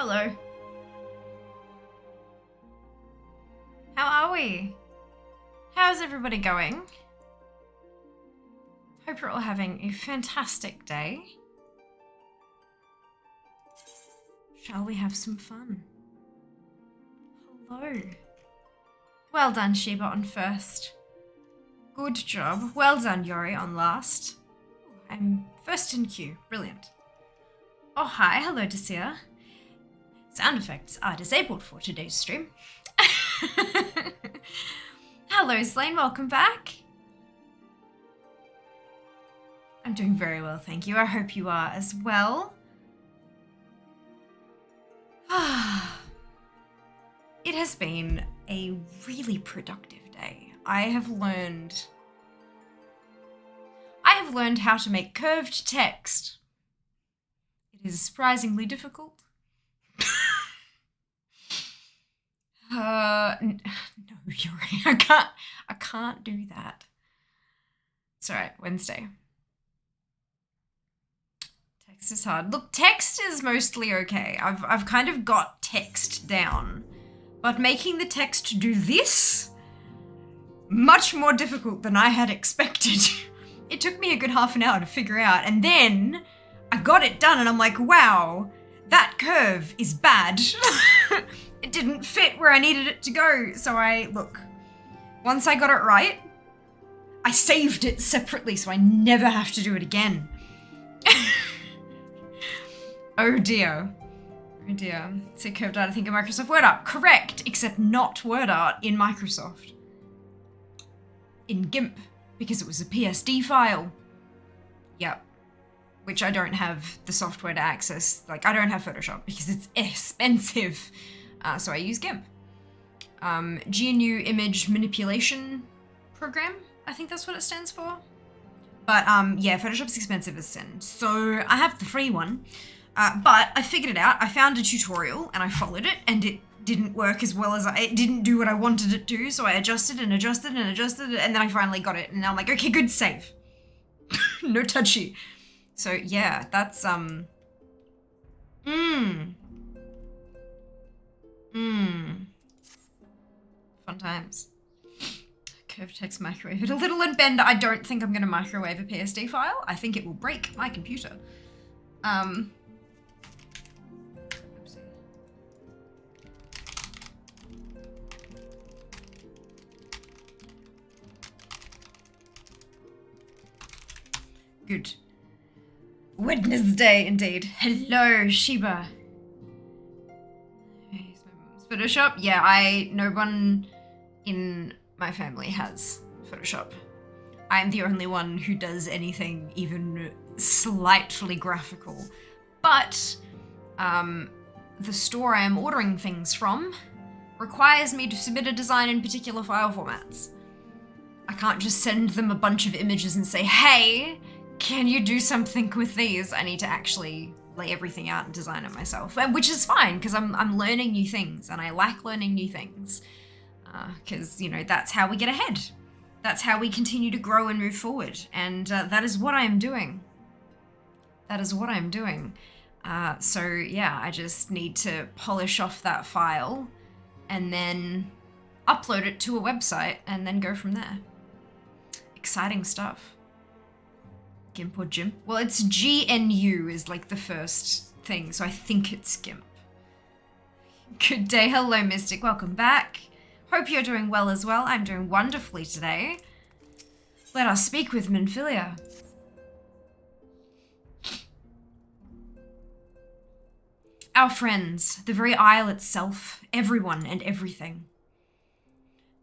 Hello. How are we? How's everybody going? Hope you're all having a fantastic day. Shall we have some fun? Hello. Well done, Sheba, on first. Good job. Well done, Yori, on last. I'm first in queue. Brilliant. Oh, hi. Hello, Desir. Sound effects are disabled for today's stream. Hello, Slane. Welcome back. I'm doing very well, thank you. I hope you are as well. It has been a really productive day. I have learned how to make curved text. It is surprisingly difficult. No, Yuri, I can't do that. It's all right, Wednesday. Text is hard. Look, text is mostly okay. I've kind of got text down, but making the text do this, much more difficult than I had expected. It took me a good half an hour to figure out, and then I got it done and I'm like, wow, that curve is bad. It didn't fit where I needed it to go. So once I got it right, I saved it separately so I never have to do it again. Oh dear. Oh dear. So curved art, I think, in Microsoft Word Art. Correct, except not Word Art in Microsoft. In GIMP, because it was a PSD file. Yep. Which I don't have the software to access. Like, I don't have Photoshop because it's expensive. So I use GIMP. GNU Image Manipulation Program, I think that's what it stands for. But yeah, Photoshop's expensive as sin. So I have the free one. But I figured it out. I found a tutorial and I followed it, and it didn't work as well as it didn't do what I wanted it to. So I adjusted and adjusted and adjusted it, and then I finally got it. And now I'm like, okay, good, save. No touchy. So yeah, that's Fun times. Curved text microwave it a little and bend. I don't think I'm gonna microwave a PSD file. I think it will break my computer. Good. Wednesday, indeed. Hello, Sheba. Here's my mom's Photoshop. Yeah, no one in my family has Photoshop. I'm the only one who does anything even slightly graphical. But the store I am ordering things from requires me to submit a design in particular file formats. I can't just send them a bunch of images and say, hey, can you do something with these? I need to actually lay everything out and design it myself, which is fine because I'm learning new things and I like learning new things because, you know, that's how we get ahead. That's how we continue to grow and move forward. And that is what I am doing. That is what I'm doing. So yeah, I just need to polish off that file and then upload it to a website and then go from there. Exciting stuff. GIMP or GIMP? Well, it's GNU is like the first thing, so I think it's GIMP. Good day. Hello, Mystic. Welcome back. Hope you're doing well as well. I'm doing wonderfully today. Let us speak with Minfilia. Our friends, the very isle itself, everyone and everything.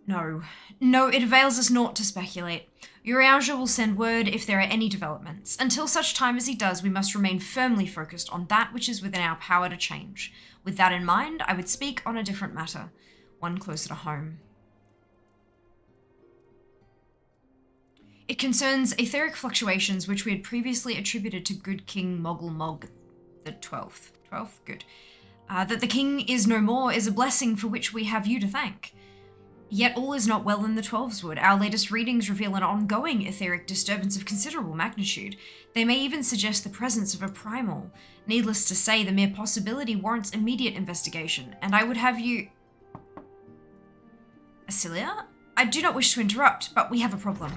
No, it avails us naught to speculate. Urianger will send word if there are any developments. Until such time as he does, we must remain firmly focused on that which is within our power to change. With that in mind, I would speak on a different matter, one closer to home. It concerns etheric fluctuations which we had previously attributed to good King Moggle Mog the 12th. 12th? Good. That the king is no more is a blessing for which we have you to thank. Yet all is not well in the 12's wood. Our latest readings reveal an ongoing etheric disturbance of considerable magnitude. They may even suggest the presence of a primal. Needless to say, the mere possibility warrants immediate investigation, and I would have you... Acilia? I do not wish to interrupt, but we have a problem.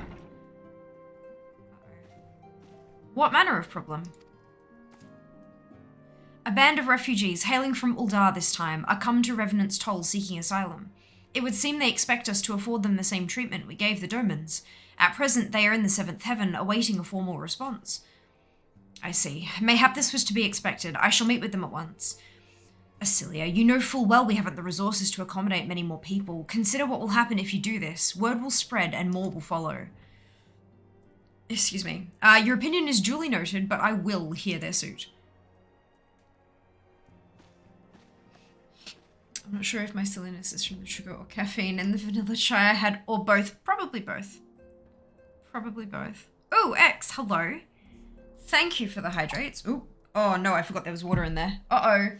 What manner of problem? A band of refugees, hailing from Uldar this time, are come to Revenant's Toll seeking asylum. It would seem they expect us to afford them the same treatment we gave the Domans. At present, they are in the 7th heaven, awaiting a formal response. I see. Mayhap this was to be expected. I shall meet with them at once. Acilia, you know full well we haven't the resources to accommodate many more people. Consider what will happen if you do this. Word will spread and more will follow. Excuse me. Your opinion is duly noted, but I will hear their suit. I'm not sure if my silliness is from the sugar or caffeine and the vanilla chai I had, or both. Probably both. Probably both. Oh, X, hello. Thank you for the hydrates. Ooh. Oh no, I forgot there was water in there. Uh-oh.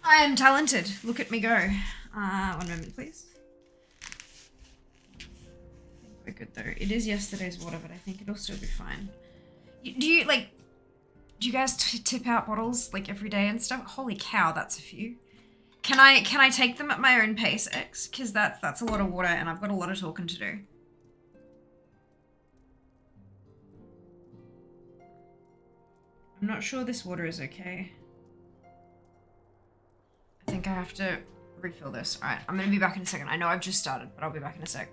I am talented. Look at me go. 1 moment, please. We're good though. It is yesterday's water, but I think it'll still be fine. Do you guys tip out bottles like every day and stuff? Holy cow, that's a few. Can I take them at my own pace, X? Because that's a lot of water and I've got a lot of talking to do. I'm not sure this water is okay. I think I have to refill this. Alright, I'm gonna be back in a second. I know I've just started, but I'll be back in a sec.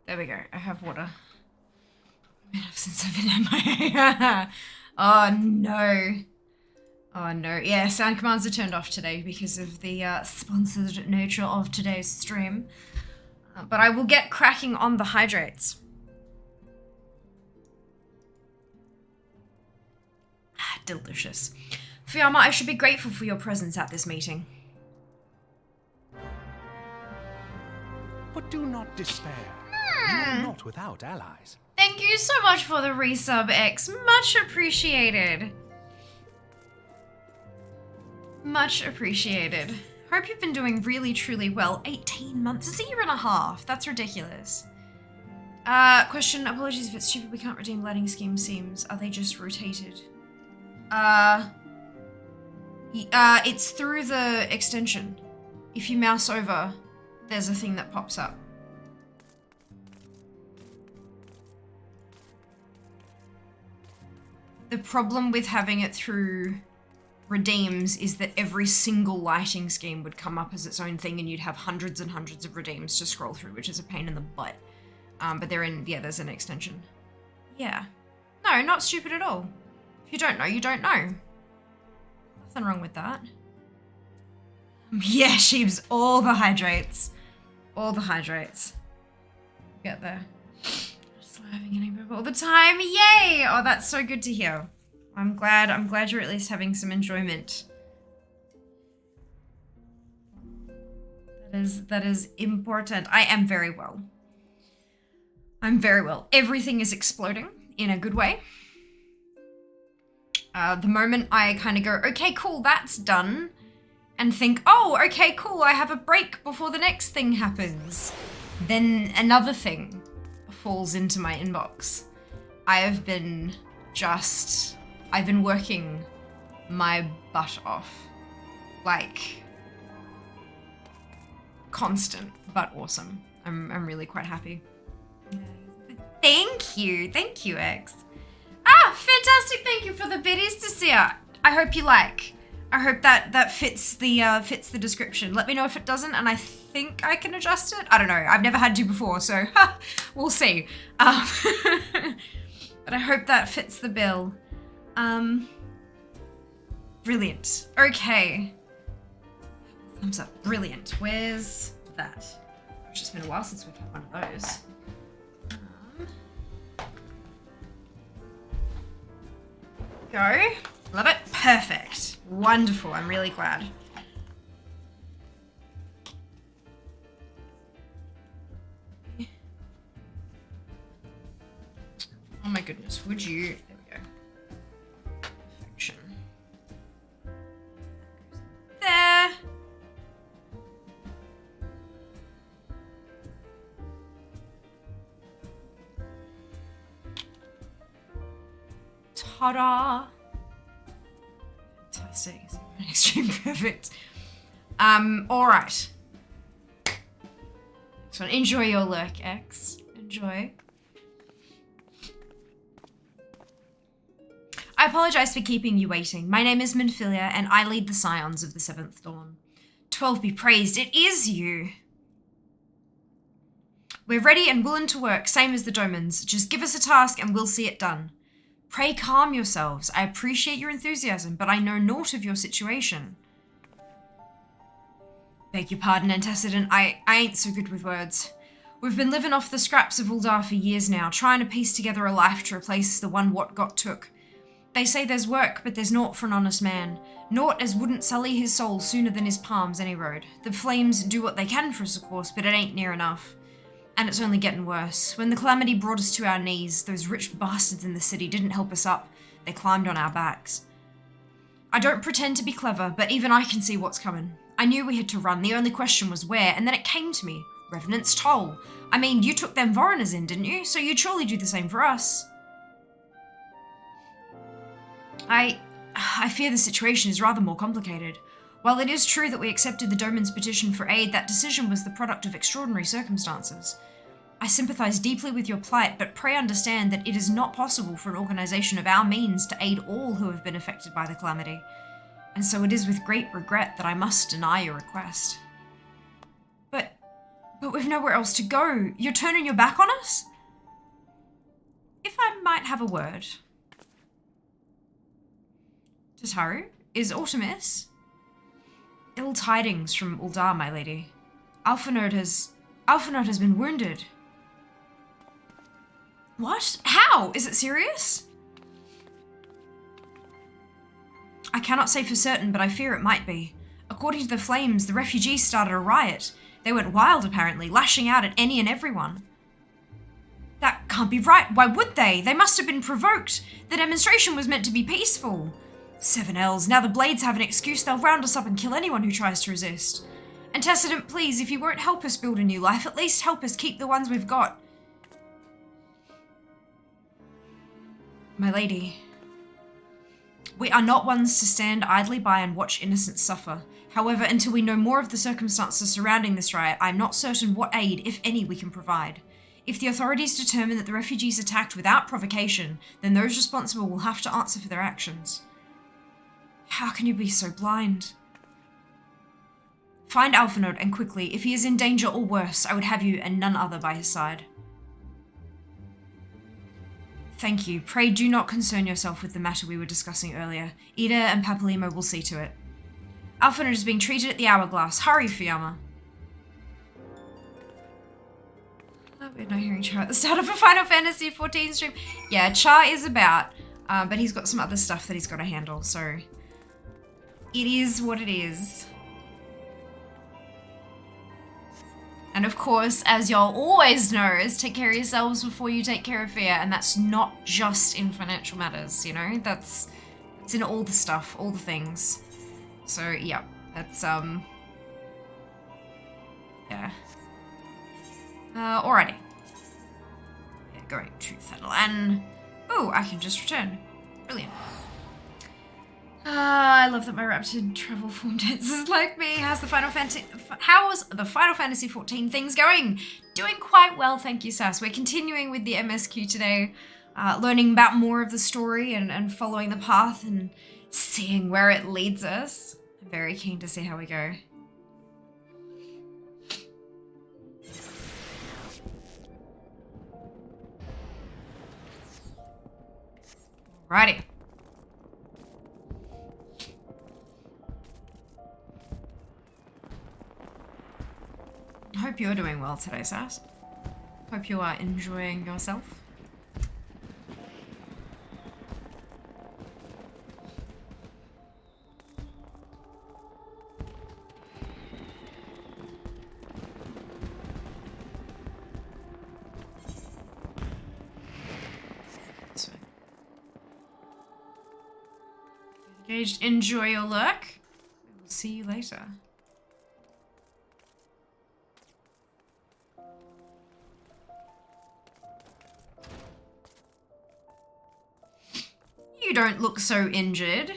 There we go. I have water. Since I've been MIA. Oh no. Oh no. Yeah, sound commands are turned off today because of the sponsored nature of today's stream. But I will get cracking on the hydrates. Delicious. Fiamma, I should be grateful for your presence at this meeting. But do not despair. You are not without allies. Thank you so much for the resub, X. Much appreciated. Much appreciated. Hope you've been doing really, truly well. 18 months. It's a year and a half. That's ridiculous. Question. Apologies if it's stupid. We can't redeem letting scheme seems. Are they just rotated? It's through the extension. If you mouse over, there's a thing that pops up. The problem with having it through redeems is that every single lighting scheme would come up as its own thing and you'd have hundreds and hundreds of redeems to scroll through, which is a pain in the butt. But they're in, yeah, there's an extension. Yeah. No, not stupid at all. If you don't know, you don't know. Nothing wrong with that. Yeah, Sheebs, all the hydrates. All the hydrates. Get there. Having any all the time. Yay! Oh, that's so good to hear. I'm glad you're at least having some enjoyment. That is important. I am very well. I'm very well. Everything is exploding in a good way. The moment I kind of go, okay, cool, that's done, and think, oh, okay, cool, I have a break before the next thing happens, then another thing falls into my inbox. I've been working my butt off like, constant, but awesome. I'm really quite happy. Thank you, X. Ah, fantastic! Thank you for the biddies to see her. I hope you like. I hope that fits the description. Let me know if it doesn't, and I think I can adjust it. I don't know. I've never had to before, so we'll see. But I hope that fits the bill. Brilliant. Okay. Thumbs up. Brilliant. Where's that? It's just been a while since we've had one of those. Go. Love it. Perfect. Wonderful. I'm really glad. Oh my goodness. Would you... There we go. Perfection. There. Ta-da! Fantastic. Extreme perfect. Alright. So enjoy your lurk, X. Enjoy. I apologize for keeping you waiting. My name is Minfilia, and I lead the Scions of the Seventh Dawn. 12 be praised, it is you! We're ready and willing to work, same as the Domans. Just give us a task and we'll see it done. Pray calm yourselves. I appreciate your enthusiasm, but I know naught of your situation. Beg your pardon, Antecedent. I ain't so good with words. We've been living off the scraps of Uldar for years now, trying to piece together a life to replace the one what got took. They say there's work, but there's naught for an honest man. Naught as wouldn't sully his soul sooner than his palms any road. The flames do what they can for us, of course, but it ain't near enough. And it's only getting worse. When the calamity brought us to our knees, those rich bastards in the city didn't help us up. They climbed on our backs. I don't pretend to be clever, but even I can see what's coming. I knew we had to run. The only question was where, and then it came to me. Revenant's Toll. I mean, you took them foreigners in, didn't you? So you'd surely do the same for us. I fear the situation is rather more complicated. While it is true that we accepted the Doman's petition for aid, that decision was the product of extraordinary circumstances. I sympathise deeply with your plight, but pray understand that it is not possible for an organisation of our means to aid all who have been affected by the calamity. And so it is with great regret that I must deny your request. But we've nowhere else to go. You're turning your back on us? If I might have a word. Tataru, is Artemis? Ill tidings from Uldar, my lady. Alphanode has been wounded. What? How? Is it serious? I cannot say for certain, but I fear it might be. According to the flames, the refugees started a riot. They went wild, apparently, lashing out at any and everyone. That can't be right. Why would they? They must have been provoked. The demonstration was meant to be peaceful. 7 Ls. Now the Blades have an excuse. They'll round us up and kill anyone who tries to resist. Antecedent, please, if you won't help us build a new life, at least help us keep the ones we've got. My lady, we are not ones to stand idly by and watch innocents suffer. However, until we know more of the circumstances surrounding this riot, I am not certain what aid, if any, we can provide. If the authorities determine that the refugees attacked without provocation, then those responsible will have to answer for their actions. How can you be so blind? Find Alphanode, and quickly. If he is in danger or worse, I would have you and none other by his side. Thank you. Pray do not concern yourself with the matter we were discussing earlier. Ida and Papalimo will see to it. Alphanode is being treated at the Hourglass. Hurry, Fiamma. Oh, we're not hearing Char at the start of a Final Fantasy XIV stream. Yeah, Char is about, but he's got some other stuff that he's got to handle, so... It is what it is. And of course, as y'all always know, is take care of yourselves before you take care of fear, and that's not just in financial matters, you know? That's in all the stuff, all the things. So, yeah, that's, yeah. Alrighty. Yeah, going to Thanalan. Oh, I can just return. Brilliant. I love that my raptured travel form dances like me. How was the Final Fantasy 14 things going? Doing quite well, thank you, Sass. We're continuing with the MSQ today, learning about more of the story and following the path and seeing where it leads us. I'm very keen to see how we go. Alrighty. I hope you're doing well today, Sass. Hope you are enjoying yourself. So, engaged, enjoy your lurk. We'll see you later. You don't look so injured.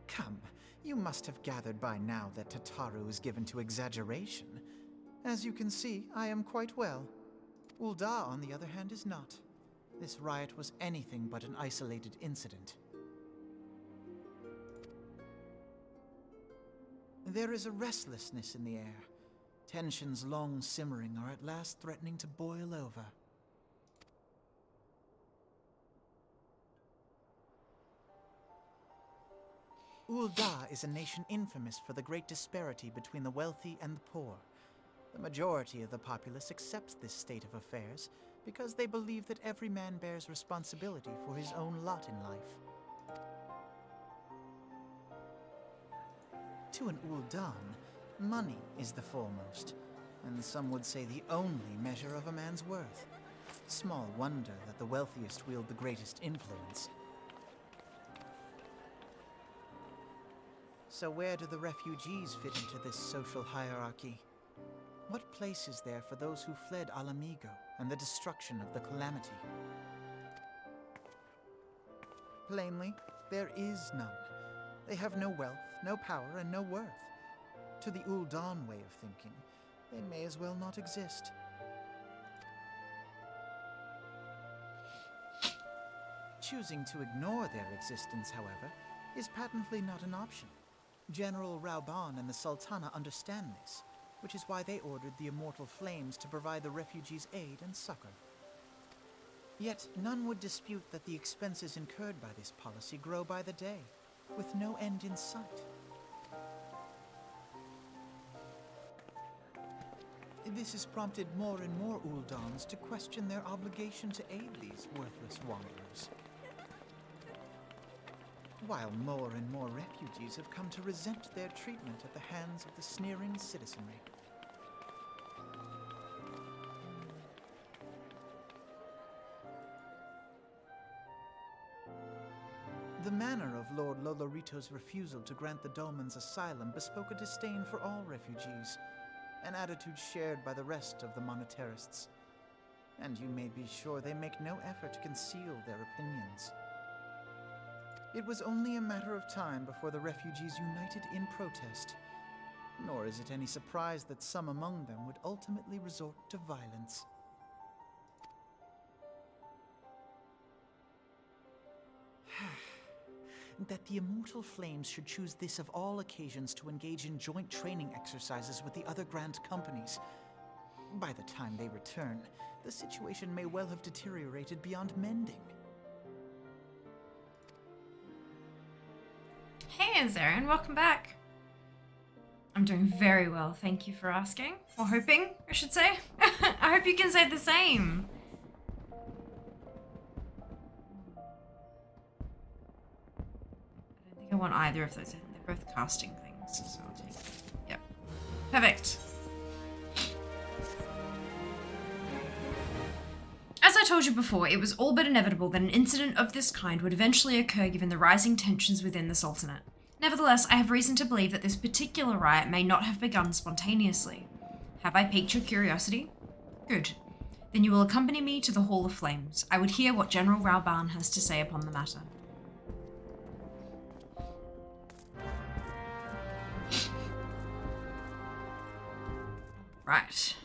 Come, you must have gathered by now that Tataru is given to exaggeration. As you can see, I am quite well. Ul'dah, on the other hand, is not. This riot was anything but an isolated incident. There is a restlessness in the air. Tensions long simmering are at last threatening to boil over. Ul'dah is a nation infamous for the great disparity between the wealthy and the poor. The majority of the populace accepts this state of affairs because they believe that every man bears responsibility for his own lot in life. To an Ul'dan, money is the foremost, and some would say the only measure of a man's worth. Small wonder that the wealthiest wield the greatest influence. So where do the refugees fit into this social hierarchy? What place is there for those who fled Alamigo and the destruction of the Calamity? Plainly, there is none. They have no wealth, no power, and no worth. To the Ul'dan way of thinking, they may as well not exist. Choosing to ignore their existence, however, is patently not an option. General Rauban and the Sultana understand this, which is why they ordered the Immortal Flames to provide the refugees aid and succor. Yet none would dispute that the expenses incurred by this policy grow by the day, with no end in sight. This has prompted more and more Ul'dans to question their obligation to aid these worthless wanderers. While more and more refugees have come to resent their treatment at the hands of the sneering citizenry. The manner of Lord Lolorito's refusal to grant the Dolmens asylum bespoke a disdain for all refugees, an attitude shared by the rest of the monetarists. And you may be sure they make no effort to conceal their opinions. It was only a matter of time before the refugees united in protest, nor is it any surprise that some among them would ultimately resort to violence. That the Immortal Flames should choose this of all occasions to engage in joint training exercises with the other Grand Companies. By the time they return, the situation may well have deteriorated beyond mending. Hey, Zarin, welcome back. I'm doing very well, thank you for asking. Or hoping, I should say. I hope you can say the same. I don't think I want either of those. I think they're both casting things, so I'll take it. Yep. Perfect. As I told you before, it was all but inevitable that an incident of this kind would eventually occur given the rising tensions within the Sultanate. Nevertheless, I have reason to believe that this particular riot may not have begun spontaneously. Have I piqued your curiosity? Good. Then you will accompany me to the Hall of Flames. I would hear what General Rauban has to say upon the matter. Right.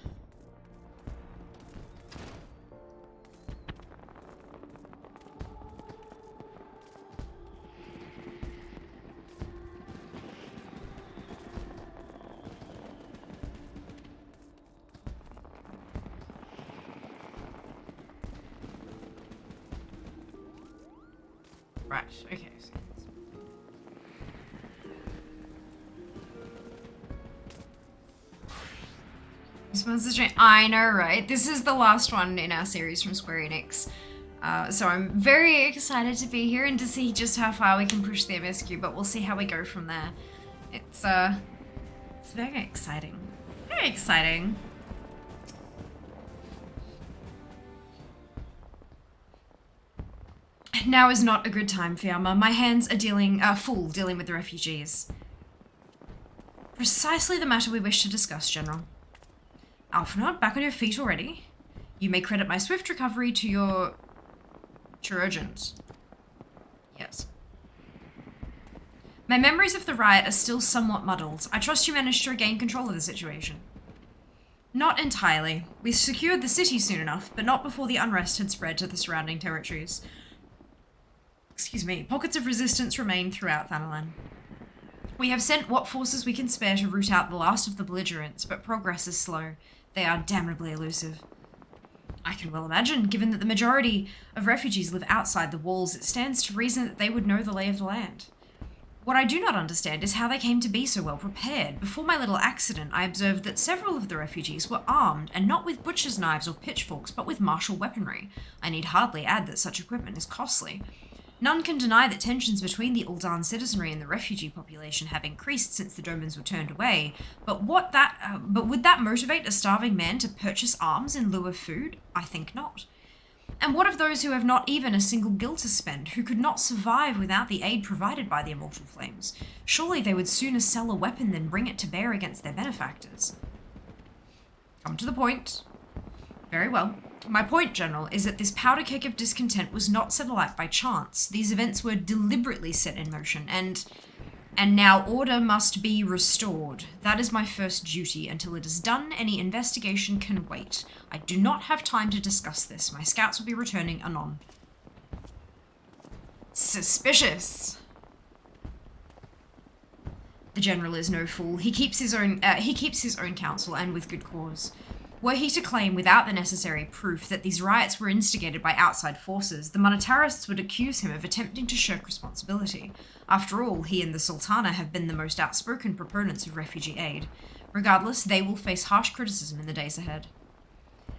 Right, okay. I know, right? This is the last one in our series from Square Enix. So I'm very excited to be here and to see just how far we can push the MSQ, but we'll see how we go from there. It's very exciting. Very exciting. Now is not a good time, Fiamma. My hands are full dealing with the refugees. Precisely the matter we wish to discuss, General. Alphinaud, back on your feet already? You may credit my swift recovery to your chirurgeons. Yes. My memories of the riot are still somewhat muddled. I trust you managed to regain control of the situation. Not entirely. We secured the city soon enough, but not before the unrest had spread to the surrounding territories. Excuse me. Pockets of resistance remain throughout Thanalan. We have sent what forces we can spare to root out the last of the belligerents, but progress is slow. They are damnably elusive. I can well imagine, given that the majority of refugees live outside the walls, it stands to reason that they would know the lay of the land. What I do not understand is how they came to be so well prepared. Before my little accident, I observed that several of the refugees were armed, and not with butcher's knives or pitchforks, but with martial weaponry. I need hardly add that such equipment is costly. None can deny that tensions between the Ul'dan citizenry and the refugee population have increased since the Domans were turned away, but would that motivate a starving man to purchase arms in lieu of food? I think not. And what of those who have not even a single gil to spend, who could not survive without the aid provided by the Immortal Flames? Surely they would sooner sell a weapon than bring it to bear against their benefactors. Come to the point. Very well. My point, General, is that this powder keg of discontent was not set alight by chance. These events were deliberately set in motion, and now order must be restored. That is my first duty. Until it is done, any investigation can wait. I do not have time to discuss this. My scouts will be returning anon. Suspicious. The General is no fool. He keeps his own counsel, and with good cause. Were he to claim without the necessary proof that these riots were instigated by outside forces, the monetarists would accuse him of attempting to shirk responsibility. After all, he and the Sultana have been the most outspoken proponents of refugee aid. Regardless, they will face harsh criticism in the days ahead.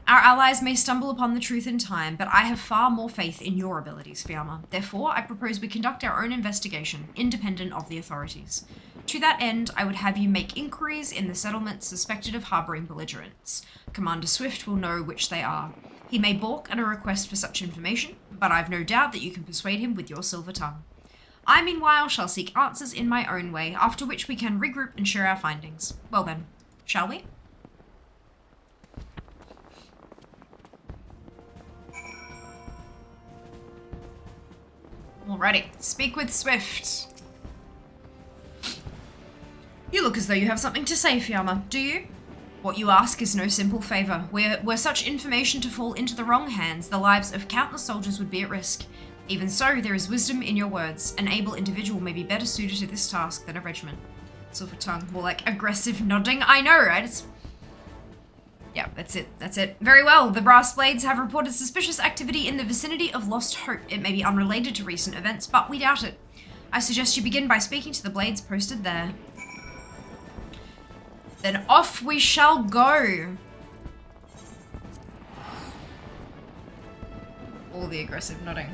Our allies may stumble upon the truth in time, but I have far more faith in your abilities, Fiamma. Therefore, I propose we conduct our own investigation, independent of the authorities. To that end, I would have you make inquiries in the settlements suspected of harbouring belligerents. Commander Swift will know which they are. He may balk at a request for such information, but I've no doubt that you can persuade him with your silver tongue. I, meanwhile, shall seek answers in my own way, after which we can regroup and share our findings. Well then, shall we? Alrighty, speak with Swift. You look as though you have something to say, Fiamma, do you? What you ask is no simple favour. Were such information to fall into the wrong hands, the lives of countless soldiers would be at risk. Even so, there is wisdom in your words. An able individual may be better suited to this task than a regiment. Silver tongue, more like aggressive nodding. I know, right? Yeah, that's it. Very well. The Brass Blades have reported suspicious activity in the vicinity of Lost Hope. It may be unrelated to recent events, but we doubt it. I suggest you begin by speaking to the Blades posted there. Then off we shall go. All the aggressive nodding.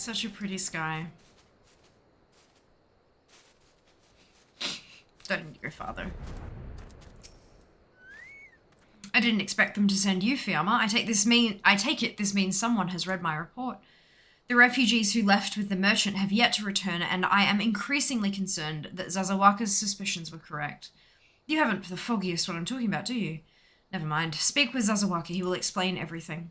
Such a pretty sky. Don't need your father. I didn't expect them to send you, Fiamma. I take it this means someone has read my report. The refugees who left with the merchant have yet to return, and I am increasingly concerned that Zazawaka's suspicions were correct. You haven't the foggiest what I'm talking about, do you? Never mind. Speak with Zazawaka. He will explain everything.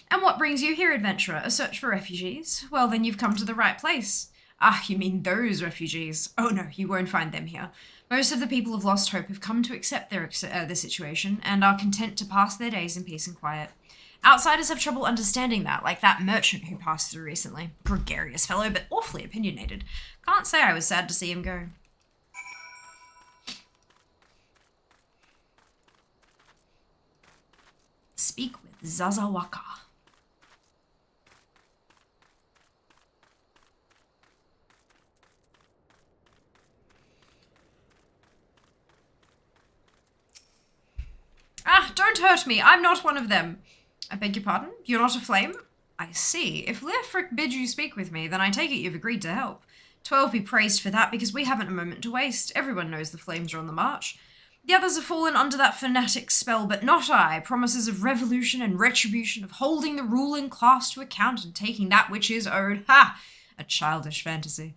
And what brings you here, adventurer? A search for refugees? Well, then you've come to the right place. Ah, you mean those refugees? Oh no, you won't find them here. Most of the people of Lost Hope have come to accept their situation and are content to pass their days in peace and quiet. Outsiders have trouble understanding that, like that merchant who passed through recently. Gregarious fellow, but awfully opinionated. Can't say I was sad to see him go. Speak with Zazawaka. Ah, don't hurt me. I'm not one of them. I beg your pardon? You're not a flame? I see. If Leofric bid you speak with me, then I take it you've agreed to help. 12 be praised for that, because we haven't a moment to waste. Everyone knows the flames are on the march. The others have fallen under that fanatic spell, but not I. Promises of revolution and retribution, of holding the ruling class to account and taking that which is owed. Ha! A childish fantasy.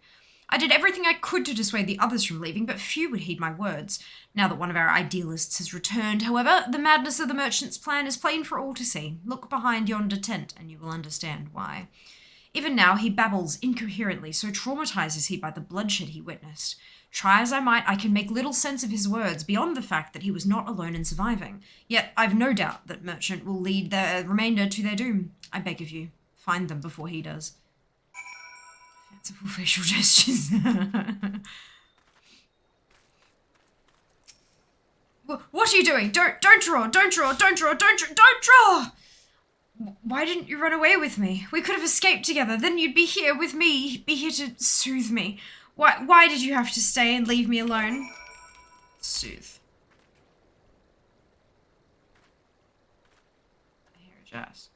I did everything I could to dissuade the others from leaving, but few would heed my words. Now that one of our idealists has returned, however, the madness of the merchant's plan is plain for all to see. Look behind yonder tent, and you will understand why. Even now he babbles incoherently, so traumatized is he by the bloodshed he witnessed. Try as I might, I can make little sense of his words, beyond the fact that he was not alone in surviving. Yet I've no doubt that merchant will lead the remainder to their doom. I beg of you, find them before he does. Fanciful facial gestures. What are you doing? Don't draw! Why didn't you run away with me? We could have escaped together. Then you'd be here with me, be here to soothe me. Why did you have to stay and leave me alone? Soothe. I hear a jazz.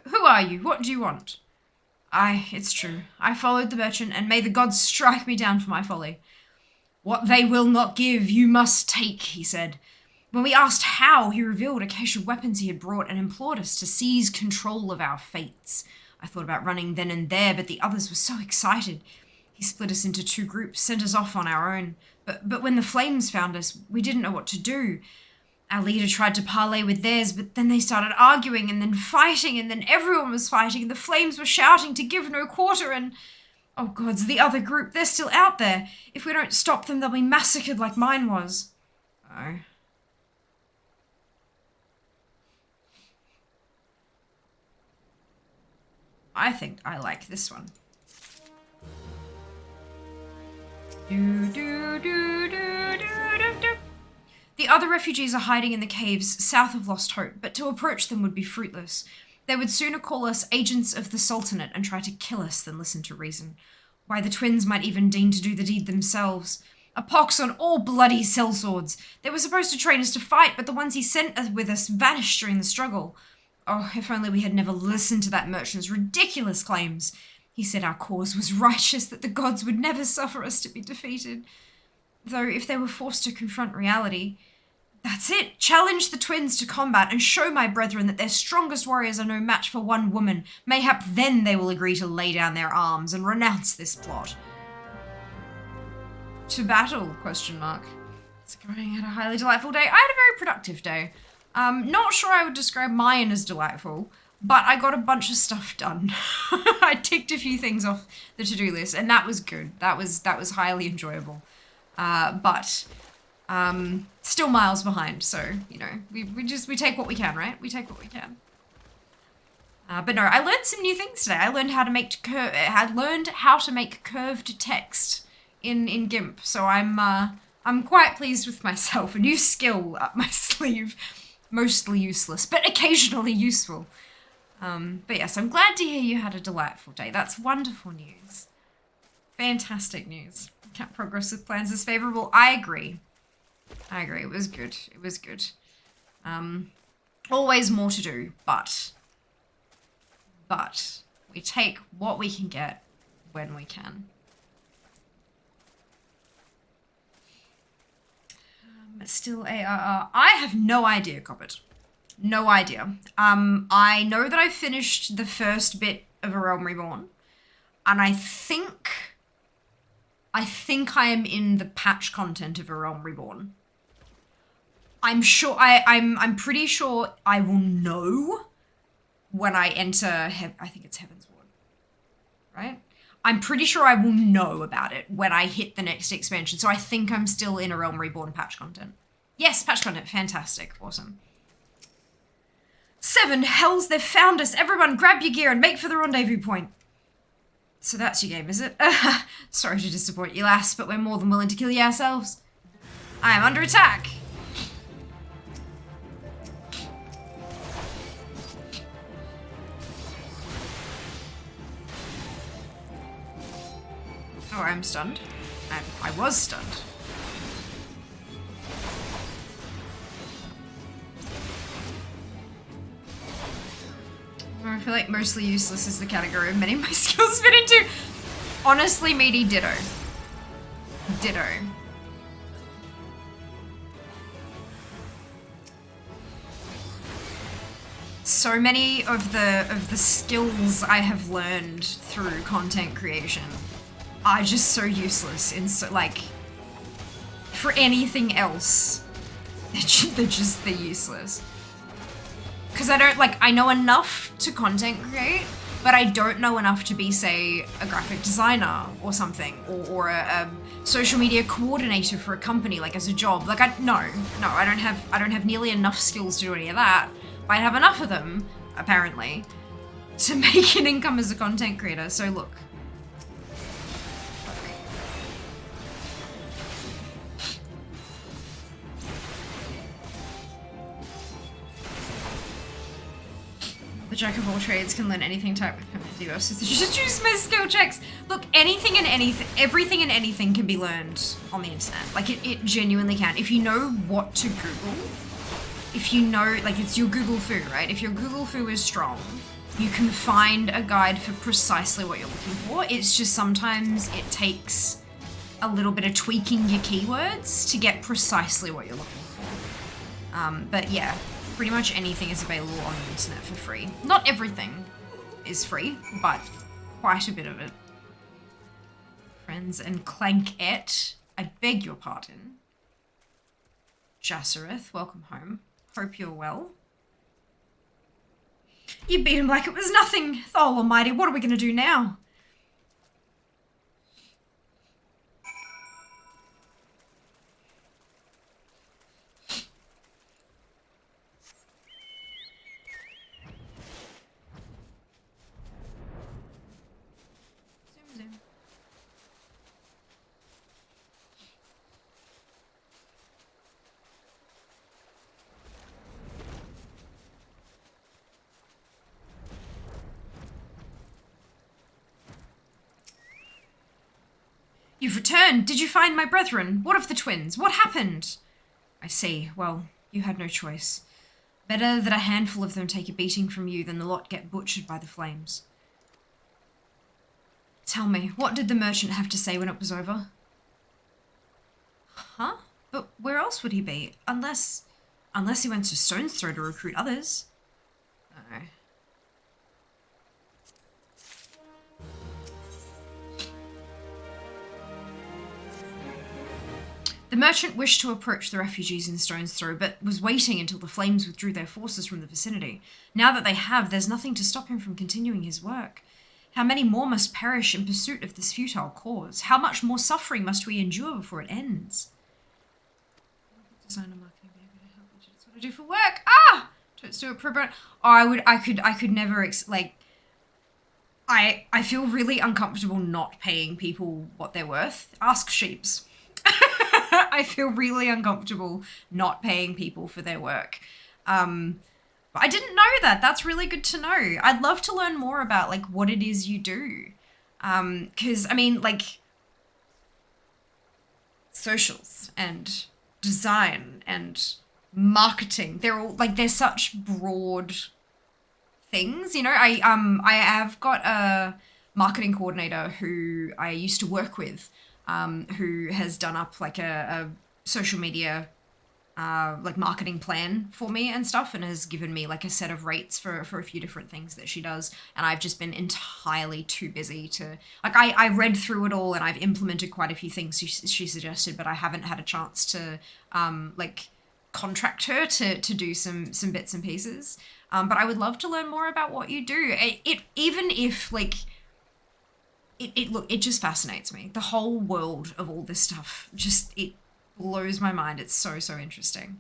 Who are you? What do you want? It's true. I followed the merchant, and may the gods strike me down for my folly. What they will not give, you must take, he said. When we asked how, he revealed a cache of weapons he had brought and implored us to seize control of our fates. I thought about running then and there, but the others were so excited. He split us into 2 groups, sent us off on our own. But when the flames found us, we didn't know what to do. Our leader tried to parley with theirs, but then they started arguing and then fighting, and then everyone was fighting, and the flames were shouting to give no quarter, and... Oh gods, the other group, they're still out there. If we don't stop them, they'll be massacred like mine was. Oh. I think I like this one. The other refugees are hiding in the caves south of Lost Hope, but to approach them would be fruitless. They would sooner call us agents of the Sultanate and try to kill us than listen to reason. Why, the twins might even deign to do the deed themselves. A pox on all bloody sellswords. They were supposed to train us to fight, but the ones he sent with us vanished during the struggle. Oh, if only we had never listened to that merchant's ridiculous claims. He said our cause was righteous, that the gods would never suffer us to be defeated. Though if they were forced to confront reality... That's it! Challenge the twins to combat and show my brethren that their strongest warriors are no match for one woman. Mayhap then they will agree to lay down their arms and renounce this plot. To battle, ? It's going at a highly delightful day. I had a very productive day. Not sure I would describe mine as delightful, but I got a bunch of stuff done. I ticked a few things off the to-do list, and that was good. That was highly enjoyable. But still miles behind, so, you know, we take what we can, right? We take what we can. But no, I learned some new things today. I learned how to make curved text in GIMP, so I'm quite pleased with myself. A new skill up my sleeve. Mostly useless, but occasionally useful. But yes, I'm glad to hear you had a delightful day. That's wonderful news. Fantastic news. Can't progress with plans as favorable. I agree. It was good. It was good. Always more to do, but but we take what we can get when we can. Still ARR. I have no idea, Cobbett. No idea. I know that I finished the first bit of A Realm Reborn, and I think I am in the patch content of A Realm Reborn. I'm sure I'm pretty sure I will know when I enter I think it's Heaven's Ward. Right? I'm pretty sure I will know about it when I hit the next expansion. So I think I'm still in A Realm Reborn patch content. Yes, patch content. Fantastic. Awesome. 7. Hells, they've found us. Everyone grab your gear and make for the rendezvous point. So that's your game, is it? Sorry to disappoint you, lass, but we're more than willing to kill you ourselves. I am under attack. Oh, I'm stunned. I was stunned. I feel like mostly useless is the category many of my skills fit into. Honestly, meaty, ditto. Ditto. So many of the skills I have learned through content creation are just so useless in for anything else. They're useless. Because I know enough to content create, but I don't know enough to be, say, a graphic designer or something, or a social media coordinator for a company, like as a job. I don't have nearly enough skills to do any of that. But I have enough of them, apparently, to make an income as a content creator. So look. The jack of all trades can learn anything type with competitive buffs. So just choose my skill checks. Look, everything and anything can be learned on the internet. It genuinely can. If you know what to Google, if you know, it's your Google foo, right? If your Google foo is strong, you can find a guide for precisely what you're looking for. It's just sometimes it takes a little bit of tweaking your keywords to get precisely what you're looking for. But yeah. Pretty much anything is available on the internet for free. Not everything is free, but quite a bit of it. Friends and Clankette, I beg your pardon. Jassereth, welcome home. Hope you're well. You beat him like it was nothing. Thol Almighty, what are we going to do now? You've returned. Did you find my brethren? What of the twins? What happened? I see. Well, you had no choice. Better that a handful of them take a beating from you than the lot get butchered by the flames. Tell me, what did the merchant have to say when it was over? Huh? But where else would he be? Unless he went to Stone's Throw to recruit others. Oh. The merchant wished to approach the refugees in Stone's Throw, but was waiting until the flames withdrew their forces from the vicinity. Now that they have, there's nothing to stop him from continuing his work. How many more must perish in pursuit of this futile cause? How much more suffering must we endure before it ends? Designer marketing, that's what I do for work. Ah! Let's do it pro bono. Oh, I could never, I feel really uncomfortable not paying people what they're worth. Ask sheeps. I feel really uncomfortable not paying people for their work. But I didn't know that. That's really good to know. I'd love to learn more about what it is you do. 'Cause I mean, socials and design and marketing, they're all they're such broad things. You know, I have got a marketing coordinator who I used to work with, who has done up like a social media like marketing plan for me and stuff, and has given me like a set of rates for a few different things that she does. And I've just been entirely too busy to like, I read through it all and I've implemented quite a few things she suggested, but I haven't had a chance to like contract her to do some bits and pieces. But I would love to learn more about what you do. It even if like it just fascinates me. The whole world of all this stuff just, it blows my mind. It's so interesting.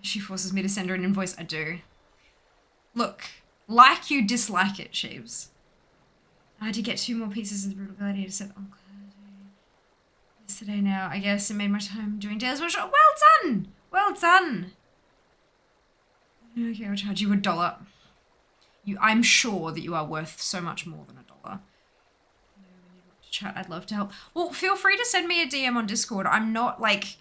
She forces me to send her an invoice. I do. Look, like you dislike it, Sheaves. I had to get 2 more pieces of the Brutal Gladiator set on yesterday now, I guess, and made my time doing Dale's workshop. Well done! Well done! Okay, I'll charge you $1. I'm sure that you are worth so much more than $1. Chat, I'd love to help. Well, feel free to send me a DM on Discord. I'm not like,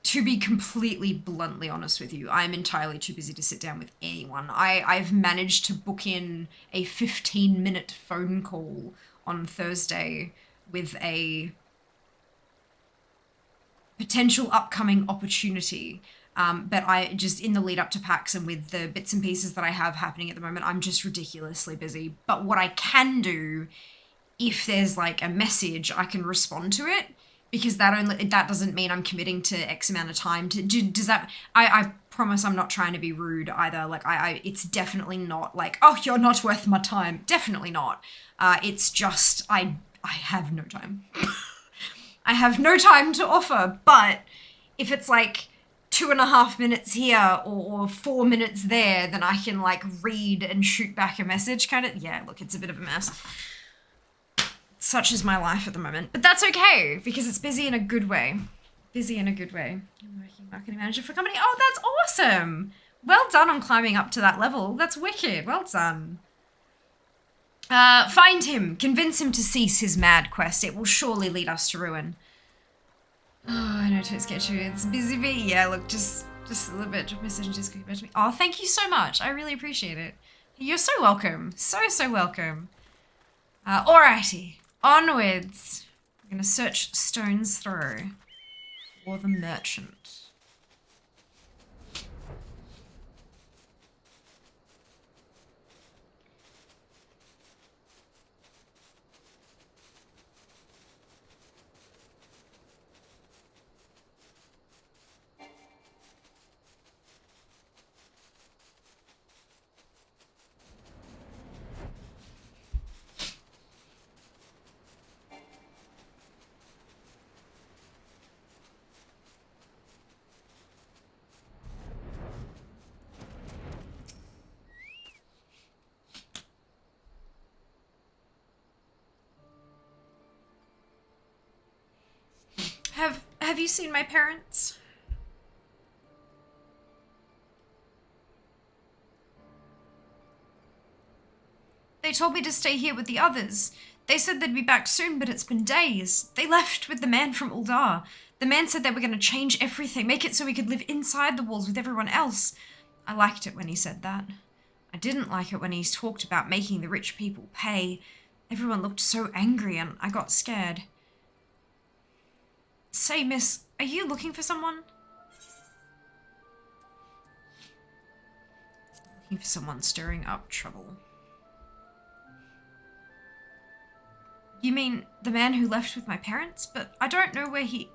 to be completely bluntly honest with you, I'm entirely too busy to sit down with anyone. I've managed to book in a 15-minute phone call on Thursday with a potential upcoming opportunity. But I just, in the lead up to PAX and with the bits and pieces that I have happening at the moment, I'm just ridiculously busy. But what I can do, if there's like a message, I can respond to it, because that doesn't mean I'm committing to X amount of time. Does that, I promise I'm not trying to be rude either. Like it's definitely not like, oh, you're not worth my time. Definitely not. It's just, I have no time. I have no time to offer. But if it's like 2.5 minutes here or 4 minutes there, then I can like read and shoot back a message kind of. Yeah, look, it's a bit of a mess. Such is my life at the moment, but that's okay because it's busy in a good way. Busy in a good way. I'm working marketing manager for a company. Oh, that's awesome. Well done on climbing up to that level. That's wicked. Well done. Find him. Convince him to cease his mad quest. It will surely lead us to ruin. Oh, I know to get you. It's busy bee. Yeah, look, just a little bit. Message and just get back to me. Oh, thank you so much. I really appreciate it. You're so welcome. So welcome. Alrighty. Onwards. I'm gonna search Stone's Throw for the merchant. Have you seen my parents? They told me to stay here with the others. They said they'd be back soon, but it's been days. They left with the man from Uldar. The man said they were going to change everything, make it so we could live inside the walls with everyone else. I liked it when he said that. I didn't like it when he talked about making the rich people pay. Everyone looked so angry and I got scared. Say, miss, are you looking for someone? Looking for someone stirring up trouble. You mean the man who left with my parents? But I don't know where he...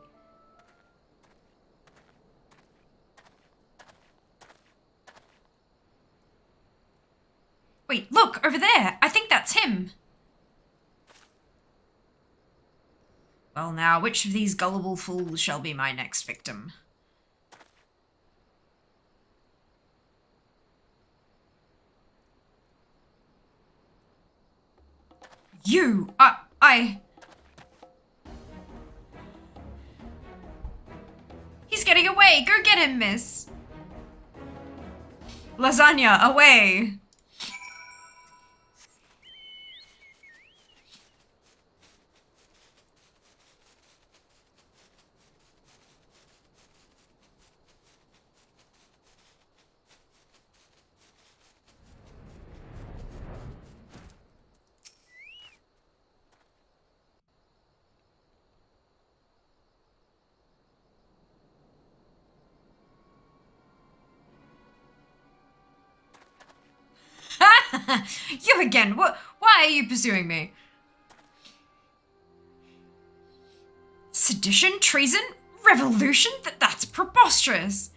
Wait, look, over there. I think that's him. Well now, which of these gullible fools shall be my next victim? You! He's getting away! Go get him, miss! Lasagna, away! You again. Why are you pursuing me? Sedition? Treason? Revolution? That's preposterous.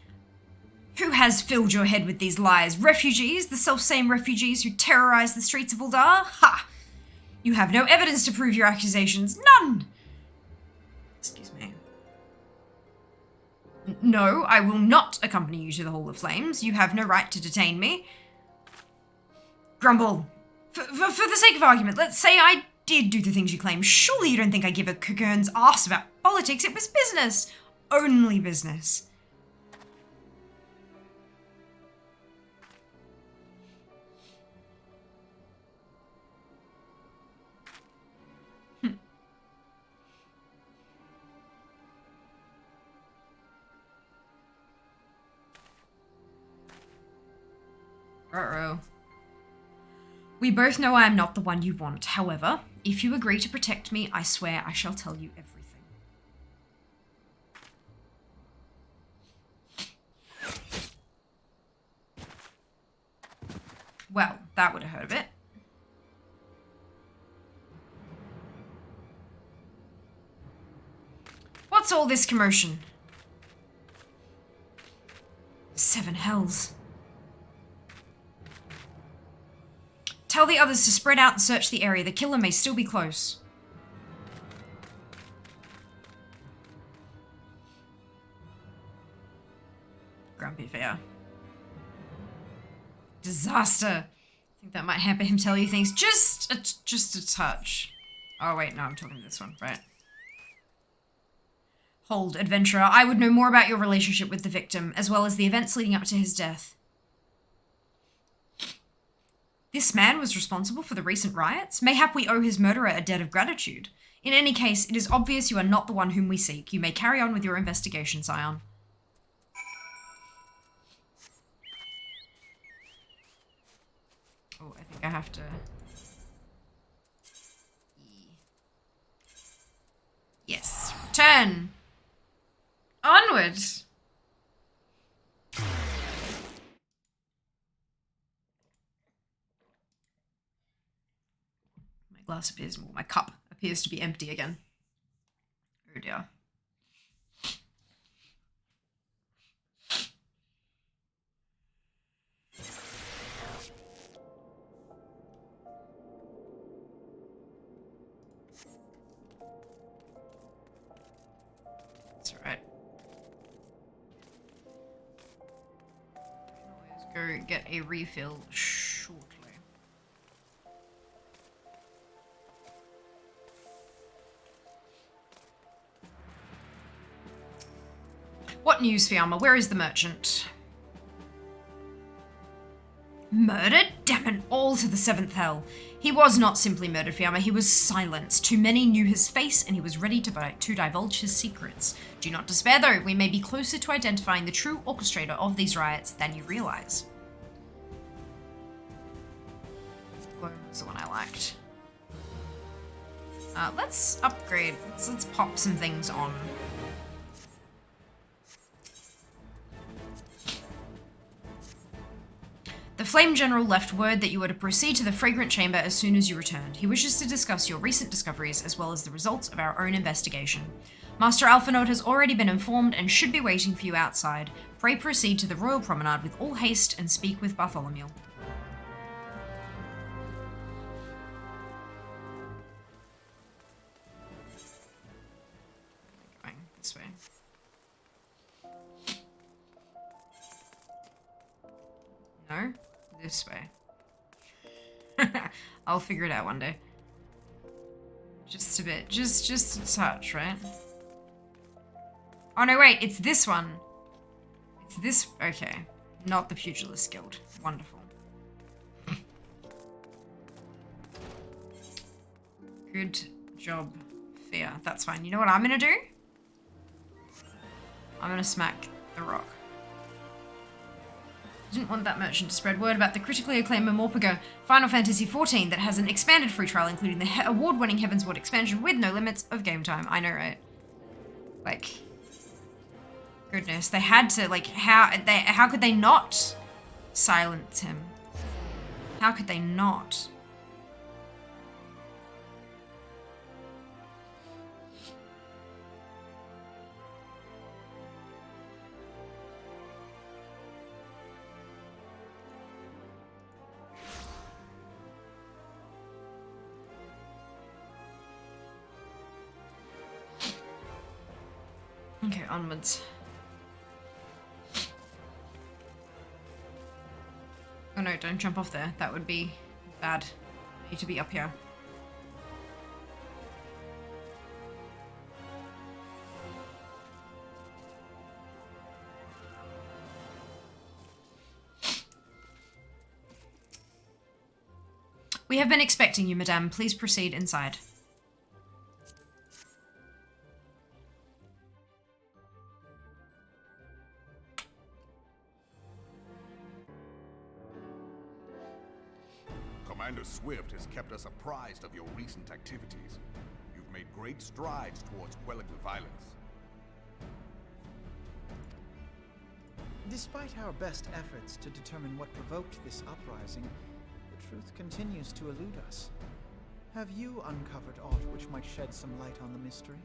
Who has filled your head with these lies? Refugees? The self-same refugees who terrorize the streets of Uldar? Ha! You have no evidence to prove your accusations. None! Excuse me. No, I will not accompany you to the Hall of Flames. You have no right to detain me. Grumble. For the sake of argument, let's say I did do the things you claim. Surely you don't think I give a cockern's arse about politics. It was business. Only business. Uh-oh. We both know I am not the one you want. However, if you agree to protect me, I swear I shall tell you everything. Well, that would have hurt a bit. What's all this commotion? 7 hells. Tell the others to spread out and search the area. The killer may still be close. Grumpy Fair. Disaster. I think that might hamper him tell you things just a touch. Oh wait, no, I'm talking to this one, right? Hold, adventurer. I would know more about your relationship with the victim, as well as the events leading up to his death. This man was responsible for the recent riots? Mayhap we owe his murderer a debt of gratitude. In any case, it is obvious you are not the one whom we seek. You may carry on with your investigation, Scion. Oh, I think I have to... Yes. Return! Onward! Glass appears, well, my cup appears to be empty again. Oh dear. That's alright. Can always go get a refill shortly. What news, Fiamma? Where is the merchant? Murdered? Damn it all to the 7th hell. He was not simply murdered, Fiamma. He was silenced. Too many knew his face, and he was ready to divulge his secrets. Do not despair, though. We may be closer to identifying the true orchestrator of these riots than you realize. Cologne was the one I liked. Let's upgrade. Let's pop some things on. The Flame General left word that you were to proceed to the Fragrant Chamber as soon as you returned. He wishes to discuss your recent discoveries as well as the results of our own investigation. Master Alphinaud has already been informed and should be waiting for you outside. Pray proceed to the Royal Promenade with all haste and speak with Bartholomew. Going this way. No? This way. I'll figure it out one day. Just a bit. Just a touch, right? Oh no, wait, it's this one. It's this, okay. Not the Pugilist Guild. Wonderful. Good job, Fia. That's fine. You know what I'm gonna do? I'm gonna smack the rock. Didn't want that merchant to spread word about the critically acclaimed Memorpaga Final Fantasy XIV that has an expanded free trial, including the award-winning Heavensward expansion with no limits of game time. I know, right? Like, goodness, they had to, like, how could they not silence him? How could they not? Okay, onwards. Oh no, don't jump off there. That would be bad. I need to be up here. We have been expecting you, madame. Please proceed inside. Commander Swift has kept us apprised of your recent activities. You've made great strides towards quelling the violence. Despite our best efforts to determine what provoked this uprising, the truth continues to elude us. Have you uncovered aught which might shed some light on the mystery?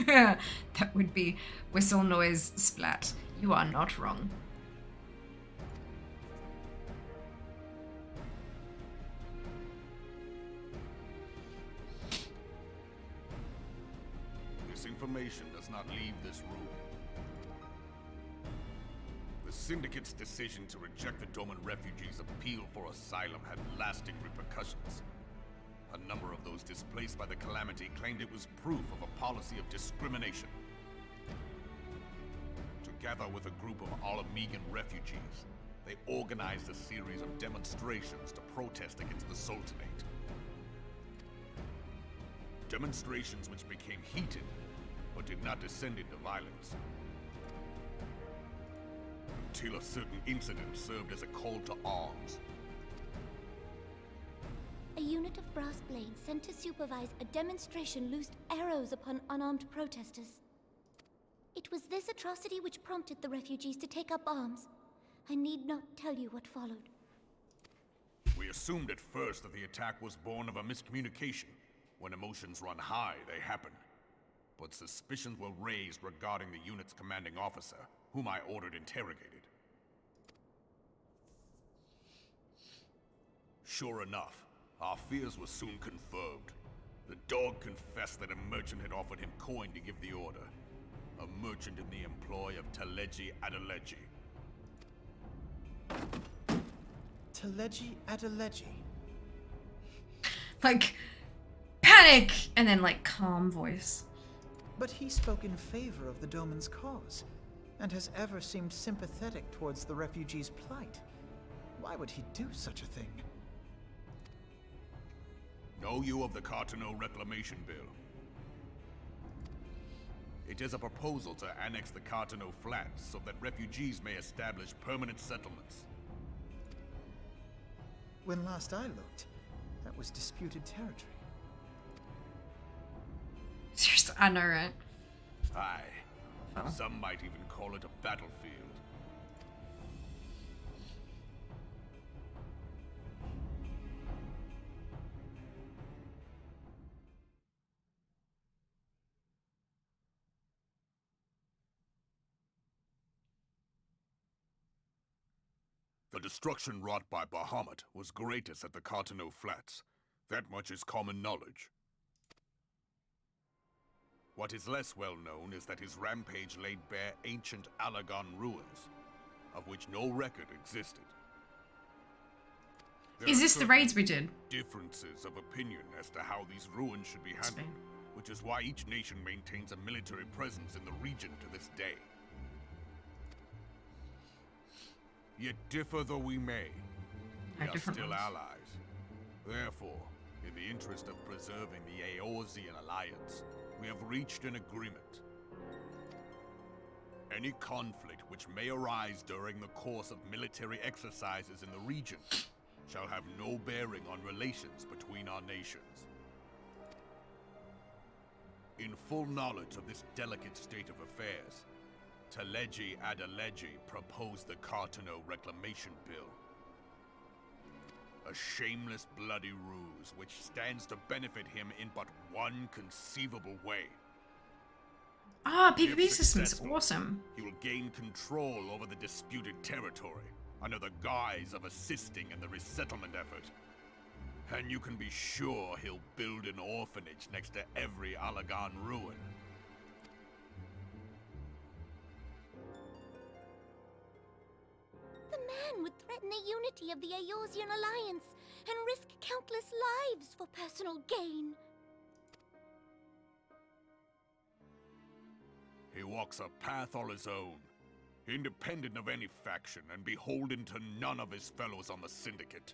That would be whistle noise splat. You are not wrong. This information does not leave this room. The Syndicate's decision to reject the Doman refugees' appeal for asylum had lasting repercussions. A number of those displaced by the calamity claimed it was proof of a policy of discrimination. Together with a group of Alamegan refugees, they organized a series of demonstrations to protest against the Sultanate. Demonstrations which became heated, but did not descend into violence. Until a certain incident served as a call to arms. A unit of brass blades sent to supervise a demonstration loosed arrows upon unarmed protesters. It was this atrocity which prompted the refugees to take up arms. I need not tell you what followed. We assumed at first that the attack was born of a miscommunication. When emotions run high, they happen. But suspicions were raised regarding the unit's commanding officer, whom I ordered interrogated. Sure enough, our fears were soon confirmed. The dog confessed that a merchant had offered him coin to give the order. A merchant in the employ of Teleji Adeleji. Teleji Adeleji. Like, panic! And then, like, calm voice. But he spoke in favor of the Doman's cause, and has ever seemed sympathetic towards the refugees' plight. Why would he do such a thing? Know you of the Cartano Reclamation Bill? It is a proposal to annex the Cartano Flats so that refugees may establish permanent settlements. When last I looked, that was disputed territory. Seriously, I know, right? Aye. Oh. Some might even call it a battlefield. The destruction wrought by Bahamut was greatest at the Cartano Flats. That much is common knowledge. What is less well known is that his rampage laid bare ancient Alagon ruins, of which no record existed. Is this the raids we did? Differences of opinion as to how these ruins should be handled, Spain. which is why each nation maintains a military presence in the region to this day. Yet differ though we may, we are still ones. allies. Therefore, in the interest of preserving the Eorzean alliance, we have reached an agreement. Any conflict which may arise during the course of military exercises in the region shall have no bearing on relations between our nations. In full knowledge of this delicate state of affairs, Teleji Adeleji proposed the Cartano Reclamation Bill. A shameless bloody ruse which stands to benefit him in but one conceivable way. Ah, PvP If system's successful, awesome. He will gain control over the disputed territory under the guise of assisting in the resettlement effort. And you can be sure he'll build an orphanage next to every Allagan ruin. The man would threaten the unity of the Eorzean Alliance and risk countless lives for personal gain. He walks a path all his own, independent of any faction and beholden to none of his fellows on the Syndicate.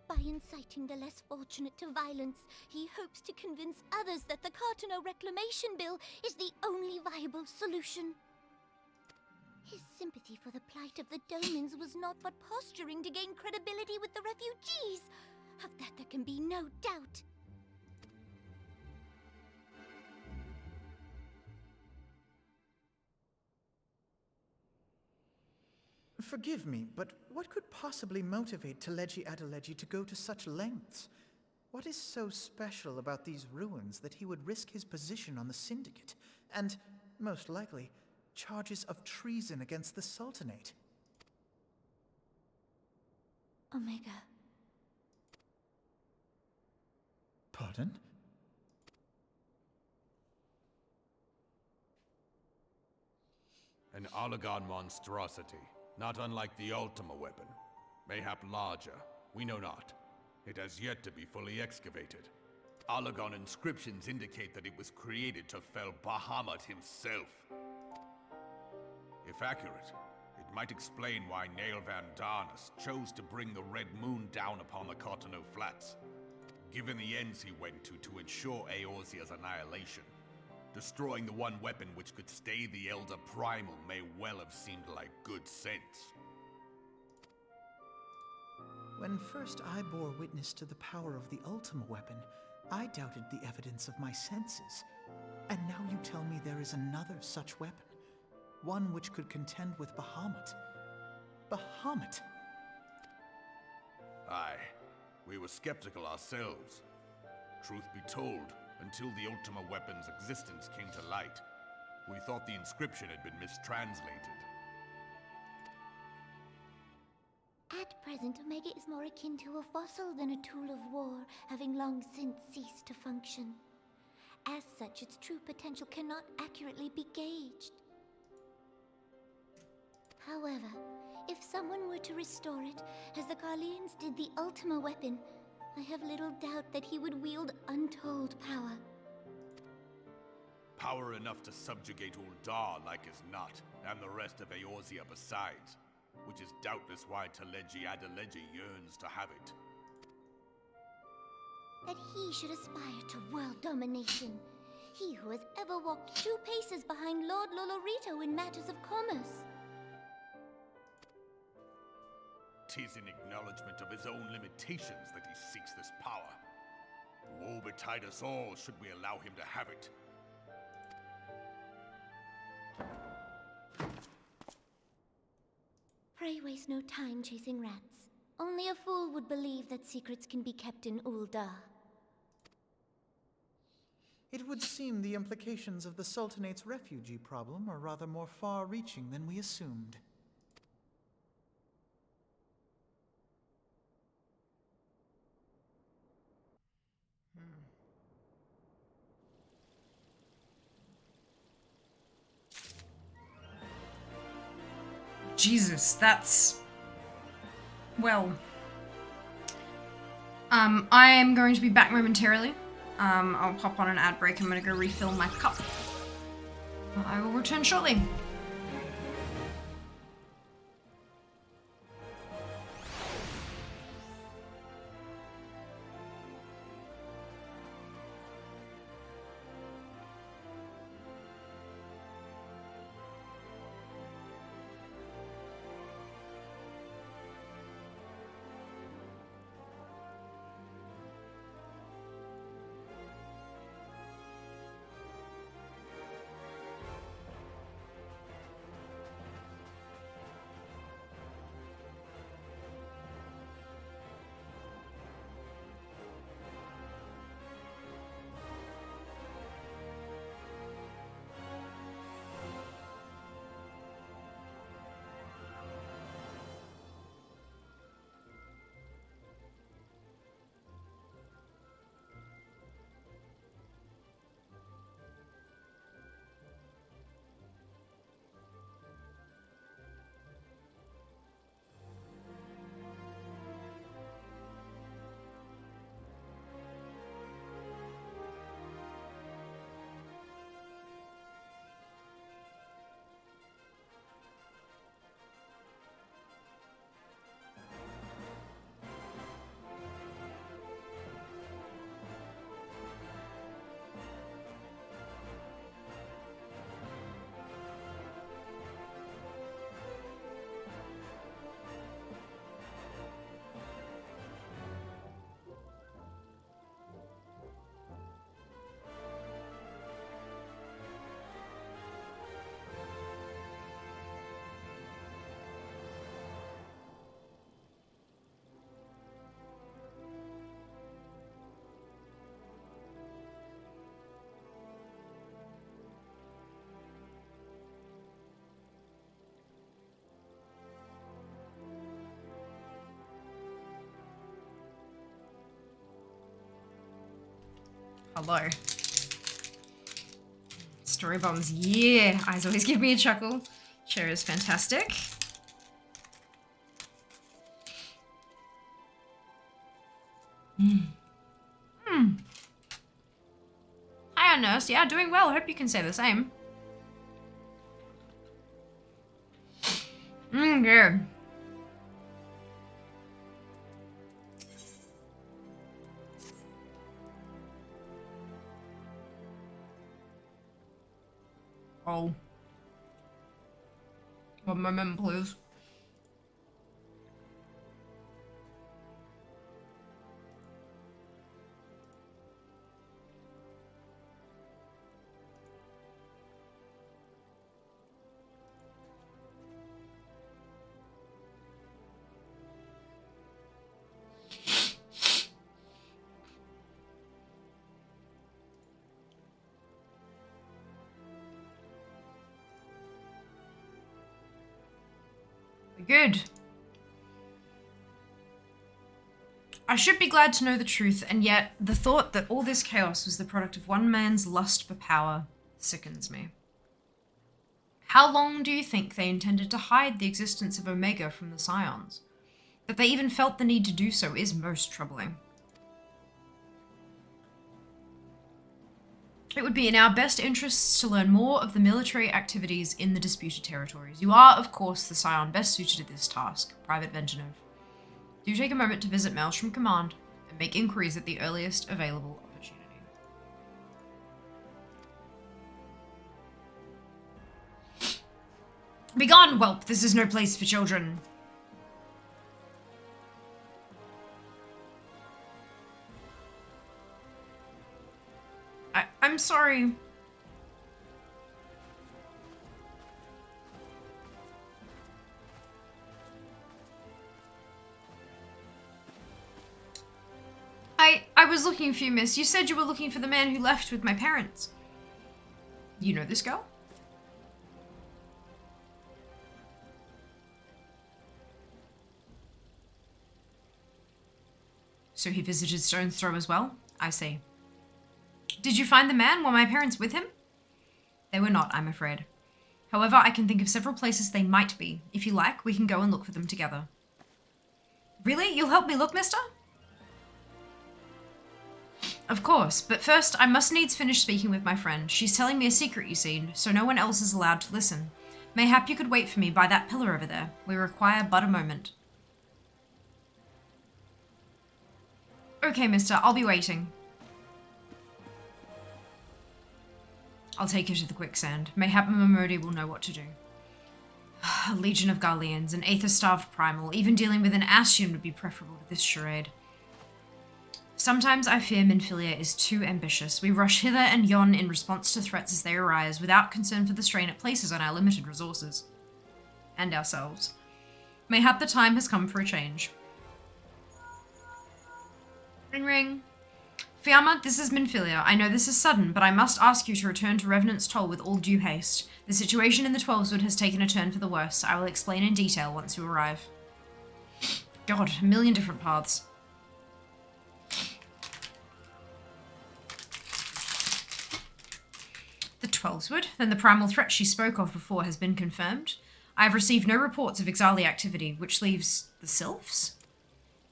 By inciting the less fortunate to violence, he hopes to convince others that the Cartano Reclamation Bill is the only viable solution. His sympathy for the plight of the Domans was not but posturing to gain credibility with the refugees. Of that there can be no doubt. Forgive me, but what could possibly motivate Teleji Adeleji to go to such lengths? What is so special about these ruins that he would risk his position on the Syndicate, and, most likely, charges of treason against the Sultanate? Omega. Pardon? An Allagan monstrosity, not unlike the Ultima weapon. Mayhap larger, we know not. It has yet to be fully excavated. Allagan inscriptions indicate that it was created to fell Bahamut himself. If accurate, it might explain why Nail Van Darnus chose to bring the Red Moon down upon the Cartano Flats, given the ends he went to ensure Eorzea's annihilation. Destroying the one weapon which could stay the Elder Primal may well have seemed like good sense. When first I bore witness to the power of the Ultima weapon, I doubted the evidence of my senses. And now you tell me there is another such weapon. One which could contend with Bahamut. Bahamut! Aye, we were skeptical ourselves. Truth be told, until the Ultima weapon's existence came to light, we thought the inscription had been mistranslated. At present, Omega is more akin to a fossil than a tool of war, having long since ceased to function. As such, its true potential cannot accurately be gauged. However, if someone were to restore it, as the Garleans did the Ultima weapon, I have little doubt that he would wield untold power. Power enough to subjugate Uldar like as not, and the rest of Eorzea besides, which is doubtless why Teleji Adeleji yearns to have it. That he should aspire to world domination. He who has ever walked 2 paces behind Lord Lolorito in matters of commerce. 'Tis in acknowledgement of his own limitations that he seeks this power. Woe betide us all should we allow him to have it. Pray waste no time chasing rats. Only a fool would believe that secrets can be kept in Uldar. It would seem the implications of the Sultanate's refugee problem are rather more far-reaching than we assumed. Jesus, that's... Well... I am going to be back momentarily. I'll pop on an ad break. I'm gonna go refill my cup. I will return shortly. Hello. Story bombs, yeah. Eyes always give me a chuckle. Chair is fantastic. Hi, nurse. Yeah, doing well. Hope you can say the same. Good. Oh. 1 moment, please. Good. I should be glad to know the truth, and yet the thought that all this chaos was the product of one man's lust for power sickens me. How long do you think they intended to hide the existence of Omega from the Scions? That they even felt the need to do so is most troubling. It would be in our best interests to learn more of the military activities in the disputed territories. You are, of course, the Scion best suited to this task, Private Vengenov. Do take a moment to visit Maelstrom Command and make inquiries at the earliest available opportunity. Begone, whelp! This is no place for children. I'm sorry. I was looking for you, miss. You said you were looking for the man who left with my parents. You know this girl? So he visited Stone's Throw as well? I see. Did you find the man? Were my parents with him? They were not, I'm afraid. However, I can think of several places they might be. If you like, we can go and look for them together. Really? You'll help me look, mister? Of course, but first I must needs finish speaking with my friend. She's telling me a secret, you see, so no one else is allowed to listen. Mayhap you could wait for me by that pillar over there. We require but a moment. Okay, mister, I'll be waiting. I'll take you to the quicksand. Mayhap Momodi will know what to do. A legion of Garleans, an Aether-starved primal, even dealing with an Ascian would be preferable to this charade. Sometimes I fear Minfilia is too ambitious. We rush hither and yon in response to threats as they arise, without concern for the strain it places on our limited resources. And ourselves. Mayhap the time has come for a change. Ring ring. Fiamma, this is Minfilia. I know this is sudden, but I must ask you to return to Revenant's Toll with all due haste. The situation in the Twelveswood has taken a turn for the worse. I will explain in detail once you arrive. God, a million different paths. The Twelveswood? Then the primal threat she spoke of before has been confirmed? I have received no reports of Ixali activity, which leaves the Sylphs?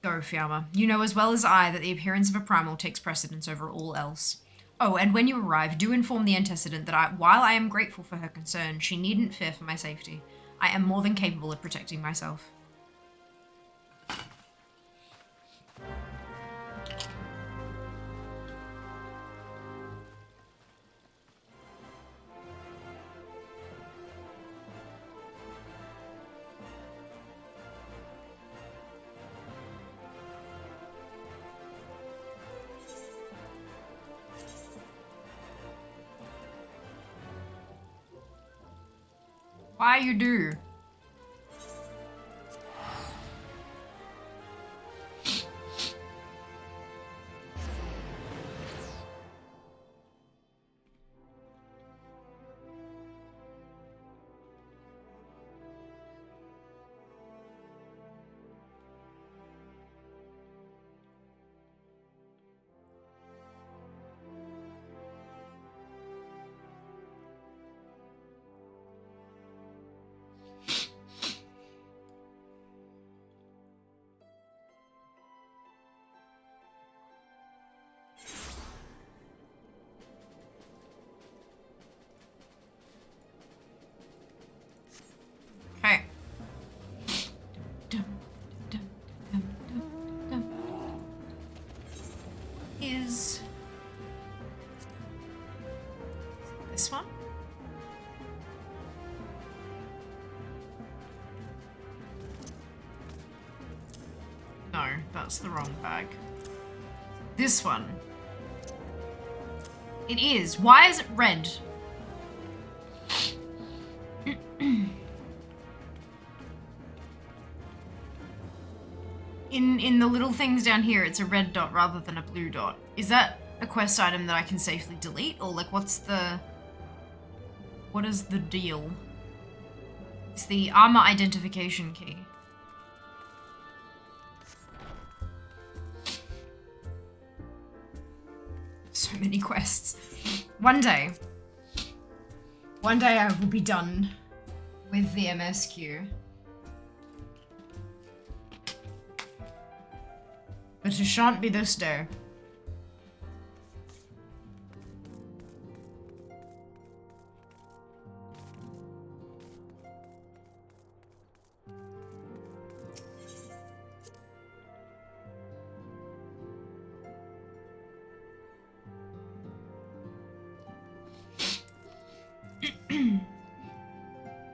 Go, Fiamma. You know as well as I that the appearance of a primal takes precedence over all else. Oh, and when you arrive, do inform the antecedent that while I am grateful for her concern, she needn't fear for my safety. I am more than capable of protecting myself. Why you do? This one? No, that's the wrong bag. This one. It is. Why is it red? In the little things down here, it's a red dot rather than a blue dot. Is that a quest item that I can safely delete? Or like, what is the deal? It's the armor identification key. So many quests. One day I will be done with the MSQ. But it shan't be this day.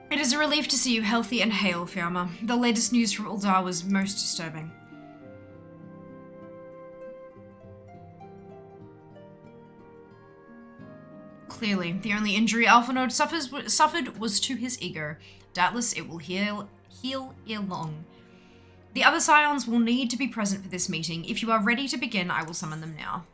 It is a relief to see you healthy and hale, Fiamma. The latest news from Uldar was most disturbing. Clearly, the only injury Alphanode suffered was to his ego. Doubtless it will heal ere long. The other Scions will need to be present for this meeting. If you are ready to begin, I will summon them now.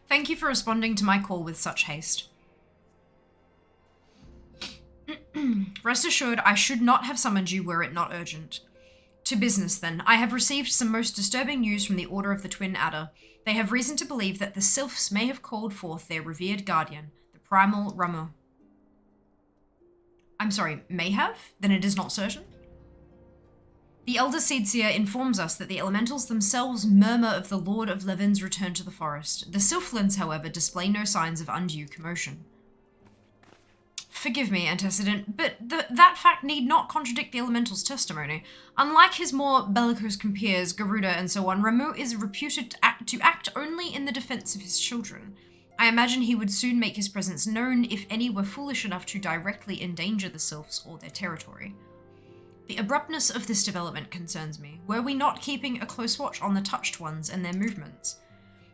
Thank you for responding to my call with such haste. Rest assured, I should not have summoned you were it not urgent. To business, then. I have received some most disturbing news from the Order of the Twin Adder. They have reason to believe that the Sylphs may have called forth their revered guardian, the primal Ramu. I'm sorry, may have? Then it is not certain? The Elder Seedseer informs us that the elementals themselves murmur of the Lord of Levin's return to the forest. The Sylphlins, however, display no signs of undue commotion. Forgive me, Antecedent, but that fact need not contradict the elemental's testimony. Unlike his more bellicose compeers, Garuda and so on, Ramu is reputed to act only in the defense of his children. I imagine he would soon make his presence known if any were foolish enough to directly endanger the Sylphs or their territory. The abruptness of this development concerns me. Were we not keeping a close watch on the Touched Ones and their movements?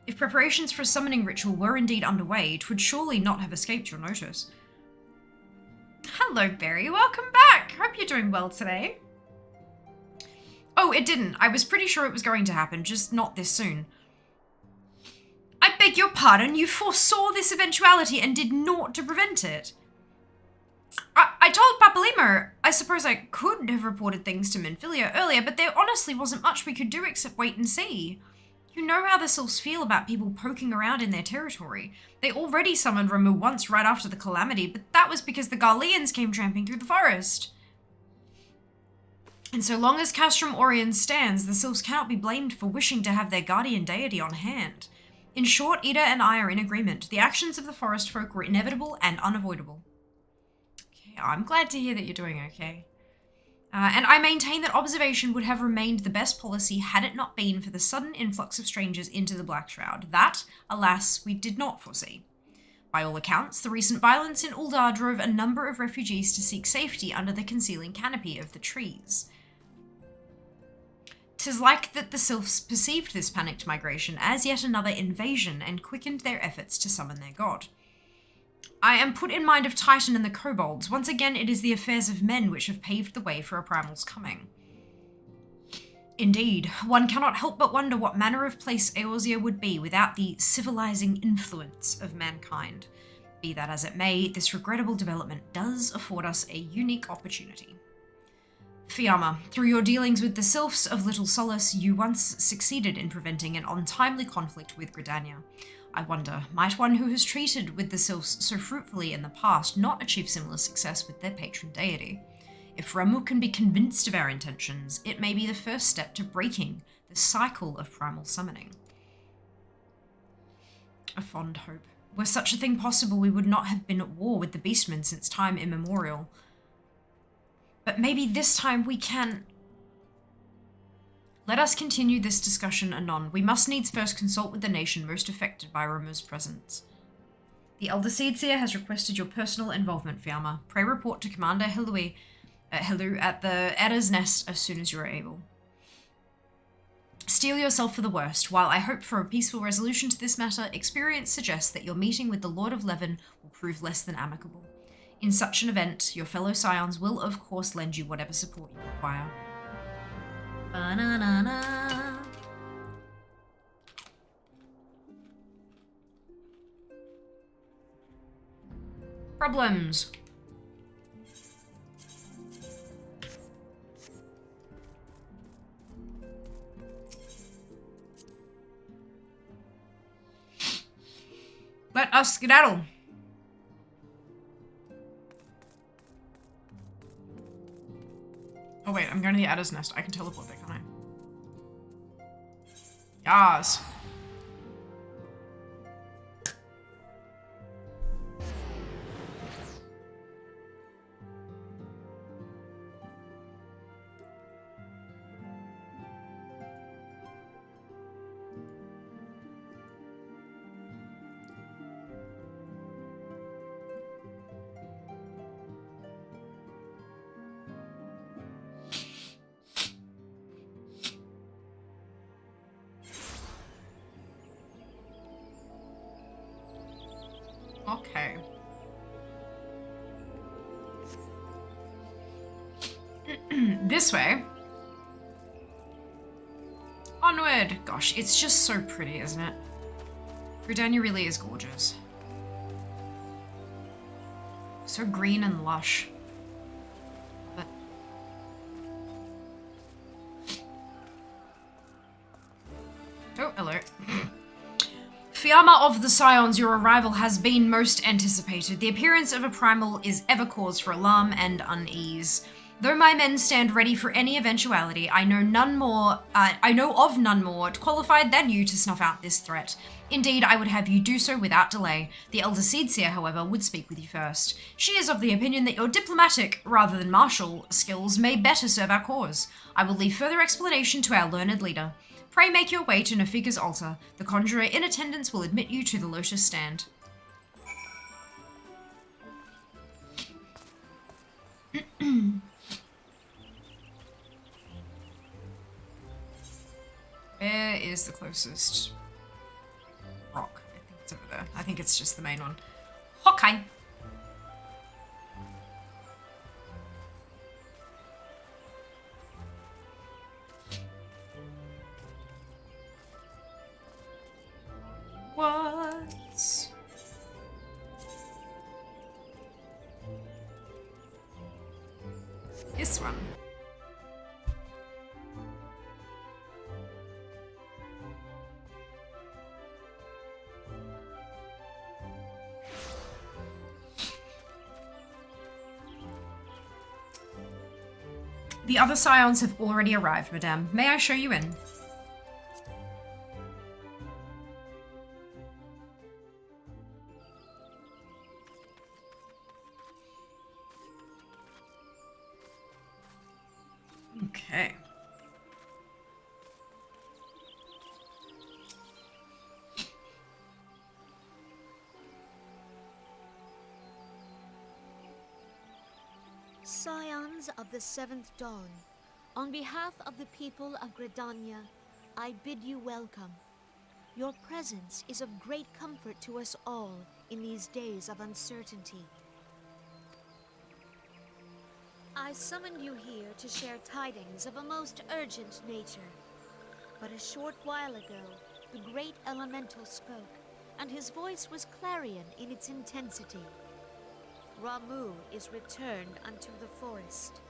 If preparations for a summoning ritual were indeed underway, 'twould surely not have escaped your notice. Hello, Barry. Welcome back. Hope you're doing well today. Oh, it didn't. I was pretty sure it was going to happen, just not this soon. I beg your pardon. You foresaw this eventuality and did naught to prevent it. I told Papalimo I suppose I could have reported things to Minfilia earlier, but there honestly wasn't much we could do except wait and see. You know how the Sylphs feel about people poking around in their territory. They already summoned Ramu once right after the calamity, but that was because the Garleans came tramping through the forest. And so long as Castrum Orion stands, the Sylphs cannot be blamed for wishing to have their guardian deity on hand. In short, Ida and I are in agreement. The actions of the forest folk were inevitable and unavoidable. Okay, I'm glad to hear that you're doing okay. And I maintain that observation would have remained the best policy had it not been for the sudden influx of strangers into the Black Shroud. That, alas, we did not foresee. By all accounts, the recent violence in Uldar drove a number of refugees to seek safety under the concealing canopy of the trees. 'Tis like that the Sylphs perceived this panicked migration as yet another invasion and quickened their efforts to summon their god. I am put in mind of Titan and the kobolds. Once again, it is the affairs of men which have paved the way for a primal's coming. Indeed, one cannot help but wonder what manner of place Eorzea would be without the civilizing influence of mankind. Be that as it may, this regrettable development does afford us a unique opportunity. Fiamma, through your dealings with the Sylphs of Little Solace, you once succeeded in preventing an untimely conflict with Gridania. I wonder, might one who has treated with the Sylphs so fruitfully in the past not achieve similar success with their patron deity? If Ramu can be convinced of our intentions, it may be the first step to breaking the cycle of primal summoning. A fond hope. Were such a thing possible, we would not have been at war with the Beastmen since time immemorial. But maybe this time we can... Let us continue this discussion anon. We must needs first consult with the nation most affected by Romer's presence. The Elder Seedseer has requested your personal involvement, Fiamma. Pray report to Commander Hilu at the Edda's Nest as soon as you are able. Steel yourself for the worst. While I hope for a peaceful resolution to this matter, experience suggests that your meeting with the Lord of Leven will prove less than amicable. In such an event, your fellow scions will of course lend you whatever support you require. Ba-na-na-na. Problems. Let us skedaddle. Oh wait, I'm going to the Adder's Nest. I can teleport there, can't I? Yas. Okay. This way. Onward! Gosh, it's just so pretty, isn't it? Gridania really is gorgeous. So green and lush. But... Oh, hello. Fiamma of the Scions, your arrival has been most anticipated. The appearance of a primal is ever cause for alarm and unease. Though my men stand ready for any eventuality, I know of none more qualified than you to snuff out this threat. Indeed, I would have you do so without delay. The Elder Seedseer, however, would speak with you first. She is of the opinion that your diplomatic, rather than martial, skills may better serve our cause. I will leave further explanation to our learned leader. Pray make your way to Nafika's altar. The conjurer in attendance will admit you to the Lotus Stand. Where is the closest rock? I think it's over there. I think it's just the main one. Okay. What? This one. The other scions have already arrived, madame. May I show you in? Okay. Scions of the Seventh Dawn, on behalf of the people of Gridania, I bid you welcome. Your presence is of great comfort to us all in these days of uncertainty. I summoned you here to share tidings of a most urgent nature. But a short while ago, the great elemental spoke, and his voice was clarion in its intensity. Ramu is returned unto the forest.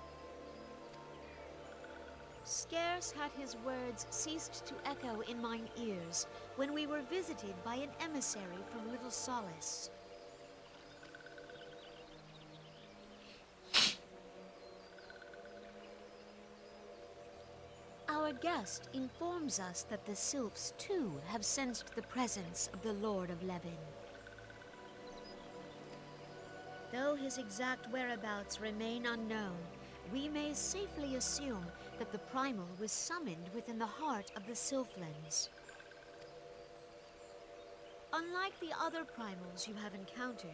Scarce had his words ceased to echo in mine ears when we were visited by an emissary from Little Solace. Our guest informs us that the sylphs too have sensed the presence of the Lord of Levin. Though his exact whereabouts remain unknown, we may safely assume that the primal was summoned within the heart of the Sylphlands. Unlike the other primals you have encountered,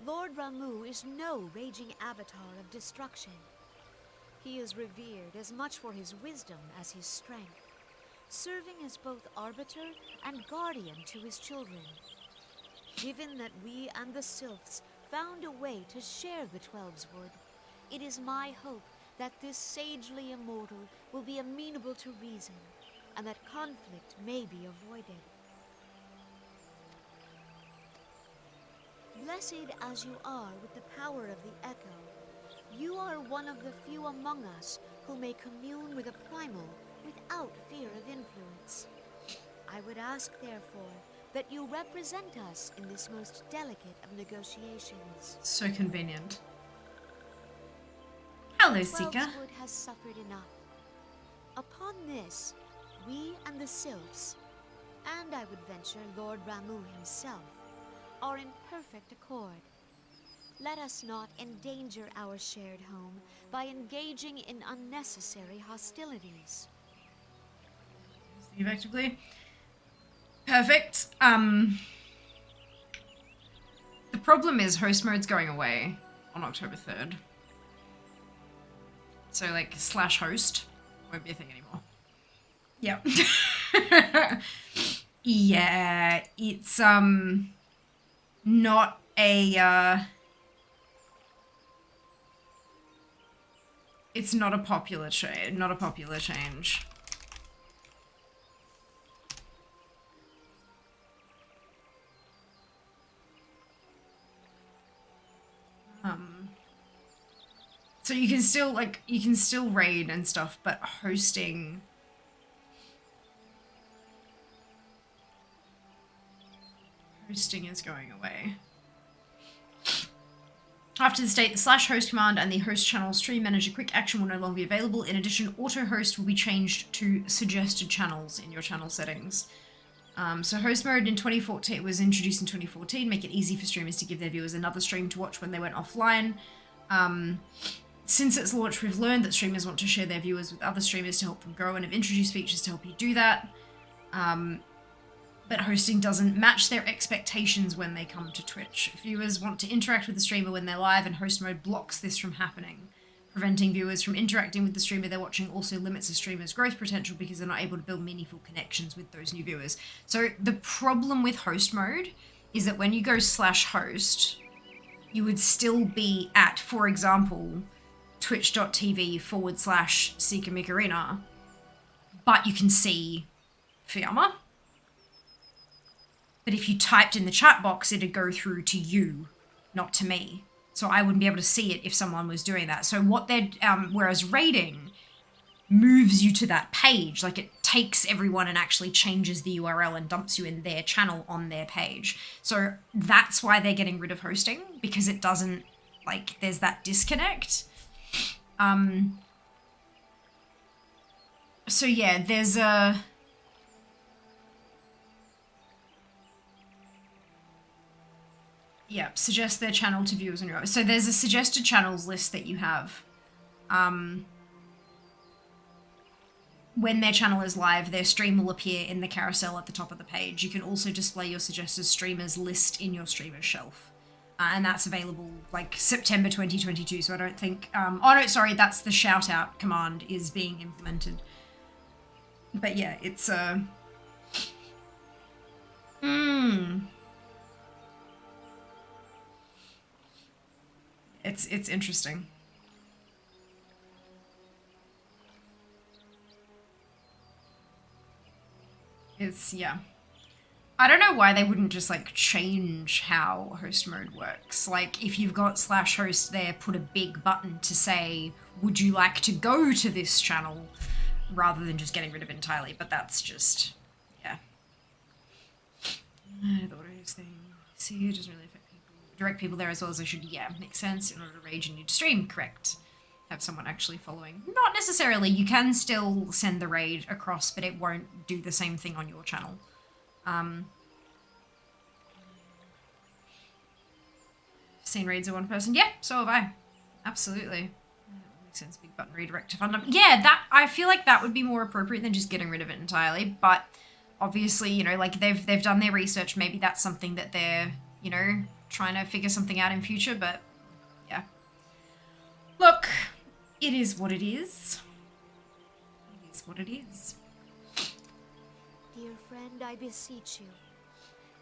Lord Ramuh is no raging avatar of destruction. He is revered as much for his wisdom as his strength, serving as both arbiter and guardian to his children. Given that we and the Sylphs found a way to share the Twelve's Wood, it is my hope that this sagely immortal will be amenable to reason, and that conflict may be avoided. Blessed as you are with the power of the Echo, you are one of the few among us who may commune with a primal without fear of influence. I would ask, therefore, that you represent us in this most delicate of negotiations. So convenient. Hello, Seeker. Twelvewood has suffered enough. Upon this, we and the Sylphs, and I would venture Lord Ramuh himself, are in perfect accord. Let us not endanger our shared home by engaging in unnecessary hostilities. Effectively. Perfect. The problem is host mode's going away on October 3rd. So like /host won't be a thing anymore. Yep. Yeah, it's not a it's not a popular change. So you can still raid and stuff, but hosting is going away. After this date, the /host command and the host channel stream manager quick action will no longer be available. In addition, auto host will be changed to suggested channels in your channel settings. So host mode in 2014 was introduced in 2014, make it easy for streamers to give their viewers another stream to watch when they went offline. Since its launch, we've learned that streamers want to share their viewers with other streamers to help them grow and have introduced features to help you do that. But hosting doesn't match their expectations when they come to Twitch. Viewers want to interact with the streamer when they're live, and host mode blocks this from happening. Preventing viewers from interacting with the streamer they're watching also limits a streamer's growth potential because they're not able to build meaningful connections with those new viewers. So the problem with host mode is that when you go /host, you would still be at, for example, twitch.tv/Seeker Mikarina, but you can see Fiamma. But if you typed in the chat box, it'd go through to you, not to me. So I wouldn't be able to see it if someone was doing that. So what they're, whereas raiding moves you to that page, like it takes everyone and actually changes the URL and dumps you in their channel on their page. So that's why they're getting rid of hosting, because it doesn't, like, there's that disconnect. So yeah, there's a... Yeah, suggest their channel to viewers on your own. So there's a suggested channels list that you have. When their channel is live, their stream will appear in the carousel at the top of the page. You can also display your suggested streamers list in your streamers shelf. And that's available like September 2022, so I don't think... oh no, sorry, that's the shout out command is being implemented. But yeah, it's... It's interesting. Yeah. I don't know why they wouldn't just like change how host mode works. Like if you've got /host there, put a big button to say, would you like to go to this channel, rather than just getting rid of it entirely. But that's just, yeah. The auto host thing. See, it doesn't really affect people. Direct people there as well as I should. Yeah, makes sense. In order to rage, you need to stream. Correct. have someone actually following. Not necessarily. You can still send the raid across, but it won't do the same thing on your channel. Seen raids are one person. Yeah, so have I. Absolutely. Makes sense. Big button redirect to fund them. Yeah, that I feel like that would be more appropriate than just getting rid of it entirely. But obviously, you know, like they've done their research. Maybe that's something that they're, you know, trying to figure something out in future. But yeah, look, it is what it is. It is what it is. Dear friend, I beseech you,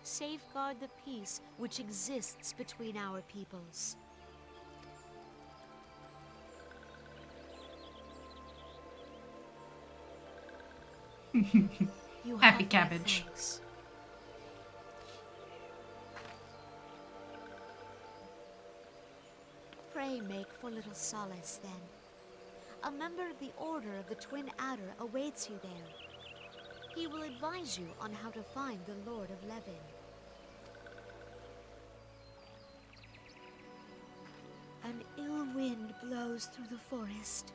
safeguard the peace which exists between our peoples. You Happy have my cabbage. thanks. Pray make for little solace, then. A member of the Order of the Twin Adder awaits you there. He will advise you on how to find the Lord of Levin. An ill wind blows through the forest.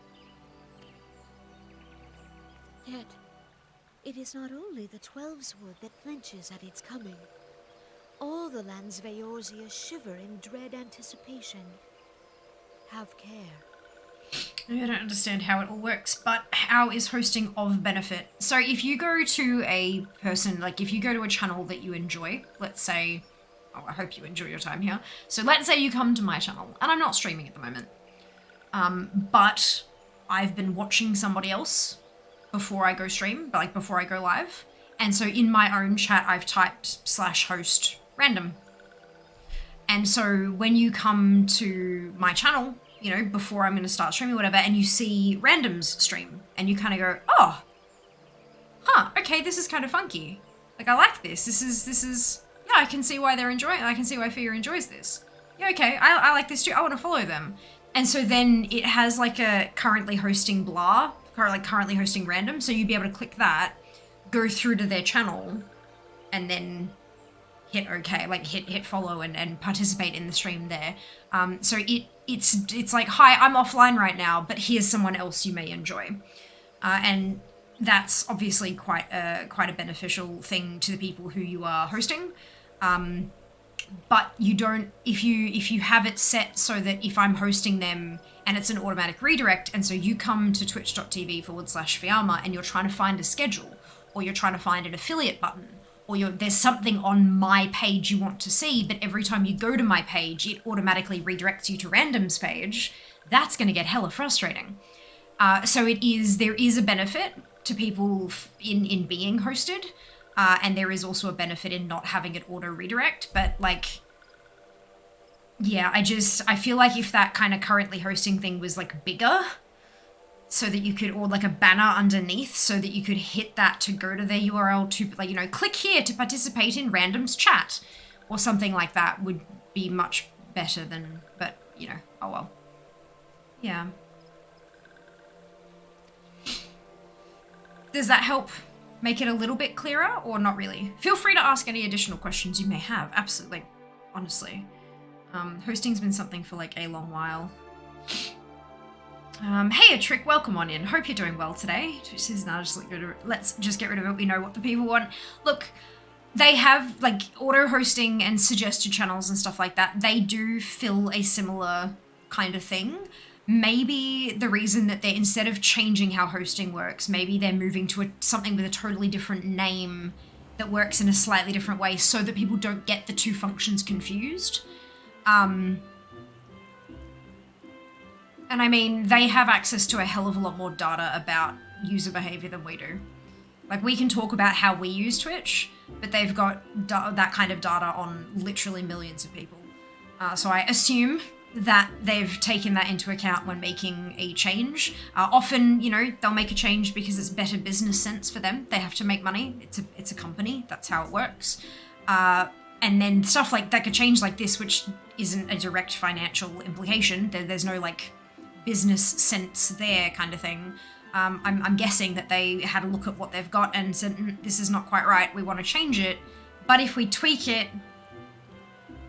Yet, it is not only the Twelve's Wood that flinches at its coming. All the lands of Eorzea shiver in dread anticipation. Have care. I don't understand how it all works, but how is hosting of benefit? So if you go to a person, like if you go to a channel that you enjoy, let's say, oh, I hope you enjoy your time here. So let's say you come to my channel, and I'm not streaming at the moment, but I've been watching somebody else before I go stream, like before I go live. And so in my own chat, I've typed /host random. And so when you come to my channel, you know, before I'm going to start streaming or whatever, and you see randoms stream, and you kind of go, oh, huh, okay, this is kind of funky. Like, I like this. This is, yeah, I can see why they're enjoying it. I can see why Fia enjoys this. Yeah, okay, I like this too. I want to follow them. And so then it has like a currently hosting blah, like currently hosting random. So you'd be able to click that, go through to their channel, and then hit okay, like hit follow and participate in the stream there. So it's like, hi, I'm offline right now, but here's someone else you may enjoy. And that's obviously quite a beneficial thing to the people who you are hosting. But you don't, if you have it set so that if I'm hosting them and it's an automatic redirect, and so you come to twitch.tv/Fiamma and you're trying to find a schedule, or you're trying to find an affiliate button, or there's something on my page you want to see, but every time you go to my page, it automatically redirects you to random's page, that's going to get hella frustrating. So there is a benefit to people in being hosted, and there is also a benefit in not having it auto redirect, but like, yeah, I feel like if that kind of currently hosting thing was like bigger, so that you could, or like a banner underneath, so that you could hit that to go to their URL to, like, you know, click here to participate in random's chat, or something like that would be much better than, but, you know, oh well. Yeah. Does that help make it a little bit clearer, or not really? Feel free to ask any additional questions you may have, absolutely, honestly. Hosting's been something for like a long while. Hey, a trick, welcome on in. Hope you're doing well today. Let's just get rid of it. We know what the people want. Look, they have like auto hosting and suggested channels and stuff like that. They do fill a similar kind of thing. Maybe the reason that they're, instead of changing how hosting works, maybe they're moving to something with a totally different name that works in a slightly different way so that people don't get the two functions confused. And I mean, they have access to a hell of a lot more data about user behavior than we do. Like, we can talk about how we use Twitch, but they've got that kind of data on literally millions of people. So I assume that they've taken that into account when making a change. Often, you know, they'll make a change because it's better business sense for them. They have to make money. It's a company. That's how it works. And then stuff like that could change like this, which isn't a direct financial implication. There's no like business sense there kind of thing. I'm guessing that they had a look at what they've got and said, this is not quite right, we want to change it, but if we tweak it,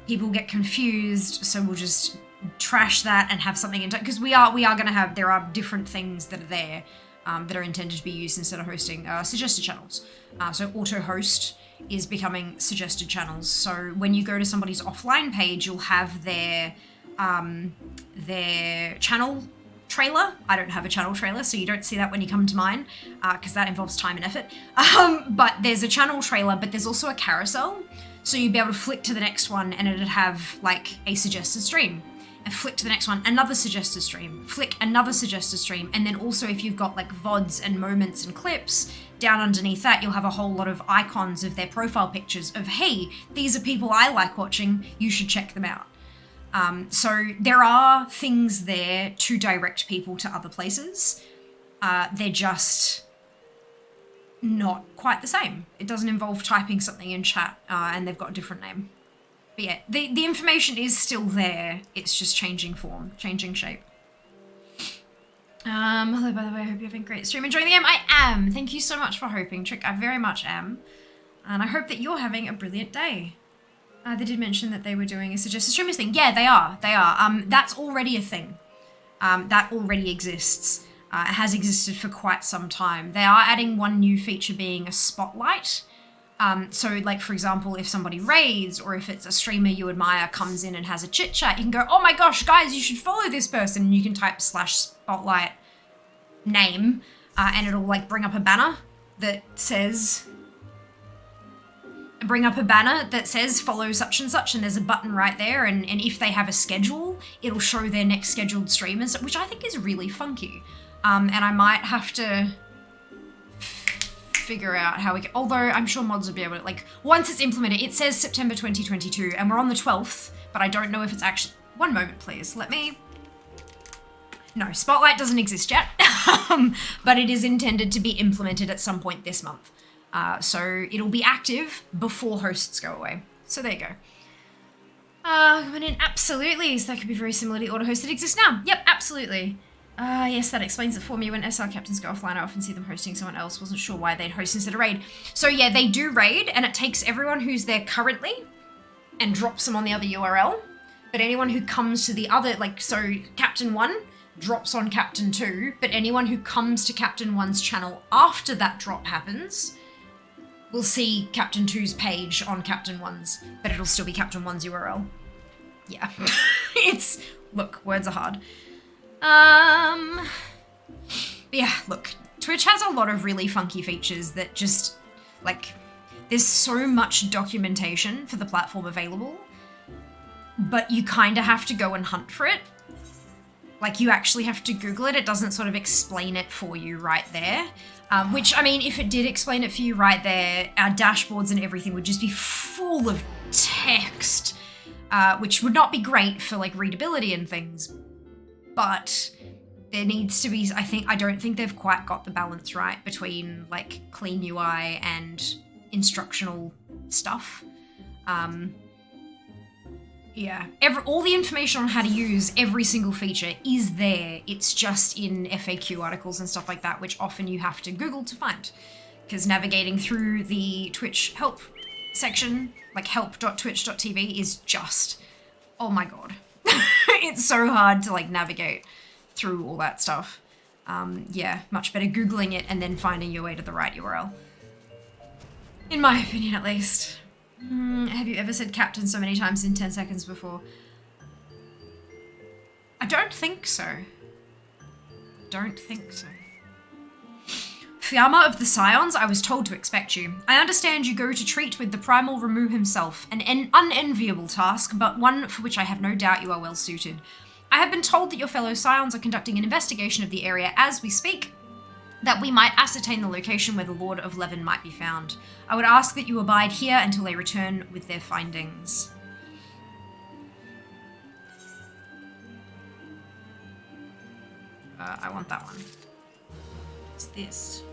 people get confused, so we'll just trash that and have something in, because we are going to have, there are different things that are there that are intended to be used instead of hosting suggested channels. So auto host is becoming suggested channels. So when you go to somebody's offline page, you'll have their channel trailer. I don't have a channel trailer, so you don't see that when you come to mine, because that involves time and effort. But there's a channel trailer, but there's also a carousel. So you'd be able to flick to the next one and it'd have like a suggested stream. And flick to the next one, another suggested stream. Flick, another suggested stream. And then also if you've got like VODs and moments and clips, down underneath that you'll have a whole lot of icons of their profile pictures of, hey, these are people I like watching, you should check them out. So there are things there to direct people to other places. They're just not quite the same. It doesn't involve typing something in chat and they've got a different name. But yeah, the information is still there. It's just changing form, changing shape. Hello, by the way, I hope you're having a great stream. Enjoying the game? I am. Thank you so much for hoping, Trick. I very much am. And I hope that you're having a brilliant day. They did mention that they were doing a suggested streamers thing. Yeah, they are. They are. That's already a thing. That already exists. It has existed for quite some time. They are adding one new feature being a spotlight. So like, for example, if somebody raids or if it's a streamer you admire comes in and has a chit chat, you can go, oh my gosh, guys, you should follow this person. And you can type /spotlight name and it'll like bring up a banner that says follow such and such, and there's a button right there, and if they have a schedule, it'll show their next scheduled streamers, which I think is really funky. And I might have to figure out how we can, although I'm sure mods will be able to, like, once it's implemented, it says September 2022, and we're on the 12th, but I don't know if it's actually, one moment please, no, Spotlight doesn't exist yet, but it is intended to be implemented at some point this month. So it'll be active before hosts go away. So there you go. Coming in, absolutely. So that could be very similar to the auto host that exists now. Yep, absolutely. Yes, that explains it for me. When SR captains go offline, I often see them hosting someone else. Wasn't sure why they'd host instead of raid. So yeah, they do raid, and it takes everyone who's there currently and drops them on the other URL. But anyone who comes to the other, like, so Captain 1 drops on Captain 2, but anyone who comes to Captain 1's channel after that drop happens will see Captain 2's page on Captain 1's, but it'll still be Captain 1's URL. Yeah. It's, look, words are hard. Yeah, look, Twitch has a lot of really funky features that just, like, there's so much documentation for the platform available, but you kind of have to go and hunt for it. Like, you actually have to Google it. It doesn't sort of explain it for you right there. Which, I mean, if it did explain it for you right there, our dashboards and everything would just be full of text, which would not be great for, like, readability and things. But there needs to be, I don't think they've quite got the balance right between, like, clean UI and instructional stuff. Yeah, all the information on how to use every single feature is there. It's just in FAQ articles and stuff like that, which often you have to Google to find. Because navigating through the Twitch help section, like help.twitch.tv, is just, oh my god. It's so hard to, like, navigate through all that stuff. Yeah, much better Googling it and then finding your way to the right URL. In my opinion, at least. Have you ever said captain so many times in 10 seconds before? I don't think so. Fiamma of the Scions, I was told to expect you. I understand you go to treat with the primal Ramu himself, an unenviable task, but one for which I have no doubt you are well suited. I have been told that your fellow Scions are conducting an investigation of the area as we speak, that we might ascertain the location where the Lord of Levin might be found. I would ask that you abide here until they return with their findings. I want that one. What's this?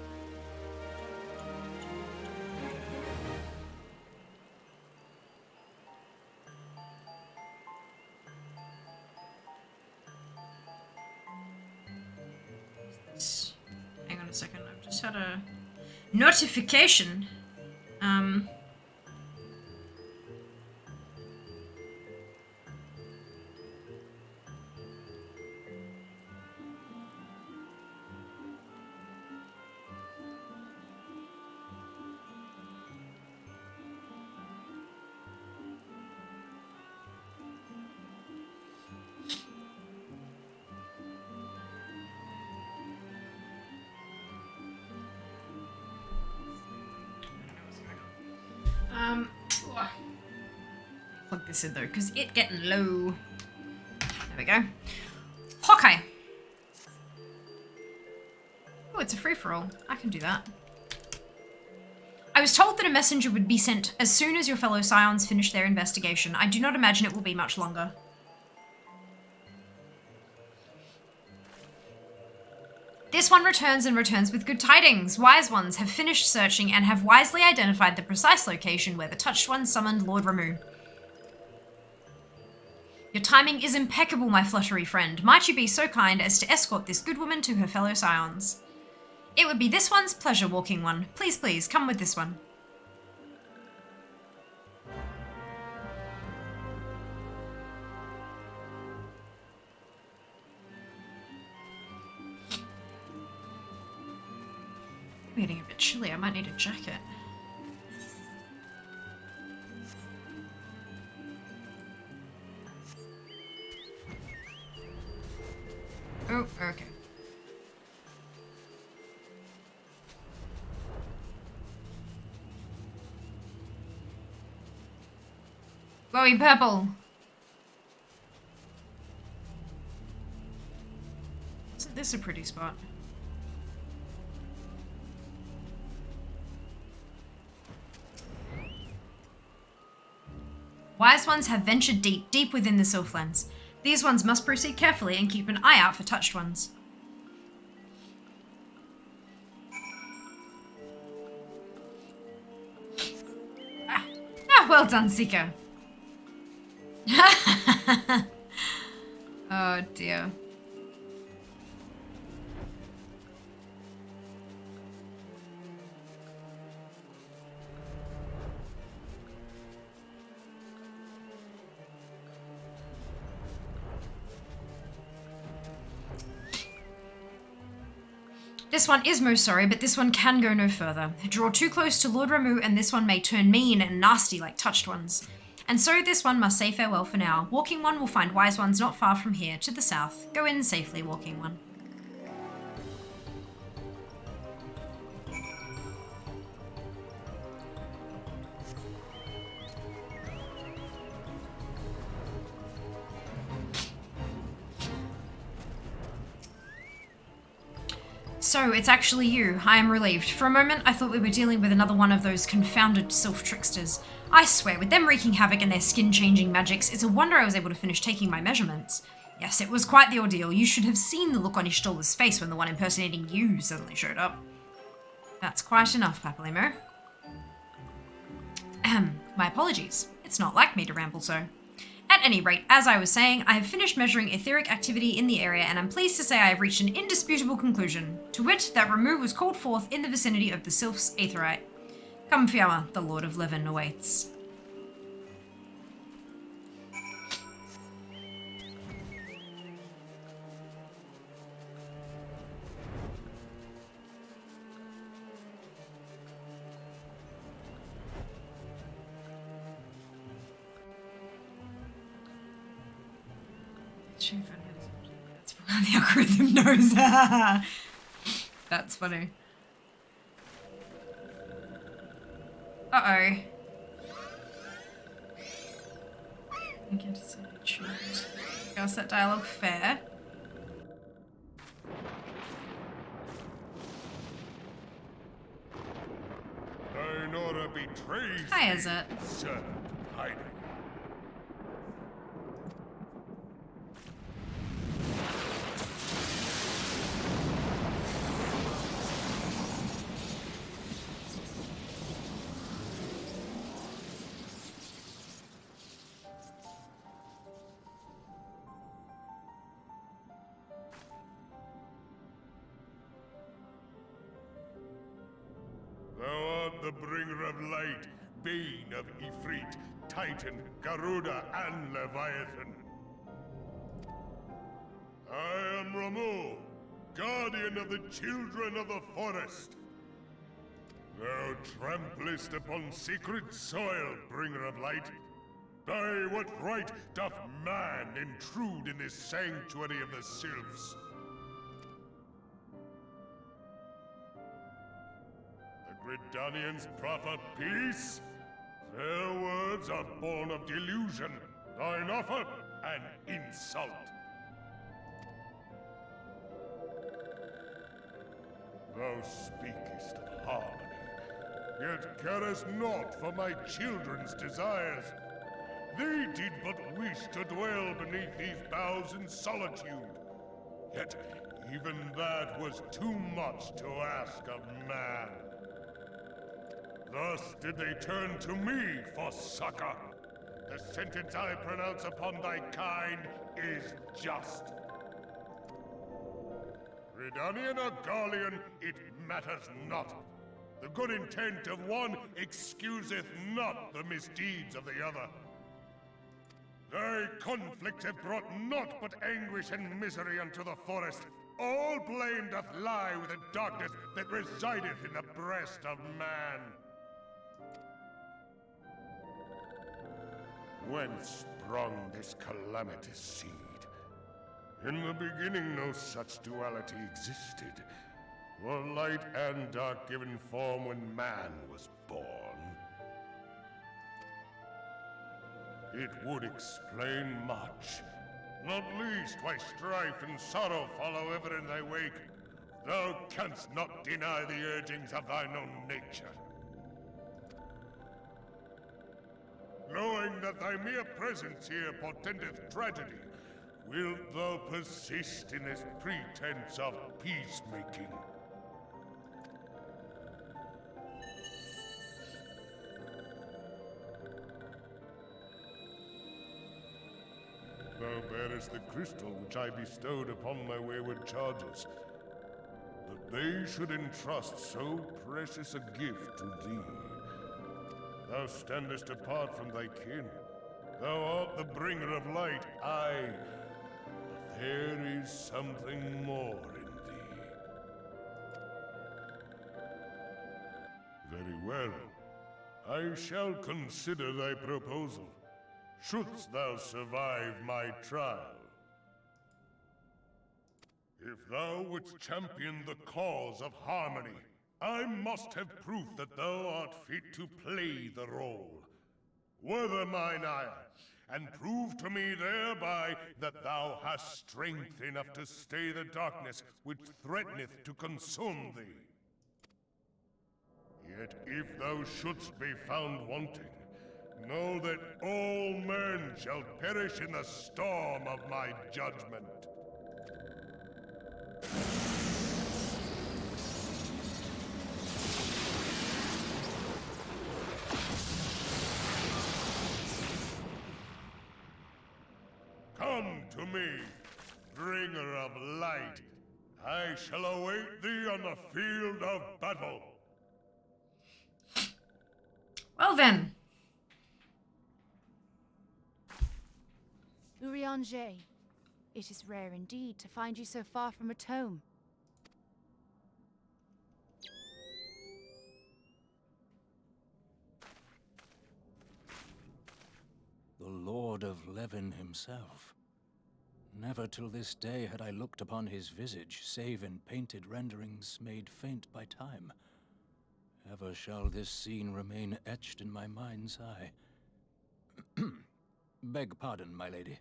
Hang on a second, I've just had a notification. Plug this in though, because it getting low. There we go. Hawkeye. Oh, it's a free-for-all. I can do that. I was told that a messenger would be sent as soon as your fellow scions finish their investigation. I do not imagine it will be much longer. This one returns and returns with good tidings. Wise ones have finished searching and have wisely identified the precise location where the touched one summoned Lord Ramu. Your timing is impeccable, my fluttery friend. Might you be so kind as to escort this good woman to her fellow scions? It would be this one's pleasure, walking one. Please, please, come with this one. I'm getting a bit chilly. I might need a jacket. Oh, okay. Glowing purple. Isn't this a pretty spot? Wise ones have ventured deep, deep within the Sylphlands. These ones must proceed carefully and keep an eye out for touched ones. Well done, Seeker. Oh dear. This one is most sorry, but this one can go no further. Draw too close to Lord Ramu, and this one may turn mean and nasty like touched ones. And so this one must say farewell for now. Walking one will find wise ones not far from here, to the south. Go in safely, walking one. So, it's actually you. I am relieved. For a moment, I thought we were dealing with another one of those confounded sylph-tricksters. I swear, with them wreaking havoc and their skin-changing magics, it's a wonder I was able to finish taking my measurements. Yes, it was quite the ordeal. You should have seen the look on Ishtola's face when the one impersonating you suddenly showed up. That's quite enough, Papalimo. Ahem. My apologies. It's not like me to ramble so. At any rate, as I was saying, I have finished measuring etheric activity in the area, and I'm pleased to say I have reached an indisputable conclusion, to wit, that Ramu was called forth in the vicinity of the Sylph's Aetherite. Come, Fiamma, the Lord of Levin awaits. That's how the algorithm knows. That's funny. Uh-oh. I get to say choose. Is that dialogue fair? Dinora betrays Hi, is it? Servant hiding. Thou art the bringer of light, bane of Ifrit, Titan, Garuda, and Leviathan. I am Ramu, guardian of the children of the forest. Thou tramplest upon sacred soil, bringer of light. By what right doth man intrude in this sanctuary of the sylphs? The Gridanians proffer peace? words are born of delusion. Thine offer, an insult. Thou speakest of harmony, yet carest naught for my children's desires. They did but wish to dwell beneath these boughs in solitude. Yet even that was too much to ask of man. Thus did they turn to me for succor. The sentence I pronounce upon thy kind is just. Redanian or Garlean, it matters not. The good intent of one excuseth not the misdeeds of the other. Thy conflicts have brought naught but anguish and misery unto the forest. All blame doth lie with the darkness that resideth in the breast of man. Whence sprung this calamitous seed? In the beginning no such duality existed. Were light and dark given form when man was born? It would explain much, not least why strife and sorrow follow ever in thy wake. Thou canst not deny the urgings of thine own nature. Knowing that thy mere presence here portendeth tragedy, wilt thou persist in this pretense of peacemaking? Thou bearest the crystal which I bestowed upon my wayward charges. That they should entrust so precious a gift to thee. Thou standest apart from thy kin. Thou art the bringer of light, aye. But there is something more in thee. Very well. I shall consider thy proposal. Shouldst thou survive my trial. If thou wouldst champion the cause of harmony, I must have proof that thou art fit to play the role. Wither mine ire, and prove to me thereby that thou hast strength enough to stay the darkness which threateneth to consume thee. Yet if thou shouldst be found wanting, know that all men shall perish in the storm of my judgment. Come to me, bringer of light. I shall await thee on the field of battle. Well then. Urianger, it is rare indeed to find you so far from a tome. The Lord of Levin himself. Never till this day had I looked upon his visage, save in painted renderings made faint by time. Ever shall this scene remain etched in my mind's eye. Beg pardon, my lady.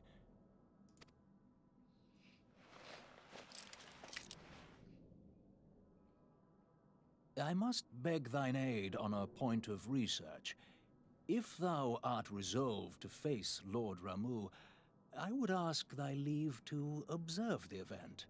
I must beg thine aid on a point of research. If thou art resolved to face Lord Ramu, I would ask thy leave to observe the event.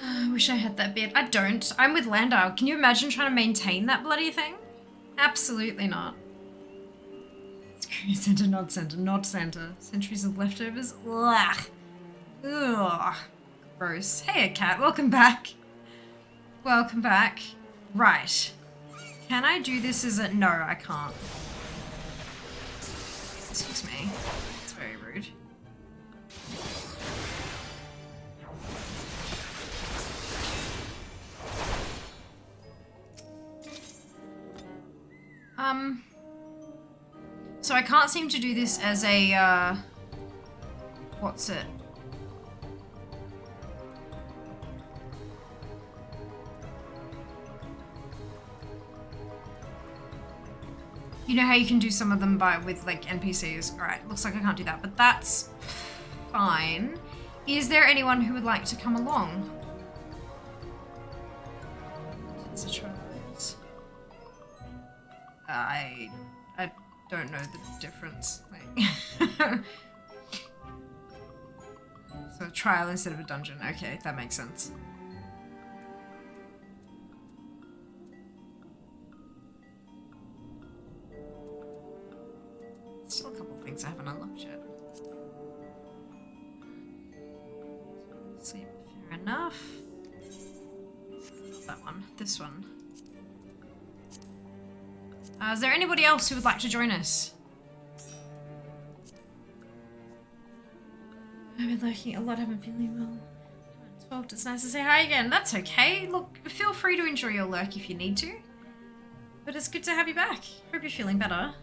I wish I had that bit. I don't. I'm with Landau. Can you imagine trying to maintain that bloody thing? Absolutely not. Screw center, not center, not center. Centuries of leftovers. Ugh. Ugh. Gross. Hey, cat. Welcome back. Welcome back. Right. Can I do this as a... No, I can't. Excuse me. It's very rude. So I can't seem to do this as a, what's it? You know how you can do some of them with like NPCs? Alright, looks like I can't do that, but that's fine. Is there anyone who would like to come along? I don't know the difference. Like so a trial instead of a dungeon. Okay, that makes sense. Still a couple of things I haven't unlocked yet. Sleep, fair enough. That one, this one. Is there anybody else who would like to join us? I've been lurking a lot, I haven't feeling well. I haven't talked, it's nice to say hi again. That's okay. Look, feel free to enjoy your lurk if you need to. But it's good to have you back. Hope you're feeling better.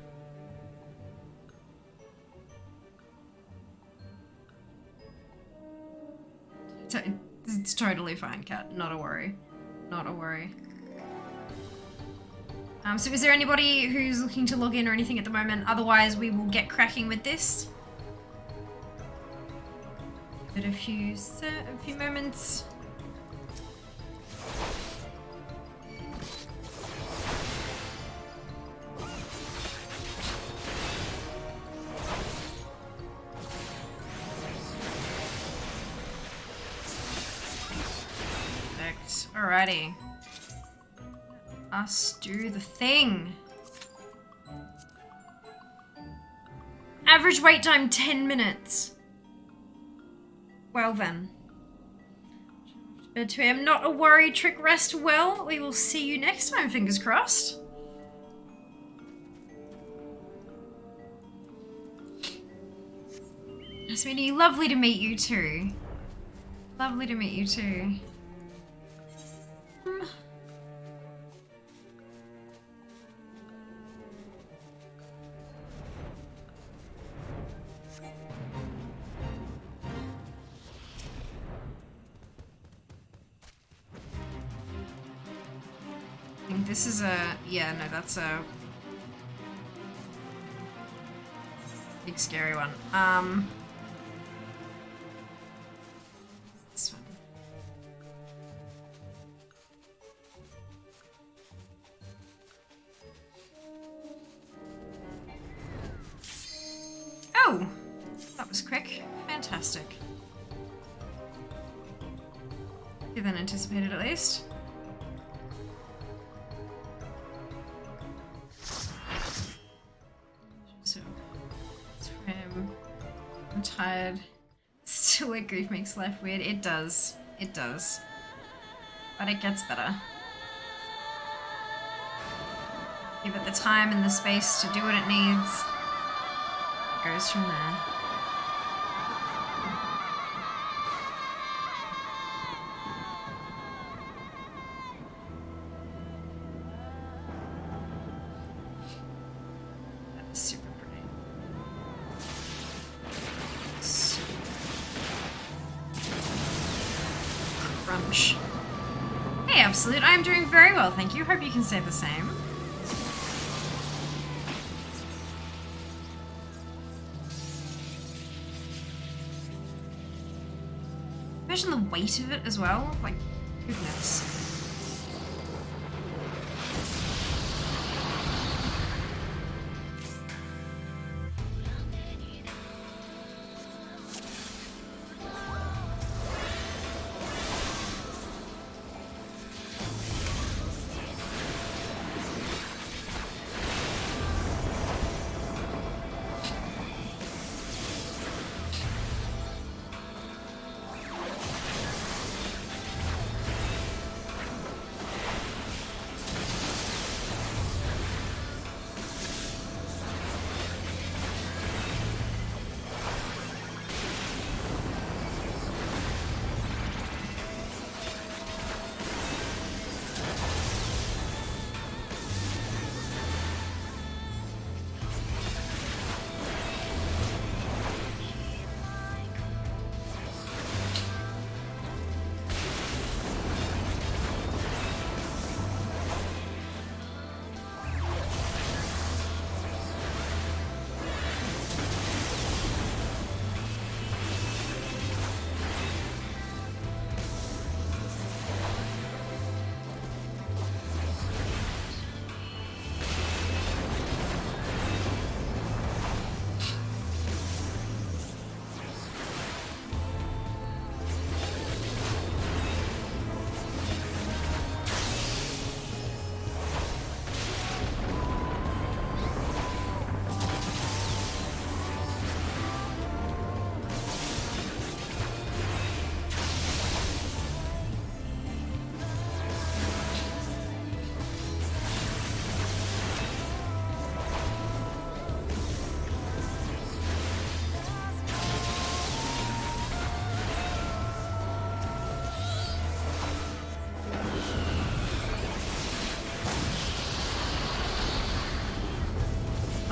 It's totally fine, Kat. Not a worry. Not a worry. So is there anybody who's looking to log in or anything at the moment? Otherwise, we will get cracking with this. Give it a few moments. Perfect. Alrighty. Us do the thing. Average wait time 10 minutes. Well then. Bed 2 AM. Not a worry, Trick. Rest well. We will see you next time, fingers crossed. Nice meeting you. Lovely to meet you too. Lovely to meet you too. I think this is a... Yeah, no, that's a... big scary one. This one. Oh! That was quick. Fantastic. Quicker than anticipated, at least. So, I'm tired. Still, like, grief makes life weird. It does. It does. But it gets better. Give it the time and the space to do what it needs. It goes from there. That's super pretty. Crunch. Hey, Absolute. I'm doing very well, thank you. Hope you can say the same. Imagine the weight of it as well. Like, goodness.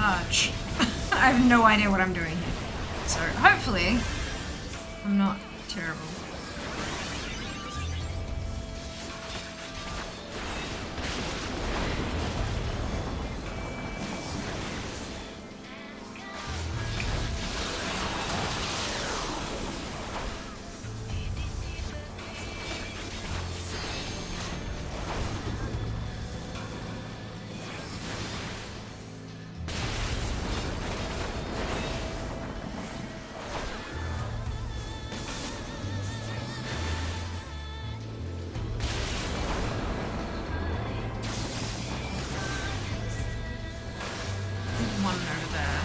large. I have no idea what I'm doing here. So hopefully I'm not terrible. One over there.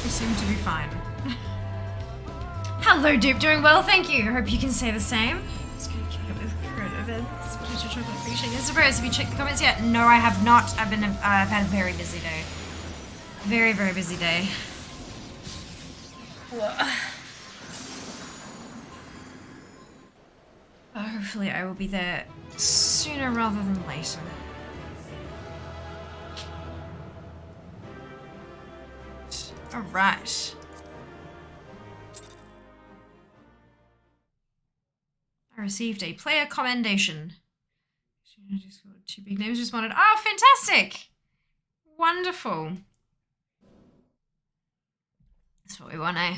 We seem to be fine. Hello, Dupe. Doing well, thank you. Hope you can say the same. Just gonna keep up with current events. What is your chocolate appreciating? I suppose, have you checked the comments yet? No, I have not. I've had a very busy day. Very, very busy day. Hopefully I will be there sooner rather than later. Alright. I received a player commendation. 2 big names responded. Oh, fantastic! Wonderful. That's what we want, eh?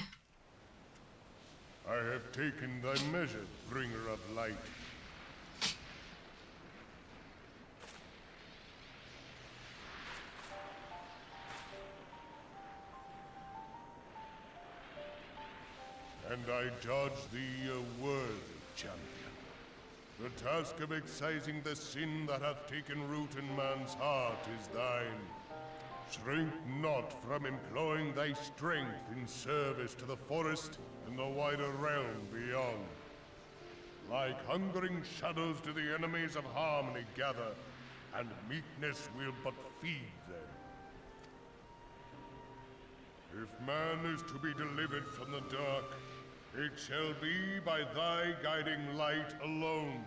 I have taken thy measure, bringer of light. And I judge thee a worthy champion. The task of excising the sin that hath taken root in man's heart is thine. Shrink not from employing thy strength in service to the forest and the wider realm beyond. Like hungering shadows do the enemies of harmony gather, and meekness will but feed them. If man is to be delivered from the dark, it shall be by thy guiding light alone.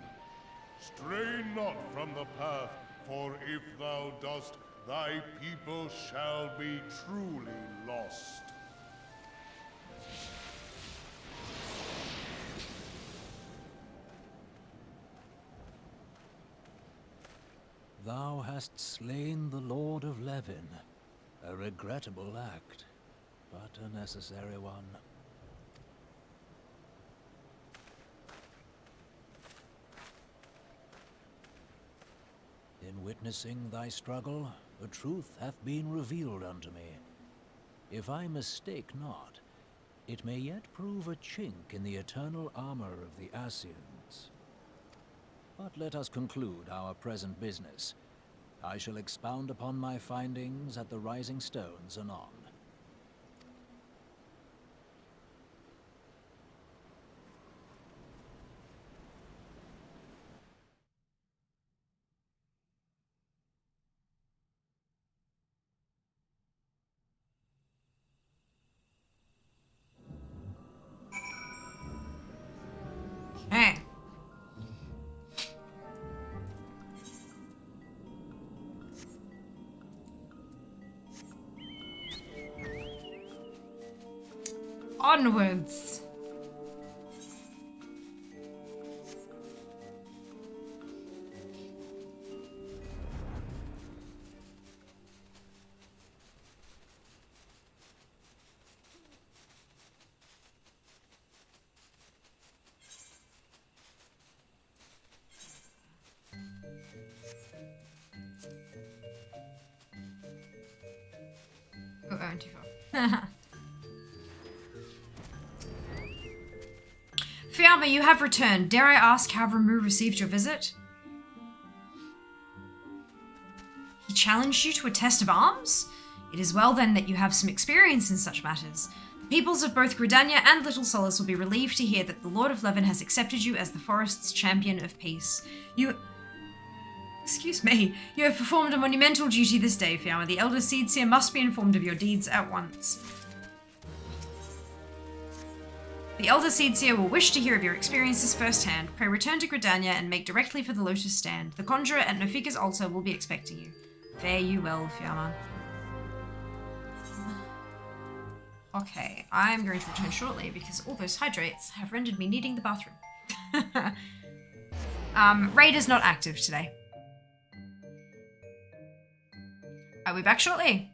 Stray not from the path, for if thou dost, thy people shall be truly lost. Thou hast slain the Lord of Levin. A regrettable act, but a necessary one. In witnessing thy struggle, the truth hath been revealed unto me. If I mistake not, it may yet prove a chink in the eternal armor of the Assyrians. But let us conclude our present business. I shall expound upon my findings at the Rising Stones anon. Okay. Onwards. went too far. Fiamma, you have returned. Dare I ask how Ramu received your visit? He challenged you to a test of arms? It is well then that you have some experience in such matters. The peoples of both Gridania and Little Solace will be relieved to hear that the Lord of Leven has accepted you as the forest's champion of peace. Excuse me. You have performed a monumental duty this day, Fiamma. The Elder Seedseer must be informed of your deeds at once. The Elder Seedseer will wish to hear of your experiences firsthand. Pray return to Gridania and make directly for the Lotus Stand. The Conjurer at Nofika's altar will be expecting you. Fare you well, Fiamma. Okay, I'm going to return shortly because all those hydrates have rendered me needing the bathroom. Raid is not active today. I'll be back shortly.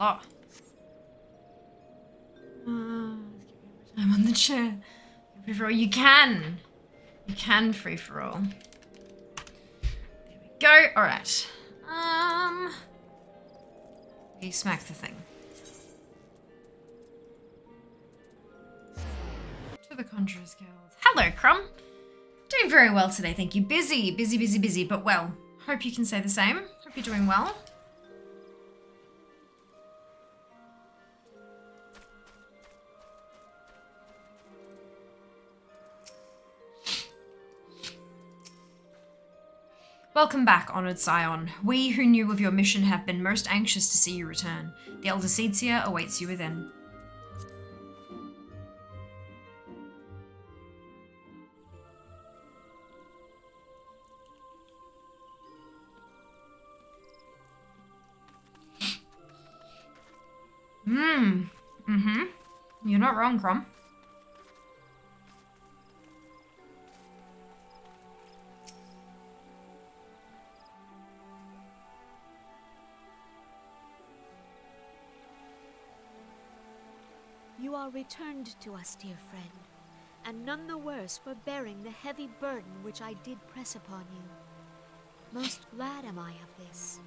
Oh. I'm on the chair. Free for all. You can. You can free for all. There we go. All right. We smack the thing. To the Conjurers Guild. Hello, Crumb. Doing very well today, thank you. Busy, busy, busy, busy, but well. Hope you can say the same. Hope you're doing well. Welcome back, honoured Scion. We who knew of your mission have been most anxious to see you return. The Elder Seedseer awaits you within. You're not wrong, Crom. You are returned to us, dear friend, and none the worse for bearing the heavy burden which I did press upon you. Most glad am I of this.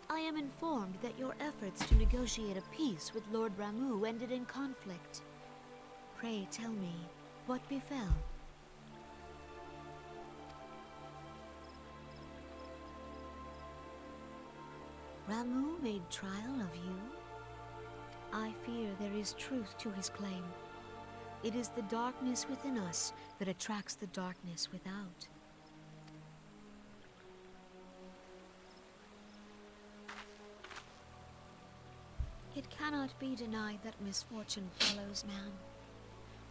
I am informed that your efforts to negotiate a peace with Lord Ramu ended in conflict. Pray tell me, what befell? Ramu made trial of you? I fear there is truth to his claim. It is the darkness within us that attracts the darkness without. It cannot be denied that misfortune follows man.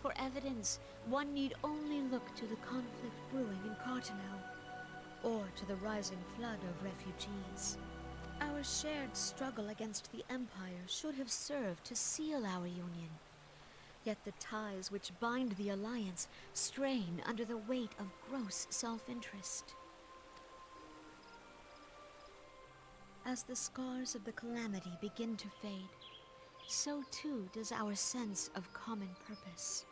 For evidence, one need only look to the conflict brewing in Cartanel, or to the rising flood of refugees. Our shared struggle against the Empire should have served to seal our union. Yet the ties which bind the Alliance strain under the weight of gross self-interest. As the scars of the calamity begin to fade, so too does our sense of common purpose.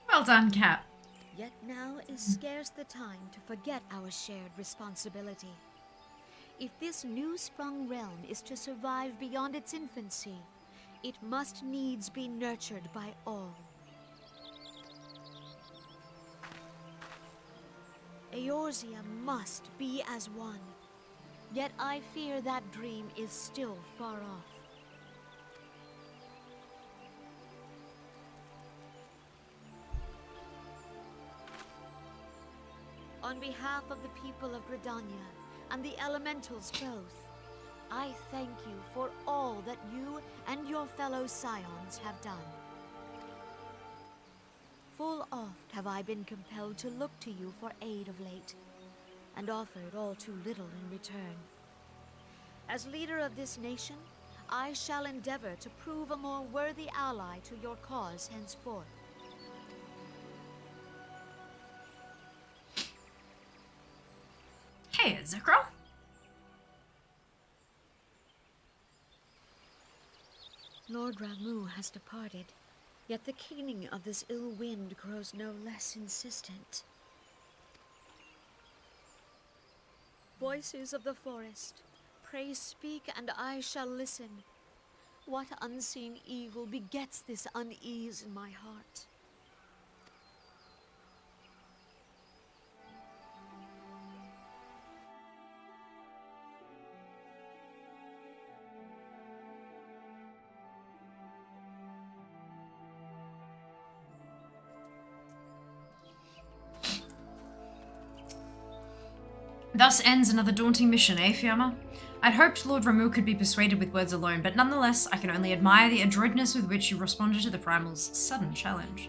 Well done, Cat. Yet now is scarce the time to forget our shared responsibility. If this new-sprung realm is to survive beyond its infancy, it must needs be nurtured by all. Eorzea must be as one. Yet I fear that dream is still far off. On behalf of the people of Gridania and the elementals both, I thank you for all that you and your fellow scions have done. Full oft have I been compelled to look to you for aid of late, and offered all too little in return. As leader of this nation, I shall endeavor to prove a more worthy ally to your cause henceforth. Hey, Zekro. Lord Ramu has departed, yet the keening of this ill wind grows no less insistent. Voices of the forest, pray speak and I shall listen. What unseen evil begets this unease in my heart? Thus ends another daunting mission, eh, Fiamma? I'd hoped Lord Ramu could be persuaded with words alone, but nonetheless, I can only admire the adroitness with which you responded to the Primal's sudden challenge.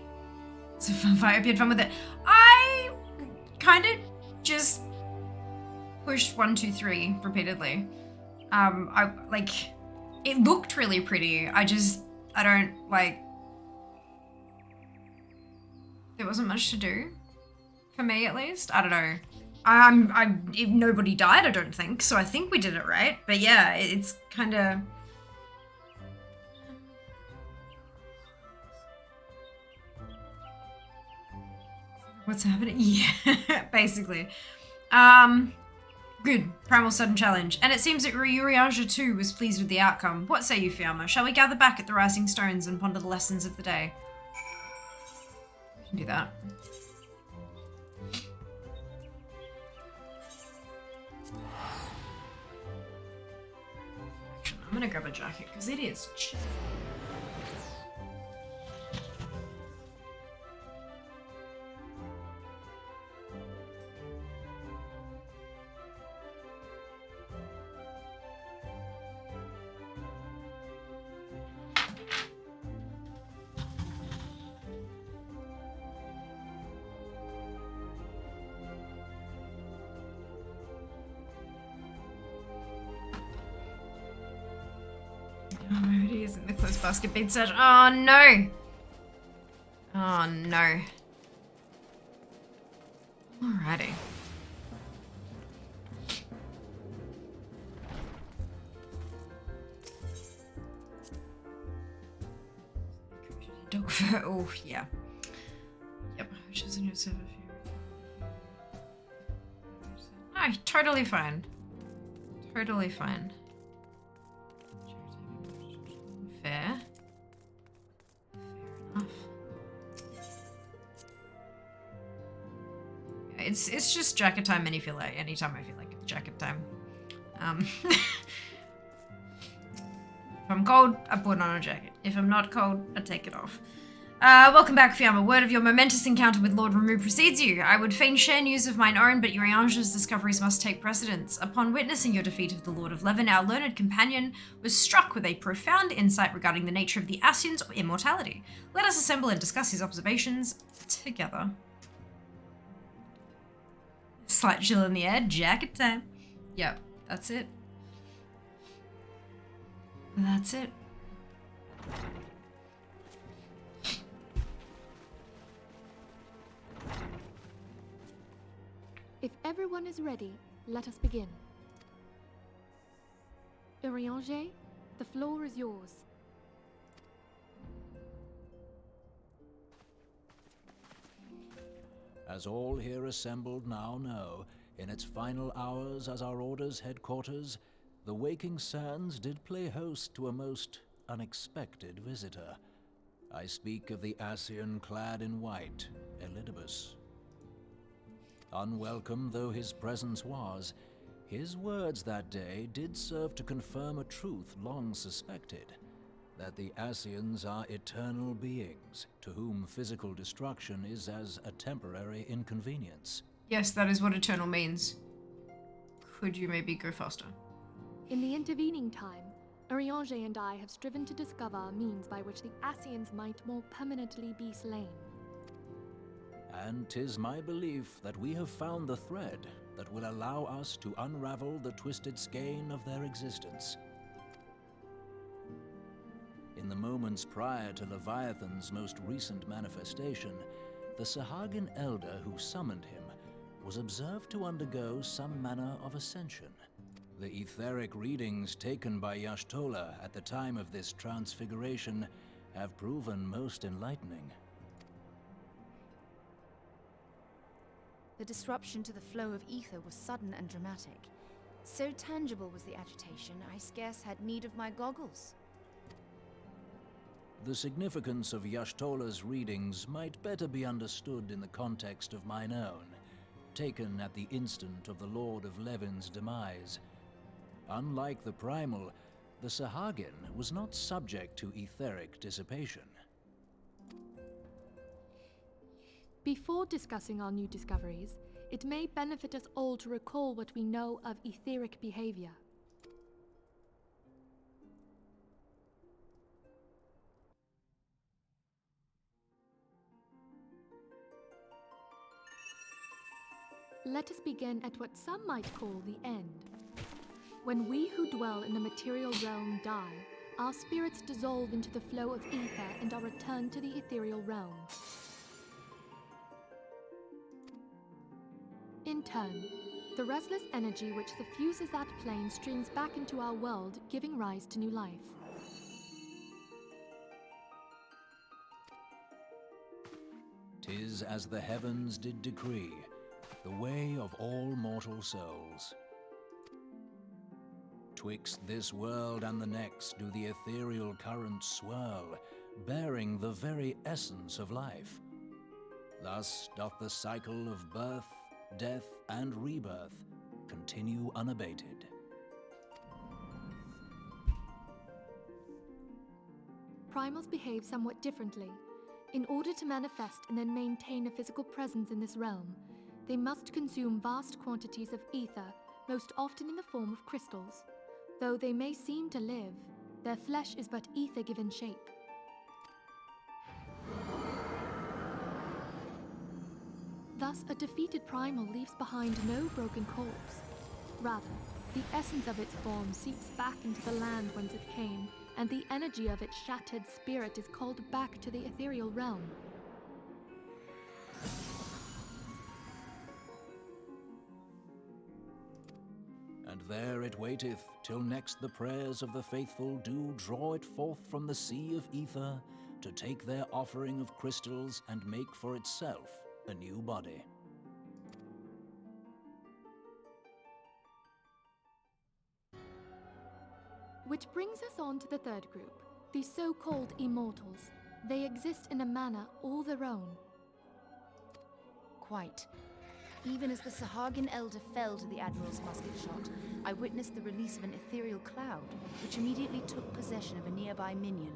So I hope you had fun with it. I kind of just pushed 1, 2, 3 repeatedly. It looked really pretty. I don't, there wasn't much to do. For me, at least. I don't know. Nobody died, I don't think, so I think we did it right. But yeah, it's kind of... What's happening? Yeah, basically. Good. Primal sudden challenge. And it seems that Uriaja too was pleased with the outcome. What say you, Fiamma? Shall we gather back at the Rising Stones and ponder the lessons of the day? We can do that. I'm gonna grab a jacket because it is chilly. Oh, it is in the clothes basket bead set. Oh no! Oh no. Alrighty. Dog fur. Oh yeah. Yep. Which is a new server. Ah, totally fine. Totally fine. Fair. Fair enough. Yeah, it's just jacket time anytime I feel like it. jacket time. If I'm cold, I put on a jacket. If I'm not cold, I take it off. Welcome back, Fiamma. Word of your momentous encounter with Lord Ramu precedes you. I would fain share news of mine own, but Uriange's discoveries must take precedence. Upon witnessing your defeat of the Lord of Levin, our learned companion was struck with a profound insight regarding the nature of the Ascians of immortality. Let us assemble and discuss his observations together. Slight chill in the air, jacket time. Yep, that's it. That's it. If everyone is ready, let us begin. Urianger, the floor is yours. As all here assembled now know, in its final hours as our Order's headquarters, the Waking Sands did play host to a most unexpected visitor. I speak of the Ascian clad in white, Elidibus. Unwelcome though his presence was, his words that day did serve to confirm a truth long suspected, that the Ascians are eternal beings, to whom physical destruction is as a temporary inconvenience. Yes, that is what eternal means. Could you maybe go faster? In the intervening time, Urianger and I have striven to discover a means by which the Ascians might more permanently be slain. And 'tis my belief that we have found the thread that will allow us to unravel the twisted skein of their existence. In the moments prior to Leviathan's most recent manifestation, the Sahagin elder who summoned him was observed to undergo some manner of ascension. The etheric readings taken by Y'shtola at the time of this transfiguration have proven most enlightening. The disruption to the flow of ether was sudden and dramatic. So tangible was the agitation, I scarce had need of my goggles. The significance of Y'shtola's readings might better be understood in the context of mine own, taken at the instant of the Lord of Levin's demise. Unlike the Primal, the Sahagin was not subject to etheric dissipation. Before discussing our new discoveries, it may benefit us all to recall what we know of etheric behavior. Let us begin at what some might call the end. When we who dwell in the material realm die, our spirits dissolve into the flow of ether and are returned to the ethereal realm. In turn, the restless energy which suffuses that plane streams back into our world, giving rise to new life. "'Tis as the heavens did decree, the way of all mortal souls. Twixt this world and the next do the ethereal currents swirl, bearing the very essence of life. Thus doth the cycle of birth, death, and rebirth continue unabated." Primals behave somewhat differently. In order to manifest and then maintain a physical presence in this realm, they must consume vast quantities of ether, most often in the form of crystals. Though they may seem to live, their flesh is but ether given shape. Thus, a defeated primal leaves behind no broken corpse. Rather, the essence of its form seeps back into the land whence it came, and the energy of its shattered spirit is called back to the ethereal realm. And there it waiteth, till next the prayers of the faithful do draw it forth from the sea of ether, to take their offering of crystals and make for itself a new body. Which brings us on to the third group, the so-called immortals. They exist in a manner all their own. Quite. Even as the Sahagin elder fell to the Admiral's musket shot, I witnessed the release of an ethereal cloud, which immediately took possession of a nearby minion.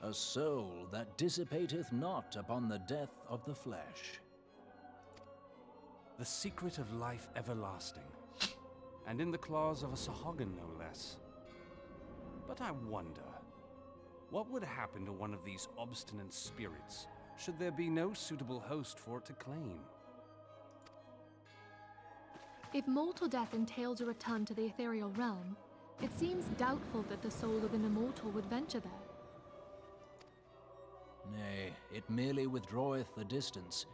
A soul that dissipateth not upon the death of the flesh. The secret of life everlasting, and in the claws of a Sahagin no less. But I wonder, what would happen to one of these obstinate spirits, should there be no suitable host for it to claim? If mortal death entails a return to the ethereal realm, it seems doubtful that the soul of an immortal would venture there. Nay, it merely withdraweth the distance,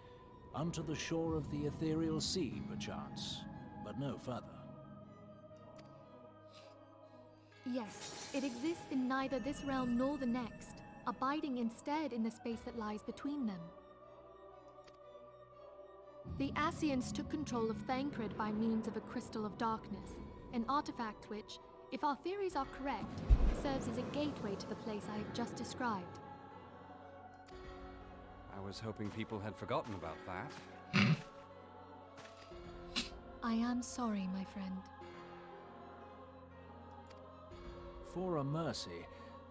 unto the shore of the ethereal sea, perchance, but no further. Yes, it exists in neither this realm nor the next, abiding instead in the space that lies between them. The Ascians took control of Thancred by means of a crystal of darkness, an artifact which, if our theories are correct, serves as a gateway to the place I have just described. I was hoping people had forgotten about that. I am sorry, my friend. For a mercy,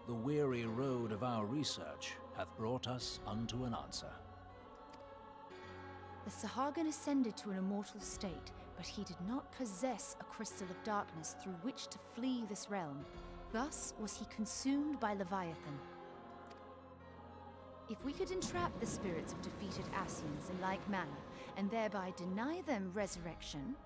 the weary road of our research hath brought us unto an answer. The Sahagin ascended to an immortal state, but he did not possess a crystal of darkness through which to flee this realm. Thus was he consumed by Leviathan. If we could entrap the spirits of defeated Ascians in like manner, and thereby deny them resurrection...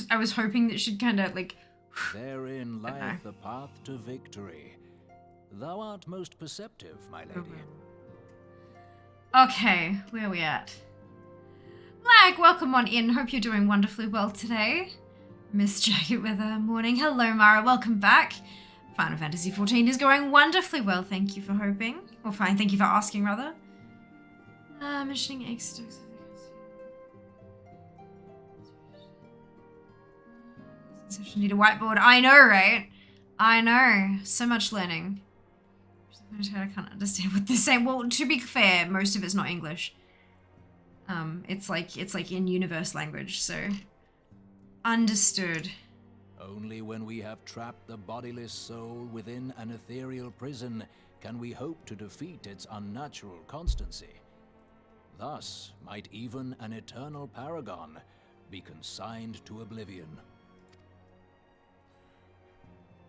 I was hoping that she'd kind of like... Therein lieth the path to victory. Thou art most perceptive, my lady. Okay, where are we at? Lag, welcome on in. Hope you're doing wonderfully well today. Miss Jacket Weather, morning. Hello, Mara. Welcome back. Final Fantasy XIV is going wonderfully well. Thank you for hoping. Or fine, thank you for asking, rather. Mentioning egg stokes. Need a whiteboard. I know, right? I know. So much learning. I can't understand what they're saying. Well, to be fair, most of it's not English. It's like in universe language, so understood. Only when we have trapped the bodiless soul within an ethereal prison can we hope to defeat its unnatural constancy. Thus might even an eternal paragon be consigned to oblivion.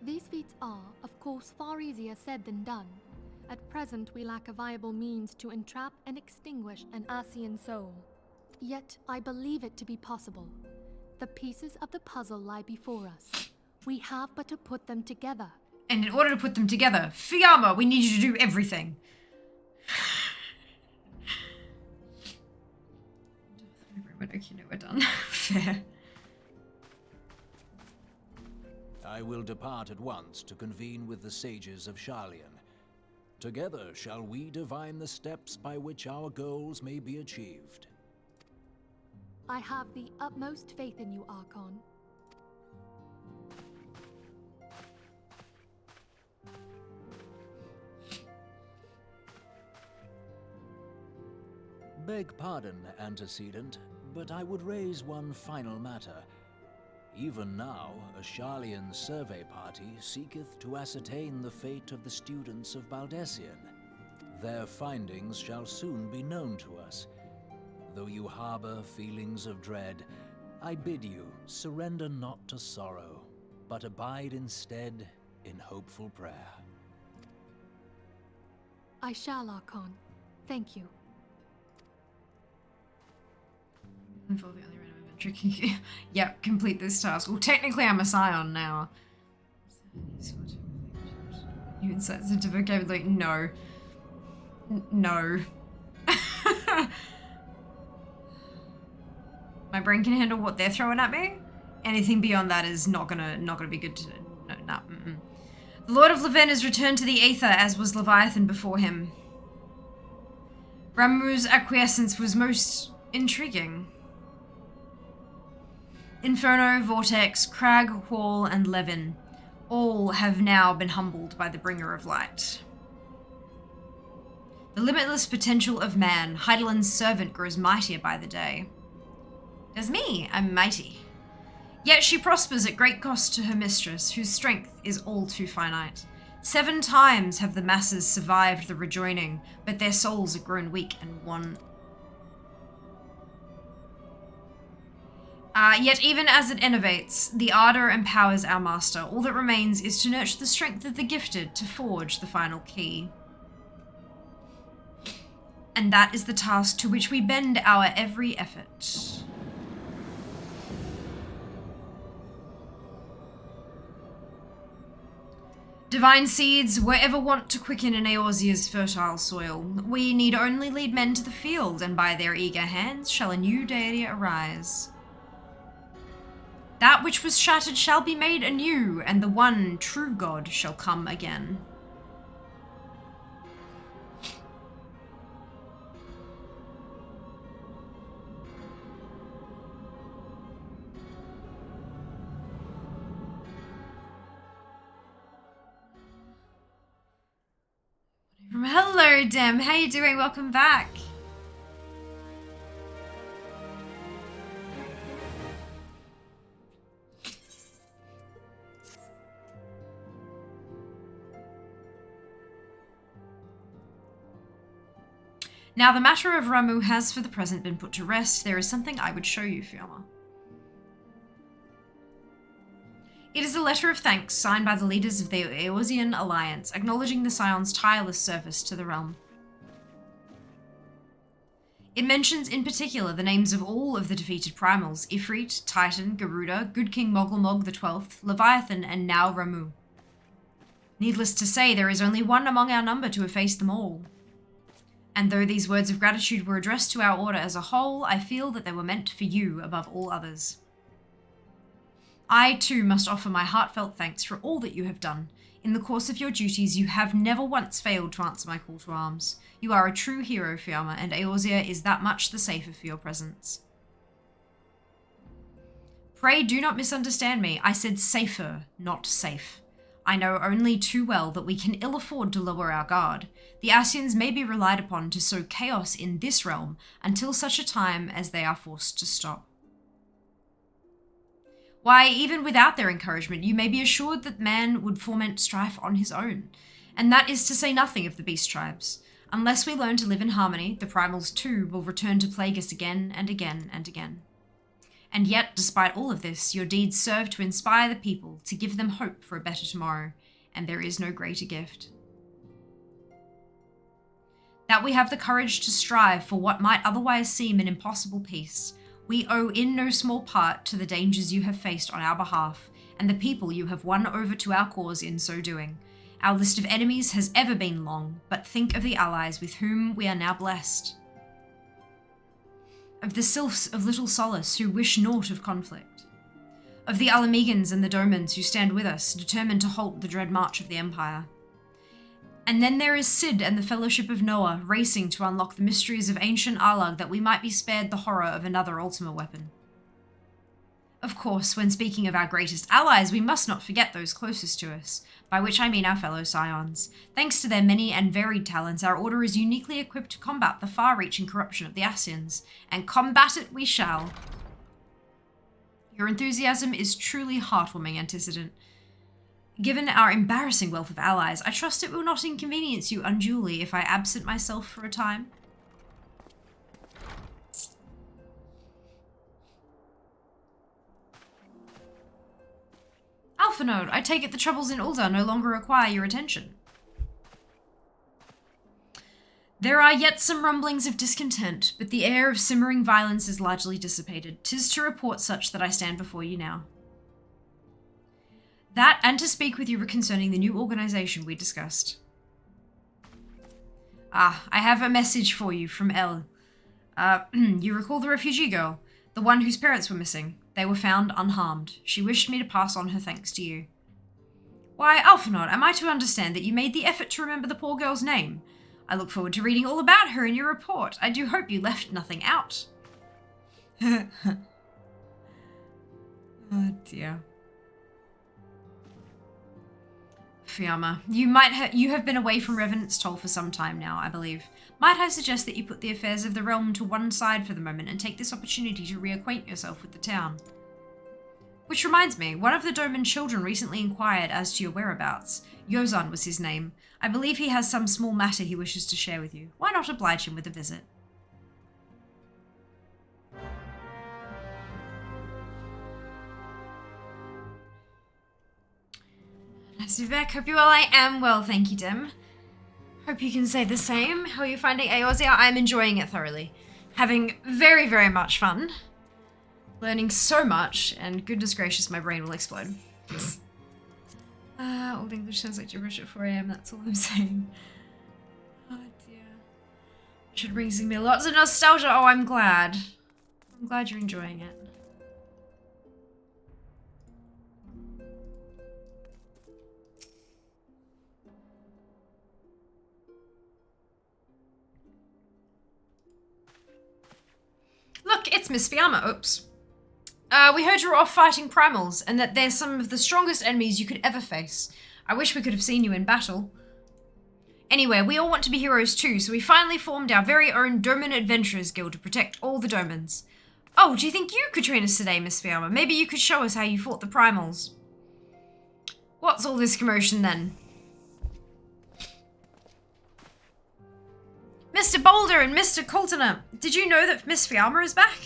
These feats are, of course, far easier said than done. At present, we lack a viable means to entrap and extinguish an Ascian soul. Yet, I believe it to be possible. The pieces of the puzzle lie before us. We have but to put them together. And in order to put them together, Fiamma, we need you to do everything. Okay, no, we're done. Fair. I will depart at once to convene with the sages of Sharlayan. Together shall we divine the steps by which our goals may be achieved. I have the utmost faith in you, Archon. Beg pardon, antecedent, but I would raise one final matter. Even now, a Sharlayan survey party seeketh to ascertain the fate of the students of Baldessian. Their findings shall soon be known to us. Though you harbor feelings of dread, I bid you surrender not to sorrow, but abide instead in hopeful prayer. I shall, Archon. Thank you. Yep, complete this task. Well, technically I'm a scion now. New insights into vocabulary? No. No. My brain can handle what they're throwing at me. Anything beyond that is not gonna be good to... No, nah. The Lord of Leven has returned to the Aether, as was Leviathan before him. Ramu's acquiescence was most intriguing. Inferno, Vortex, Crag, Hall, and Levin all have now been humbled by the Bringer of Light. The limitless potential of man, Heidelin's servant, grows mightier by the day. As me, I'm mighty. Yet she prospers at great cost to her mistress, whose strength is all too finite. 7 times have the masses survived the rejoining, but their souls are grown weak and wan. Yet even as it innovates, the ardor empowers our master. All that remains is to nurture the strength of the gifted to forge the final key. And that is the task to which we bend our every effort. Divine seeds were ever wont to quicken in Eorzea's fertile soil. We need only lead men to the field, and by their eager hands shall a new deity arise. That which was shattered shall be made anew, and the one true God shall come again. Hello, Dim. How you doing? Welcome back. Now, the matter of Ramuh has for the present been put to rest. There is something I would show you, Fiona. It is a letter of thanks signed by the leaders of the Eorzean Alliance, acknowledging the Scion's tireless service to the realm. It mentions in particular the names of all of the defeated primals: Ifrit, Titan, Garuda, Good King Mogulmog the 12th, Leviathan, and now Ramuh. Needless to say, there is only one among our number to efface them all. And though these words of gratitude were addressed to our order as a whole, I feel that they were meant for you above all others. I, too, must offer my heartfelt thanks for all that you have done. In the course of your duties, you have never once failed to answer my call to arms. You are a true hero, Fiamma, and Eorzea is that much the safer for your presence. Pray do not misunderstand me. I said safer, not safe. I know only too well that we can ill afford to lower our guard. The Ascians may be relied upon to sow chaos in this realm until such a time as they are forced to stop. Why, even without their encouragement, you may be assured that man would foment strife on his own. And that is to say nothing of the beast tribes. Unless we learn to live in harmony, the primals too will return to plague us again and again and again. And yet, despite all of this, your deeds serve to inspire the people, to give them hope for a better tomorrow, and there is no greater gift. That we have the courage to strive for what might otherwise seem an impossible peace, we owe in no small part to the dangers you have faced on our behalf, and the people you have won over to our cause in so doing. Our list of enemies has ever been long, but think of the allies with whom we are now blessed. Of the sylphs of Little Solace who wish naught of conflict. Of the Alamegans and the Domans who stand with us, determined to halt the dread march of the Empire. And then there is Sid and the Fellowship of Noah, racing to unlock the mysteries of ancient Alag that we might be spared the horror of another Ultima weapon. Of course, when speaking of our greatest allies, we must not forget those closest to us, by which I mean our fellow Scions. Thanks to their many and varied talents, our order is uniquely equipped to combat the far-reaching corruption of the Ascians, and combat it we shall. Your enthusiasm is truly heartwarming, Antecedent. Given our embarrassing wealth of allies, I trust it will not inconvenience you unduly if I absent myself for a time. Alpha Node, I take it the troubles in Ul'dah no longer require your attention. There are yet some rumblings of discontent, but the air of simmering violence is largely dissipated. 'Tis to report such that I stand before you now. That, and to speak with you concerning the new organization we discussed. I have a message for you from Elle. You recall the refugee girl, the one whose parents were missing? They were found unharmed. She wished me to pass on her thanks to you. Why, Alphanod, am I to understand that you made the effort to remember the poor girl's name? I look forward to reading all about her in your report. I do hope you left nothing out. Oh dear. Fiamma, you have been away from Revenant's Toll for some time now, I believe. Might I suggest that you put the affairs of the realm to one side for the moment and take this opportunity to reacquaint yourself with the town? Which reminds me, one of the Doman children recently inquired as to your whereabouts. Yozan was his name. I believe he has some small matter he wishes to share with you. Why not oblige him with a visit? Nice to be back. Hope you're well. I am well, thank you, Dim. Hope you can say the same. How are you finding Eorzea? I'm enjoying it thoroughly. Having very, very much fun. Learning so much, and goodness gracious, my brain will explode. Old English sounds like gibberish at 4 AM, that's all I'm saying. Oh dear. Should brings me lots of nostalgia. Oh, I'm glad. I'm glad you're enjoying it. Look, it's Miss Fiamma. Oops. We heard you were off fighting primals, and that they're some of the strongest enemies you could ever face. I wish we could have seen you in battle. Anyway, we all want to be heroes too, so we finally formed our very own Doman Adventurers Guild to protect all the Domans. Oh, do you think you could train us today, Miss Fiamma? Maybe you could show us how you fought the primals. What's all this commotion then? Mr. Boulder and Mr. Coultner, did you know that Miss Fiamma is back?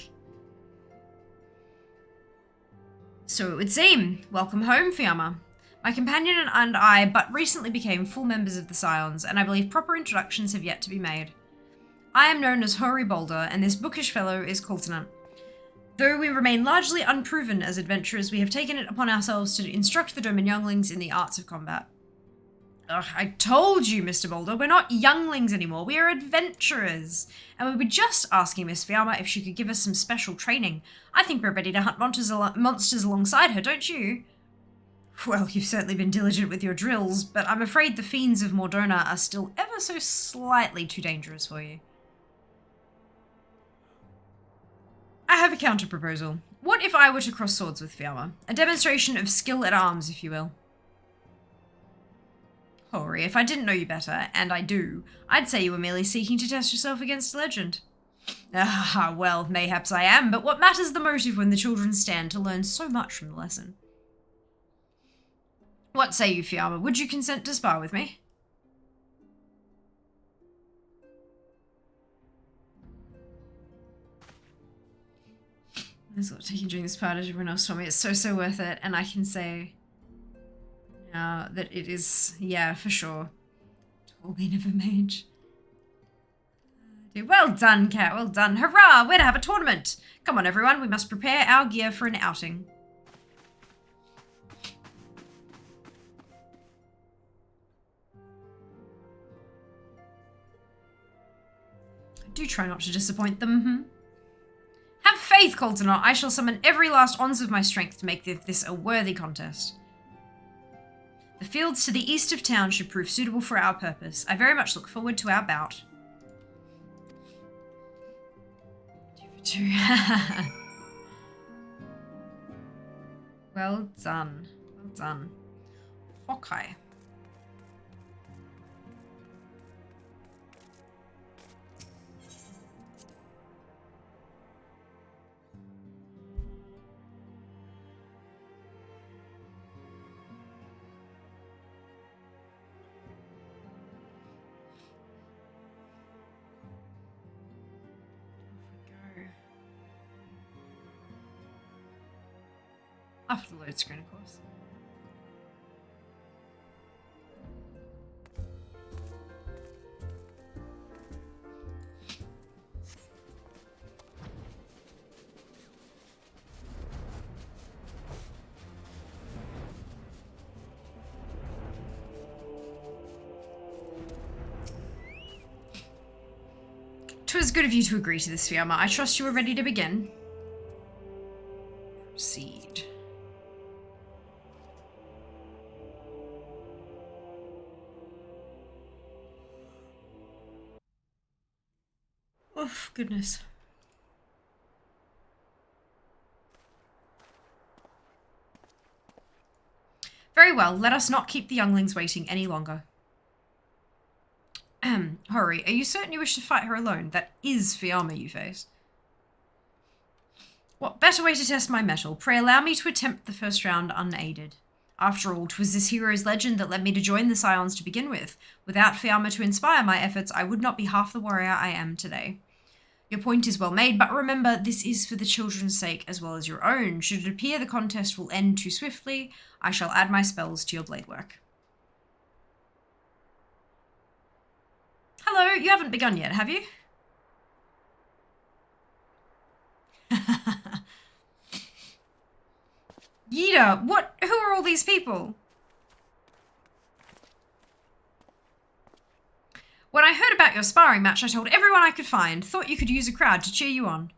So it would seem. Welcome home, Fiamma. My companion and I but recently became full members of the Scions, and I believe proper introductions have yet to be made. I am known as Hoary Boulder, and this bookish fellow is Coultner. Though we remain largely unproven as adventurers, we have taken it upon ourselves to instruct the Doman younglings in the arts of combat. Ugh, I told you, Mr. Boulder, we're not younglings anymore, we are adventurers. And we were just asking Miss Fiamma if she could give us some special training. I think we're ready to hunt monsters alongside her, don't you? Well, you've certainly been diligent with your drills, but I'm afraid the fiends of Mordona are still ever so slightly too dangerous for you. I have a counter-proposal. What if I were to cross swords with Fiamma? A demonstration of skill at arms, if you will. Hoary, if I didn't know you better, and I do, I'd say you were merely seeking to test yourself against a legend. Ah, well, mayhaps I am, but what matters the motive when the children stand to learn so much from the lesson? What say you, Fiamma? Would you consent to spar with me? That's what taking during this part, as everyone else told me, it's so worth it, and I can say now that it is, yeah, for sure. Tall being of a mage. Well done, Cat, well done. Hurrah, we're to have a tournament. Come on, everyone, we must prepare our gear for an outing. Do try not to disappoint them, Have faith, Coultner. I shall summon every last ounce of my strength to make this a worthy contest. The fields to the east of town should prove suitable for our purpose. I very much look forward to our bout. 2 for 2. Well done. Well done. Hawkeye. After the load screen, of course. "'Twas good of you to agree to this, Fiamma. I trust you are ready to begin." Proceed. Oh, Oh, goodness. Well, I have a tournament. Come on, everyone. We must prepare our gear for an outing. 'Twas good of you to agree to this, Fiamma. I trust you are ready to begin. Proceed. Oh, goodness. 'Twas good of you to agree to this, Fiamma. I trust you are ready to begin. Proceed. Very well, let us not keep the younglings waiting any longer. Hori, are you certain you wish to fight her alone? That is Fiamma you face. What better way to test my mettle? Pray allow me to attempt the first round unaided. After all, 'twas this hero's legend that led me to join the Scions to begin with. Without Fiamma to inspire my efforts, I would not be half the warrior I am today. Your point is well made, but remember, this is for the children's sake as well as your own. Should it appear the contest will end too swiftly, I shall add my spells to your blade work. Hello, you haven't begun yet, have you? Yida, who are all these people? When I heard about your sparring match, I told everyone I could find. Thought you could use a crowd to cheer you on.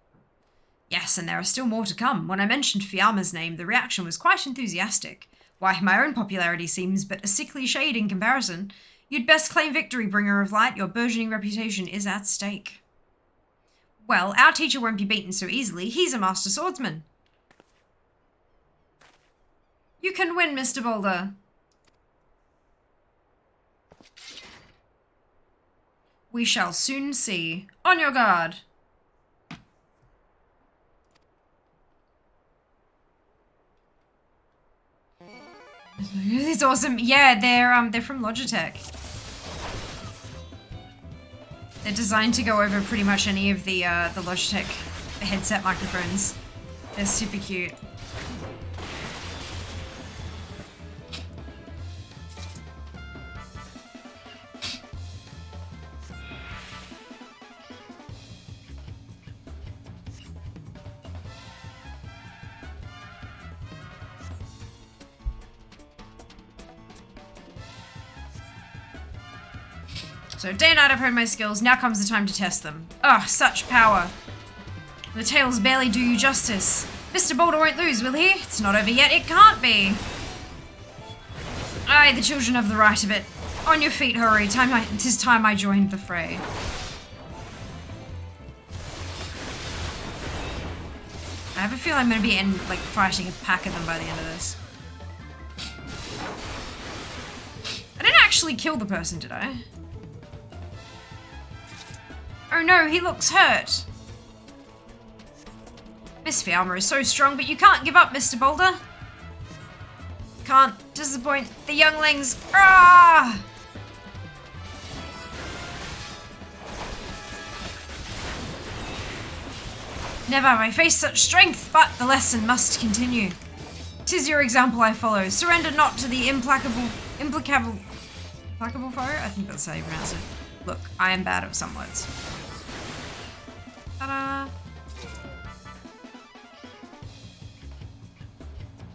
Yes, and there are still more to come. When I mentioned Fiamma's name, the reaction was quite enthusiastic. Why, my own popularity seems but a sickly shade in comparison. You'd best claim victory, Bringer of Light. Your burgeoning reputation is at stake. Well, our teacher won't be beaten so easily. He's a master swordsman. You can win, Mr. Boulder. We shall soon see. On your guard. It's awesome. Yeah, they're from Logitech. They're designed to go over pretty much any of the Logitech headset microphones. They're super cute. So day and night I've honed my skills, now comes the time to test them. Ugh, such power. The tales barely do you justice. Mr. Boulder won't lose, will he? It's not over yet, it can't be. Aye, the children have the right of it. On your feet, hurry, 'tis time I joined the fray. I have a feeling I'm going to be fighting a pack of them by the end of this. I didn't actually kill the person, did I? Oh no, he looks hurt. Miss Fiamma is so strong, but you can't give up, Mr. Boulder. Can't disappoint the younglings. Ah! Never have I faced such strength, but the lesson must continue. 'Tis your example I follow. Surrender not to the implacable foe? I think that's how you pronounce it. Look, I am bad at some words. Ta-da!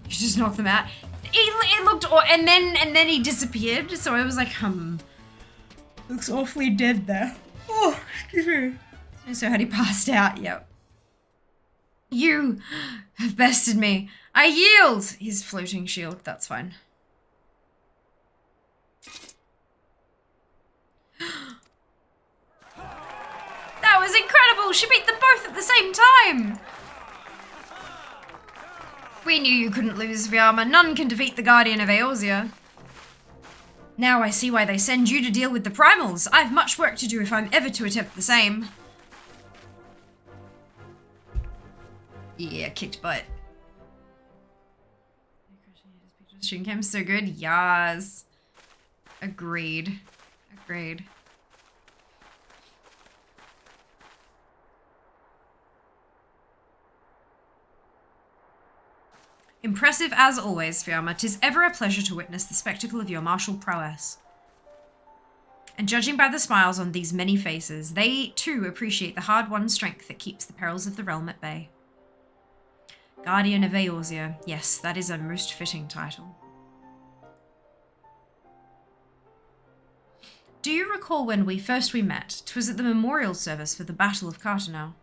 You just knocked them out. It looked, and then he disappeared. So I was like, looks awfully dead there. Oh, excuse me. So had he passed out? Yep. You have bested me. I yield. His floating shield. That's fine. That was incredible! She beat them both at the same time! We knew you couldn't lose, Fiamma. None can defeat the Guardian of Eorzea. Now I see why they send you to deal with the primals. I've much work to do if I'm ever to attempt the same. Yeah, kicked butt. Stream cam so good. Yas. Agreed. Agreed. Impressive as always, Fiamma. 'Tis ever a pleasure to witness the spectacle of your martial prowess. And judging by the smiles on these many faces, they too appreciate the hard-won strength that keeps the perils of the realm at bay. Guardian of Eorzea. Yes, that is a most fitting title. Do you recall when we met? 'Twas at the memorial service for the Battle of Cartanel.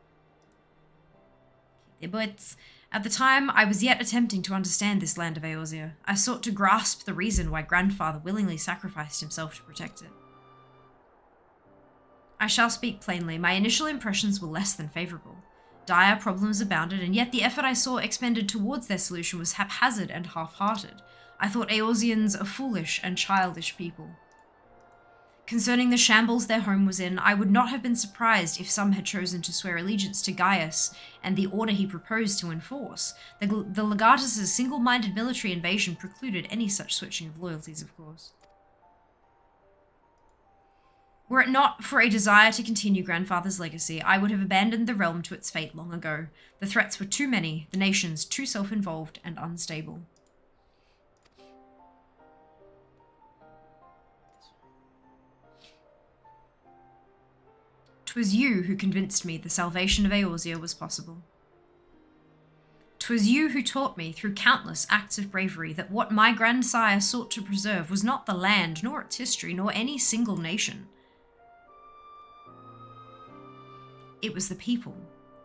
Keep their butts. At the time, I was yet attempting to understand this land of Eorzea. I sought to grasp the reason why Grandfather willingly sacrificed himself to protect it. I shall speak plainly. My initial impressions were less than favourable. Dire problems abounded, and yet the effort I saw expended towards their solution was haphazard and half-hearted. I thought Eorzeans a foolish and childish people. Concerning the shambles their home was in, I would not have been surprised if some had chosen to swear allegiance to Gaius and the order he proposed to enforce. The Legatus' single-minded military invasion precluded any such switching of loyalties, of course. Were it not for a desire to continue Grandfather's legacy, I would have abandoned the realm to its fate long ago. The threats were too many, the nations too self-involved and unstable. 'Twas you who convinced me the salvation of Eorzea was possible. 'Twas you who taught me, through countless acts of bravery, that what my grandsire sought to preserve was not the land, nor its history, nor any single nation. It was the people,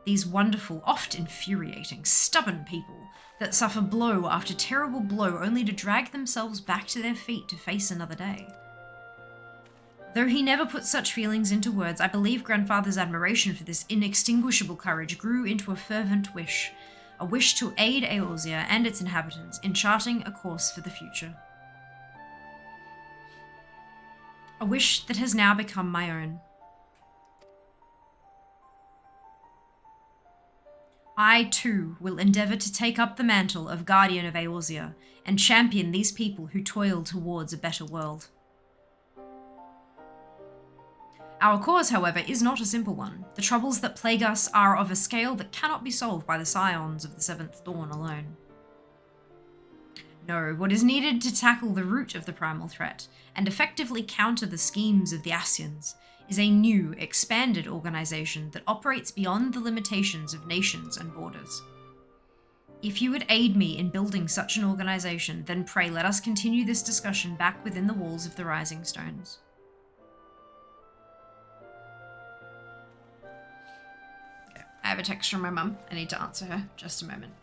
these wonderful, oft infuriating, stubborn people, that suffer blow after terrible blow only to drag themselves back to their feet to face another day. Though he never put such feelings into words, I believe Grandfather's admiration for this inextinguishable courage grew into a fervent wish, a wish to aid Eorzea and its inhabitants in charting a course for the future. A wish that has now become my own. I, too, will endeavour to take up the mantle of Guardian of Eorzea and champion these people who toil towards a better world. Our cause, however, is not a simple one. The troubles that plague us are of a scale that cannot be solved by the scions of the Seventh Dawn alone. No, what is needed to tackle the root of the primal threat and effectively counter the schemes of the Ascians is a new, expanded organization that operates beyond the limitations of nations and borders. If you would aid me in building such an organization, then pray let us continue this discussion back within the walls of the Rising Stones. Okay, I have a text from my mum. I need to answer her. Just a moment.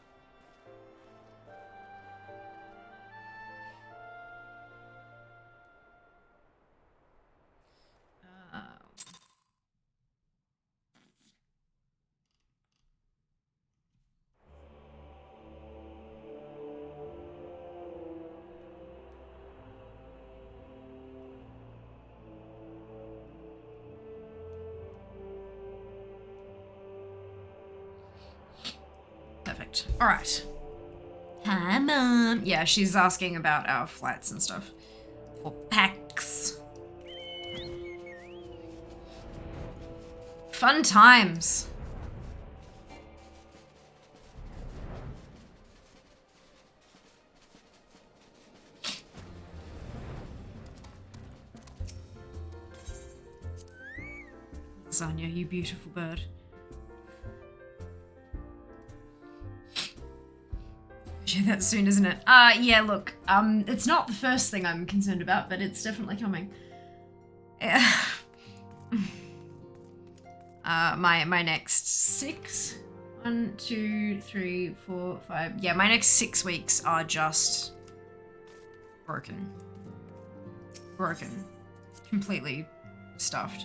Perfect. All right. Hi, Mom. Yeah, she's asking about our flights and stuff. For PAX. Fun times. Lasagna, you beautiful bird. That soon, isn't it? Yeah, look, it's not the first thing I'm concerned about, but it's definitely coming. Yeah. My next 6, 1, 2, 3, 4, 5, yeah, my next 6 weeks are just broken. Completely stuffed.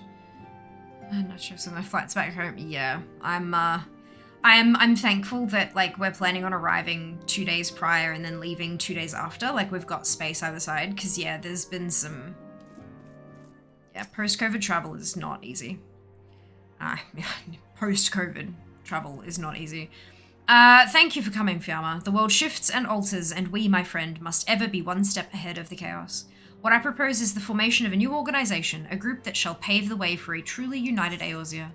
I'm not sure, so my flight's back home, yeah, I'm thankful that, like, we're planning on arriving 2 days prior and then leaving 2 days after. Like, we've got space either side. Because, yeah, there's been some... Yeah, post-COVID travel is not easy. Post-COVID travel is not easy. Thank you for coming, Fiamma. The world shifts and alters, and we, my friend, must ever be one step ahead of the chaos. What I propose is the formation of a new organization, a group that shall pave the way for a truly united Eorzea.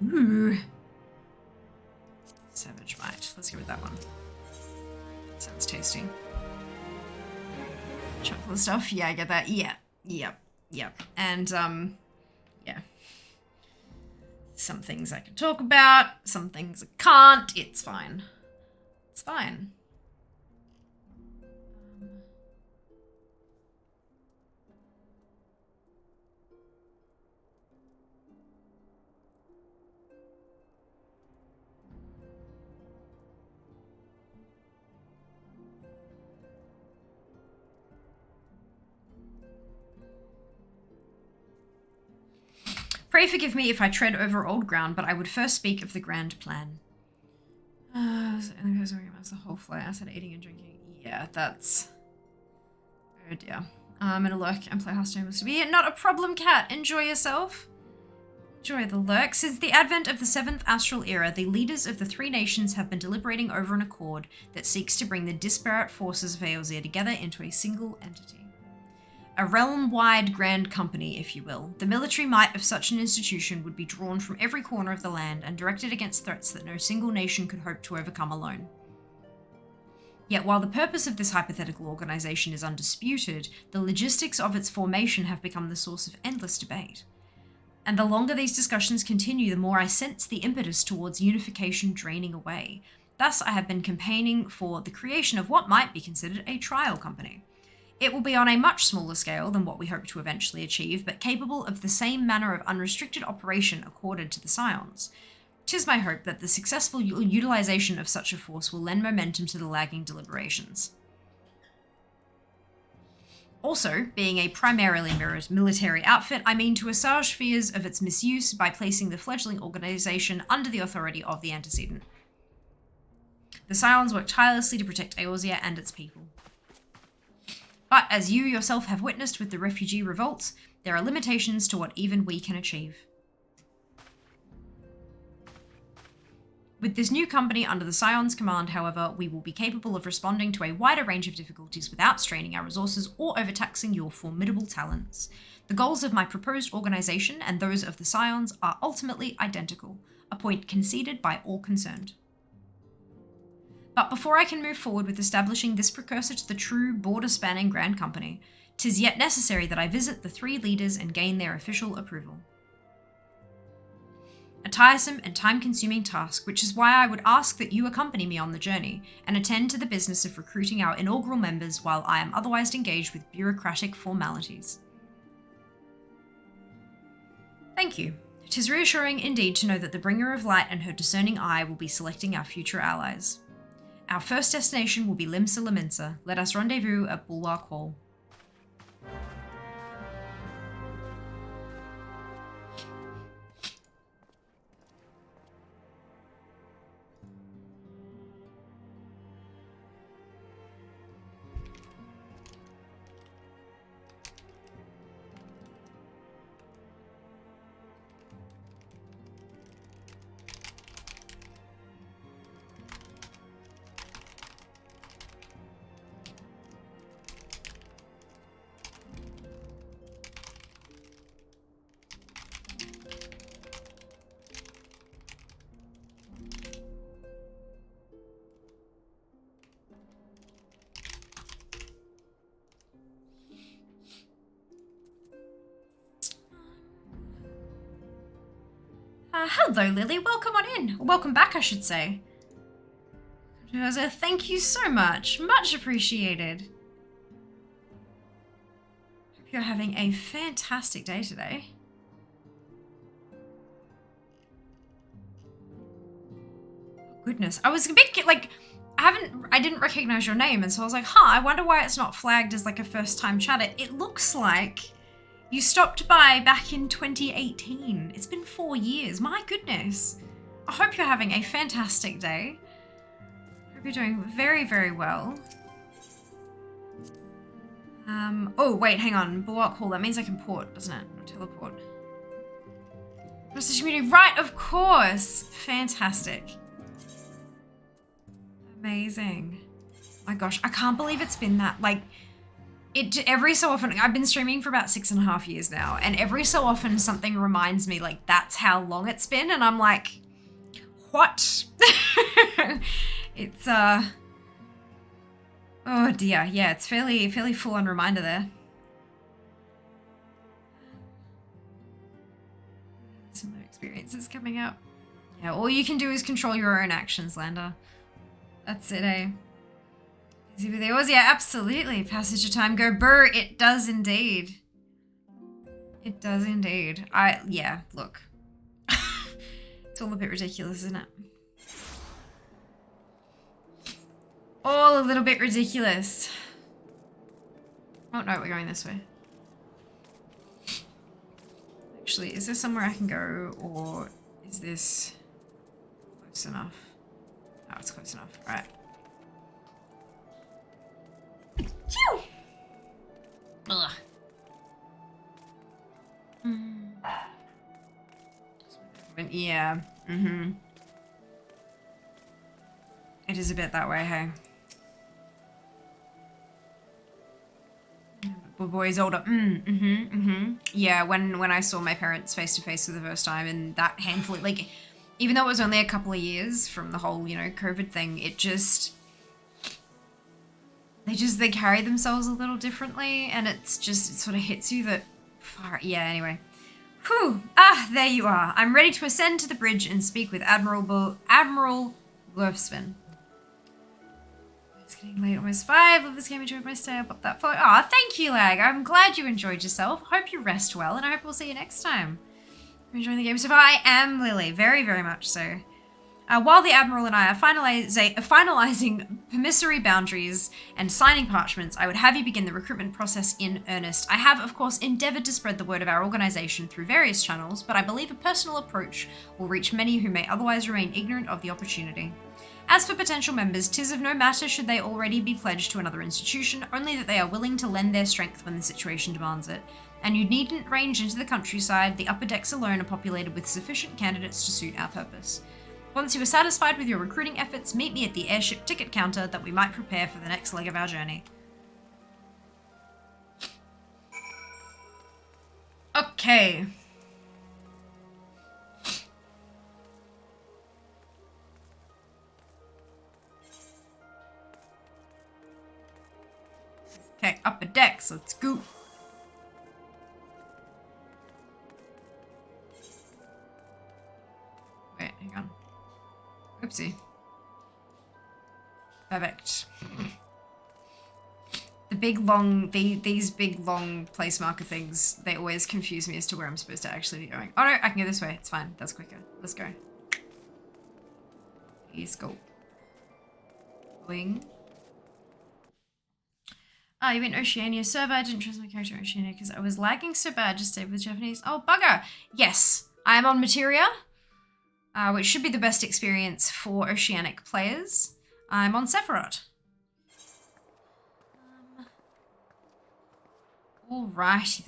Ooh. Savage Bite. Let's go with that one. Sounds tasty. Chocolate stuff. Yeah, I get that. Yeah. Yep. And, yeah. Some things I can talk about. Some things I can't. It's fine. It's fine. Pray forgive me if I tread over old ground, but I would first speak of the grand plan. The whole flight, I said eating and drinking. Yeah, that's... Oh dear. I'm gonna lurk and play Hearthstone was to be. Not a problem, cat. Enjoy yourself. Enjoy the lurk. Since the advent of the 7th Astral Era, the leaders of the 3 nations have been deliberating over an accord that seeks to bring the disparate forces of Eorzea together into a single entity. A realm-wide grand company, if you will. The military might of such an institution would be drawn from every corner of the land and directed against threats that no single nation could hope to overcome alone. Yet while the purpose of this hypothetical organization is undisputed, the logistics of its formation have become the source of endless debate. And the longer these discussions continue, the more I sense the impetus towards unification draining away. Thus, I have been campaigning for the creation of what might be considered a trial company. It will be on a much smaller scale than what we hope to eventually achieve, but capable of the same manner of unrestricted operation accorded to the Scions. 'Tis my hope that the successful utilization of such a force will lend momentum to the lagging deliberations. Also, being a primarily military outfit, I mean to assuage fears of its misuse by placing the fledgling organization under the authority of the antecedent. The Scions work tirelessly to protect Eorzea and its people. But as you yourself have witnessed with the refugee revolts, there are limitations to what even we can achieve. With this new company under the Scion's command, however, we will be capable of responding to a wider range of difficulties without straining our resources or overtaxing your formidable talents. The goals of my proposed organization and those of the Scions are ultimately identical, a point conceded by all concerned. But before I can move forward with establishing this precursor to the true border-spanning Grand Company, 'tis yet necessary that I visit the 3 leaders and gain their official approval. A tiresome and time-consuming task, which is why I would ask that you accompany me on the journey and attend to the business of recruiting our inaugural members while I am otherwise engaged with bureaucratic formalities. Thank you. 'Tis reassuring indeed to know that the Bringer of Light and her discerning eye will be selecting our future allies. Our first destination will be Limsa Laminsa. Let us rendezvous at Bulwark Hall. Hello, Lily. Welcome on in. Welcome back, I should say. Thank you so much. Much appreciated. Hope you're having a fantastic day today. Goodness. I was a bit like, I didn't recognize your name, and so I was like, I wonder why it's not flagged as like a first-time chatter. It looks like you stopped by back in 2018. It's been 4 years. My goodness. I hope you're having a fantastic day. I hope you're doing very, very well. Oh, wait, hang on. Bulwark Hall. That means I can port, doesn't it? Or teleport. Message community. Right, of course. Fantastic. Amazing. My gosh, I can't believe it's been that, like, every so often, I've been streaming for about 6.5 years now, and every so often something reminds me, like, that's how long it's been, and I'm like, what? It's, oh dear, yeah, it's fairly full-on reminder there. Some new experiences coming up. Yeah, all you can do is control your own actions, Lander. That's it, eh? There was, yeah, absolutely. Passage of time go burr. It does indeed. It does indeed. Yeah, look. It's all a bit ridiculous, isn't it? All a little bit ridiculous. Oh, no, we're going this way. Actually, is there somewhere I can go, or is this close enough? Oh, it's close enough. All right. Yeah. Mm-hmm. It is a bit that way, hey. Boys older. Yeah, when I saw my parents face to face for the first time, and that handful, like, even though it was only a couple of years from the whole, you know, COVID thing, it just, they carry themselves a little differently, and it's just, it sort of hits you that far. Yeah, anyway. Whew. Ah, there you are. I'm ready to ascend to the bridge and speak with Admiral Wolfsman. It's getting late, almost 5. Love this game, enjoyed my stay. I'll pop that photo. Aw, thank you, Lag. I'm glad you enjoyed yourself. Hope you rest well, and I hope we'll see you next time. You're enjoying the game so far? I am, Lily. Very, very much so. While the Admiral and I are finalizing permissory boundaries and signing parchments, I would have you begin the recruitment process in earnest. I have, of course, endeavored to spread the word of our organization through various channels, but I believe a personal approach will reach many who may otherwise remain ignorant of the opportunity. As for potential members, 'tis of no matter should they already be pledged to another institution, only that they are willing to lend their strength when the situation demands it. And you needn't range into the countryside, the upper decks alone are populated with sufficient candidates to suit our purpose. Once you are satisfied with your recruiting efforts, meet me at the airship ticket counter that we might prepare for the next leg of our journey. Okay. Okay, upper decks, let's go. Wait, hang on. Oopsie. Perfect. The big long, these big long place marker things, they always confuse me as to where I'm supposed to actually be going. Oh no, I can go this way, it's fine, that's quicker. Let's go. Let's go. Going. Oh, you went Oceania server. I didn't trust my character in Oceania because I was lagging so bad. Just stayed with Japanese. Oh, bugger. Yes, I am on Materia, which should be the best experience for Oceanic players. I'm on Sephiroth. Alrighty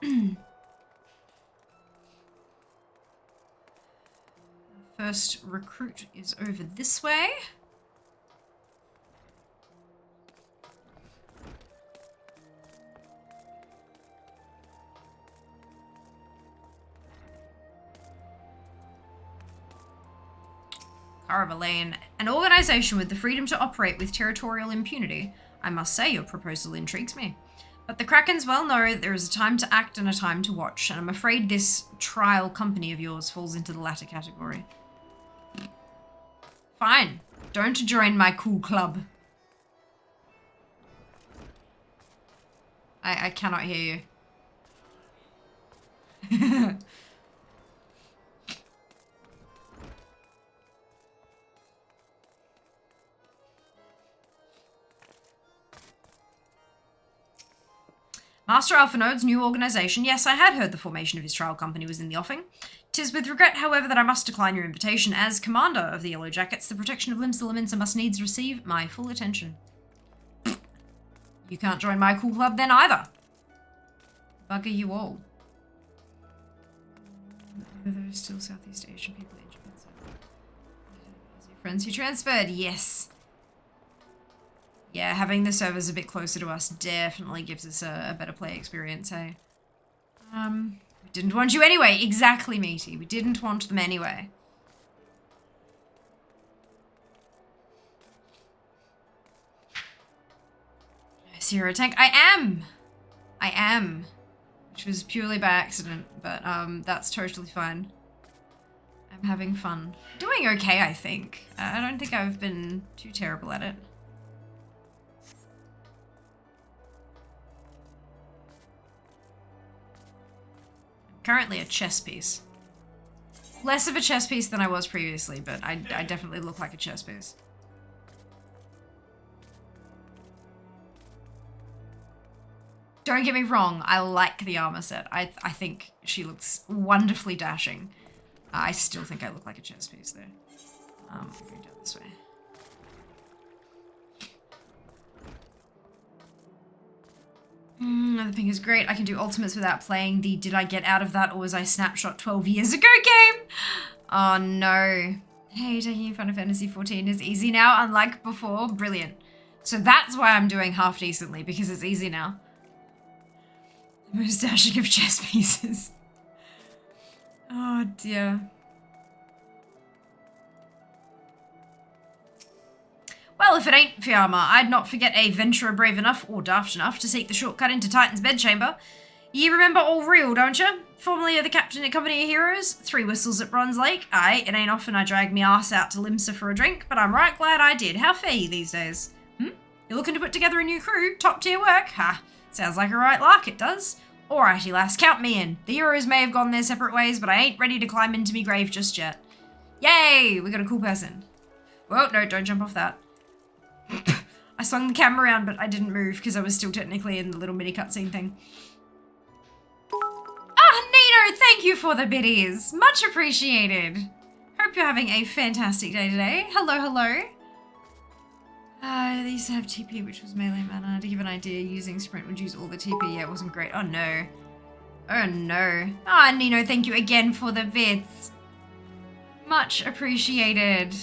then. First recruit is over this way. Caravalane, an organization with the freedom to operate with territorial impunity. I must say your proposal intrigues me. But the Krakens well know that there is a time to act and a time to watch, and I'm afraid this trial company of yours falls into the latter category. Fine. Don't join my cool club. I cannot hear you. Master Alphinode's new organization. Yes, I had heard the formation of his trial company was in the offing. 'Tis with regret, however, that I must decline your invitation. As commander of the Yellow Jackets, the protection of Limsa Lominsa must needs receive my full attention. You can't join my cool club then either. Bugger you all. There are still Southeast Asian people in Japan. Friends who transferred, yes. Yeah, having the servers a bit closer to us definitely gives us a better play experience, hey? We didn't want you anyway. Exactly, matey. We didn't want them anyway. Zero tank. I am. Which was purely by accident, but that's totally fine. I'm having fun. Doing okay, I think. I don't think I've been too terrible at it. Currently a chess piece. Less of a chess piece than I was previously, but I definitely look like a chess piece. Don't get me wrong, I like the armor set. I think she looks wonderfully dashing. I still think I look like a chess piece though. I'm going down this way. The ping is great. I can do ultimates without playing the did I get out of that or was I snapshot 12 years ago game? Oh no. Hey, taking Final Fantasy 14 is easy now, unlike before. Brilliant. So that's why I'm doing half decently, because it's easy now. The most dashing of chess pieces. Oh dear. Well, if it ain't Fiamma, I'd not forget a venturer brave enough, or daft enough, to seek the shortcut into Titan's bedchamber. Ye remember all real, don't you? Formerly the captain at Company of Heroes, 3 whistles at Bronze Lake. Aye, it ain't often I drag me arse out to Limsa for a drink, but I'm right glad I did. How fare ye these days? You're looking to put together a new crew? Top tier work? Ha, sounds like a right lark, it does. Alrighty lass, count me in. The heroes may have gone their separate ways, but I ain't ready to climb into me grave just yet. Yay, we got a cool person. Well, no, don't jump off that. I swung the camera around, but I didn't move because I was still technically in the little mini cutscene thing. Ah, Nino, thank you for the biddies. Much appreciated. Hope you're having a fantastic day today. Hello, hello. They used to have TP, which was melee mana. To give an idea, using sprint would use all the TP. Yeah, it wasn't great. Oh, no. Oh, no. Ah, Nino, thank you again for the bits. Much appreciated.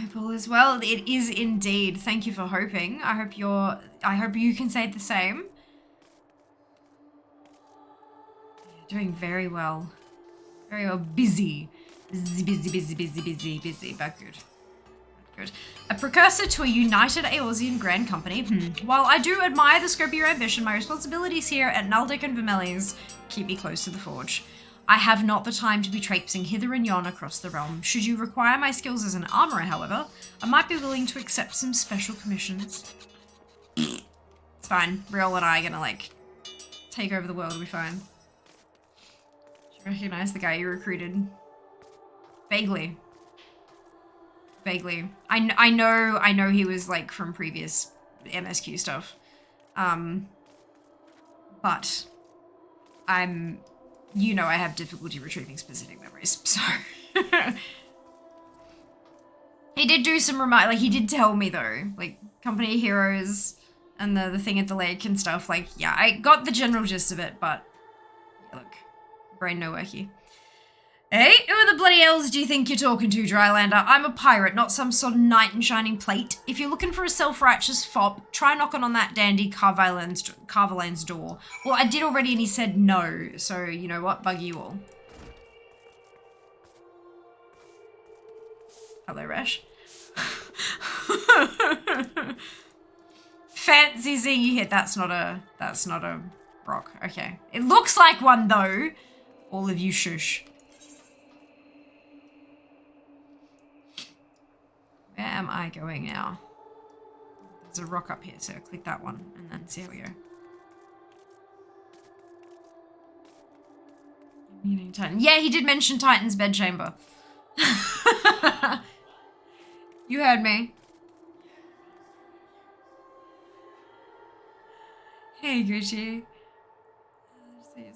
Hope all is well. It is indeed. Thank you for hoping. I hope you can say the same. Doing very well. Very well. Busy. Busy. But good. Good. A precursor to a united Eorzean Grand Company. While I do admire the scope of your ambition, my responsibilities here at Naldic and Vermelius keep me close to the forge. I have not the time to be traipsing hither and yon across the realm. Should you require my skills as an armorer, however, I might be willing to accept some special commissions. It's fine. Riol and I are gonna, like, take over the world. It'll be fine. Do you recognize the guy you recruited? Vaguely. Vaguely. I know he was, like, from previous MSQ stuff. But you know I have difficulty retrieving specific memories, so. He did do some he did tell me though, like, Company of Heroes and the thing at the lake and stuff, like, yeah, I got the general gist of it, but, yeah, look, brain no worky. Hey, who the bloody elves do you think you're talking to, Drylander? I'm a pirate, not some sort of knight in shining plate. If you're looking for a self-righteous fop, try knocking on that dandy Carvalane's door. Well, I did already and he said no, so you know what? Bug you all. Hello, Resh. Fancy seeing you hit. That's not a rock. Okay. It looks like one though. All of you shush. Where am I going now? There's a rock up here, so click that one and then see how we go. Titan. Yeah, he did mention Titan's bedchamber. You heard me. Hey, Gucci.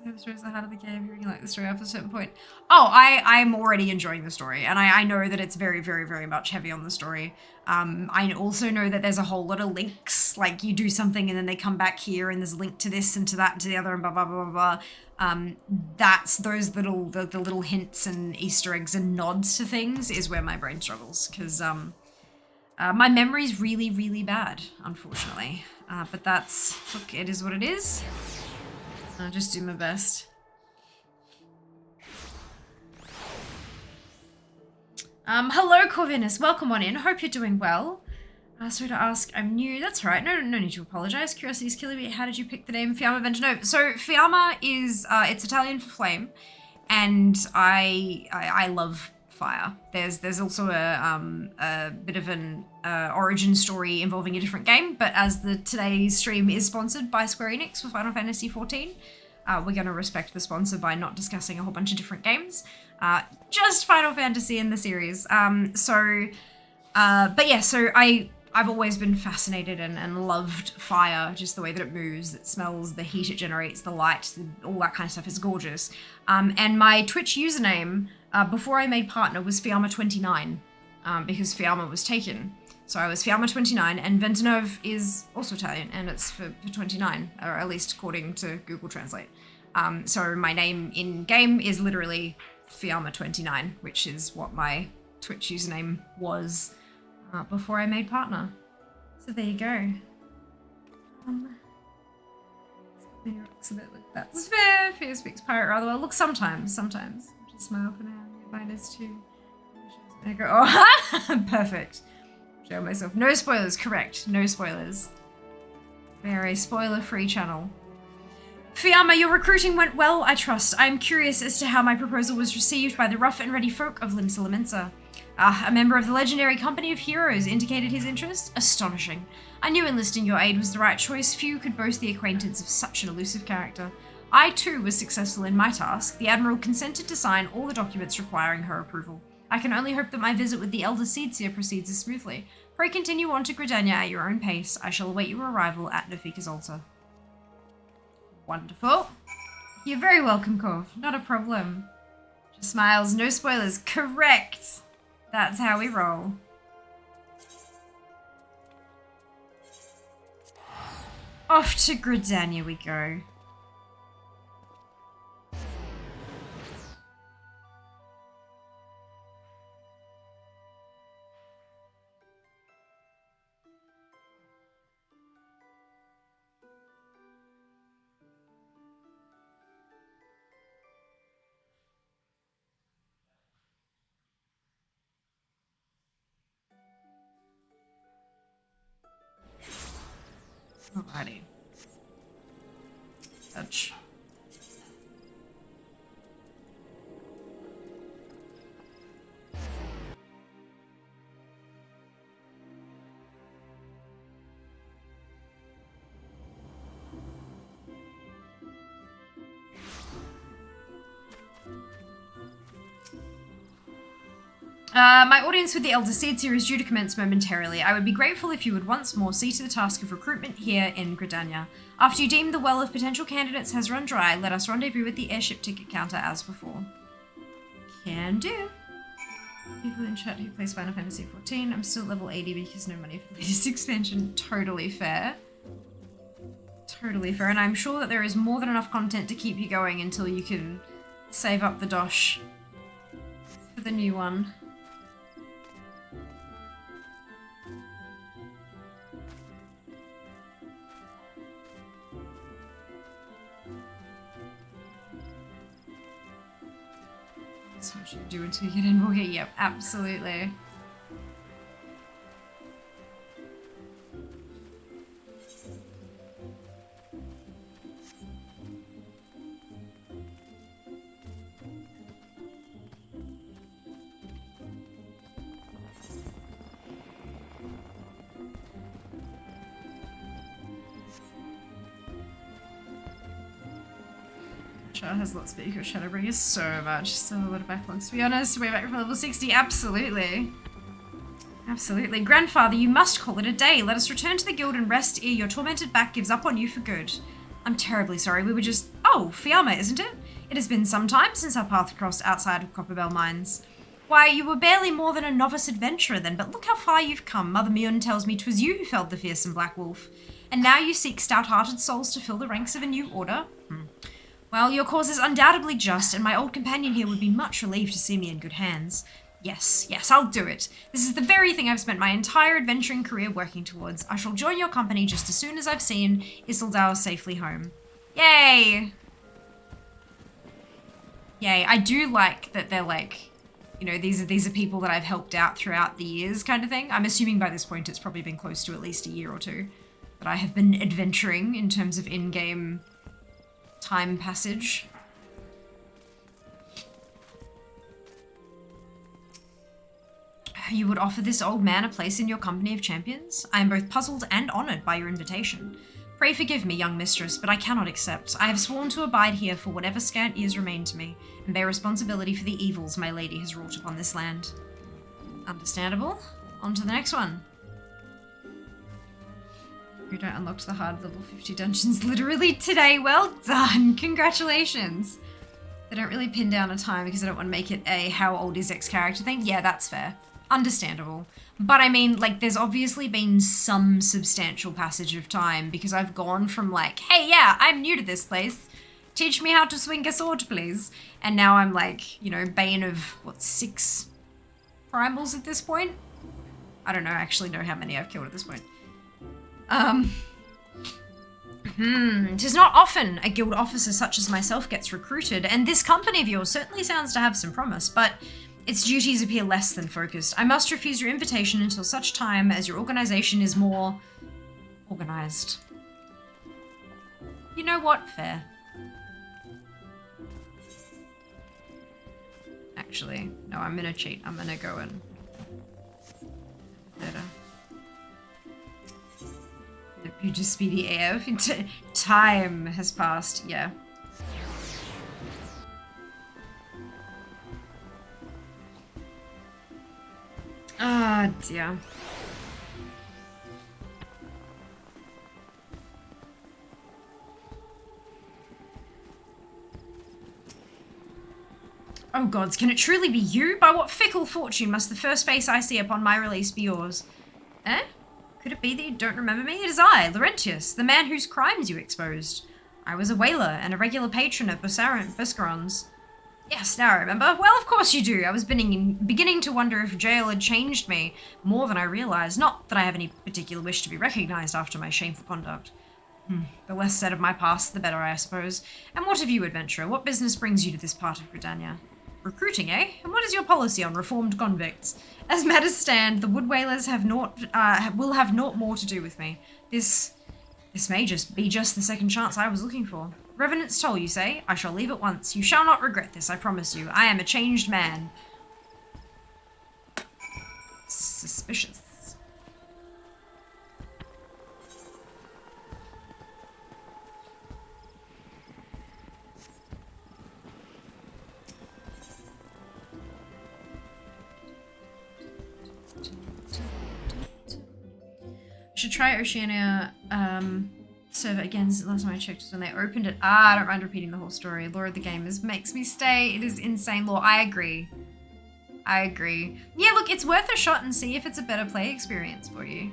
The story's the heart of the game. You really like the story up to a certain point. Oh, I'm already enjoying the story, and I know that it's very, very, very much heavy on the story. I also know that there's a whole lot of links. Like, you do something and then they come back here and there's a link to this and to that and to the other and blah, blah, blah, blah, blah. That's those little, the little hints and Easter eggs and nods to things is where my brain struggles. Because my memory's really, really bad, unfortunately. But that's, look, it is what it is. I'll just do my best. Hello, Corvinus. Welcome on in. Hope you're doing well. Sorry to ask, I'm new. That's all right. No need to apologize. Curiosity's killing me. How did you pick the name Fiamma Ventinova? So Fiamma is, it's Italian for flame, and I love fire. There's also a bit of an origin story involving a different game, but as today's stream is sponsored by Square Enix for Final Fantasy 14, we're going to respect the sponsor by not discussing a whole bunch of different games. Just Final Fantasy in the series. But yeah, so I've always been fascinated and loved fire, just the way that it moves, it smells, the heat it generates, the light, all that kind of stuff is gorgeous. And my Twitch username, before I made partner, was Fiamma29. because Fiamma was taken. So I was Fiamma 29, and Ventinove is also Italian, and it's for 29, or at least according to Google Translate. So my name in game is literally Fiamma 29, which is what my Twitch username was before I made partner. So there you go. That's fair. Fear speaks pirate rather well. Look, sometimes. Just smile for now. Mine is too. I go, oh, perfect. Show myself. No spoilers, correct. No spoilers. Very spoiler-free channel. Fiamma, your recruiting went well, I trust. I am curious as to how my proposal was received by the rough and ready folk of Limsa Lamensa. A member of the legendary company of heroes indicated his interest? Astonishing. I knew enlisting your aid was the right choice. Few could boast the acquaintance of such an elusive character. I, too, was successful in my task. The Admiral consented to sign all the documents requiring her approval. I can only hope that my visit with the Elder Seedseer proceeds as smoothly. Pray continue on to Gridania at your own pace. I shall await your arrival at Nafika's altar. Wonderful. You're very welcome, Cove. Not a problem. Just smiles. No spoilers. Correct. That's how we roll. Off to Gridania we go. Alrighty. Touch. My audience with the Elder Seedseer is due to commence momentarily. I would be grateful if you would once more see to the task of recruitment here in Gridania. After you deem the well of potential candidates has run dry, let us rendezvous at the airship ticket counter as before. Can do. People in chat who plays Final Fantasy XIV. I'm still level 80 because no money for the latest expansion. Totally fair. Totally fair. And I'm sure that there is more than enough content to keep you going until you can save up the dosh for the new one. That's what you do until you get in more. Yep, absolutely. Has lots, but you got Shadowbringers so much. Still a lot of backlogs, to be honest. Way back from level 60. Absolutely. Absolutely. Grandfather, you must call it a day. Let us return to the guild and rest ere your tormented back gives up on you for good. I'm terribly sorry. We were just... Oh, Fiamma, isn't it? It has been some time since our path crossed outside of Copperbell Mines. Why, you were barely more than a novice adventurer then, but look how far you've come. Mother Mune tells me 'twas you who felled the fearsome Black Wolf. And now you seek stout-hearted souls to fill the ranks of a new order? Well, your cause is undoubtedly just, and my old companion here would be much relieved to see me in good hands. Yes, I'll do it. This is the very thing I've spent my entire adventuring career working towards. I shall join your company just as soon as I've seen Isildur safely home. Yay! Yay, I do like that they're like, you know, these are people that I've helped out throughout the years kind of thing. I'm assuming by this point it's probably been close to at least a year or two that I have been adventuring in terms of in-game time passage. You would offer this old man a place in your company of champions? I am both puzzled and honoured by your invitation. Pray forgive me, young mistress, but I cannot accept. I have sworn to abide here for whatever scant years remain to me, and bear responsibility for the evils my lady has wrought upon this land. Understandable. On to the next one. You don't unlock the hard level 50 dungeons literally today. Well done. Congratulations. They don't really pin down a time because I don't want to make it a how old is X character thing. Yeah, that's fair. understandable. But I mean, like, there's obviously been some substantial passage of time because I've gone from like, hey, yeah, I'm new to this place. Teach me how to swing a sword, please. And now I'm like, you know, bane of, what, 6 primals at this point? I don't know, actually know how many I've killed at this point. 'Tis not often a guild officer such as myself gets recruited, and this company of yours certainly sounds to have some promise, but its duties appear less than focused. I must refuse your invitation until such time as your organization is more organized. You know what? Fair. Actually, no, I'm gonna cheat. I'm gonna go and... You just speedy AF. Time has passed, yeah. Ah, dear. Oh gods, can it truly be you? By what fickle fortune must the first face I see upon my release be yours? Eh? Could it be that you don't remember me? It is I, Laurentius, the man whose crimes you exposed. I was a whaler and a regular patron at Buscaron's. Yes, now I remember. Well, of course you do. I was beginning to wonder if jail had changed me more than I realized. Not that I have any particular wish to be recognized after my shameful conduct. The less said of my past, the better, I suppose. And what of you, adventurer? What business brings you to this part of Gridania? Recruiting, eh? And what is your policy on reformed convicts? As matters stand, the wood whalers will have naught more to do with me. This may just be the second chance I was looking for. Revenant's toll, you say? I shall leave at once. You shall not regret this, I promise you. I am a changed man. Suspicious. Should try Oceania server again. Last time I checked was when they opened it. I don't mind repeating the whole story. Lore of the game makes me stay. It is insane lore. I agree. Yeah, look, it's worth a shot and see if it's a better play experience for you.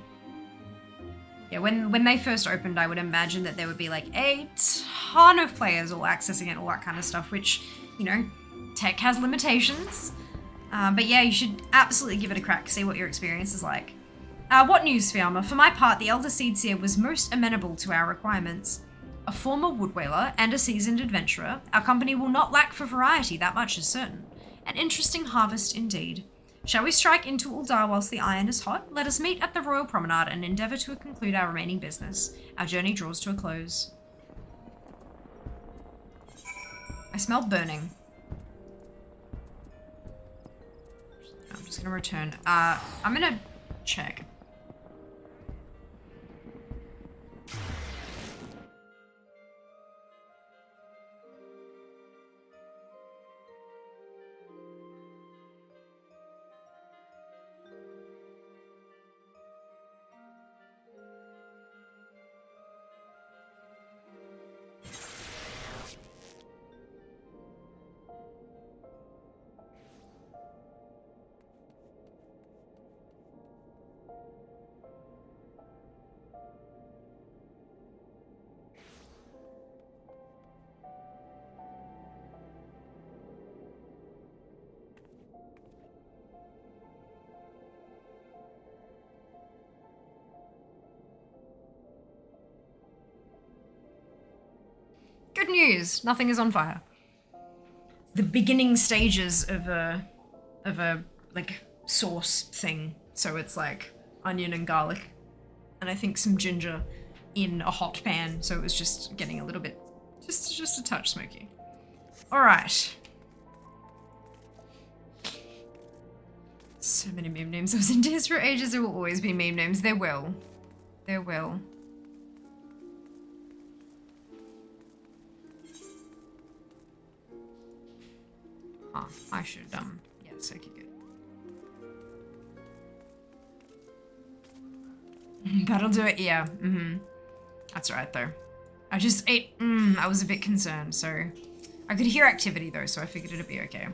Yeah, when they first opened, I would imagine that there would be like a ton of players all accessing it, all that kind of stuff, which, you know, tech has limitations. But yeah, you should absolutely give it a crack, see what your experience is like. What news, Fiamma? For my part, the Elder Seedseer was most amenable to our requirements. A former wood whaler and a seasoned adventurer, our company will not lack for variety, that much is certain. An interesting harvest indeed. Shall we strike into Uldar whilst the iron is hot? Let us meet at the Royal Promenade and endeavour to conclude our remaining business. Our journey draws to a close. I smell burning. I'm just gonna return. I'm gonna check. Good news, nothing is on fire. The beginning stages of a like sauce thing. So it's like onion and garlic, and I think some ginger in a hot pan. So it was just getting a little bit, just a touch smoky. All right. So many meme names. I was into his for ages. There will always be meme names. There will. There will. Huh, I should, yes, okay, good. That'll do it, yeah, That's alright, though. I just ate, I was a bit concerned, so... I could hear activity, though, so I figured it'd be okay.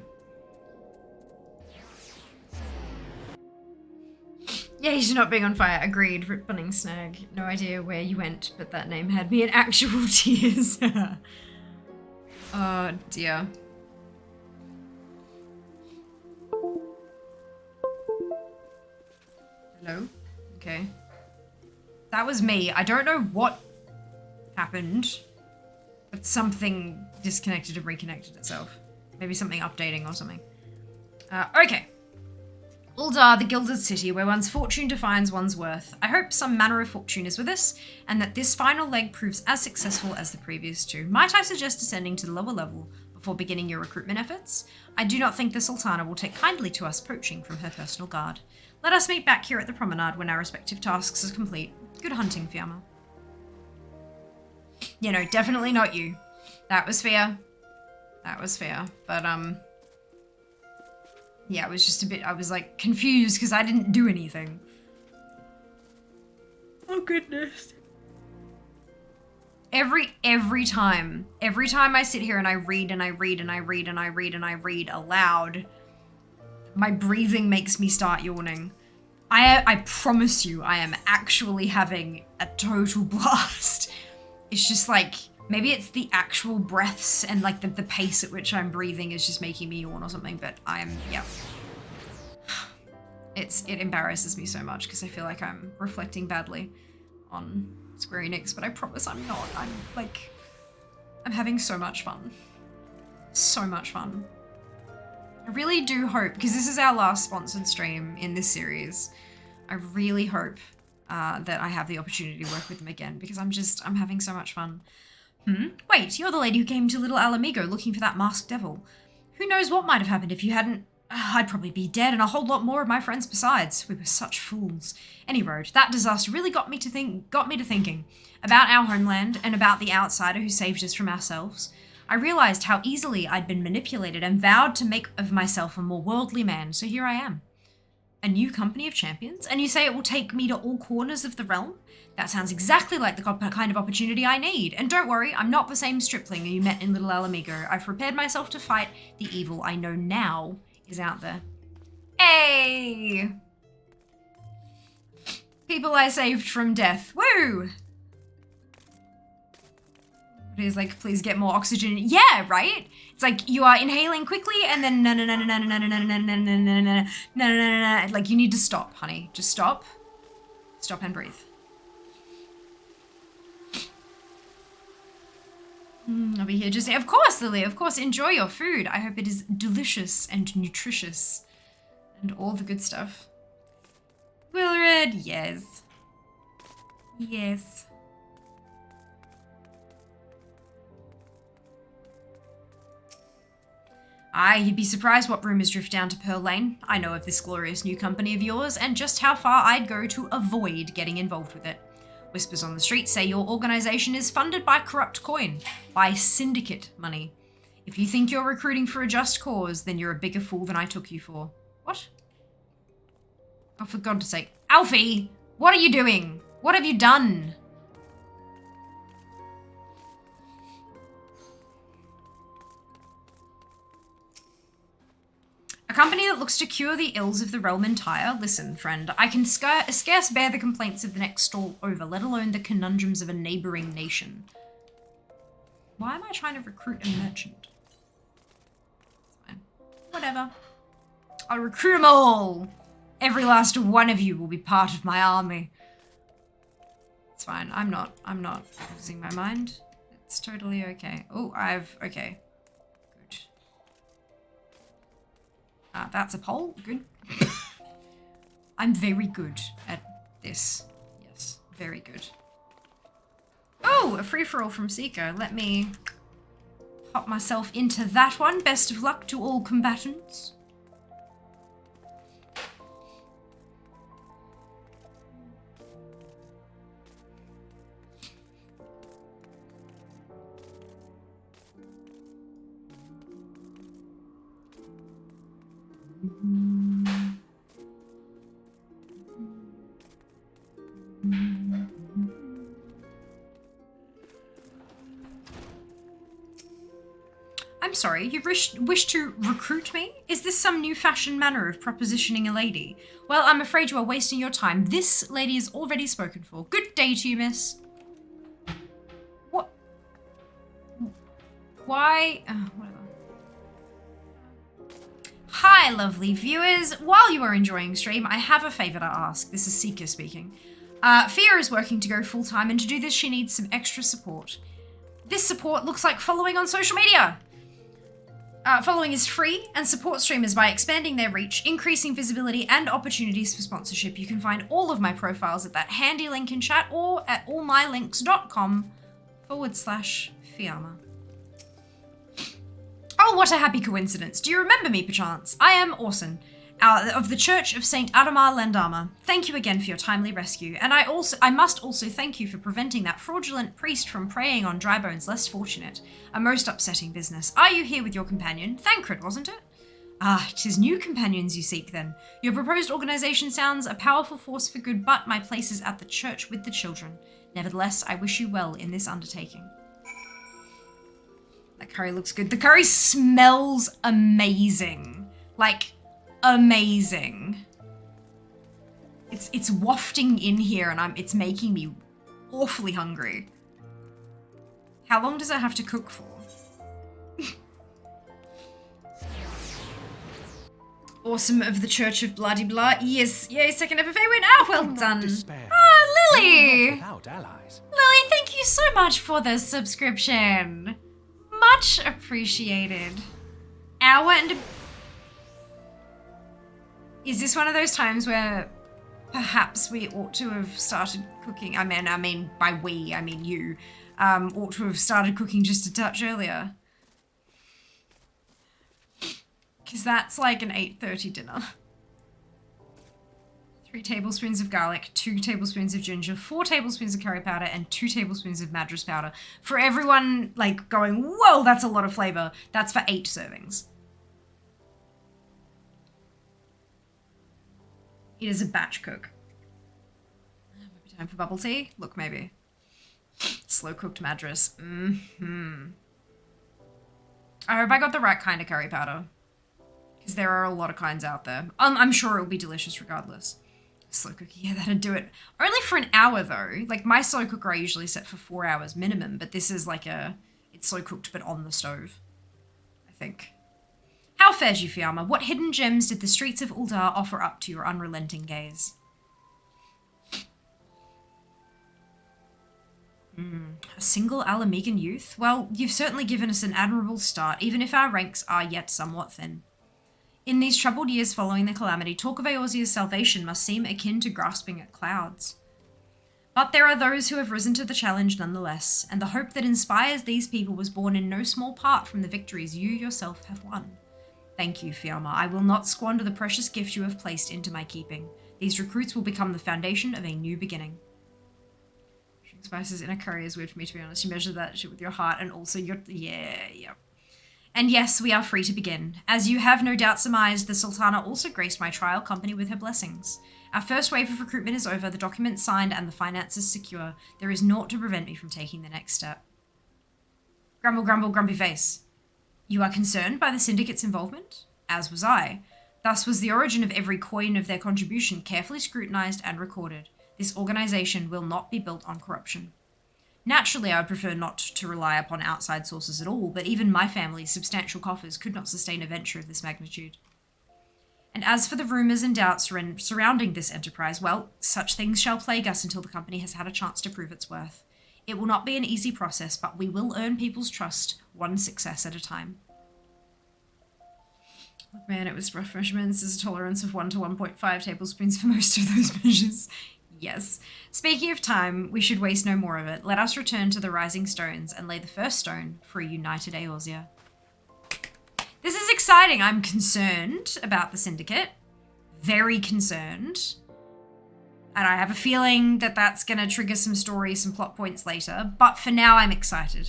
Yeah, he's not being on fire. Agreed. Rip Bunning Snag. No idea where you went, but that name had me in actual tears. Oh dear. Hello? Okay. That was me. I don't know what happened, but something disconnected and reconnected itself. Maybe something updating or something. Okay. Uldar, the Gilded City, where one's fortune defines one's worth. I hope some manner of fortune is with us, and that this final leg proves as successful as the previous two. Might I suggest descending to the lower level before beginning your recruitment efforts? I do not think the Sultana will take kindly to us poaching from her personal guard. Let us meet back here at the promenade when our respective tasks are complete. Good hunting, Fiamma. You know, definitely not you. That was fair. That was fair. But, yeah, it was just a bit, I was like confused because I didn't do anything. Oh goodness. Every time I sit here and I read and I read and I read and I read and I read aloud, my breathing makes me start yawning. I promise you, I am actually having a total blast. It's just like, maybe it's the actual breaths and like the pace at which I'm breathing is just making me yawn or something, but yeah. It embarrasses me so much because I feel like I'm reflecting badly on Square Enix, but I promise I'm not. I'm having so much fun. So much fun. I really do hope, because this is our last sponsored stream in this series, I really hope that I have the opportunity to work with them again, because I'm having so much fun. Wait, you're the lady who came to Little Alamigo looking for that masked devil. Who knows what might have happened if you hadn't... I'd probably be dead and a whole lot more of my friends besides. We were such fools. Any road, that disaster really got me to thinking about our homeland and about the outsider who saved us from ourselves. I realized how easily I'd been manipulated and vowed to make of myself a more worldly man, so here I am. A new company of champions? And you say it will take me to all corners of the realm? That sounds exactly like the kind of opportunity I need. And don't worry, I'm not the same stripling you met in Little Alamigo. I've prepared myself to fight the evil I know now is out there. Hey! People I saved from death. Woo! He's like, please get more oxygen. Yeah, right? It's like you are inhaling quickly and then like you need to stop, honey. Just stop. Stop and breathe. I'll be here just... Of course, Lily, of course. Enjoy your food. I hope it is delicious and nutritious and all the good stuff. Wilred, yes. Yes. You'd be surprised what rumours drift down to Pearl Lane. I know of this glorious new company of yours and just how far I'd go to avoid getting involved with it. Whispers on the street say your organisation is funded by corrupt coin, by syndicate money. If you think you're recruiting for a just cause, then you're a bigger fool than I took you for. What? Oh, for God's sake. Alfie! What are you doing? What have you done? A company that looks to cure the ills of the realm entire? Listen, friend, I can scarce bear the complaints of the next stall over, let alone the conundrums of a neighbouring nation. Why am I trying to recruit a merchant? It's fine. Whatever. I'll recruit them all! Every last one of you will be part of my army. It's fine. I'm not losing my mind. It's totally okay. Oh, okay. Good. That's a poll. Good. I'm very good at this. Yes, very good. Oh, a free-for-all from Seeker. Let me pop myself into that one. Best of luck to all combatants. I'm sorry, you wish to recruit me? Is this some new-fashioned manner of propositioning a lady? Well, I'm afraid you are wasting your time. This lady is already spoken for. Good day to you, miss. What? Why? Whatever. Hi, lovely viewers. While you are enjoying stream, I have a favor to ask. This is Seeker speaking. Fia is working to go full-time, and to do this, she needs some extra support. This support looks like following on social media. Following is free, and support streamers by expanding their reach, increasing visibility, and opportunities for sponsorship. You can find all of my profiles at that handy link in chat or at allmylinks.com/Fiamma. Oh, what a happy coincidence. Do you remember me, perchance? I am Orson, of the Church of St. Adamar Landama. Thank you again for your timely rescue, and I must also thank you for preventing that fraudulent priest from preying on Drybone's less fortunate. A most upsetting business. Are you here with your companion? Thancred, wasn't it? Ah, 'tis new companions you seek, then. Your proposed organization sounds a powerful force for good, but my place is at the church with the children. Nevertheless, I wish you well in this undertaking. That curry looks good. The curry smells amazing. Like, amazing. It's wafting in here and it's making me awfully hungry. How long does it have to cook for? Awesome of the Church of Bloody Blah. Yes, yay, second ever favorite. Ah, well done. Ah, Lily. Without allies. Lily, thank you so much for the subscription. Much appreciated. Hour and Is this one of those times where perhaps we ought to have started cooking? I mean by we, I mean you. Ought to have started cooking just a touch earlier. Because that's like an 8:30 dinner. 3 tablespoons of garlic, 2 tablespoons of ginger, 4 tablespoons of curry powder, and 2 tablespoons of madras powder. For everyone like going, whoa, that's a lot of flavor. That's for 8 servings. It is a batch cook. Maybe time for bubble tea? Look, maybe. Slow cooked madras. I hope I got the right kind of curry powder. Because there are a lot of kinds out there. I'm sure it will be delicious regardless. Slow cooker, yeah, that'd do it. Only for an hour though. Like my slow cooker I usually set for 4 hours minimum, but this is like it's slow cooked but on the stove, I think. How fares you, Fiamma? What hidden gems did the streets of Uldar offer up to your unrelenting gaze? A single Alamegan youth? Well, you've certainly given us an admirable start, even if our ranks are yet somewhat thin. In these troubled years following the calamity, talk of Eorzea's salvation must seem akin to grasping at clouds. But there are those who have risen to the challenge nonetheless, and the hope that inspires these people was born in no small part from the victories you yourself have won. Thank you, Fiamma. I will not squander the precious gift you have placed into my keeping. These recruits will become the foundation of a new beginning. Spices in a curry is weird for me, to be honest. You measure that shit with your heart and also your... Yeah. And yes, we are free to begin. As you have no doubt surmised, the Sultana also graced my trial company with her blessings. Our first wave of recruitment is over, the documents signed, and the finances secure. There is naught to prevent me from taking the next step. Grumble, grumble, grumpy face. You are concerned by the syndicate's involvement? As was I. Thus was the origin of every coin of their contribution carefully scrutinized and recorded. This organization will not be built on corruption. Naturally, I would prefer not to rely upon outside sources at all, but even my family's substantial coffers could not sustain a venture of this magnitude. And as for the rumours and doubts surrounding this enterprise, well, such things shall plague us until the company has had a chance to prove its worth. It will not be an easy process, but we will earn people's trust, one success at a time. Look, man, it was rough measurements. There's a tolerance of 1 to 1.5 tablespoons for most of those measures. Yes. Speaking of time, we should waste no more of it. Let us return to the Rising Stones and lay the first stone for a united Eorzea. This is exciting. I'm concerned about the Syndicate. Very concerned. And I have a feeling that that's going to trigger some stories, some plot points later. But for now, I'm excited.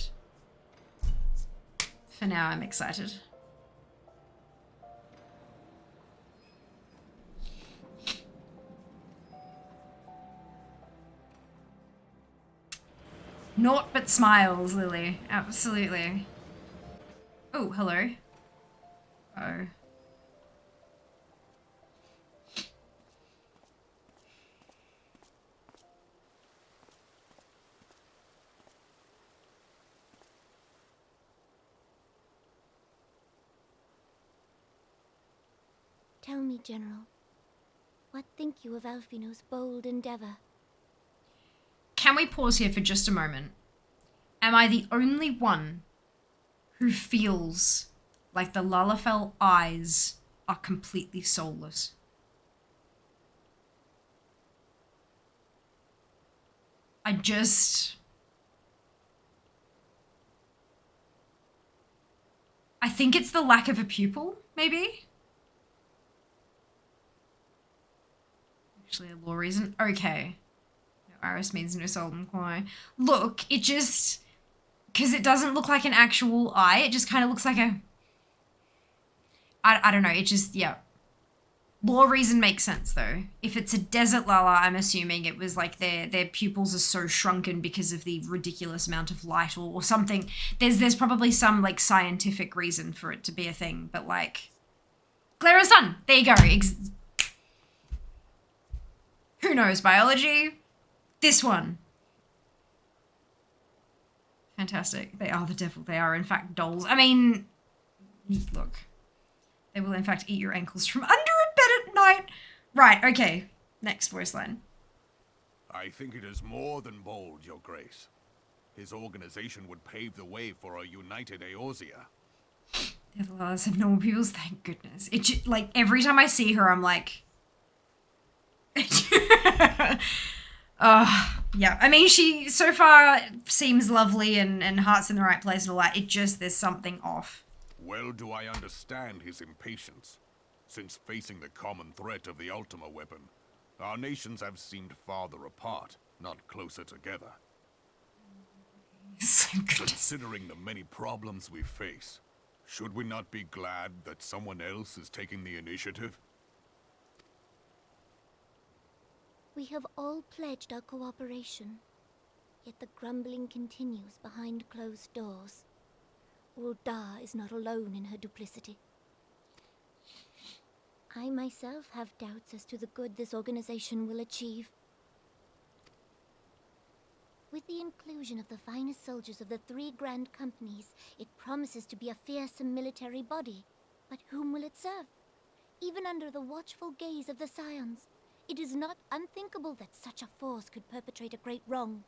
For now, I'm excited. Naught but smiles, Lily. Absolutely. Oh, hello. Oh. Tell me, General, what think you of Alfino's bold endeavor? Can we pause here for just a moment? Am I the only one who feels like the Lalafell eyes are completely soulless? I think it's the lack of a pupil, maybe? Actually, a law reason. Okay. No iris means no soul and why. Look, it just... Because it doesn't look like an actual eye. It just kind of looks like a... I don't know. It just, yeah. Law reason makes sense, though. If it's a desert Lala, I'm assuming it was like their pupils are so shrunken because of the ridiculous amount of light or something. There's probably some, like, scientific reason for it to be a thing. But, like... Glare of sun! There you go. Who knows biology? This one. Fantastic. They are the devil. They are, in fact, dolls. I mean, look. They will, in fact, eat your ankles from under a bed at night. Right, okay. Next voice line. I think it is more than bold, Your Grace. His organization would pave the way for a united Eorzea. The other laws have normal peoples, thank goodness. It just, like, every time I see her, I'm like... Yeah, I mean, she so far seems lovely and heart's in the right place and all that. It just, there's something off. Well do I understand his impatience. Since facing the common threat of the Ultima weapon, our nations have seemed farther apart, not closer together. Considering the many problems we face, should we not be glad that someone else is taking the initiative? We have all pledged our cooperation, yet the grumbling continues behind closed doors. Ul'dah is not alone in her duplicity. I myself have doubts as to the good this organization will achieve. With the inclusion of the finest soldiers of the 3 grand companies, it promises to be a fearsome military body. But whom will it serve? Even under the watchful gaze of the Scions, it is not unthinkable that such a force could perpetrate a great wrong.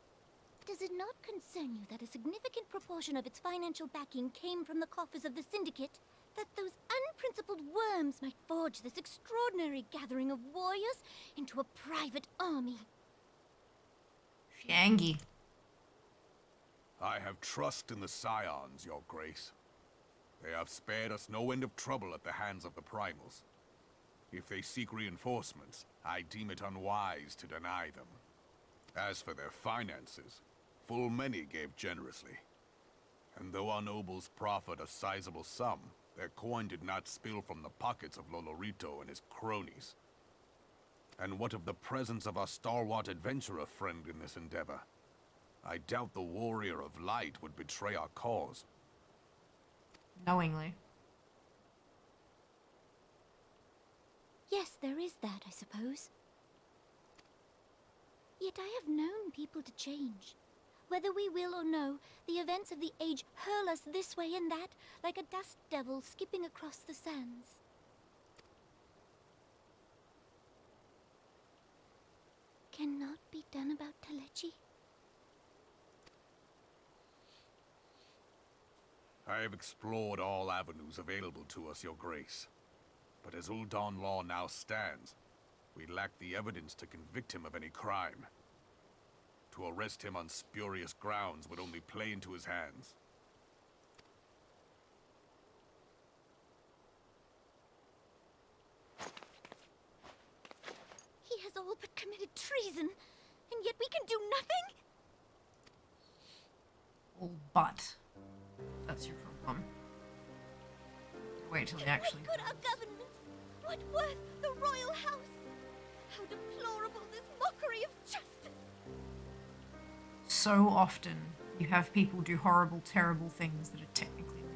Does it not concern you that a significant proportion of its financial backing came from the coffers of the Syndicate? That those unprincipled worms might forge this extraordinary gathering of warriors into a private army? Shangy. I have trust in the Scions, Your Grace. They have spared us no end of trouble at the hands of the Primals. If they seek reinforcements, I deem it unwise to deny them. As for their finances, full many gave generously. And though our nobles proffered a sizable sum, their coin did not spill from the pockets of Lolorito and his cronies. And what of the presence of our stalwart adventurer friend in this endeavor? I doubt the Warrior of Light would betray our cause. Knowingly. Yes, there is that, I suppose. Yet I have known people to change. Whether we will or no, the events of the age hurl us this way and that, like a dust devil skipping across the sands. Cannot be done about Telechi? I have explored all avenues available to us, Your Grace. But as Ul'dah law now stands, we lack the evidence to convict him of any crime. To arrest him on spurious grounds would only play into his hands. He has all but committed treason, and yet we can do nothing? All but. That's your problem. Wait till they actually... What good our government? What worth the royal house? How deplorable this mockery of justice! So often, you have people do horrible, terrible things that are technically legal.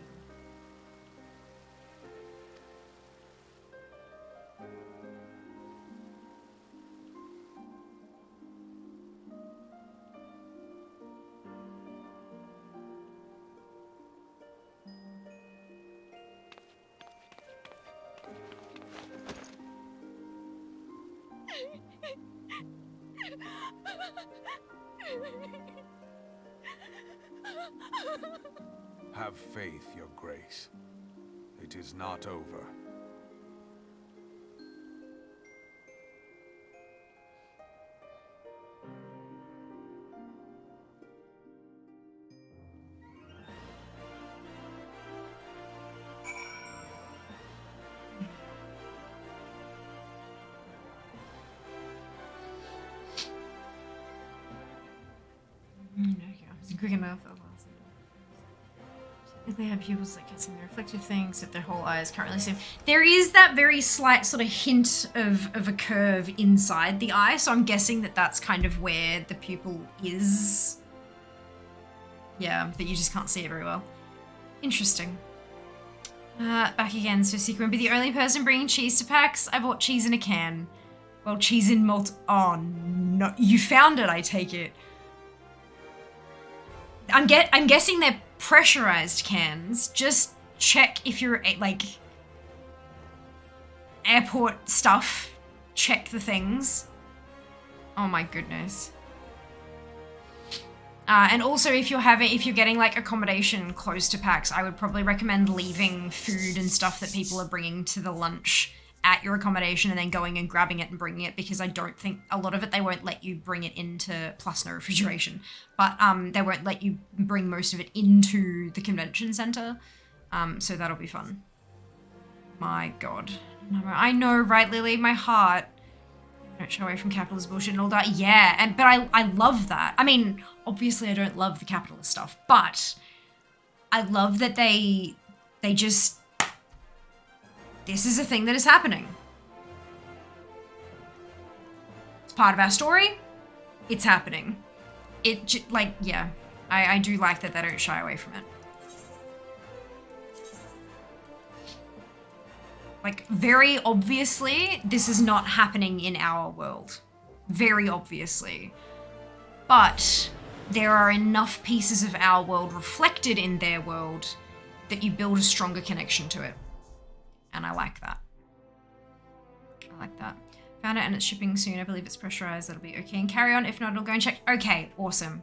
Have faith, Your Grace. It is not over. Quick enough. If they have pupils like kissing the reflective things that their whole eyes currently see. There is that very slight sort of hint of a curve inside the eye, so I'm guessing that that's kind of where the pupil is. Yeah, but you just can't see it very well. Interesting. Back again, so Secret won't be the only person bringing cheese to PAX. I bought cheese in a can. Well, cheese in malt. Oh no, you found it, I take it. I'm guessing they're pressurized cans. Just check if you're like airport stuff. Check the things. Oh my goodness. And also if you're getting like accommodation close to PAX, I would probably recommend leaving food and stuff that people are bringing to the lunch at your accommodation and then going and grabbing it and bringing it, because I don't think a lot of it they won't let you bring it into, plus no refrigeration, but they won't let you bring most of it into the convention center, so that'll be fun. My god. I know, right, Lily? My heart. Don't shy away from capitalist bullshit and all that. Yeah, but I love that. I mean, obviously I don't love the capitalist stuff, but I love that they just, this is a thing that is happening. It's part of our story. It's happening. Yeah, I do like that they don't shy away from it. Like, very obviously, this is not happening in our world. Very obviously. But there are enough pieces of our world reflected in their world that you build a stronger connection to it. And I like that. I like that. Found it and it's shipping soon. I believe it's pressurized. That'll be okay. And carry on. If not, it'll go and check. Okay, awesome.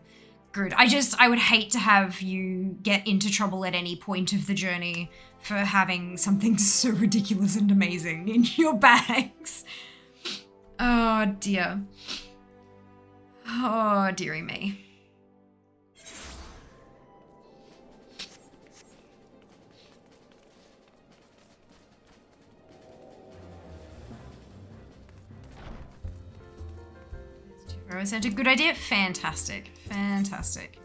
Good. I would hate to have you get into trouble at any point of the journey for having something so ridiculous and amazing in your bags. Oh dear. Oh dearie me. Center, good idea. Fantastic. Fantastic.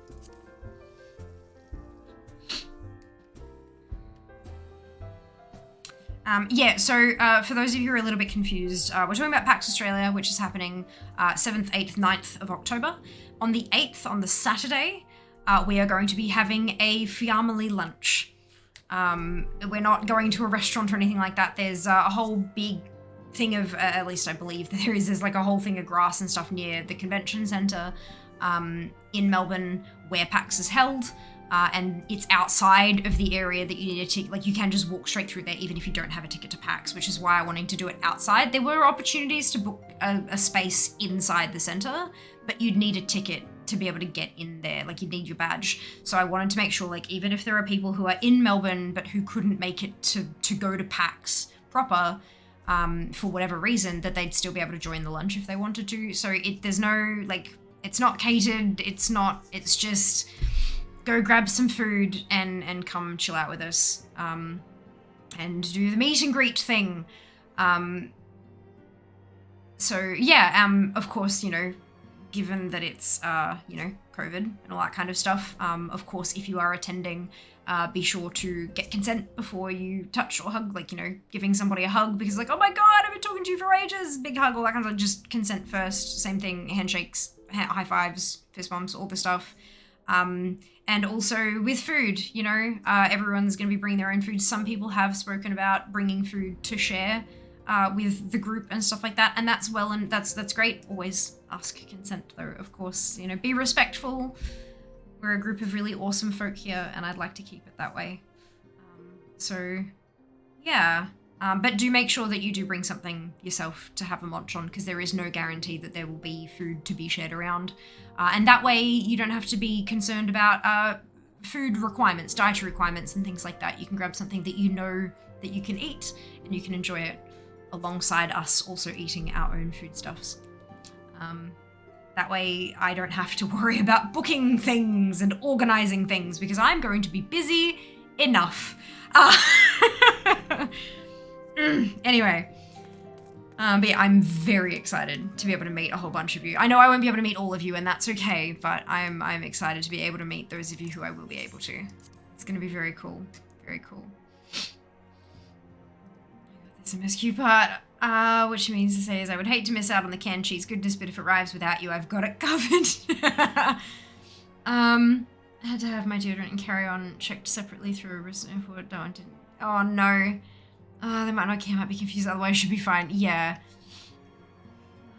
Yeah, so for those of you who are a little bit confused, we're talking about PAX Australia, which is happening 7th, 8th, 9th of October. On the 8th, on the Saturday, we are going to be having a family lunch. We're not going to a restaurant or anything like that. There's a whole big thing of, at least I believe there's like a whole thing of grass and stuff near the convention centre in Melbourne where PAX is held. And it's outside of the area that you need a ticket. Like, you can just walk straight through there even if you don't have a ticket to PAX, which is why I'm wanting to do it outside. There were opportunities to book a space inside the centre, but you'd need a ticket to be able to get in there. Like, you'd need your badge. So I wanted to make sure, like, even if there are people who are in Melbourne but who couldn't make it to go to PAX proper, for whatever reason, that they'd still be able to join the lunch if they wanted to. So there's no, like, it's not catered, it's just go grab some food and come chill out with us, and do the meet and greet thing. So yeah, of course, you know, given that it's, you know, COVID and all that kind of stuff, of course, if you are attending, be sure to get consent before you touch or hug, like, you know, giving somebody a hug because, like, oh my god, I've been talking to you for ages, big hug, all that kind of stuff. Just consent first. Same thing, handshakes, high fives, fist bumps, all the stuff. And also with food, you know, everyone's going to be bringing their own food. Some people have spoken about bringing food to share with the group and stuff like that, and that's well, and that's great. Always ask consent though, of course. You know, be respectful. We're a group of really awesome folk here, and I'd like to keep it that way. So, yeah. But do make sure that you do bring something yourself to have a munch on, because there is no guarantee that there will be food to be shared around. And that way you don't have to be concerned about food requirements, dietary requirements and things like that. You can grab something that you know that you can eat, and you can enjoy it alongside us also eating our own foodstuffs. That way I don't have to worry about booking things and organizing things, because I'm going to be busy enough. Anyway, but yeah, I'm very excited to be able to meet a whole bunch of you. I know I won't be able to meet all of you, and that's okay, but I'm excited to be able to meet those of you who I will be able to. It's going to be very cool. Very cool. This MSQ part, which means to say is I would hate to miss out on the canned cheese goodness, but if it arrives without you, I've got it covered. I had to have my deodorant and carry-on checked separately through a wrist airport. No, I didn't. Oh no. They might not care, might be confused, otherwise should be fine. Yeah.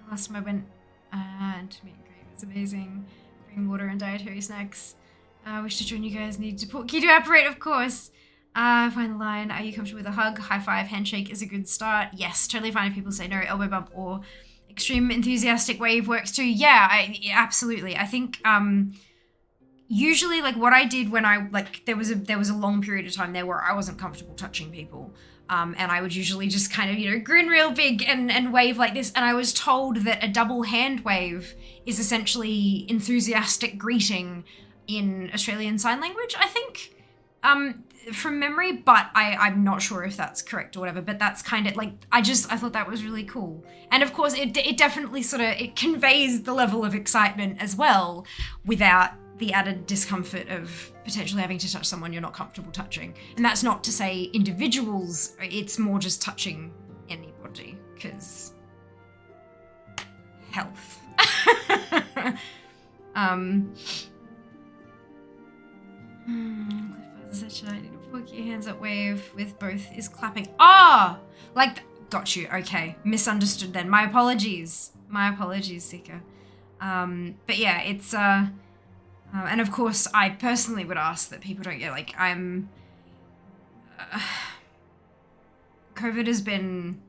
Last time I went to meet and greet, it was amazing. Bring water and dietary snacks. Wish to join you guys, need to put key to operate, of course. Find the line. Are you comfortable with a hug? High five, handshake is a good start. Yes, totally fine if people say no. Elbow bump or extreme enthusiastic wave works too. Yeah, absolutely. I think usually like what I did when I there was a long period of time there where I wasn't comfortable touching people. And I would usually just kind of, grin real big and wave like this. And I was told that a double hand wave is essentially enthusiastic greeting in Australian Sign Language, I think, from memory, but I'm not sure if that's correct or whatever, but that's kind of like, I thought that was really cool. And of course, it definitely it conveys the level of excitement as well without the added discomfort of potentially having to touch someone you're not comfortable touching. And that's not to say individuals, it's more just touching anybody, because health. Should I need to put your hands up wave with both is clapping. Got you, okay. Misunderstood then. My apologies, Seeker. But yeah, it's and of course, I personally would ask that people don't get, COVID has been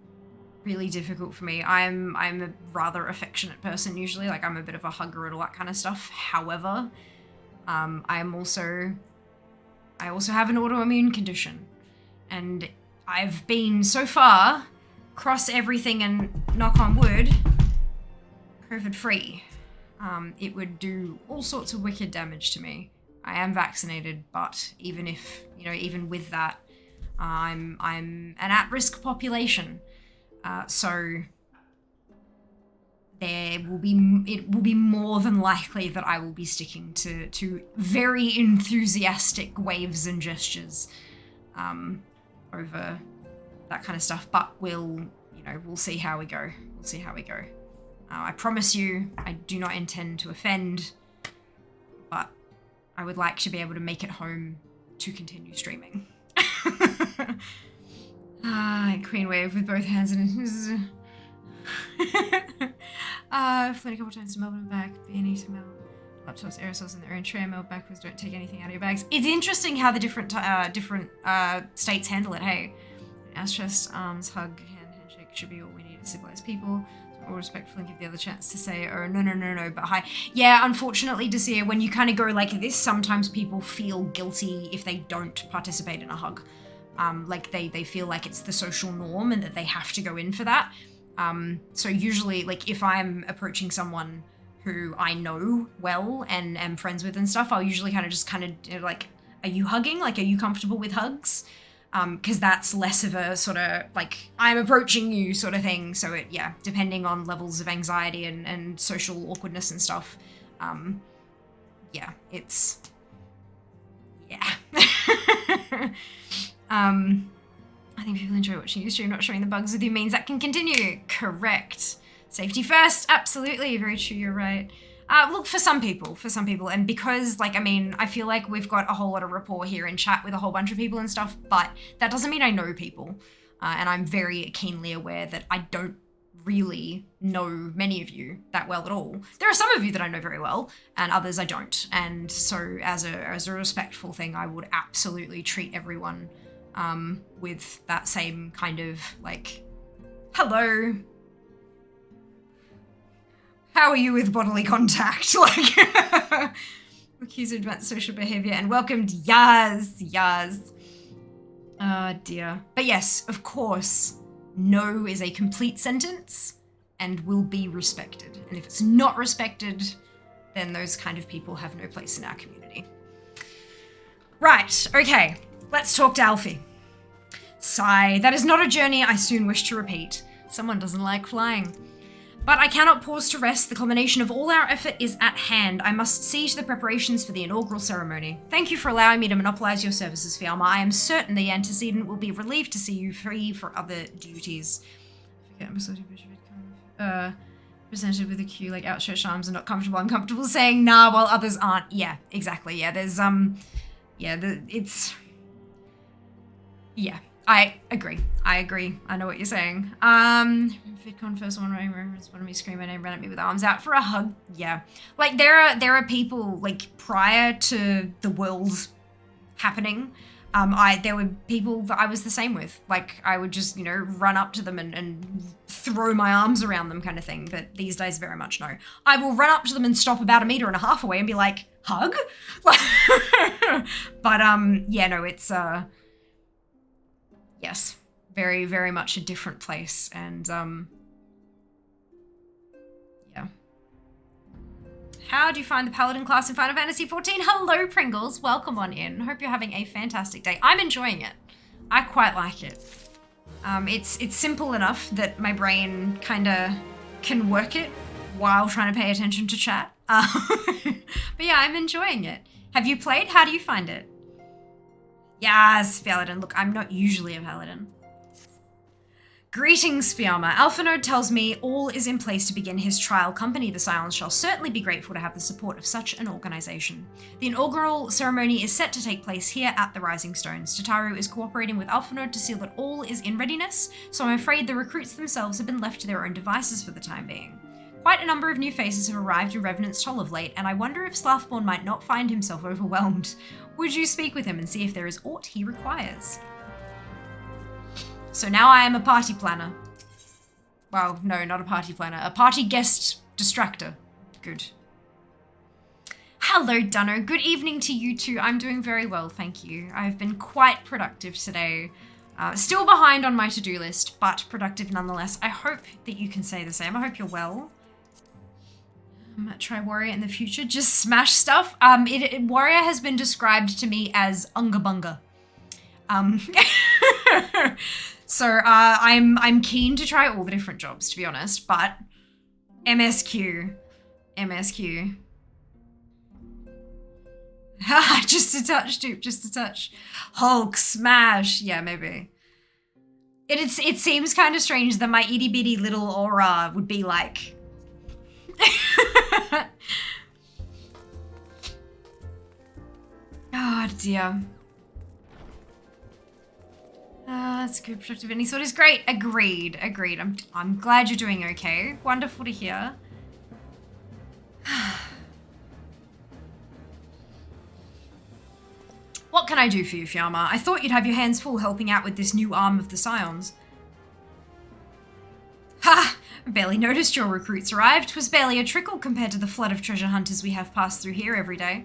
really difficult for me. I'm a rather affectionate person usually, I'm a bit of a hugger and all that kind of stuff. However, I also have an autoimmune condition, and I've been so far, cross everything and knock on wood, COVID free. It would do all sorts of wicked damage to me. I am vaccinated, but even with that, I'm an at-risk population. So it will be more than likely that I will be sticking to very enthusiastic waves and gestures, over that kind of stuff. But we'll see how we go. We'll see how we go. I promise you, I do not intend to offend, but I would like to be able to make it home to continue streaming. Queen wave with both hands and I've flown a couple times to Melbourne and back. B&E to Mel. Laptops, aerosols in their own tray. Mail backwards. Don't take anything out of your bags. It's interesting how the different states handle it. Hey, ass chest, arms, hug, handshake should be all we need as civilized people. Or respectful and give the other chance to say, oh, no, but hi. Yeah, unfortunately, Desir, when you kind of go like this, sometimes people feel guilty if they don't participate in a hug. They feel like it's the social norm and that they have to go in for that. So usually, if I'm approaching someone who I know well and am friends with and stuff, I'll usually are you hugging? Are you comfortable with hugs? Because that's less of a sort of I'm approaching you sort of thing. So depending on levels of anxiety and social awkwardness and stuff, I think people enjoy watching you stream. Not showing the bugs with you means that can continue. Correct. Safety first. Absolutely. Very true. You're right. Look, for some people, and because, I feel like we've got a whole lot of rapport here in chat with a whole bunch of people and stuff, but that doesn't mean I know people, and I'm very keenly aware that I don't really know many of you that well at all. There are some of you that I know very well, and others I don't, and so as a respectful thing, I would absolutely treat everyone with that same kind of like, hello, how are you with bodily contact? Like, accused of advanced social behavior and welcomed. Yaz. Oh dear. But yes, of course, no is a complete sentence and will be respected. And if it's not respected, then those kind of people have no place in our community. Right, okay, let's talk to Alfie. Sigh, that is not a journey I soon wish to repeat. Someone doesn't like flying. But I cannot pause to rest. The culmination of all our effort is at hand. I must see to the preparations for the inaugural ceremony. Thank you for allowing me to monopolize your services, Fiamma. I am certain the antecedent will be relieved to see you free for other duties. Presented with a cue like outstretched arms and not comfortable, uncomfortable saying nah while others aren't. Yeah, exactly. Yeah, there's I agree. I know what you're saying. VidCon first one wanted me to scream my name, ran at me with arms out for a hug. Yeah. Like there are people like prior to the world happening. There were people that I was the same with. Like I would just, run up to them and throw my arms around them kind of thing. But these days very much no. I will run up to them and stop about 1.5 meters away and be like, hug? But yeah, no, it's yes, very, very much a different place. And yeah. How do you find the Paladin class in Final Fantasy XIV? Hello, Pringles. Welcome on in. Hope you're having a fantastic day. I'm enjoying it. I quite like it. It's simple enough that my brain kind of can work it while trying to pay attention to chat. But yeah, I'm enjoying it. Have you played? How do you find it? Yes, Paladin. Look, I'm not usually a Paladin. Greetings, Fiamma. Alphanode tells me all is in place to begin his trial company. The Scions shall certainly be grateful to have the support of such an organization. The inaugural ceremony is set to take place here at the Rising Stones. Tataru is cooperating with Alphanode to see that all is in readiness, so I'm afraid the recruits themselves have been left to their own devices for the time being. Quite a number of new faces have arrived in Revenant's Toll of late, and I wonder if Slathborn might not find himself overwhelmed. Would you speak with him and see if there is aught he requires? So now I am a party planner. Well, no, not a party planner. A party guest distractor. Good. Hello, Dunno. Good evening to you too. I'm doing very well, thank you. I've been quite productive today. Still behind on my to-do list, but productive nonetheless. I hope that you can say the same. I hope you're well. Try Warrior in the future. Just smash stuff. Warrior has been described to me as Unga Bunga. So I'm keen to try all the different jobs, to be honest, but MSQ. Just a touch, dude, just a touch. Hulk smash. Yeah, maybe. It seems kind of strange that my itty bitty little aura would be like. Oh dear. That's good. Productive any sort is great. Agreed. I'm glad you're doing okay. Wonderful to hear. What can I do for you, Fiamma? I thought you'd have your hands full helping out with this new arm of the Scions. Ha! Barely noticed your recruits arrived. 'Twas barely a trickle compared to the flood of treasure hunters we have passed through here every day.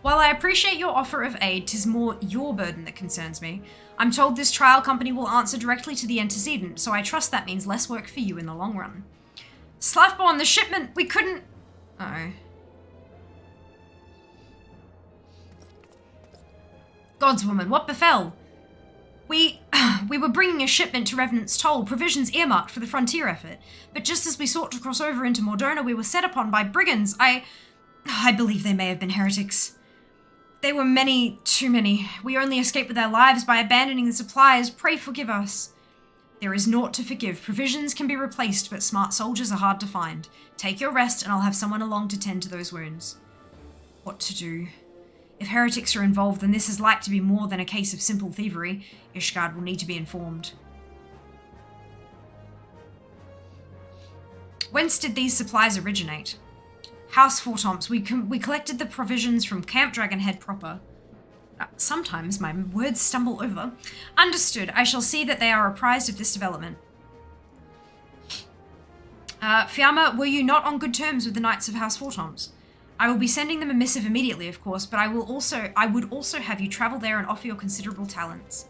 While I appreciate your offer of aid, 'tis more your burden that concerns me. I'm told this trial company will answer directly to the antecedent, so I trust that means less work for you in the long run. Slathborn, the shipment! We couldn't... Uh-oh. Godswoman, what befell? We were bringing a shipment to Revenant's Toll, provisions earmarked for the frontier effort, but just as we sought to cross over into Mordona, we were set upon by brigands. I believe they may have been heretics. They were many, too many. We only escaped with our lives by abandoning the supplies. Pray forgive us. There is naught to forgive. Provisions can be replaced, but smart soldiers are hard to find. Take your rest, and I'll have someone along to tend to those wounds. What to do? If heretics are involved, then this is like to be more than a case of simple thievery. Ishgard will need to be informed. Whence did these supplies originate? House Fortomps. We collected the provisions from Camp Dragonhead proper. Sometimes my words stumble over. Understood. I shall see that they are apprised of this development. Fiamma, were you not on good terms with the Knights of House Fortoms? I will be sending them a missive immediately, of course, but I would also have you travel there and offer your considerable talents.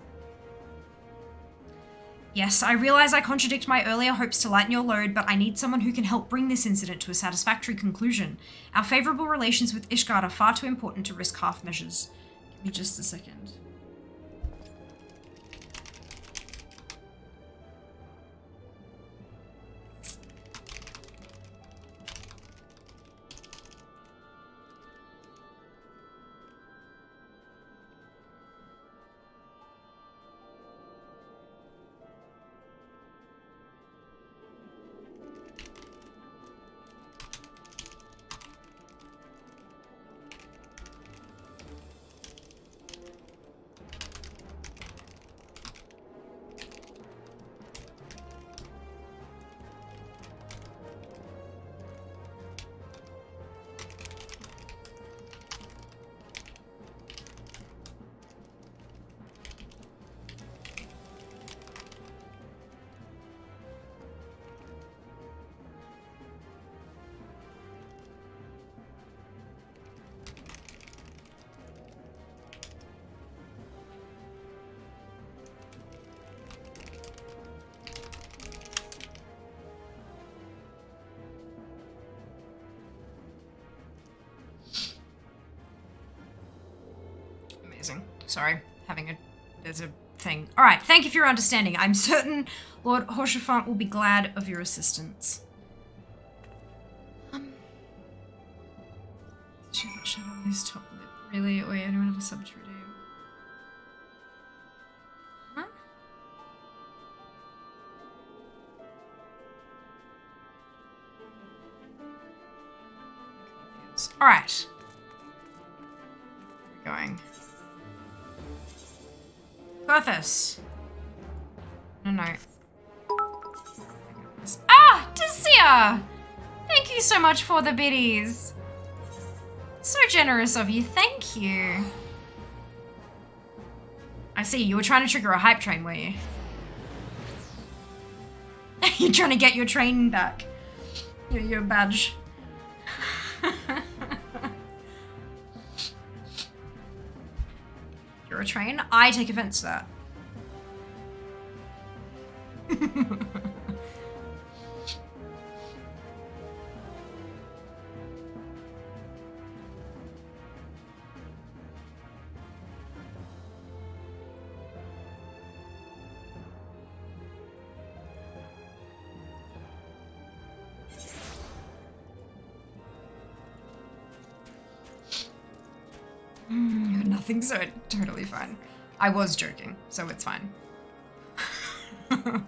Yes, I realize I contradict my earlier hopes to lighten your load, but I need someone who can help bring this incident to a satisfactory conclusion. Our favorable relations with Ishgard are far too important to risk half measures. Give me just a second. Sorry, there's a thing. Alright, thank you for your understanding. I'm certain Lord Hoshafant will be glad of your assistance. Shadow is top lip. Really? Wait, anyone have a subject redeem? Huh? Alright. Where are we going? Gothis. No. Ah! Desir! Thank you so much for the biddies. So generous of you. Thank you. I see. You were trying to trigger a hype train, were you? You're trying to get your train back. Your badge. You're a train? I take offense to that. Nothing, so totally fine. I was joking, so it's fine. Yeah.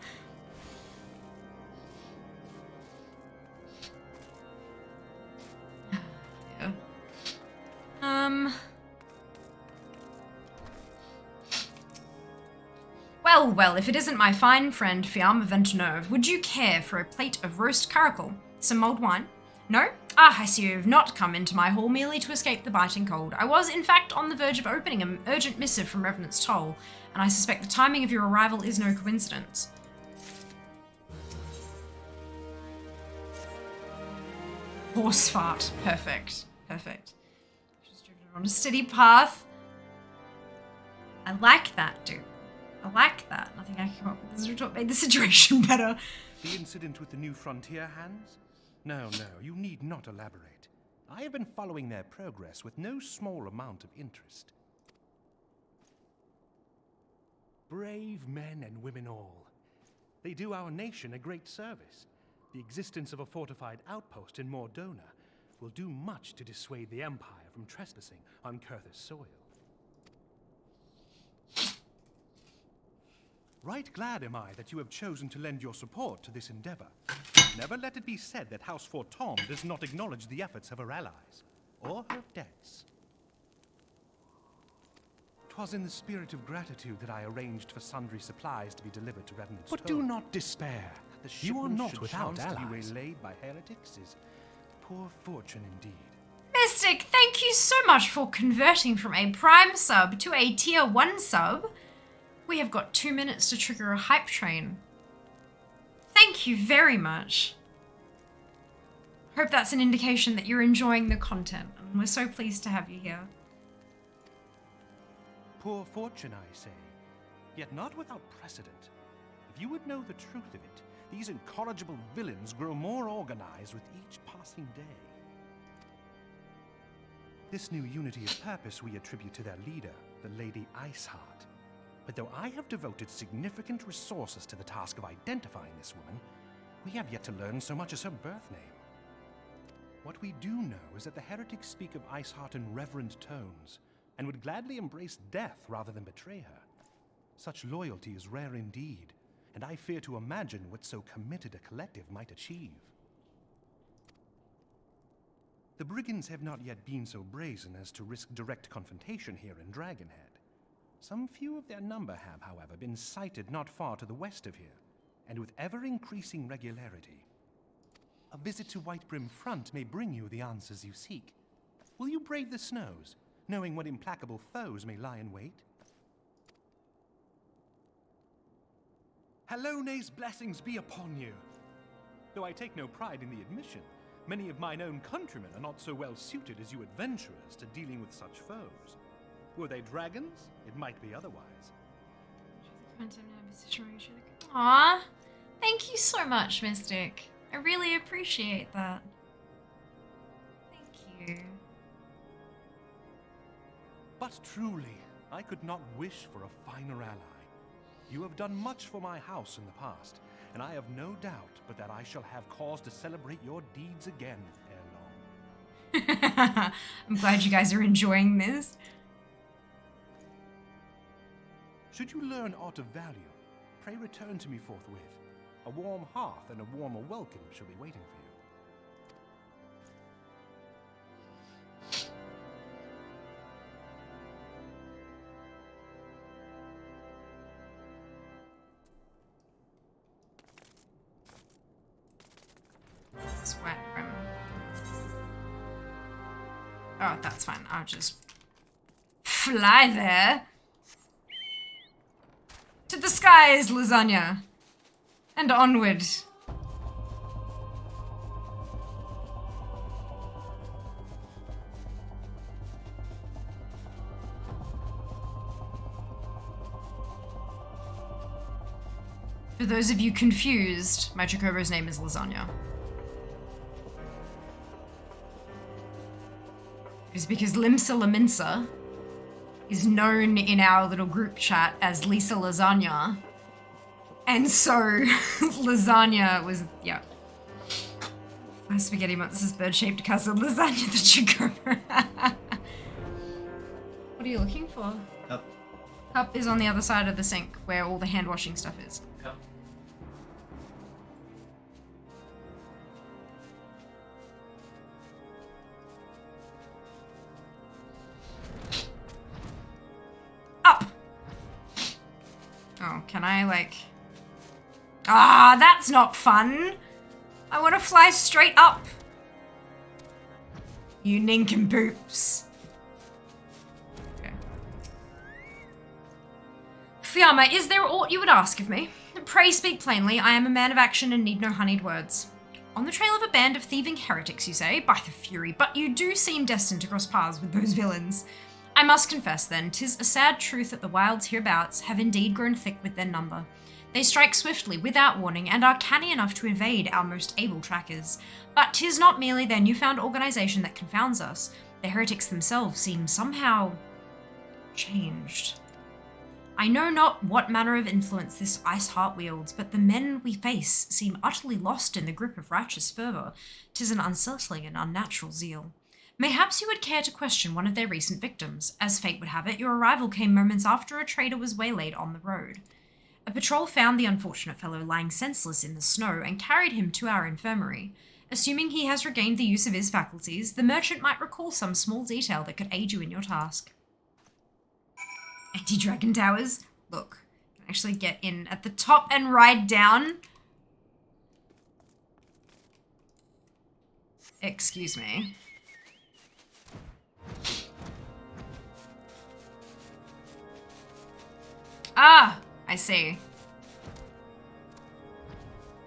Well, if it isn't my fine friend Fiamma Venteneuve, would you care for a plate of roast caracal? Some mulled wine? No? Ah, I see you've not come into my hall merely to escape the biting cold. I was, in fact, on the verge of opening an urgent missive from Revenant's Toll, and I suspect the timing of your arrival is no coincidence. Horse fart. Perfect. Perfect. Just driven on a steady path. I like that, dude. I like that. Nothing I can come up with this retort made the situation better. The incident with the new frontier hands? No, you need not elaborate. I have been following their progress with no small amount of interest. Brave men and women all. They do our nation a great service. The existence of a fortified outpost in Mordona will do much to dissuade the Empire from trespassing on Kurthus soil. Right glad am I that you have chosen to lend your support to this endeavor. Never let it be said that House Fortom does not acknowledge the efforts of her allies, or her debts. 'Twas in the spirit of gratitude that I arranged for sundry supplies to be delivered to Revenant's Toll. But do not despair. You are not without allies. To be waylaid by heretics is poor fortune indeed. Mystic, thank you so much for converting from a Prime sub to a Tier 1 sub. We have got 2 minutes to trigger a hype train. Thank you very much. Hope that's an indication that you're enjoying the content, and we're so pleased to have you here. Poor fortune, I say, yet not without precedent. If you would know the truth of it, these incorrigible villains grow more organized with each passing day. This new unity of purpose we attribute to their leader, the Lady Iceheart. But though I have devoted significant resources to the task of identifying this woman, we have yet to learn so much as her birth name. What we do know is that the heretics speak of Iceheart in reverent tones, and would gladly embrace death rather than betray her. Such loyalty is rare indeed, and I fear to imagine what so committed a collective might achieve. The brigands have not yet been so brazen as to risk direct confrontation here in Dragonhead. Some few of their number have, however, been sighted not far to the west of here, and with ever-increasing regularity. A visit to Whitebrim Front may bring you the answers you seek. Will you brave the snows, knowing what implacable foes may lie in wait? Halone's blessings be upon you! Though I take no pride in the admission, many of mine own countrymen are not so well suited as you adventurers to dealing with such foes. Were they dragons, it might be otherwise. Aww, thank you so much, Mystic. I really appreciate that. Thank you. But truly, I could not wish for a finer ally. You have done much for my house in the past, and I have no doubt but that I shall have cause to celebrate your deeds again ere long. I'm glad you guys are enjoying this. Should you learn aught of value, pray return to me forthwith. A warm hearth and a warmer welcome shall be waiting for you. Sweat from... Oh, that's fine. I'll just fly there. To the skies, lasagna. And onward. For those of you confused, my Chocobo's name is Lasagna. It's because Limsa Laminsa is known in our little group chat as Lisa Lasagna. And so, Lasagna was, yeah. My spaghetti monster's bird-shaped cousin, Lasagna the Chocobo. What are you looking for? Cup. Cup is on the other side of the sink, where all the hand-washing stuff is. Cup. Up! Oh, can I, like... Ah, that's not fun. I want to fly straight up. You nincompoops. Okay. Fiamma, is there aught you would ask of me? Pray speak plainly. I am a man of action and need no honeyed words. On the trail of a band of thieving heretics, you say? By the fury, but you do seem destined to cross paths with those villains. I must confess, then, 'tis a sad truth that the wilds hereabouts have indeed grown thick with their number. They strike swiftly, without warning, and are canny enough to evade our most able trackers. But 'tis not merely their newfound organization that confounds us. The heretics themselves seem somehow... changed. I know not what manner of influence this Iceheart wields, but the men we face seem utterly lost in the grip of righteous fervour. 'Tis an unsettling and unnatural zeal. Mayhaps you would care to question one of their recent victims. As fate would have it, your arrival came moments after a trader was waylaid on the road. A patrol found the unfortunate fellow lying senseless in the snow and carried him to our infirmary. Assuming he has regained the use of his faculties, the merchant might recall some small detail that could aid you in your task. Anti-dragon towers? Look, I can actually get in at the top and ride down. Excuse me. Ah! I see.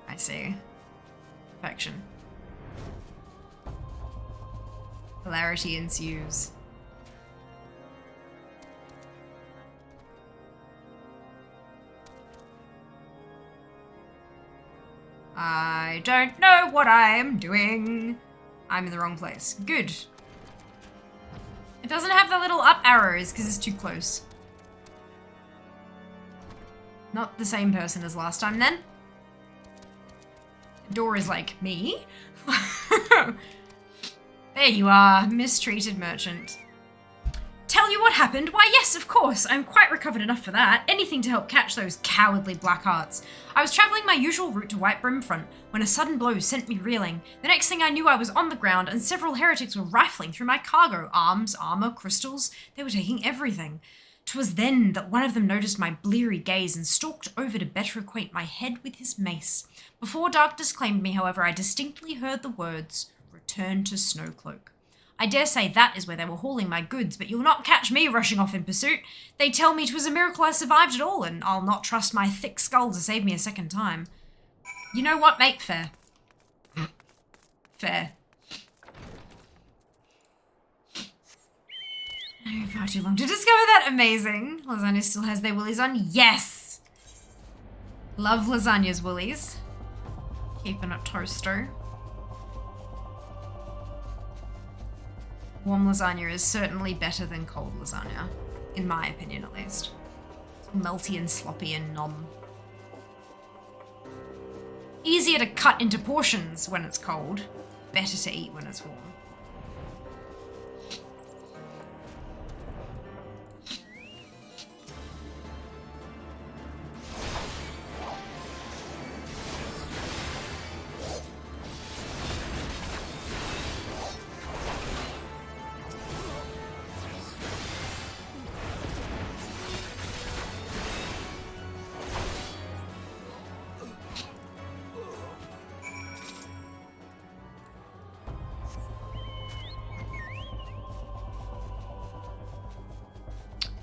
I see. Perfection. Hilarity ensues. I don't know what I'm doing. I'm in the wrong place. Good. It doesn't have the little up arrows because it's too close. Not the same person as last time then. The door is like me. There you are, mistreated merchant. Tell you what happened? Why, yes, of course. I'm quite recovered enough for that. Anything to help catch those cowardly black hearts. I was traveling my usual route to White Brimfront when a sudden blow sent me reeling. The next thing I knew, I was on the ground and several heretics were rifling through my cargo. Arms, armor, crystals. They were taking everything. 'Twas then that one of them noticed my bleary gaze and stalked over to better acquaint my head with his mace. Before darkness claimed me, however, I distinctly heard the words, "Return to Snowcloak." I dare say that is where they were hauling my goods, but you'll not catch me rushing off in pursuit. They tell me 'twas a miracle I survived at all, and I'll not trust my thick skull to save me a second time. You know what, mate? Fair. Fair. No, far too long to discover that. Amazing. Lasagna still has their woolies on. Yes! Love lasagna's woolies. Keeping it toaster. Warm lasagna is certainly better than cold lasagna, in my opinion at least. It's melty and sloppy and nom. Easier to cut into portions when it's cold, better to eat when it's warm.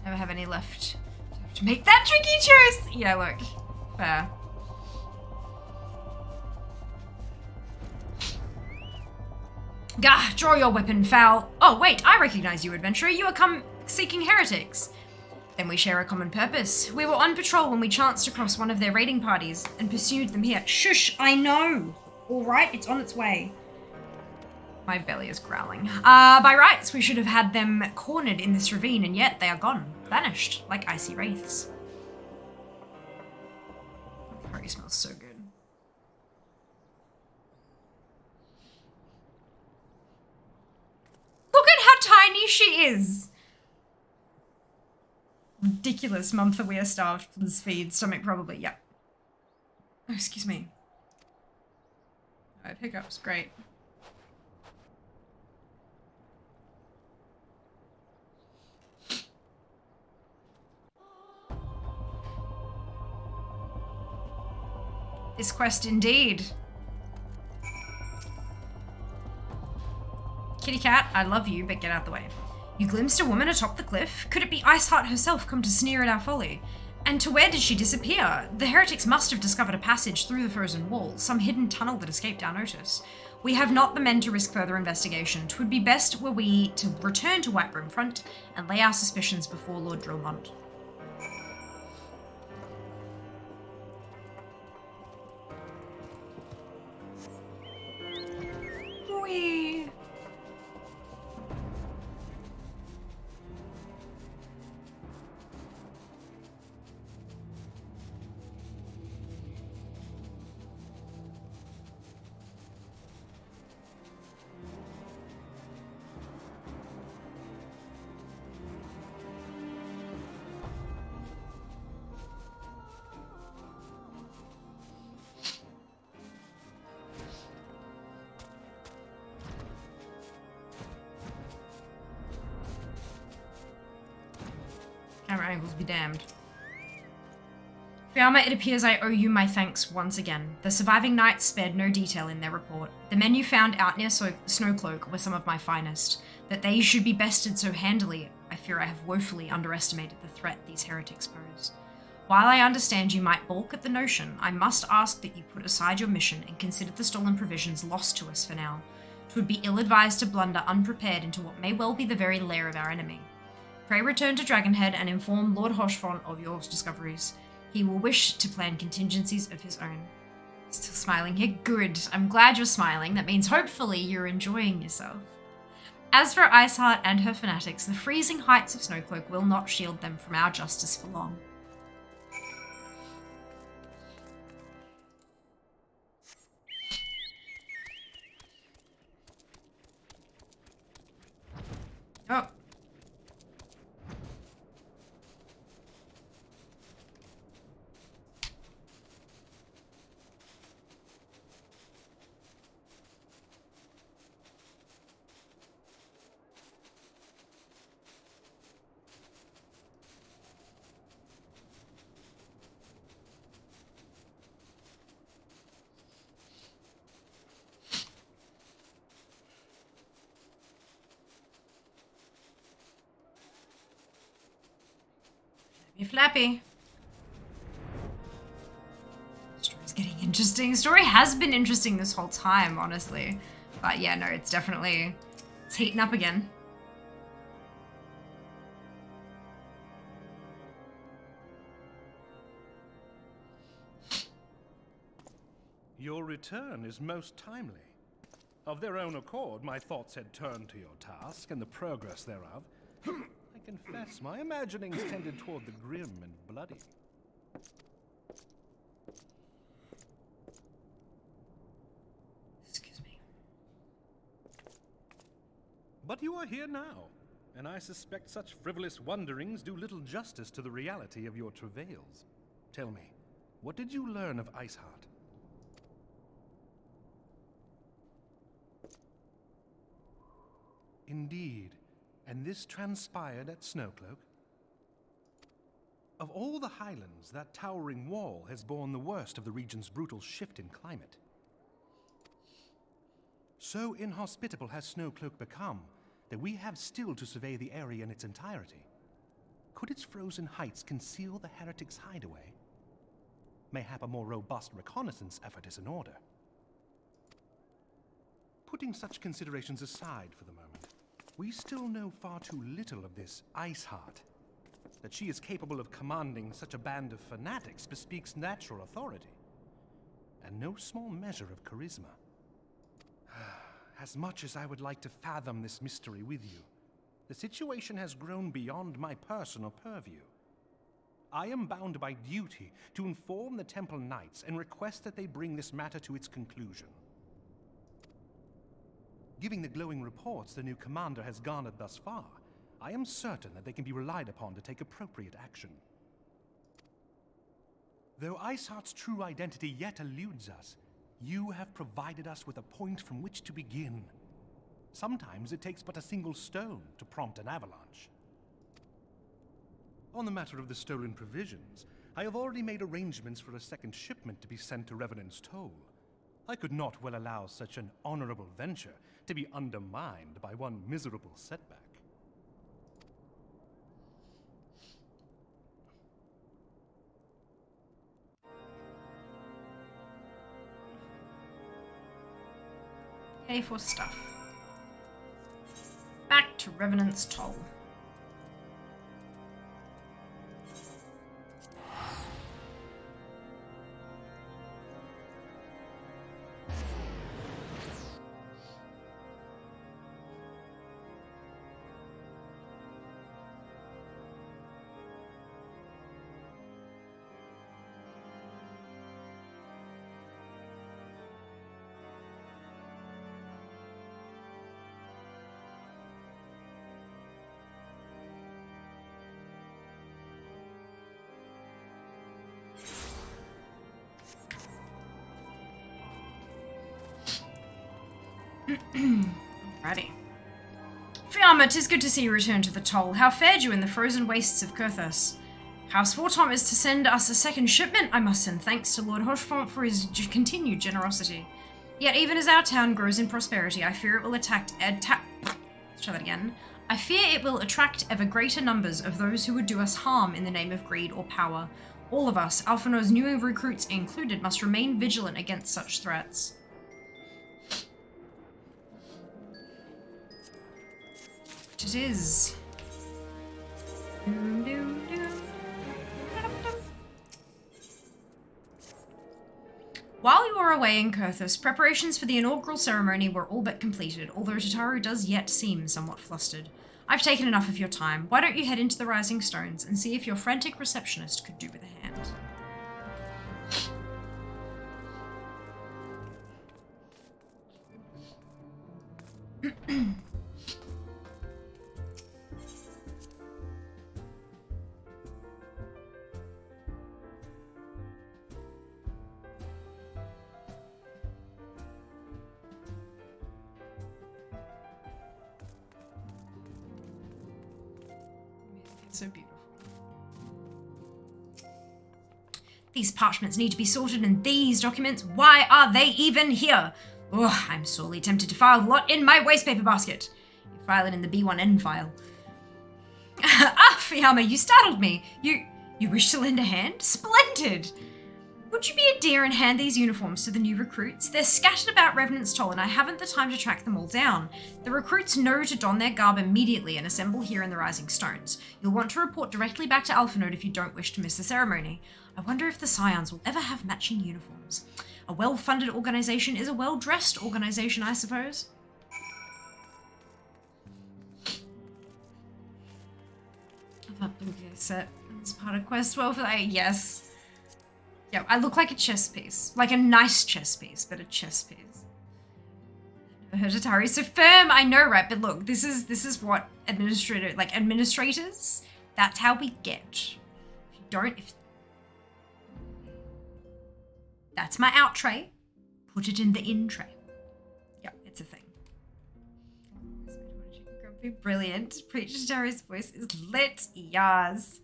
Never have any left. Have to make that tricky choice. Yeah, look. Fair. Gah, draw your weapon, foul. Oh, wait, I recognize you, adventurer. You are come seeking heretics. Then we share a common purpose. We were on patrol when we chanced across one of their raiding parties and pursued them here. Shush, I know. All right, it's on its way. My belly is growling. By rights, we should have had them cornered in this ravine, and yet they are gone. Vanished, like icy wraiths. The curry smells so good. Look at how tiny she is! Ridiculous month that we are starved. Please feed. Stomach probably, yep. Oh, excuse me. I have hiccups, great. This quest indeed. Kitty cat, I love you, but get out the way. You glimpsed a woman atop the cliff? Could it be Iceheart herself come to sneer at our folly? And to where did she disappear? The heretics must have discovered a passage through the frozen wall, some hidden tunnel that escaped our notice. We have not the men to risk further investigation. 'Twould be best were we to return to White Brimfront and lay our suspicions before Lord Dromont. Whee! Camera angles be damned. Fiamma, it appears I owe you my thanks once again. The surviving knights spared no detail in their report. The men you found out near Snowcloak were some of my finest. That they should be bested so handily, I fear I have woefully underestimated the threat these heretics pose. While I understand you might balk at the notion, I must ask that you put aside your mission and consider the stolen provisions lost to us for now. 'Twould be ill-advised to blunder unprepared into what may well be the very lair of our enemy. Pray return to Dragonhead and inform Lord Hoshfont of your discoveries. He will wish to plan contingencies of his own. Still smiling here? Good. I'm glad you're smiling. That means hopefully you're enjoying yourself. As for Iceheart and her fanatics, the freezing heights of Snowcloak will not shield them from our justice for long. Oh. Flappy. Story's getting interesting. Story has been interesting this whole time, honestly. But yeah, no, it's heating up again. Your return is most timely. Of their own accord, my thoughts had turned to your task and the progress thereof. I confess, my imaginings tended toward the grim and bloody. Excuse me. But you are here now, and I suspect such frivolous wonderings do little justice to the reality of your travails. Tell me, what did you learn of Iceheart? Indeed. And this transpired at Snowcloak? Of all the highlands, that towering wall has borne the worst of the region's brutal shift in climate. So inhospitable has Snowcloak become that we have still to survey the area in its entirety. Could its frozen heights conceal the heretics' hideaway? Mayhap a more robust reconnaissance effort is in order. Putting such considerations aside for the moment, we still know far too little of this Iceheart. That she is capable of commanding such a band of fanatics bespeaks natural authority, and no small measure of charisma. As much as I would like to fathom this mystery with you, the situation has grown beyond my personal purview. I am bound by duty to inform the Temple Knights and request that they bring this matter to its conclusion. Given the glowing reports the new commander has garnered thus far, I am certain that they can be relied upon to take appropriate action. Though Iceheart's true identity yet eludes us, you have provided us with a point from which to begin. Sometimes it takes but a single stone to prompt an avalanche. On the matter of the stolen provisions, I have already made arrangements for a second shipment to be sent to Revenant's Toll. I could not well allow such an honorable venture to be undermined by one miserable setback. Pay for stuff. Back to Revenant's Toll. Alrighty. Fiamma, 'tis good to see you return to the Toll. How fared you in the frozen wastes of Kurthus? House Vortom is to send us a second shipment. I must send thanks to Lord Hoshfont for his continued generosity. Yet even as our town grows in prosperity, I fear it will let's try that again. I fear it will attract ever greater numbers of those who would do us harm in the name of greed or power. All of us, Alphinaud's new recruits included, must remain vigilant against such threats. But it is. Doom, doom, doom. While you were away in Kurthus, preparations for the inaugural ceremony were all but completed, although Tataru does yet seem somewhat flustered. I've taken enough of your time. Why don't you head into the Rising Stones and see if your frantic receptionist could do with a hand? So beautiful. These parchments need to be sorted, and these documents, why are they even here? Oh, I'm sorely tempted to file the lot in my wastepaper basket. You file it in the B1N file. Ah, Fiamma, you startled me. You wish to lend a hand? Splendid! Would you be a dear and hand these uniforms to the new recruits? They're scattered about Revenant's Toll, and I haven't the time to track them all down. The recruits know to don their garb immediately and assemble here in the Rising Stones. You'll want to report directly back to Alphinaud if you don't wish to miss the ceremony. I wonder if the Scions will ever have matching uniforms. A well-funded organization is a well-dressed organization, I suppose. I've got a bouquet set as part of Quest 12 for that. Yes. Yeah, I look like a chess piece. Like a nice chess piece, but a chess piece. Hereditary so firm, I know, right? But look, this is what administrators, that's how we get. If that's my out tray, put it in the in tray. Yep, it's a thing. Brilliant. Preacher Terry's voice is lit, yas.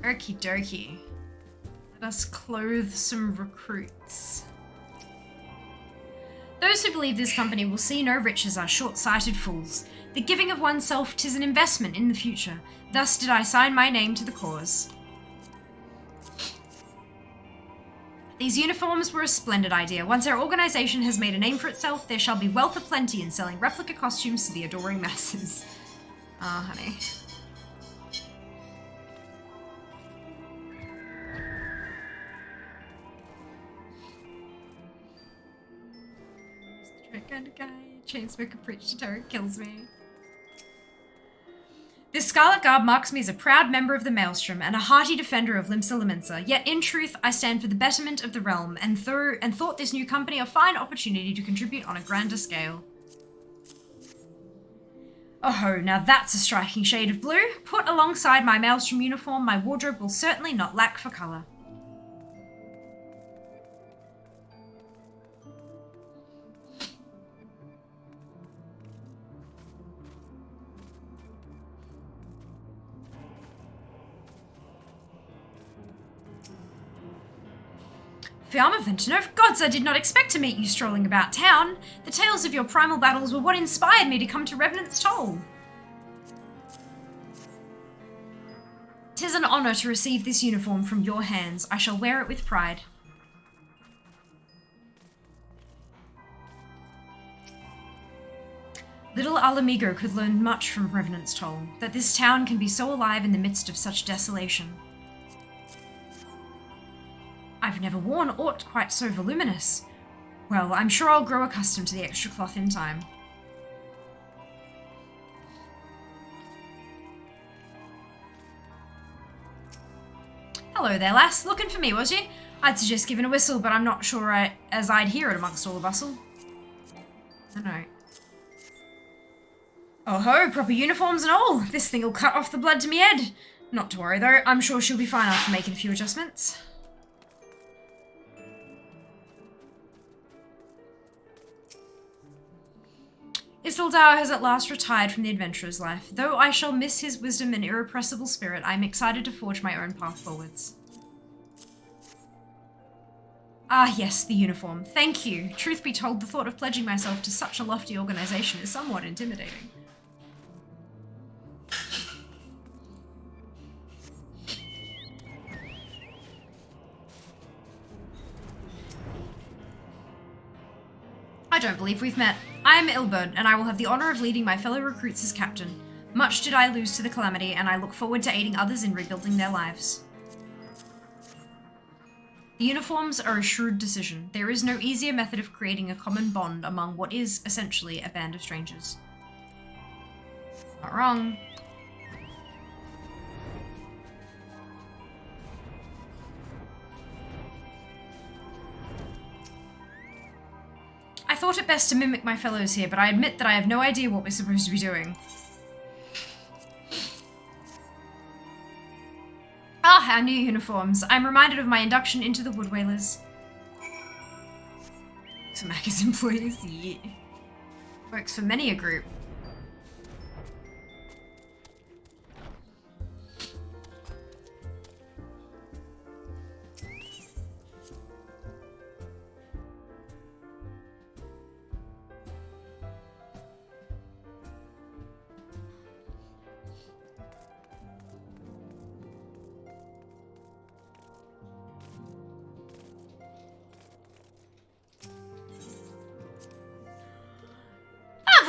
Okie dokie. Let us clothe some recruits. Those who believe this company will see no riches are short-sighted fools. The giving of oneself 'tis an investment in the future. Thus did I sign my name to the cause. These uniforms were a splendid idea. Once our organization has made a name for itself, there shall be wealth aplenty in selling replica costumes to the adoring masses. Ah, honey. Kind of guy. Chainsmoker preach to terror kills me. This scarlet garb marks me as a proud member of the Maelstrom and a hearty defender of Limsa Lominsa. Yet in truth, I stand for the betterment of the realm and thought this new company a fine opportunity to contribute on a grander scale. Oh ho, now that's a striking shade of blue. Put alongside my Maelstrom uniform, my wardrobe will certainly not lack for colour. Fiamma Ventenove, gods, I did not expect to meet you strolling about town. The tales of your primal battles were what inspired me to come to Revenant's Toll. 'Tis an honour to receive this uniform from your hands. I shall wear it with pride. Little Alamigo could learn much from Revenant's Toll, that this town can be so alive in the midst of such desolation. I've never worn aught quite so voluminous. Well, I'm sure I'll grow accustomed to the extra cloth in time. Hello there, lass. Looking for me, was you? I'd suggest giving a whistle, but I'm not sure as I'd hear it amongst all the bustle. I know. Oh ho, proper uniforms and all. This thing'll cut off the blood to me head. Not to worry though, I'm sure she'll be fine after making a few adjustments. Isildur has at last retired from the adventurer's life. Though I shall miss his wisdom and irrepressible spirit, I am excited to forge my own path forwards. Ah, yes, the uniform. Thank you. Truth be told, the thought of pledging myself to such a lofty organization is somewhat intimidating. I don't believe we've met. I am Ilbert, and I will have the honor of leading my fellow recruits as captain. Much did I lose to the calamity, and I look forward to aiding others in rebuilding their lives. The uniforms are a shrewd decision. There is no easier method of creating a common bond among what is, essentially, a band of strangers. Not wrong. I thought it best to mimic my fellows here, but I admit that I have no idea what we're supposed to be doing. Ah, our new uniforms. I'm reminded of my induction into the Wood Whalers. Some Macca's employees, yeah. Works for many a group.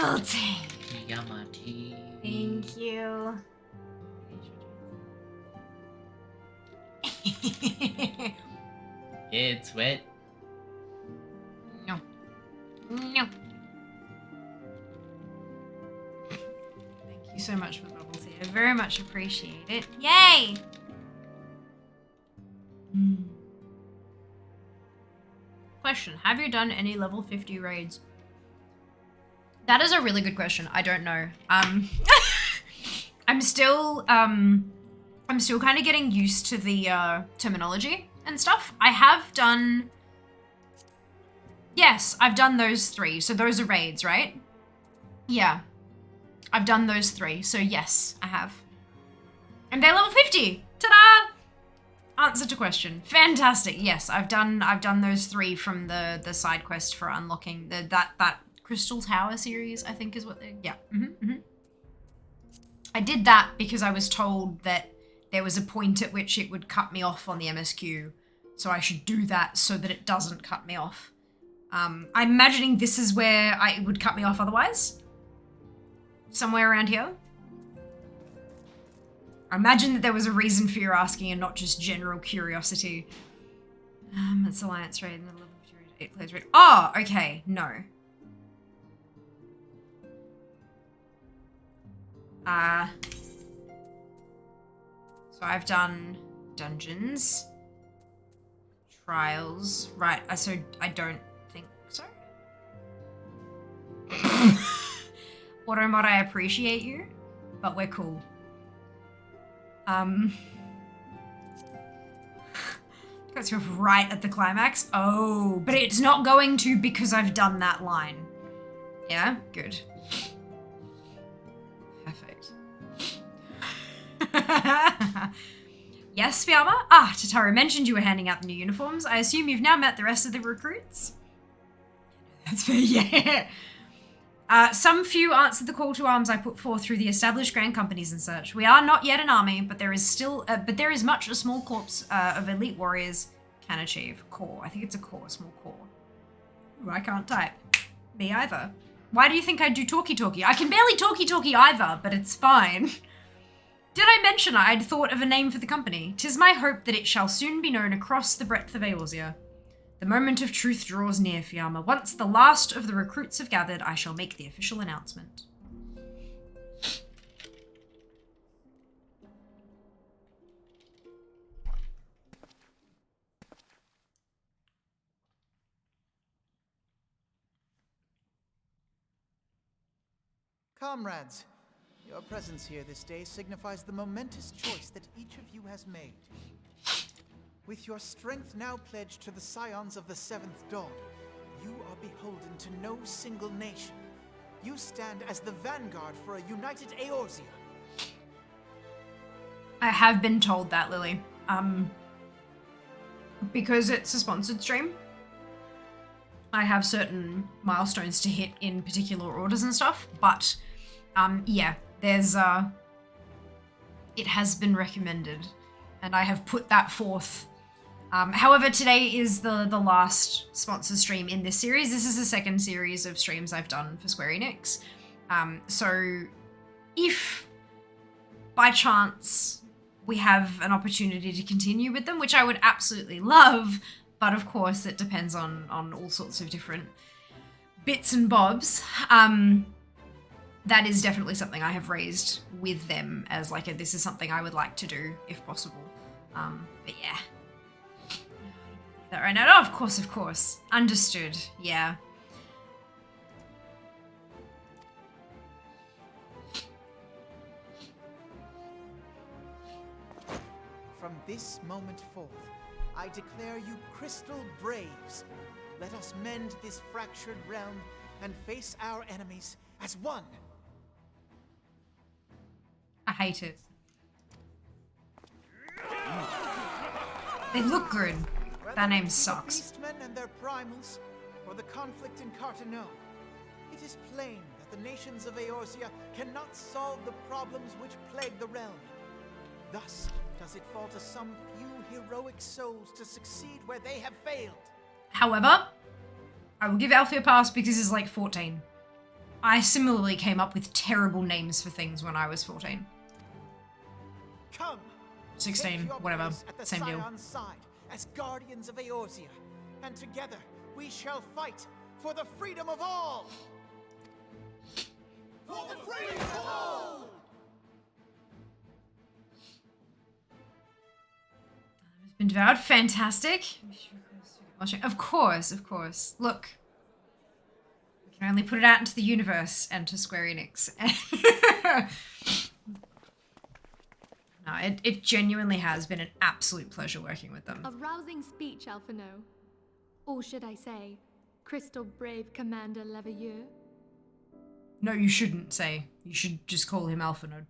Bubble tea. Yamati. Thank you. It's wet. No. No. Thank you so much for the bubble tea. I very much appreciate it. Yay! Question. Have you done any level 50 raids? That is a really good question. I don't know. I'm still kind of getting used to the terminology and stuff. I have done... Yes, I've done those 3. So those are raids, right? Yeah. I've done those 3. So yes, I have. And they're level 50. Ta-da! Answer to question. Fantastic. Yes, I've done those 3 from the side quest for unlocking that Crystal Tower series, I think is what they... Yeah. I did that because I was told that there was a point at which it would cut me off on the MSQ. So I should do that so that it doesn't cut me off. I'm imagining this is where it would cut me off otherwise. Somewhere around here. I imagine that there was a reason for your asking and not just general curiosity. It's Alliance raid and the level 8 players raid. Oh, okay. No. So I've done dungeons, trials, right? So I don't think so. Automod, I appreciate you, but we're cool. Cuts you off right at the climax. Oh, but it's not going to because I've done that line. Yeah, good. Perfect. Yes, Fiamma? Ah, Tataru mentioned you were handing out the new uniforms. I assume you've now met the rest of the recruits? That's fair, yeah. Some few answered the call to arms I put forth through the established grand companies and such. We are not yet an army, but there is much a small corps of elite warriors can achieve. Core. I think it's a core, small core. Ooh, I can't type. Me either. Why do you think I do talkie-talkie? I can barely talkie-talkie either, but it's fine. Did I mention I'd thought of a name for the company? 'Tis my hope that it shall soon be known across the breadth of Eorzea. The moment of truth draws near, Fiamma. Once the last of the recruits have gathered, I shall make the official announcement. Comrades, your presence here this day signifies the momentous choice that each of you has made. With your strength now pledged to the scions of the Seventh Dawn, you are beholden to no single nation. You stand as the vanguard for a united Eorzea. I have been told that, Lily. Because it's a sponsored stream, I have certain milestones to hit in particular orders and stuff, but yeah, there's it has been recommended, and I have put that forth. However, today is the last sponsor stream in this series. This is the second series of streams I've done for Square Enix. So if by chance we have an opportunity to continue with them, which I would absolutely love, but of course it depends on all sorts of different bits and bobs. That is definitely something I have raised with them as like this is something I would like to do if possible. But yeah. That right now. Oh, of course. Understood. Yeah. From this moment forth, I declare you crystal braves. Let us mend this fractured realm and face our enemies as one. I hate it. They look good. That name sucks. Beastmen and their primals, or the conflict in Carteneau, it is plain that the nations of Eorzea cannot solve the problems which plague the realm. Thus does it fall to some few heroic souls to succeed where they have failed. However, I will give Alfie a pass because he's like 14. I similarly came up with terrible names for things when I was 14. Come, 16, whatever, same deal. Side as guardians of Eorzea, and together we shall fight for the freedom of all. For the freedom of all. It's been devoured. Fantastic. Of course. Look, we can only put it out into the universe and to Square Enix. No, it genuinely has been an absolute pleasure working with them. A rousing speech, Alphino. Or should I say, Crystal Brave Commander Leveilleur? No, you shouldn't say. You should just call him Alphanode.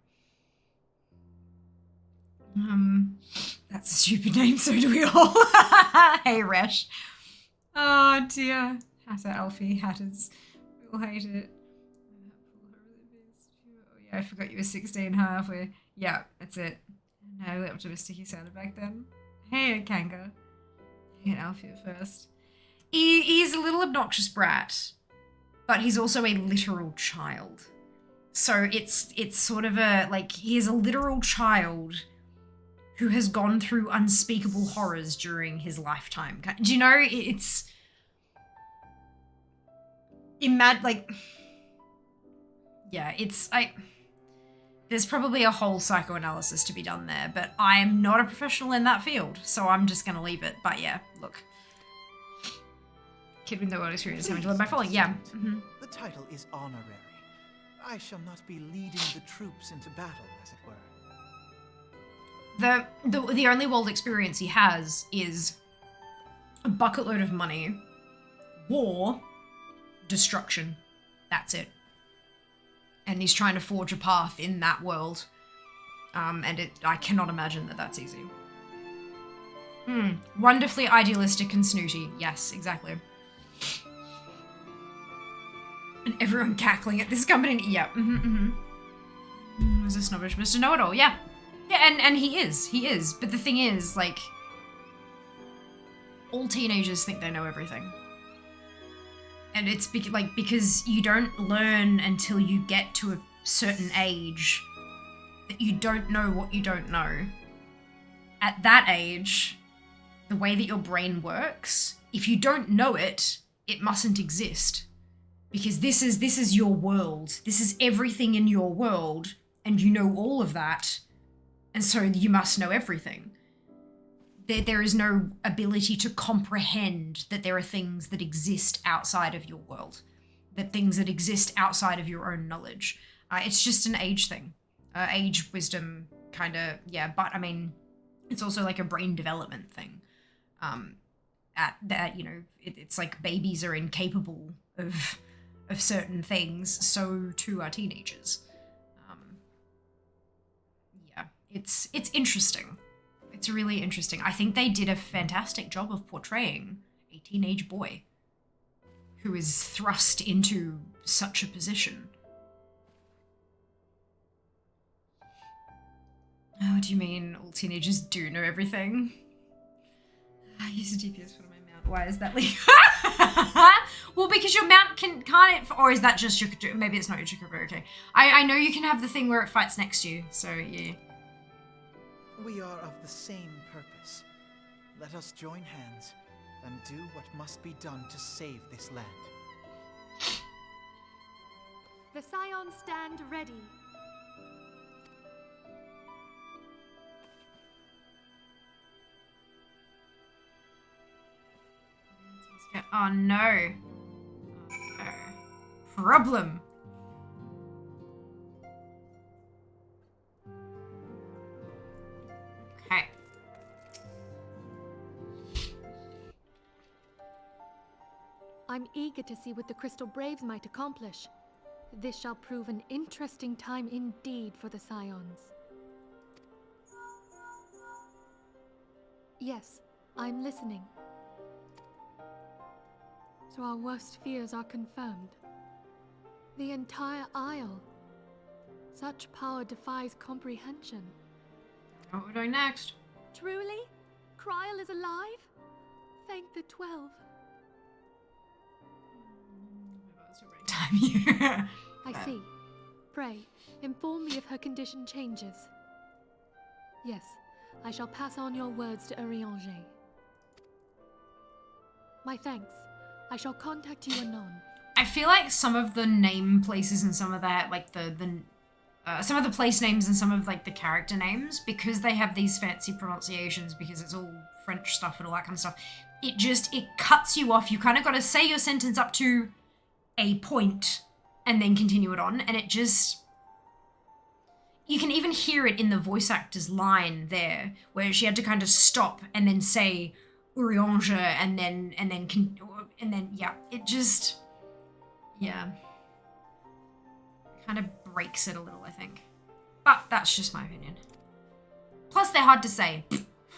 That's a stupid name, so do we all. Hey, Resh. Oh, dear. Hatter, Alfie, Hatters. We all hate it. Oh, yeah, I forgot you were 16 halfway. Yeah, that's it. No, the optimistic he sounded back then. Hey, Kanga. Hey, Alfie at first. He's a little obnoxious brat, but he's also a literal child. So it's sort of he is a literal child who has gone through unspeakable horrors during his lifetime. Do you know, it's... Yeah, there's probably a whole psychoanalysis to be done there, but I am not a professional in that field, so I'm just going to leave it. But yeah, look. Keeping the world experience having to learn by falling, yeah. Mm-hmm. The title is honorary. I shall not be leading the troops into battle, as it were. The only world experience he has is a bucket load of money, war, destruction. That's it. And he's trying to forge a path in that world. I cannot imagine that that's easy. Wonderfully idealistic and snooty. Yes, exactly. And everyone cackling at this company. Yeah. Was a snobbish Mr. Know-It-All. Yeah. Yeah, and he is. But the thing is, like, all teenagers think they know everything. And it's because you don't learn until you get to a certain age that you don't know what you don't know. At that age, the way that your brain works, if you don't know it, it mustn't exist. Because this is your world. This is everything in your world, and you know all of that, and so you must know everything. There is no ability to comprehend that there are things that exist outside of your world, that things that exist outside of your own knowledge. It's just an age thing. Age, wisdom, kind of, yeah, but I mean, it's also like a brain development thing. It's like babies are incapable of certain things, so too are teenagers. Yeah, it's interesting. It's really interesting. I think they did a fantastic job of portraying a teenage boy. who is thrust into such a position. Oh, what do you mean all teenagers do know everything? I use a GPS for my mount. Why is that legal? Well, because your mount can't it, or is that just your, maybe it's not your Chocobo, okay. I know you can have the thing where it fights next to you, so yeah. We are of the same purpose. Let us join hands and do what must be done to save this land. The Scions stand ready. Oh no. Oh, no. Problem. Okay. I'm eager to see what the Crystal Braves might accomplish. This shall prove an interesting time indeed for the Scions. Yes, I'm listening. So our worst fears are confirmed. The entire Isle. Such power defies comprehension. What we're doing next? Truly? Kryl is alive? Thank the 12. Time here. I see. Pray, inform me if her condition changes. Yes, I shall pass on your words to Urianger. My thanks. I shall contact you anon. I feel like some of the name places and some of that, like some of the place names and some of like the character names, because they have these fancy pronunciations, because it's all French stuff and all that kind of stuff, it cuts you off. You kind of got to say your sentence up to a point and then continue it on, and it just, you can even hear it in the voice actor's line there, where she had to kind of stop and then say Urianger and then yeah, it just, yeah, kind of breaks it a little, I think. But that's just my opinion. Plus, they're hard to say.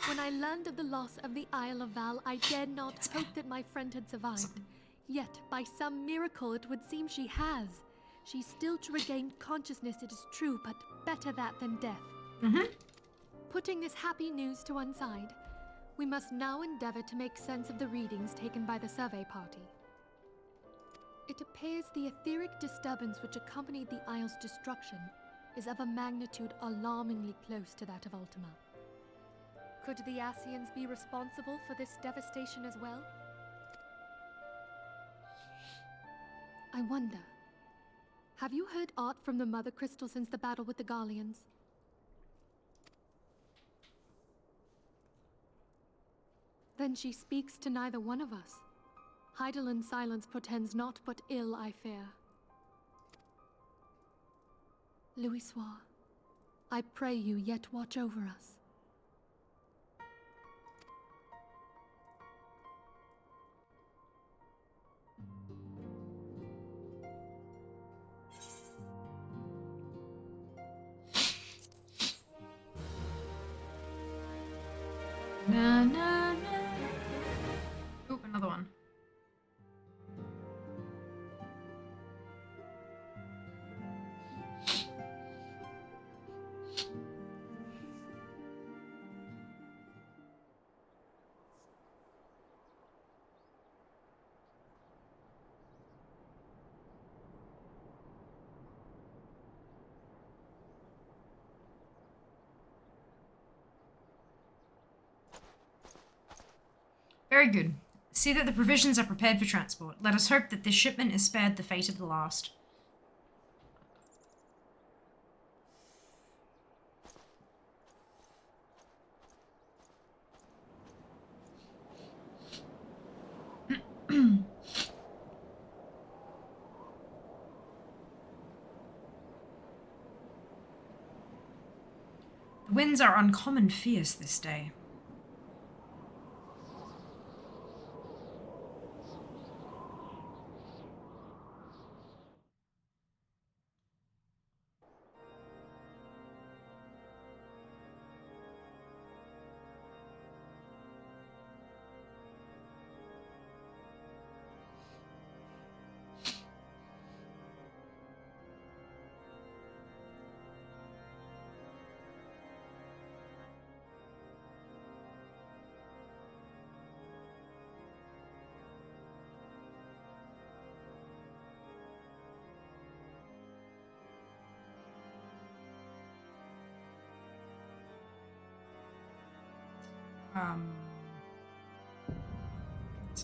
When I learned of the loss of the Isle of Val, I dared not hope that my friend had survived. Yet, by some miracle, it would seem she has. She's still to regain consciousness, it is true, but better that than death. Mm-hmm. Putting this happy news to one side, we must now endeavor to make sense of the readings taken by the survey party. It appears the etheric disturbance which accompanied the Isle's destruction is of a magnitude alarmingly close to that of Ultima. Could the Ascians be responsible for this devastation as well? I wonder, have you heard aught from the Mother Crystal since the battle with the Garleans? Then she speaks to neither one of us. Heidel's silence portends naught but ill, I fear. Louisoix, I pray you yet watch over us. Na, na, na. Oh, another one. Very good. See that the provisions are prepared for transport. Let us hope that this shipment is spared the fate of the last. The winds are uncommon fierce this day.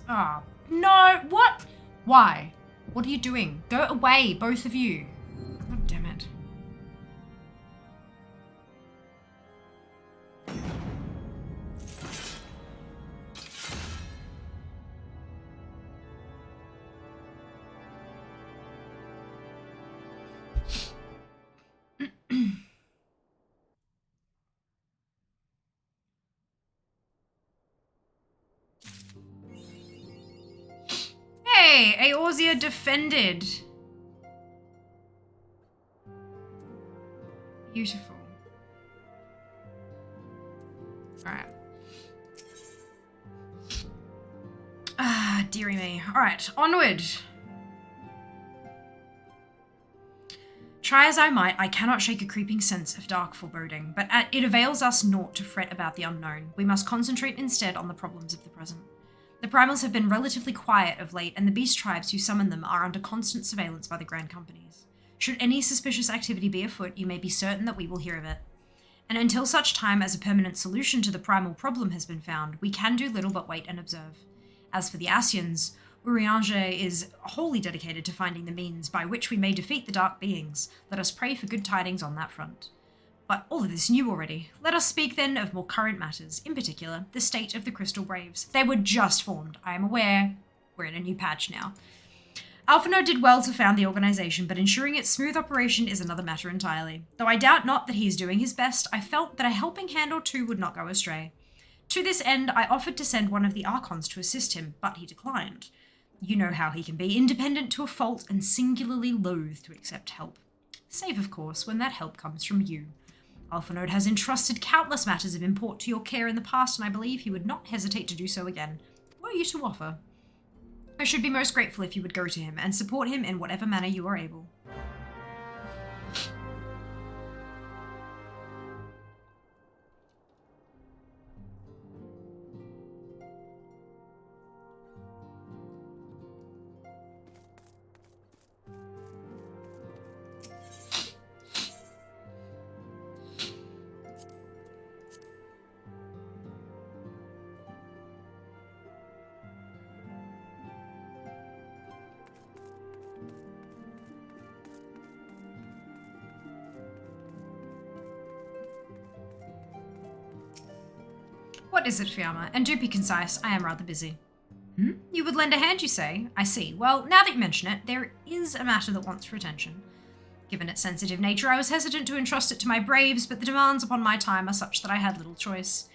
Ah, no, what? Why? What are you doing? Go away, both of you. God damn it. Hey, Eorzea defended. Beautiful. Alright. Ah, dearie me. Alright, onward. Try as I might, I cannot shake a creeping sense of dark foreboding, but it avails us naught to fret about the unknown. We must concentrate instead on the problems of the present. The primals have been relatively quiet of late, and the beast tribes who summon them are under constant surveillance by the grand companies. Should any suspicious activity be afoot, you may be certain that we will hear of it. And until such time as a permanent solution to the primal problem has been found, we can do little but wait and observe. As for the Ascians, Urianger is wholly dedicated to finding the means by which we may defeat the dark beings. Let us pray for good tidings on that front. But all of this knew already. Let us speak then of more current matters, in particular, the state of the Crystal Braves. They were just formed, I am aware. We're in a new patch now. Alphinaud did well to found the organization, but ensuring its smooth operation is another matter entirely. Though I doubt not that he is doing his best, I felt that a helping hand or two would not go astray. To this end, I offered to send one of the Archons to assist him, but he declined. You know how he can be, independent to a fault and singularly loath to accept help. Save, of course, when that help comes from you. Alphinaud has entrusted countless matters of import to your care in the past, and I believe he would not hesitate to do so again, were you to offer. I should be most grateful if you would go to him and support him in whatever manner you are able. What is it, Fiamma? And do be concise, I am rather busy. You would lend a hand, you say? I see. Well, now that you mention it, there is a matter that wants for attention. Given its sensitive nature, I was hesitant to entrust it to my braves, but the demands upon my time are such that I had little choice.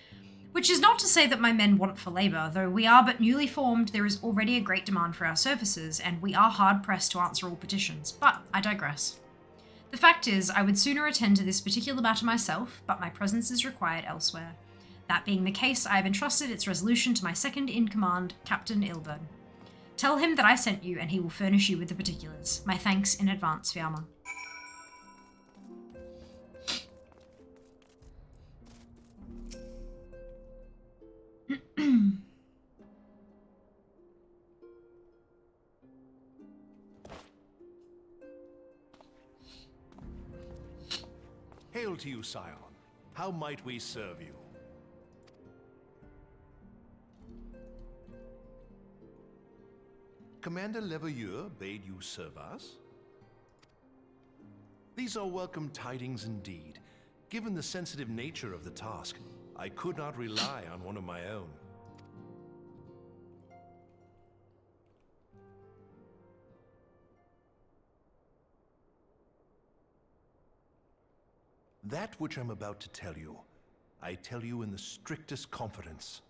Which is not to say that my men want for labour, though we are but newly formed, there is already a great demand for our services, and we are hard-pressed to answer all petitions. But I digress. The fact is, I would sooner attend to this particular matter myself, but my presence is required elsewhere. That being the case, I have entrusted its resolution to my second-in-command, Captain Ilburn. Tell him that I sent you, and he will furnish you with the particulars. My thanks in advance, Fiamma. Hail to you, Scion. How might we serve you? Commander Leveilleur bade you serve us? These are welcome tidings indeed. Given the sensitive nature of the task, I could not rely on one of my own. That which I'm about to tell you, I tell you in the strictest confidence.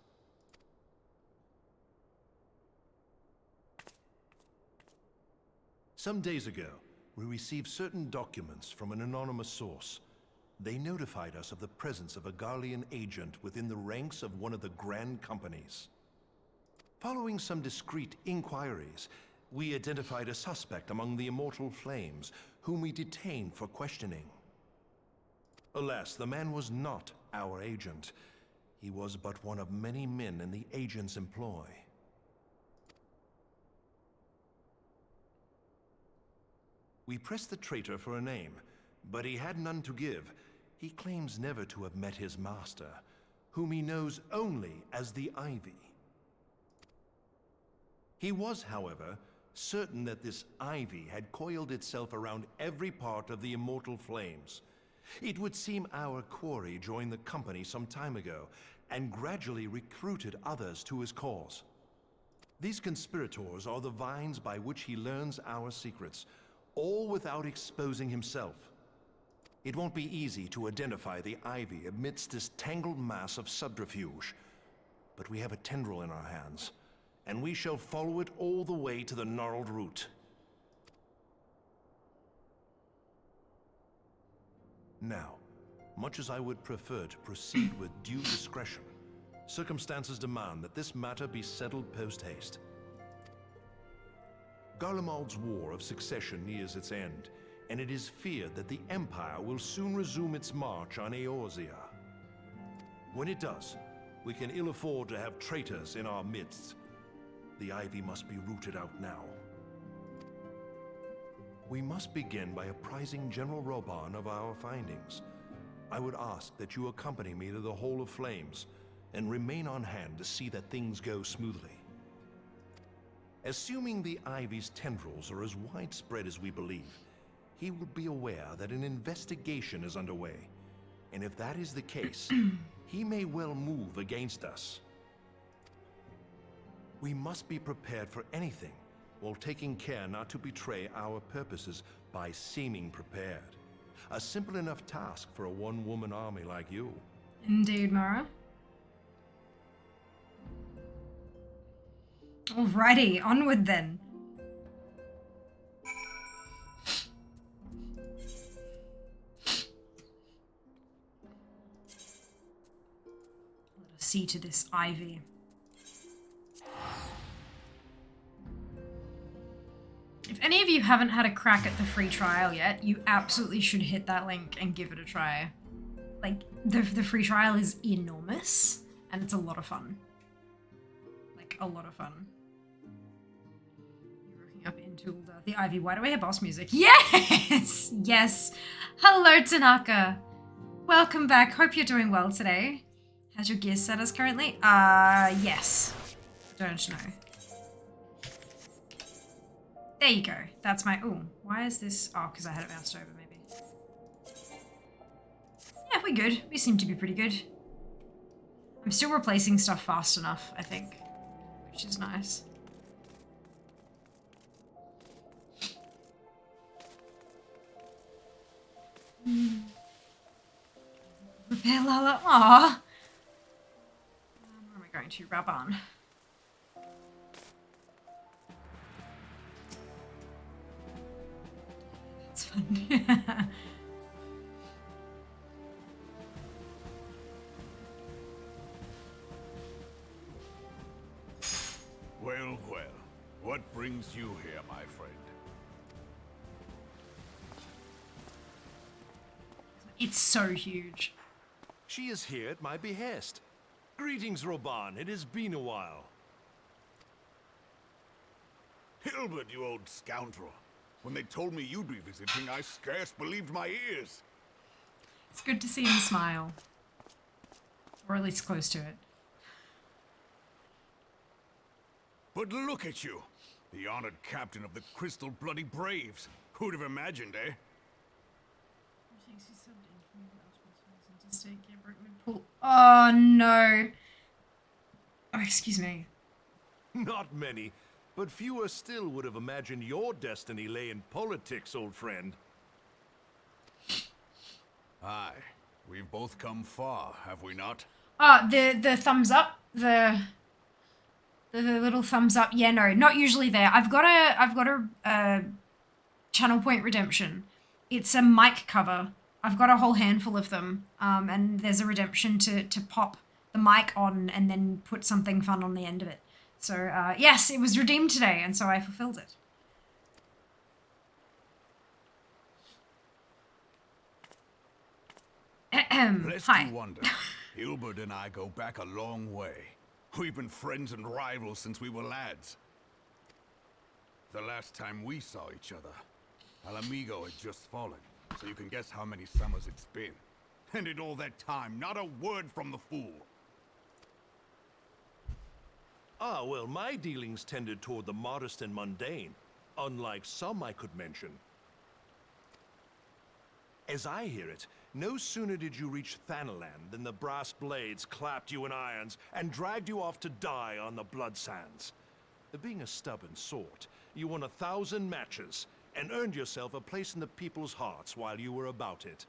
Some days ago, we received certain documents from an anonymous source. They notified us of the presence of a Garlean agent within the ranks of one of the grand companies. Following some discreet inquiries, we identified a suspect among the Immortal Flames, whom we detained for questioning. Alas, the man was not our agent. He was but one of many men in the agent's employ. We pressed the traitor for a name, but he had none to give. He claims never to have met his master, whom he knows only as the Ivy. He was, however, certain that this ivy had coiled itself around every part of the immortal flames. It would seem our quarry joined the company some time ago, and gradually recruited others to his cause. These conspirators are the vines by which he learns our secrets, all without exposing himself. It won't be easy to identify the ivy amidst this tangled mass of subterfuge, but we have a tendril in our hands, and we shall follow it all the way to the gnarled root. Now, much as I would prefer to proceed with due discretion, circumstances demand that this matter be settled post-haste. Garlemald's War of Succession nears its end, and it is feared that the Empire will soon resume its march on Eorzea. When it does, we can ill afford to have traitors in our midst. The ivy must be rooted out now. We must begin by apprising General Roban of our findings. I would ask that you accompany me to the Hall of Flames, and remain on hand to see that things go smoothly. Assuming the ivy's tendrils are as widespread as we believe, he will be aware that an investigation is underway, and if that is the case, he may well move against us. We must be prepared for anything, while taking care not to betray our purposes by seeming prepared. A simple enough task for a one-woman army like you. Indeed, Mara. Alrighty, onward then. Let us see to this ivy. If any of you haven't had a crack at the free trial yet, you absolutely should hit that link and give it a try. Like, the free trial is enormous, and it's a lot of fun. Like, a lot of fun. You're looking up into the ivy. Why do I hear boss music? Yes! Yes! Hello, Tanaka! Welcome back. Hope you're doing well today. How's your gear status currently? Yes. Don't know. There you go. That's my... Ooh, why is this... Oh, because I had it bounced over, maybe. Yeah, we're good. We seem to be pretty good. I'm still replacing stuff fast enough, I think. Which is nice. Repair Lala. Aww. Where am I going to? Raban. It's fun. Well, well. What brings you here, my friend? It's so huge. She is here at my behest. Greetings, Roban. It has been a while. Hilbert, you old scoundrel. When they told me you'd be visiting, I scarce believed my ears. It's good to see him smile. Or at least close to it. But look at you. The honored captain of the Crystal Bloody Braves. Who'd have imagined, eh? Oh no. Oh, excuse me. Not many, but fewer still would have imagined your destiny lay in politics, old friend. Aye. We've both come far, have we not? The thumbs up, the little thumbs up. Yeah, no, not usually there. I've got a channel point redemption. It's a mic cover. I've got a whole handful of them, and there's a redemption to pop the mic on and then put something fun on the end of it. So yes, it was redeemed today, and so I fulfilled it. Lest Hi. you wonder, Hilbert and I go back a long way. We've been friends and rivals since we were lads. The last time we saw each other, Alamigo had just fallen, so you can guess how many summers it's been. And in all that time, not a word from the fool. Ah, well, my dealings tended toward the modest and mundane, unlike some I could mention. As I hear it, no sooner did you reach Thanalan than the brass blades clapped you in irons and dragged you off to die on the blood sands. Being a stubborn sort, you won 1,000 matches and earned yourself a place in the people's hearts while you were about it.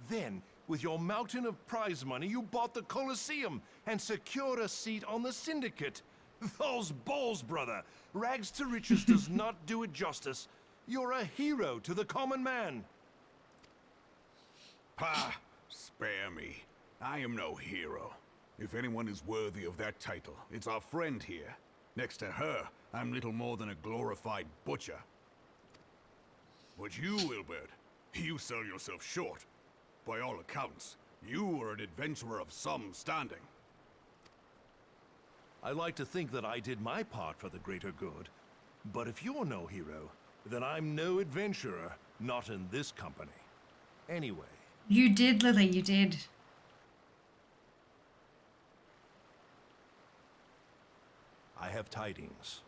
Then, with your mountain of prize money, you bought the Colosseum and secured a seat on the Syndicate. Those balls, brother! Rags to riches does not do it justice. You're a hero to the common man. Pah! Spare me. I am no hero. If anyone is worthy of that title, it's our friend here. Next to her, I'm little more than a glorified butcher. But you, Wilbert, you sell yourself short. By all accounts, you are an adventurer of some standing. I like to think that I did my part for the greater good. But if you're no hero, then I'm no adventurer, not in this company. Anyway. You did, Lily, you did. I have tidings.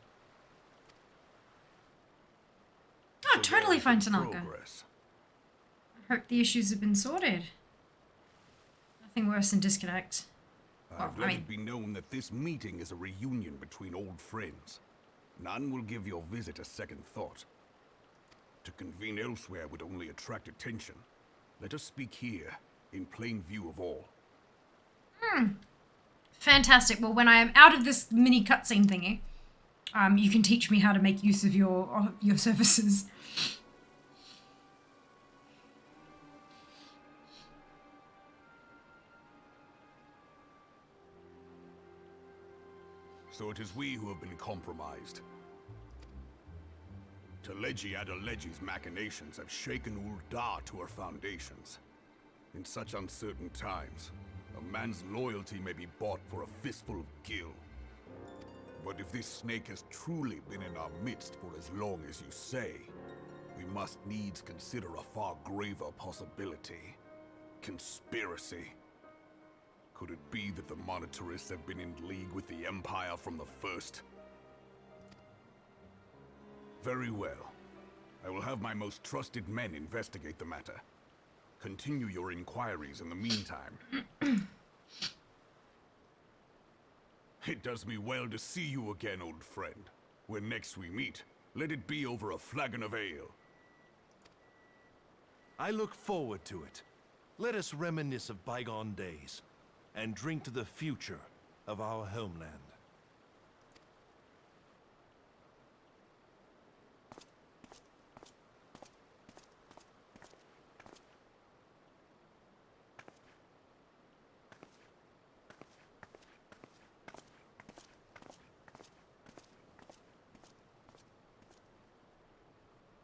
Oh, So totally there's fine, the Tanaka. progress. I hope the issues have been sorted. Nothing worse than disconnect. I've let it be known that this meeting is a reunion between old friends. None will give your visit a second thought. To convene elsewhere would only attract attention. Let us speak here, in plain view of all. Fantastic. Well, when I am out of this mini cutscene thingy, you can teach me how to make use of your services. So it is we who have been compromised. Teleji Adeleji's machinations have shaken Ul'dah to her foundations. In such uncertain times, a man's loyalty may be bought for a fistful of gil. But if this snake has truly been in our midst for as long as you say, we must needs consider a far graver possibility. Conspiracy. Could it be that the monetarists have been in league with the Empire from the first? Very well. I will have my most trusted men investigate the matter. Continue your inquiries in the meantime. It does me well to see you again, old friend. When next we meet, let it be over a flagon of ale. I look forward to it. Let us reminisce of bygone days and drink to the future of our homeland.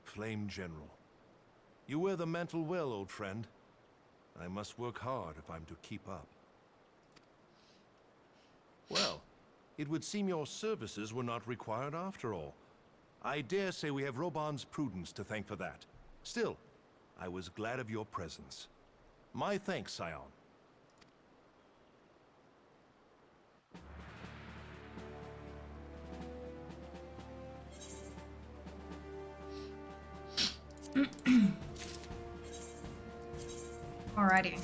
Flame General. You wear the mantle well, old friend. I must work hard if I'm to keep up. Well, it would seem your services were not required after all. I dare say we have Roban's prudence to thank for that. Still, I was glad of your presence. My thanks, Scion. Alrighty.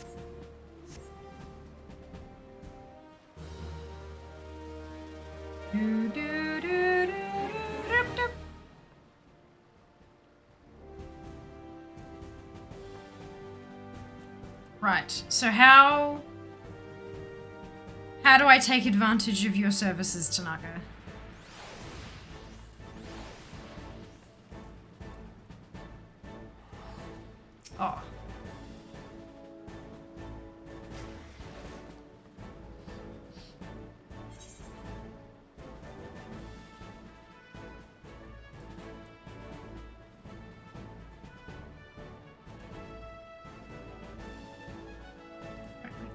Right, so how do I take advantage of your services, Tanaka? Oh.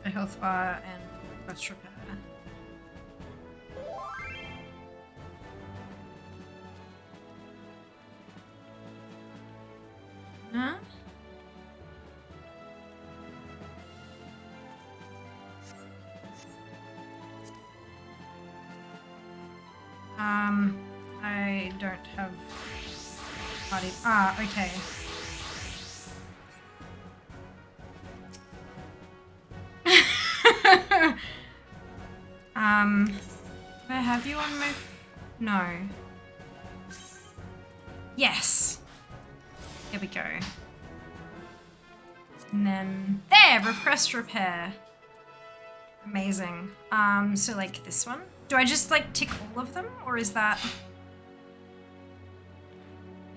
The health bar and quest repair. Huh? I don't have party. Ah, okay. Do I have you on my... No. Yes. Here we go. And then there, request repair. Amazing. So like this one. Do I just like tick all of them, or is that?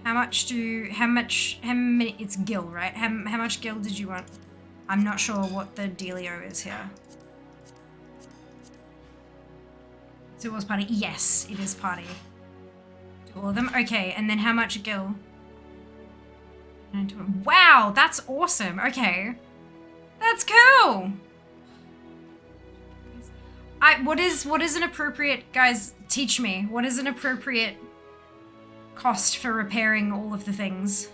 How many? It's Gil, right? How much Gil did you want? I'm not sure what the dealio is here. So it was party. Yes, it is party. Do all of them. Okay, and then how much Gil? Wow, that's awesome. Okay, that's cool. What is an appropriate, guys? Teach me. What is an appropriate cost for repairing all of the things?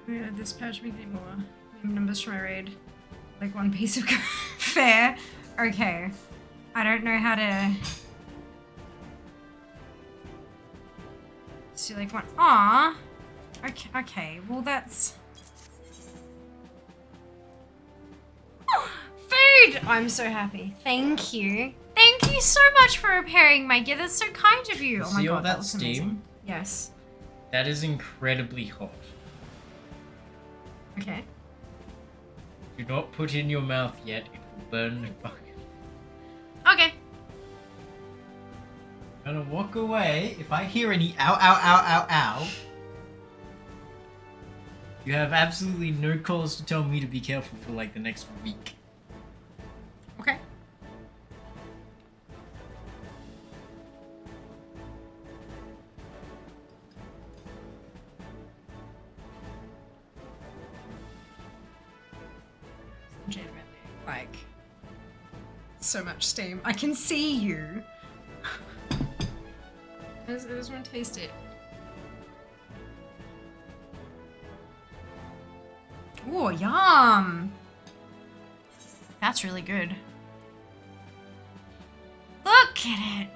Yeah, dispatch me more. Numbers from my raid. Like one piece of fair. Okay. I don't know how to... So like one... Aww. Okay, well that's... Food! I'm so happy. Thank you. Thank you so much for repairing my gear. That's so kind of you. Oh my god, that was amazing. Yes. That is incredibly hot. Okay. Do not put in your mouth yet, it will burn the fuck. Okay. I'm gonna walk away. If I hear any ow, ow, ow, ow, ow, you have absolutely no cause to tell me to be careful for like the next week. Okay. Legitimately, like, so much steam. I can see you. I just want to taste it. Oh, yum! That's really good. Look at it!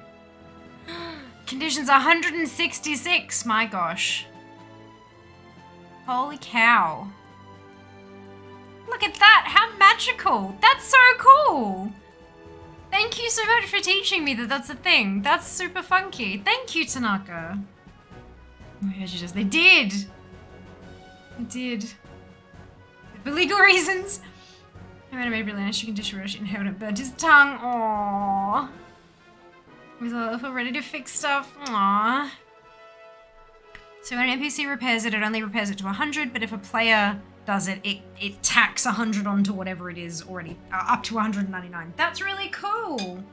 Conditions 166, my gosh. Holy cow. Look at that, how magical! That's so cool! Thank you so much for teaching me that that's a thing. That's super funky. Thank you, Tanaka. Oh my gosh, they did! They did. For legal reasons. I made really nice chicken dish rush and haven't burnt his tongue. Aww. He's all ready to fix stuff. Aww. So when an NPC repairs it, it only repairs it to 100, but if a player does it, it tacks 100 onto whatever it is already, up to 199. That's really cool.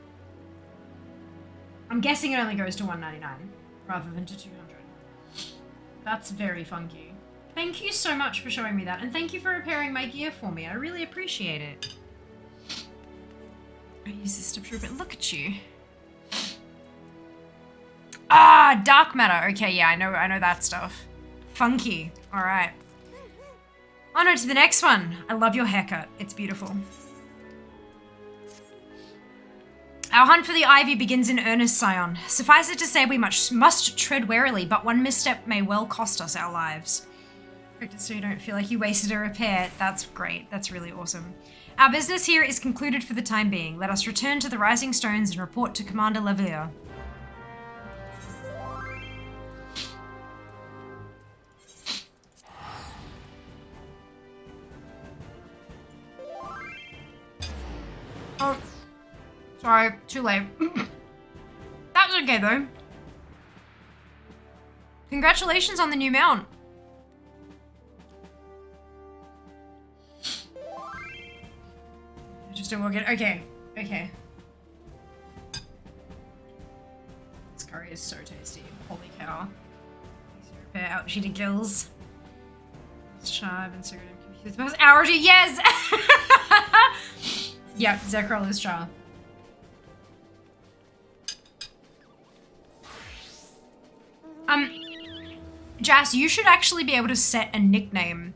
I'm guessing it only goes to 199 rather than to 200. That's very funky. Thank you so much for showing me that, and thank you for repairing my gear for me. I really appreciate it. I use this stuff to repair. Look at you. Ah, dark matter. Okay, yeah, I know that stuff. Funky. All right. On to the next one. I love your haircut. It's beautiful. Our hunt for the ivy begins in earnest, Scion. Suffice it to say we must tread warily, but one misstep may well cost us our lives. So you don't feel like you wasted a repair. That's great. That's really awesome. Our business here is concluded for the time being. Let us return to the Rising Stones and report to Commander Leveilleur. Oh, sorry, too late. That was okay though. Congratulations on the new mount. Just don't walk in. Okay, okay. This curry is so tasty. Holy cow. Repair out sheet of gills. Chive and cigarette and confused. Most hourly, yes! Yep, Zekrol is Char. Jas, you should actually be able to set a nickname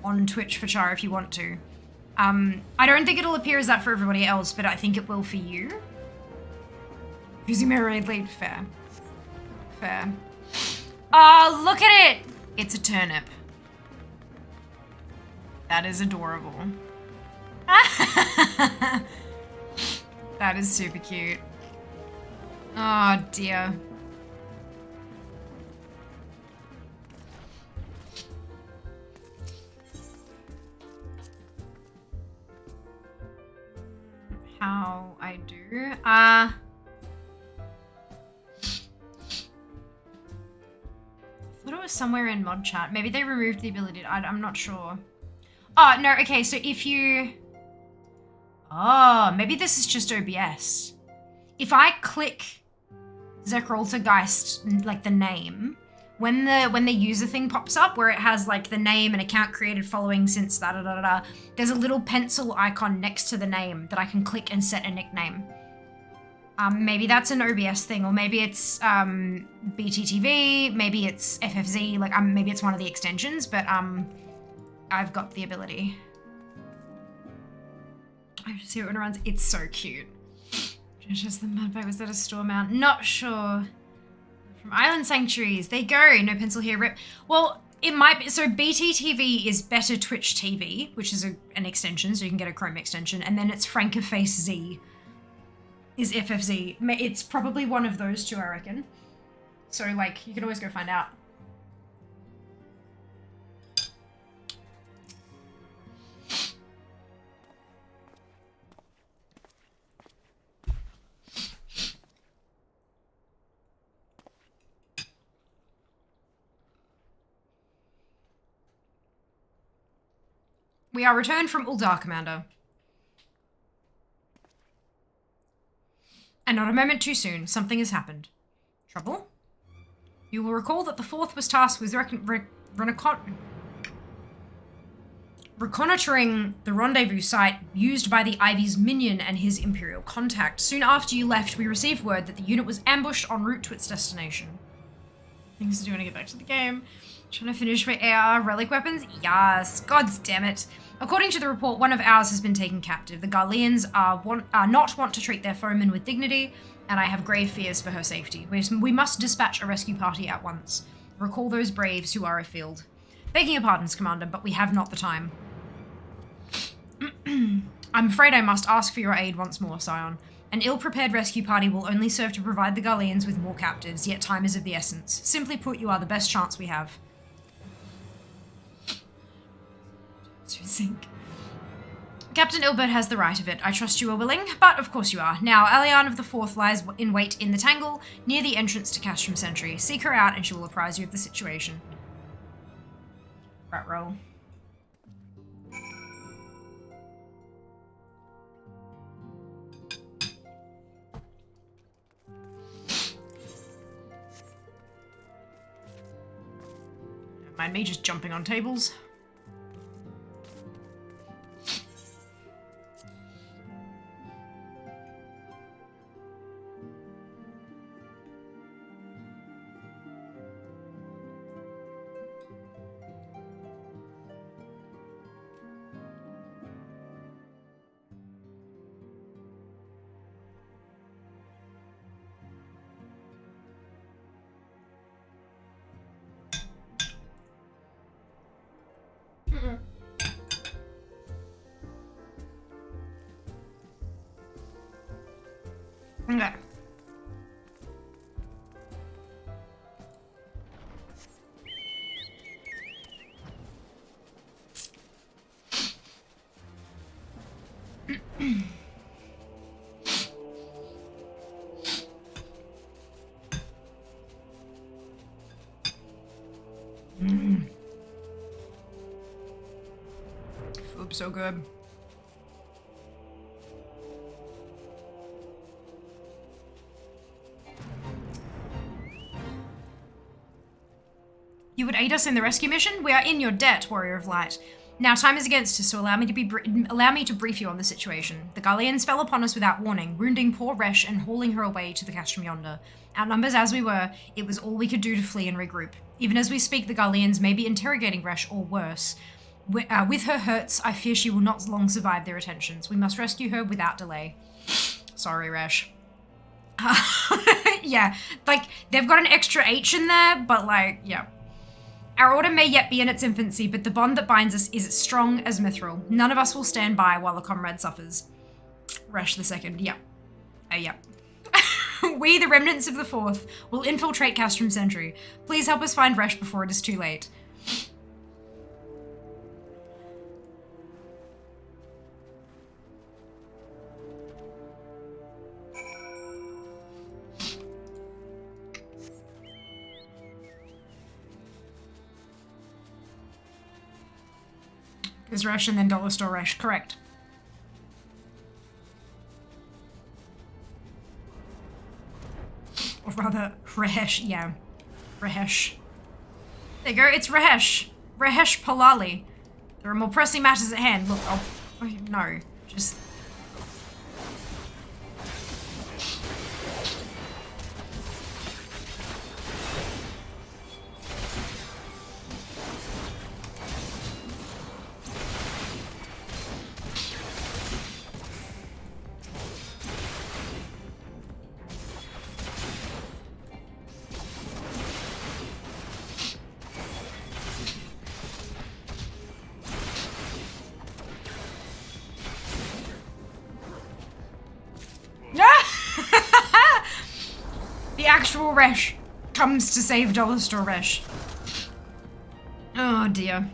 on Twitch for Char if you want to. I don't think it'll appear as that for everybody else, but I think it will for you. Using my raid lead, fair. Fair. Oh, look at it! It's a turnip. That is adorable. That is super cute. Oh dear. How I do? I thought it was somewhere in mod chat. Maybe they removed the ability to, I'm not sure. Oh, no, okay, so if you... Oh, maybe this is just OBS. If I click Zekroltergeist, like the name, when the user thing pops up where it has like the name and account created following since da-da-da-da-da, there's a little pencil icon next to the name that I can click and set a nickname. Maybe that's an OBS thing, or maybe it's BTTV, maybe it's FFZ, like maybe it's one of the extensions, but I've got the ability. I have to see it when it runs. It's so cute. Just the mudbite, was that a store mount? Not sure. From Island Sanctuaries, there you go. No pencil here, rip. Well, it might be, so BTTV is Better Twitch TV, which is an extension, so you can get a Chrome extension, and then it's Frankerface Z is FFZ. It's probably one of those two, I reckon. So, like, you can always go find out. We are returned from Uldar, Commander. And not a moment too soon, something has happened. Trouble? You will recall that the Fourth was tasked with reconnoitering the rendezvous site used by the Ivy's minion and his Imperial contact. Soon after you left, we received word that the unit was ambushed en route to its destination. Things to do when I get back to the game. Trying to finish my AR relic weapons? Yes. God damn it. According to the report, one of ours has been taken captive. The Garleans are not want to treat their foemen with dignity, and I have grave fears for her safety. We must dispatch a rescue party at once. Recall those braves who are afield. Begging your pardons, Commander, but we have not the time. I'm afraid I must ask for your aid once more, Scion. An ill-prepared rescue party will only serve to provide the Garleans with more captives, yet time is of the essence. Simply put, you are the best chance we have. Captain Ilbert has the right of it. I trust you are willing, but of course you are. Now, Alian of the Fourth lies in wait in the Tangle, near the entrance to Castrum Sentry. Seek her out and she will apprise you of the situation. Rat roll. Don't mind me just jumping on tables. Okay. Food's so good. You would aid us in the rescue mission? We are in your debt, Warrior of Light. Now time is against us, so allow me to brief you on the situation. The Garleans fell upon us without warning, wounding poor Resh and hauling her away to the castrum yonder. Outnumbers as we were, it was all we could do to flee and regroup. Even as we speak, the Garleans may be interrogating Resh, or worse. With her hurts, I fear she will not long survive their attentions. We must rescue her without delay. Sorry, Resh. Yeah, like, they've got an extra H in there, but like, yeah. Our order may yet be in its infancy, but the bond that binds us is as strong as mithril. None of us will stand by while a comrade suffers. Resh the Second, yep. Yep. We, the remnants of the Fourth, will infiltrate Castrum Sentry. Please help us find Resh before it is too late. Is Resh and then dollar store Resh, correct. Or rather, Rehesh, yeah. Rehesh. There you go, it's Rehesh. Rehesh Palali. There are more pressing matters at hand. Look, no, just... The actual Resh comes to save dollar store Resh. Oh dear.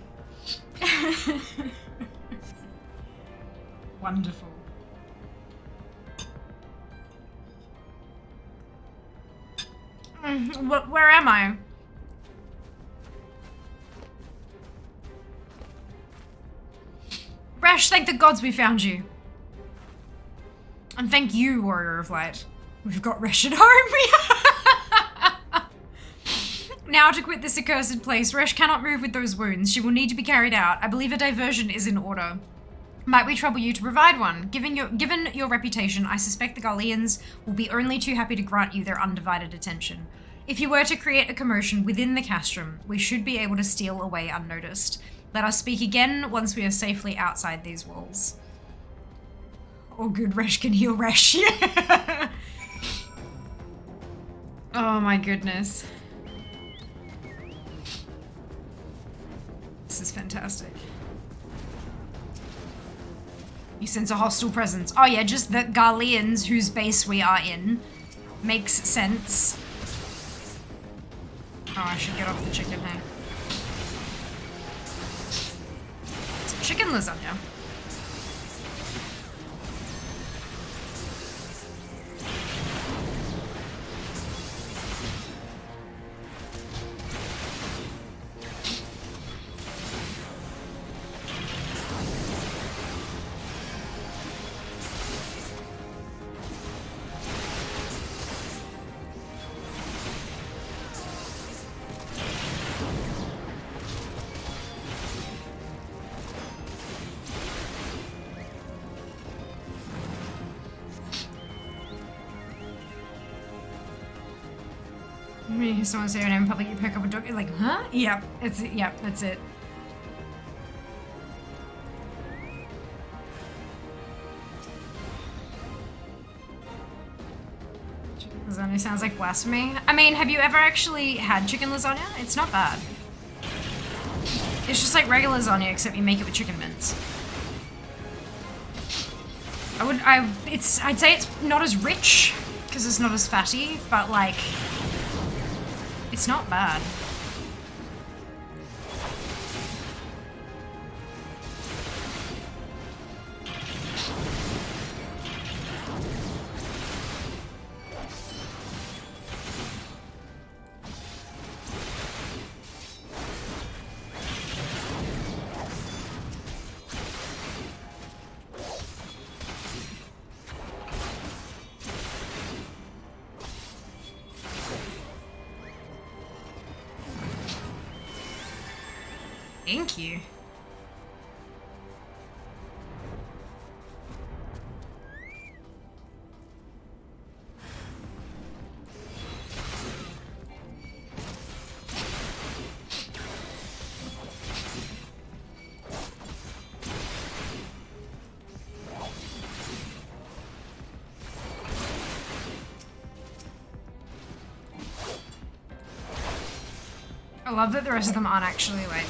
Wonderful. Where am I? Resh, thank the gods we found you. And thank you, Warrior of Light. We've got Resh at home. Now to quit this accursed place. Resh cannot move with those wounds. She will need to be carried out. I believe a diversion is in order. Might we trouble you to provide one? Given your reputation, I suspect the Garleans will be only too happy to grant you their undivided attention. If you were to create a commotion within the castrum, we should be able to steal away unnoticed. Let us speak again once we are safely outside these walls. Oh good, Resh can heal Resh. Oh my goodness. This is fantastic. You sense a hostile presence. Oh yeah, just the Garleans whose base we are in. Makes sense. Oh, I should get off the chicken here. It's a chicken lasagna. Someone say your name in public, you pick up a dog. You're like, huh? Yep, it's it. Yep, that's it. Chicken lasagna sounds like blasphemy. I mean, have you ever actually had chicken lasagna? It's not bad. It's just like regular lasagna, except you make it with chicken mince. I'd say it's not as rich because it's not as fatty, but like. It's not bad. Thank you. I love that the rest of them aren't actually, like,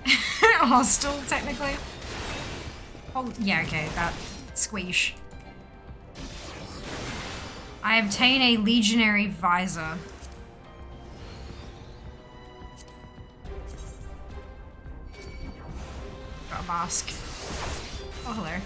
hostile, technically. Oh, yeah, okay, that squeesh. I obtain a legionary visor. Got a mask. Oh, hello.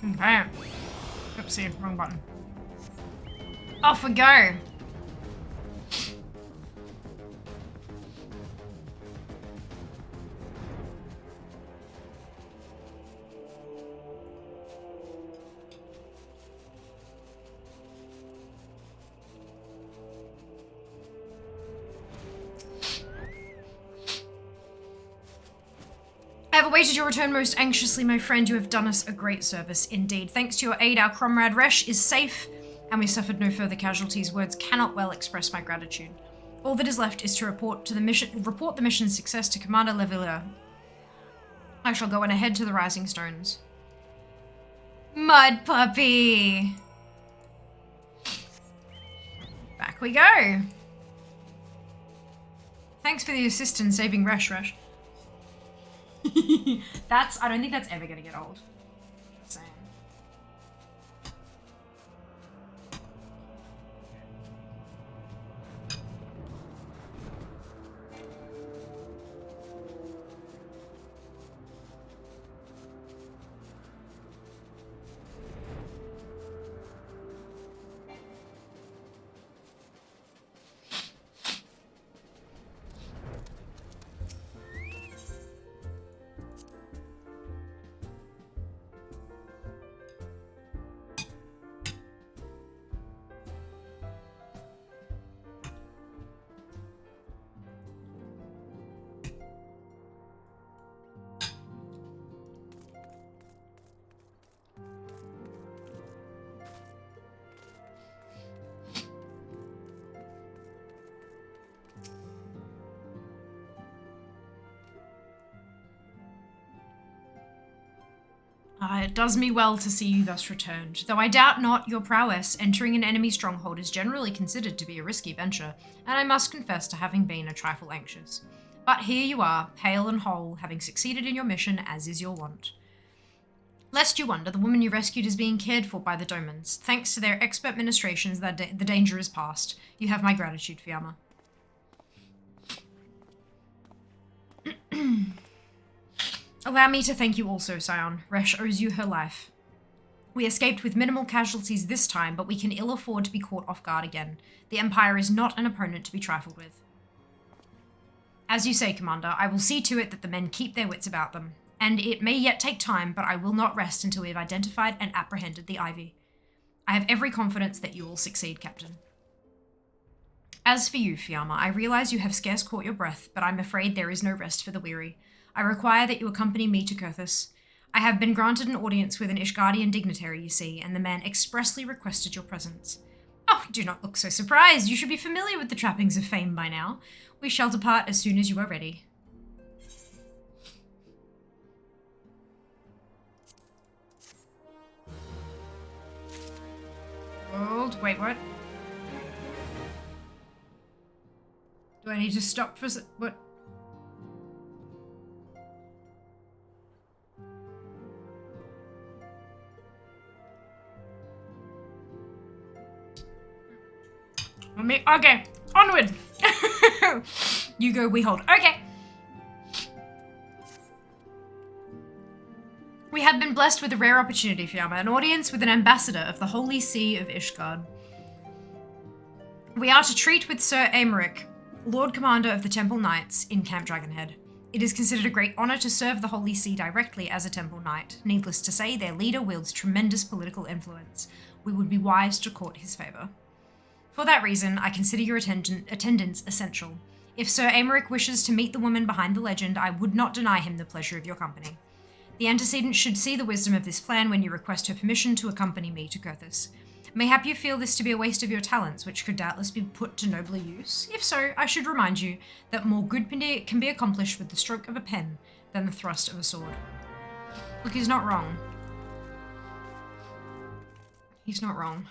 Okay. Oopsie, wrong button. Off we go. I have awaited your return most anxiously, my friend. You have done us a great service indeed. Thanks to your aid, our comrade Resh is safe, and we suffered no further casualties. Words cannot well express my gratitude. All that is left is to report the mission's success to Commander Levilla. I shall go on ahead to the Rising Stones. Mud puppy! Back we go! Thanks for the assistance saving Resh. I don't think that's ever gonna get old. Same. It does me well to see you thus returned, though I doubt not your prowess. Entering an enemy stronghold is generally considered to be a risky venture, and I must confess to having been a trifle anxious. But here you are, hale and whole, having succeeded in your mission, as is your wont. Lest you wonder, the woman you rescued is being cared for by the Domans. Thanks to their expert ministrations, the danger is past. You have my gratitude, Fiamma. Allow me to thank you also, Scion. Resh owes you her life. We escaped with minimal casualties this time, but we can ill afford to be caught off guard again. The Empire is not an opponent to be trifled with. As you say, Commander, I will see to it that the men keep their wits about them. And it may yet take time, but I will not rest until we have identified and apprehended the Ivy. I have every confidence that you will succeed, Captain. As for you, Fiamma, I realize you have scarce caught your breath, but I'm afraid there is no rest for the weary. I require that you accompany me to Kurthus. I have been granted an audience with an Ishgardian dignitary, you see, and the man expressly requested your presence. Oh, do not look so surprised. You should be familiar with the trappings of fame by now. We shall depart as soon as you are ready. Hold. Wait, what? Do I need to stop for what? Okay, onward. You go, we hold. Okay. We have been blessed with a rare opportunity, Fiamma, an audience with an ambassador of the Holy See of Ishgard. We are to treat with Sir Aymeric, Lord Commander of the Temple Knights in Camp Dragonhead. It is considered a great honor to serve the Holy See directly as a Temple Knight. Needless to say, their leader wields tremendous political influence. We would be wise to court his favor. For that reason, I consider your attendance essential. If Sir Aymeric wishes to meet the woman behind the legend, I would not deny him the pleasure of your company. The antecedent should see the wisdom of this plan when you request her permission to accompany me to Kurthus. Mayhap you feel this to be a waste of your talents, which could doubtless be put to nobler use. If so, I should remind you that more good can be accomplished with the stroke of a pen than the thrust of a sword. Look, he's not wrong. He's not wrong.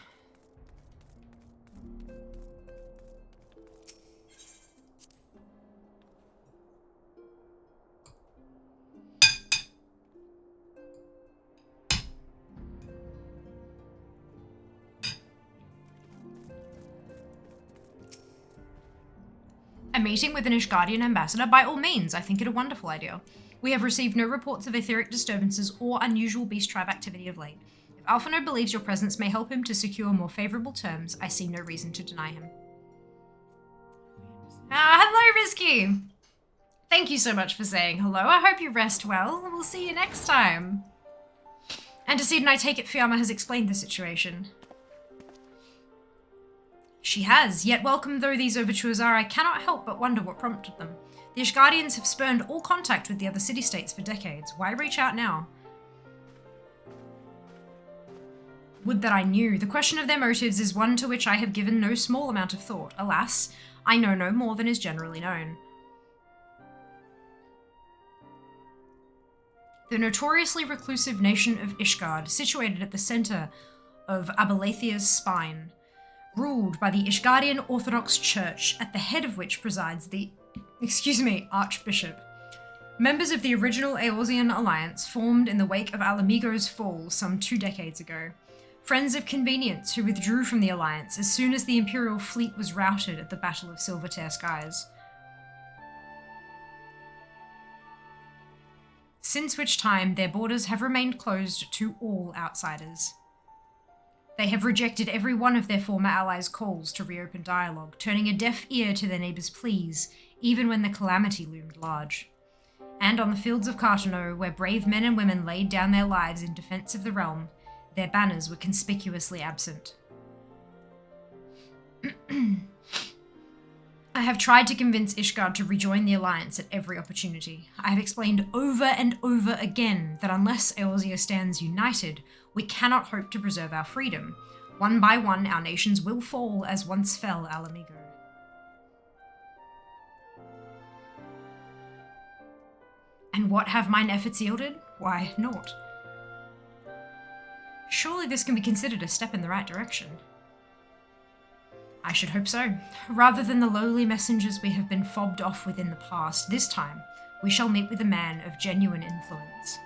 A meeting with an Ishgardian ambassador? By all means, I think it a wonderful idea. We have received no reports of etheric disturbances or unusual beast tribe activity of late. If Alphinaud believes your presence may help him to secure more favourable terms, I see no reason to deny him. Hello, Risky! Thank you so much for saying hello. I hope you rest well. We'll see you next time. Antecedent, I take it Fiamma has explained the situation. She has, yet welcome though these overtures are, I cannot help but wonder what prompted them. The Ishgardians have spurned all contact with the other city-states for decades. Why reach out now? Would that I knew. The question of their motives is one to which I have given no small amount of thought. Alas, I know no more than is generally known. The notoriously reclusive nation of Ishgard, situated at the centre of Abalathia's spine, ruled by the Ishgardian Orthodox Church, at the head of which presides the, Archbishop. Members of the original Eorzean alliance formed in the wake of Alamigo's fall some 2 decades ago. Friends of convenience who withdrew from the alliance as soon as the Imperial fleet was routed at the Battle of Silvertear Skies. Since which time their borders have remained closed to all outsiders. They have rejected every one of their former allies' calls to reopen dialogue, turning a deaf ear to their neighbours' pleas, even when the calamity loomed large. And on the fields of Cartano, where brave men and women laid down their lives in defence of the realm, their banners were conspicuously absent. I have tried to convince Ishgard to rejoin the alliance at every opportunity. I have explained over and over again that unless Eorzea stands united, we cannot hope to preserve our freedom. One by one, our nations will fall as once fell Alamigo. And what have mine efforts yielded? Why, naught. Surely this can be considered a step in the right direction. I should hope so. Rather than the lowly messengers we have been fobbed off with in the past, this time we shall meet with a man of genuine influence.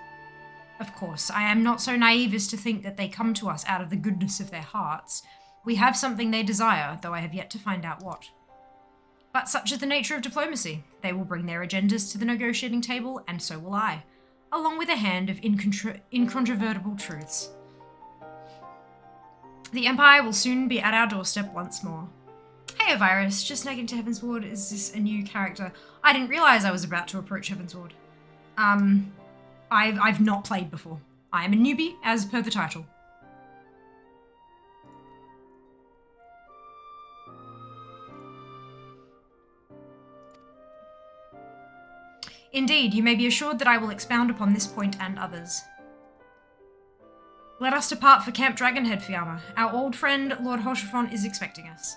Of course, I am not so naive as to think that they come to us out of the goodness of their hearts. We have something they desire, though I have yet to find out what. But such is the nature of diplomacy. They will bring their agendas to the negotiating table, and so will I, along with a hand of incontrovertible truths. The Empire will soon be at our doorstep once more. Hey, Virus, just nagging to Heavensward. Is this a new character? I didn't realise I was about to approach Heavensward. I've not played before. I am a newbie, as per the title. Indeed, you may be assured that I will expound upon this point and others. Let us depart for Camp Dragonhead, Fiamma. Our old friend, Lord Hoshafon, is expecting us.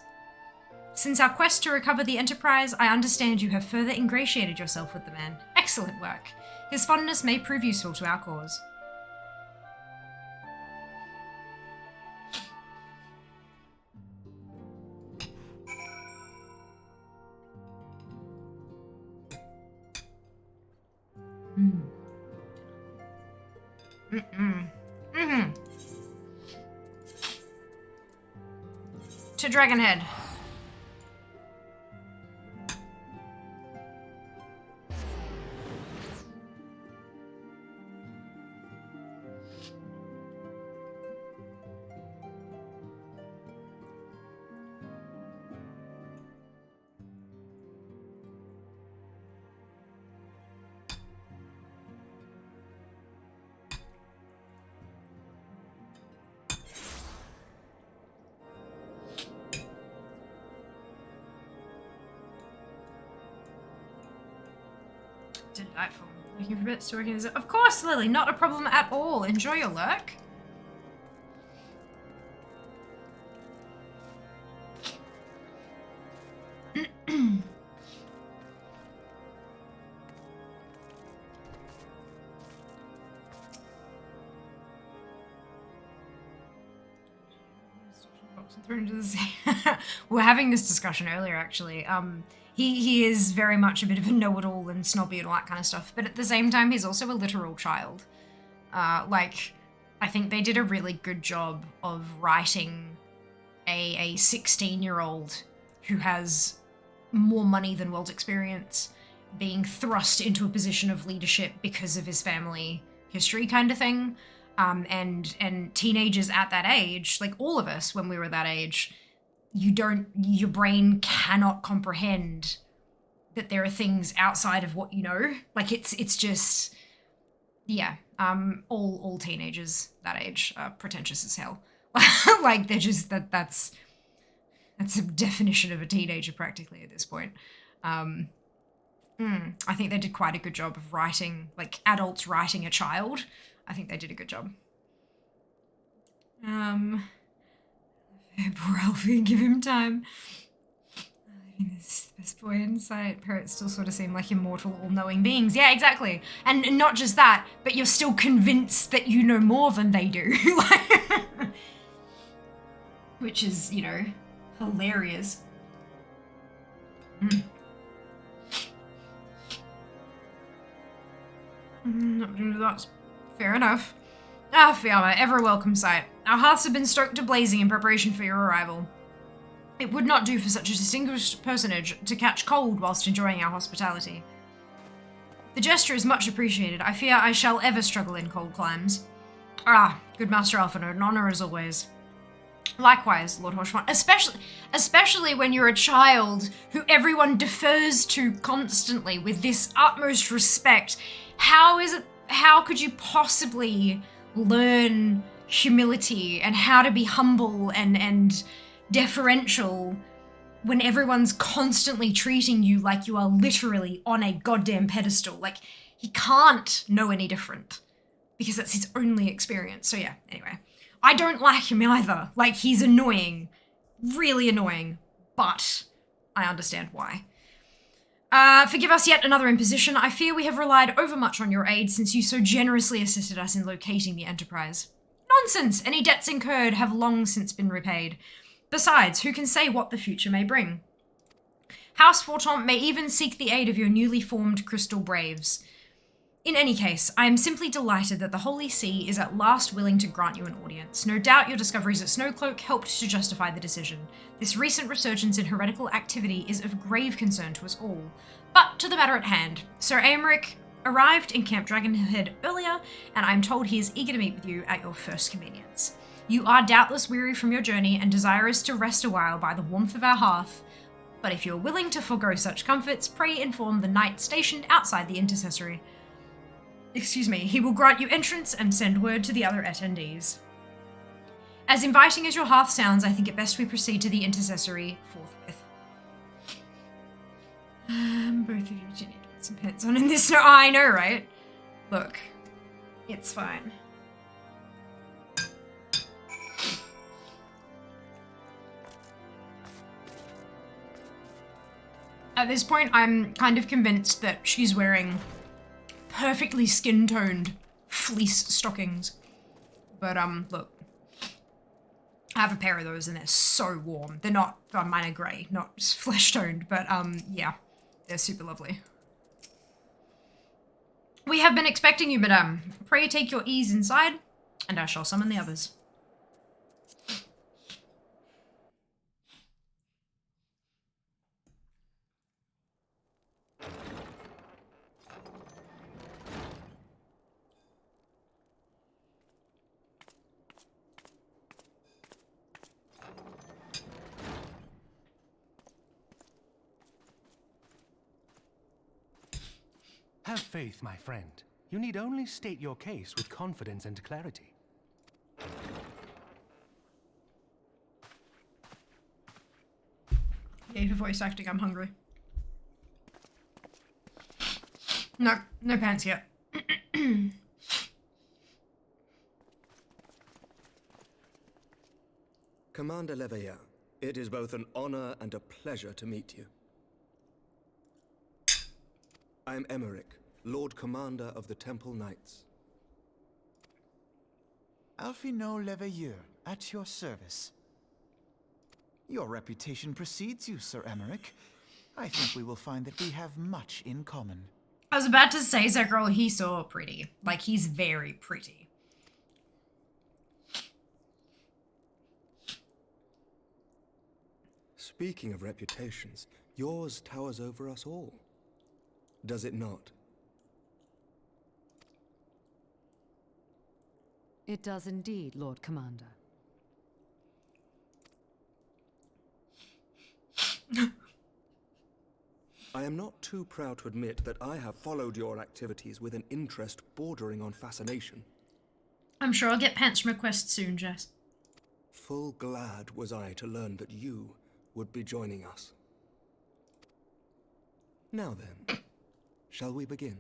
Since our quest to recover the Enterprise, I understand you have further ingratiated yourself with the man. Excellent work. His fondness may prove useful to our cause. To Dragonhead. Delightful. Looking for bits to work in. Of course, Lily, not a problem at all. Enjoy your lurk. We're having this discussion earlier, actually. He is very much a bit of a know-it-all and snobby and all that kind of stuff, but at the same time, he's also a literal child. Like, I think they did a really good job of writing a 16-year-old who has more money than world experience being thrust into a position of leadership because of his family history kind of thing. And teenagers at that age, like all of us when we were that age, your brain cannot comprehend that there are things outside of what you know. Like it's just, yeah, all teenagers that age are pretentious as hell. Like they're just, that's a definition of a teenager practically at this point. I think they did quite a good job of writing, like adults writing a child. I think they did a good job. Poor Alfie, give him time. Leaving this boy in sight. Parrots still sort of seem like immortal, all-knowing beings. Yeah, exactly. And not just that, but you're still convinced that you know more than they do. Which is, you know, hilarious. That's fair enough. Ah, Fiamma, ever a welcome sight. Our hearths have been stoked to blazing in preparation for your arrival. It would not do for such a distinguished personage to catch cold whilst enjoying our hospitality. The gesture is much appreciated. I fear I shall ever struggle in cold climes. Ah, good Master Alphinaud, an honor as always. Likewise, Lord Horshfont, especially when you're a child who everyone defers to constantly with this utmost respect. How could you possibly learn humility and how to be humble and deferential when everyone's constantly treating you like you are literally on a goddamn pedestal? Like, he can't know any different because that's his only experience. So yeah, anyway. I don't like him either. Like, he's annoying. Really annoying. But I understand why. Forgive us yet another imposition. I fear we have relied overmuch on your aid since you so generously assisted us in locating the Enterprise. Nonsense! Any debts incurred have long since been repaid. Besides, who can say what the future may bring? House Fortemps may even seek the aid of your newly formed Crystal Braves. In any case, I am simply delighted that the Holy See is at last willing to grant you an audience. No doubt your discoveries at Snowcloak helped to justify the decision. This recent resurgence in heretical activity is of grave concern to us all. But to the matter at hand, Sir Aymeric arrived in Camp Dragonhead earlier, and I am told he is eager to meet with you at your first convenience. You are doubtless weary from your journey and desirous to rest a while by the warmth of our hearth, but if you are willing to forego such comforts, pray inform the knight stationed outside the intercessory. Excuse me, he will grant you entrance and send word to the other attendees. As inviting as your hearth sounds, I think it best we proceed to the intercessory forthwith. Both of you do need to put some pants on in this snow. Oh, I know, right? Look, it's fine. At this point, I'm kind of convinced that she's wearing perfectly skin-toned fleece stockings. But, look. I have a pair of those and they're so warm. They're not, mine are grey, not flesh-toned, but, yeah. They're super lovely. We have been expecting you, madame. Pray take your ease inside, and I shall summon the others. Have faith, my friend. You need only state your case with confidence and clarity. Yay for voice acting, I'm hungry. No, no pants yet. Commander Leveilleur, it is both an honor and a pleasure to meet you. I am Emmerich, Lord Commander of the Temple Knights. Alphino Leveilleur, at your service. Your reputation precedes you, Sir Emmerich. I think we will find that we have much in common. I was about to say, Zagral, he's so pretty. Like, he's very pretty. Speaking of reputations, yours towers over us all. Does it not? It does indeed, Lord Commander. I am not too proud to admit that I have followed your activities with an interest bordering on fascination. I'm sure I'll get pants requests soon, Jess. Full glad was I to learn that you would be joining us. Now then, shall we begin?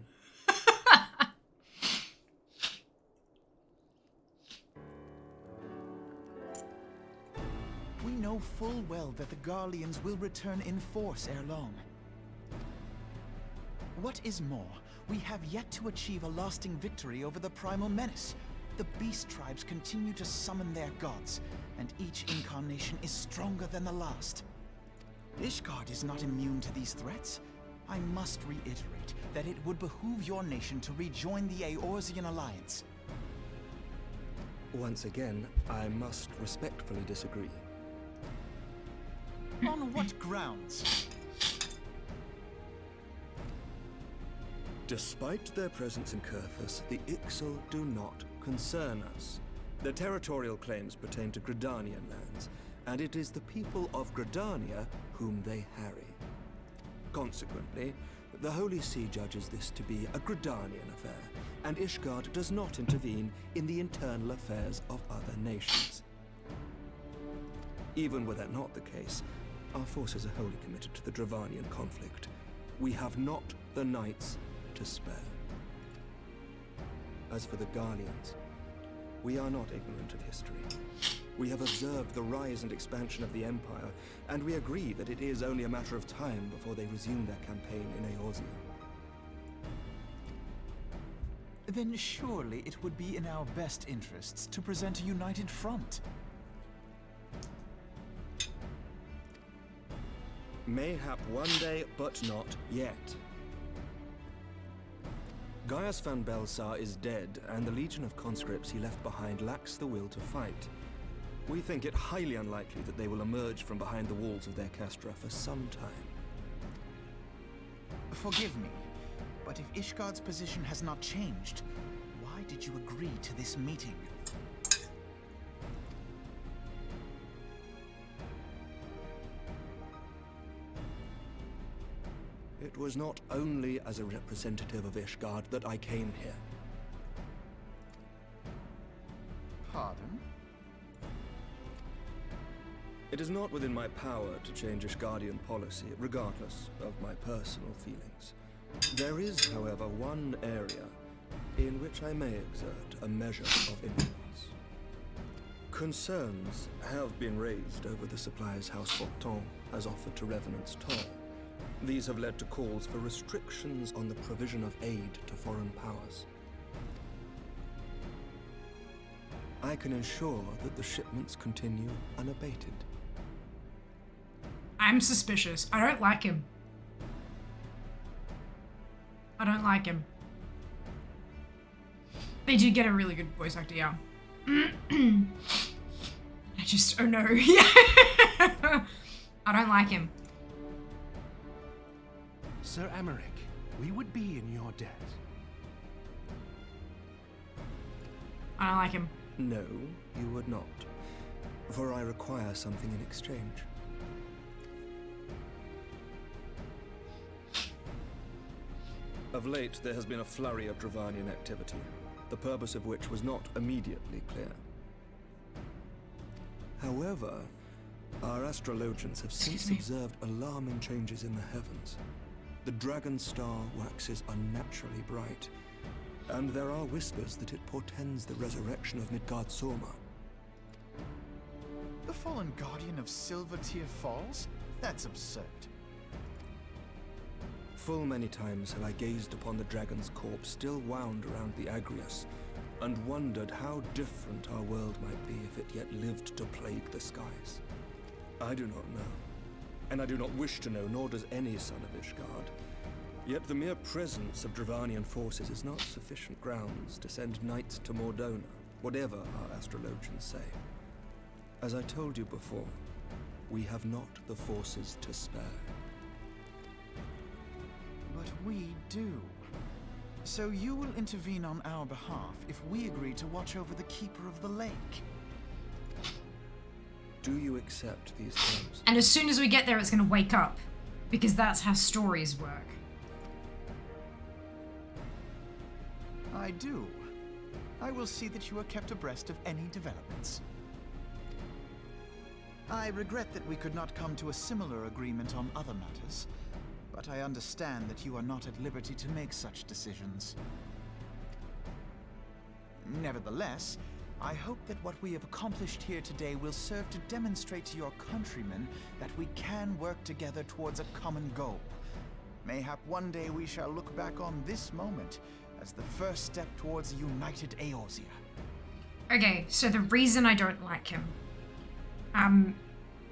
We know full well that the Garleans will return in force ere long. What is more, we have yet to achieve a lasting victory over the primal menace. The beast tribes continue to summon their gods, and each incarnation is stronger than the last. Ishgard is not immune to these threats. I must reiterate that it would behoove your nation to rejoin the Eorzean Alliance. Once again, I must respectfully disagree. On what grounds? Despite their presence in Kurthus, the Ixal do not concern us. Their territorial claims pertain to Gridanian lands, and it is the people of Gridania whom they harry. Consequently, the Holy See judges this to be a Gridanian affair, and Ishgard does not intervene in the internal affairs of other nations. Even were that not the case, our forces are wholly committed to the Dravanian conflict. We have not the knights to spare. As for the Garleans, we are not ignorant of history. We have observed the rise and expansion of the Empire, and we agree that it is only a matter of time before they resume their campaign in Eorzea. Then surely it would be in our best interests to present a united front. Mayhap one day, but not yet. Gaius van Belsar is dead, and the legion of conscripts he left behind lacks the will to fight. We think it highly unlikely that they will emerge from behind the walls of their castra for some time. Forgive me, but if Ishgard's position has not changed, why did you agree to this meeting? It was not only as a representative of Ishgard that I came here. Pardon? It is not within my power to change Ishgardian policy, regardless of my personal feelings. There is, however, one area in which I may exert a measure of influence. Concerns have been raised over the supplies House Fortin has offered to Revenant's Toll. These have led to calls for restrictions on the provision of aid to foreign powers. I can ensure that the shipments continue unabated. I'm suspicious. I don't like him. I don't like him. They did get a really good voice actor, yeah. I just, oh no. I don't like him. Sir Emmerich, we would be in your debt. I don't like him. No, you would not. For I require something in exchange. Of late, there has been a flurry of Dravanian activity, the purpose of which was not immediately clear. However, our astrologians have since observed alarming changes in the heavens. the dragon star waxes unnaturally bright, and there are whispers that it portends the resurrection of Midgard Sorma. The fallen guardian of Silvertear Falls? That's absurd. Full many times have I gazed upon the dragon's corpse still wound around the Agrius, and wondered how different our world might be if it yet lived to plague the skies. I do not know, and I do not wish to know, nor does any son of Ishgard. Yet the mere presence of Dravanian forces is not sufficient grounds to send knights to Mordona, whatever our astrologians say. As I told you before, we have not the forces to spare. But we do. So you will intervene on our behalf if we agree to watch over the Keeper of the Lake. Do you accept these terms? And as soon as we get there, it's going to wake up. Because that's how stories work. I do. I will see that you are kept abreast of any developments. I regret that we could not come to a similar agreement on other matters, but I understand that you are not at liberty to make such decisions. Nevertheless, I hope that what we have accomplished here today will serve to demonstrate to your countrymen that we can work together towards a common goal. Mayhap one day we shall look back on this moment as the first step towards a united Eorzea. Okay, so the reason I don't like him.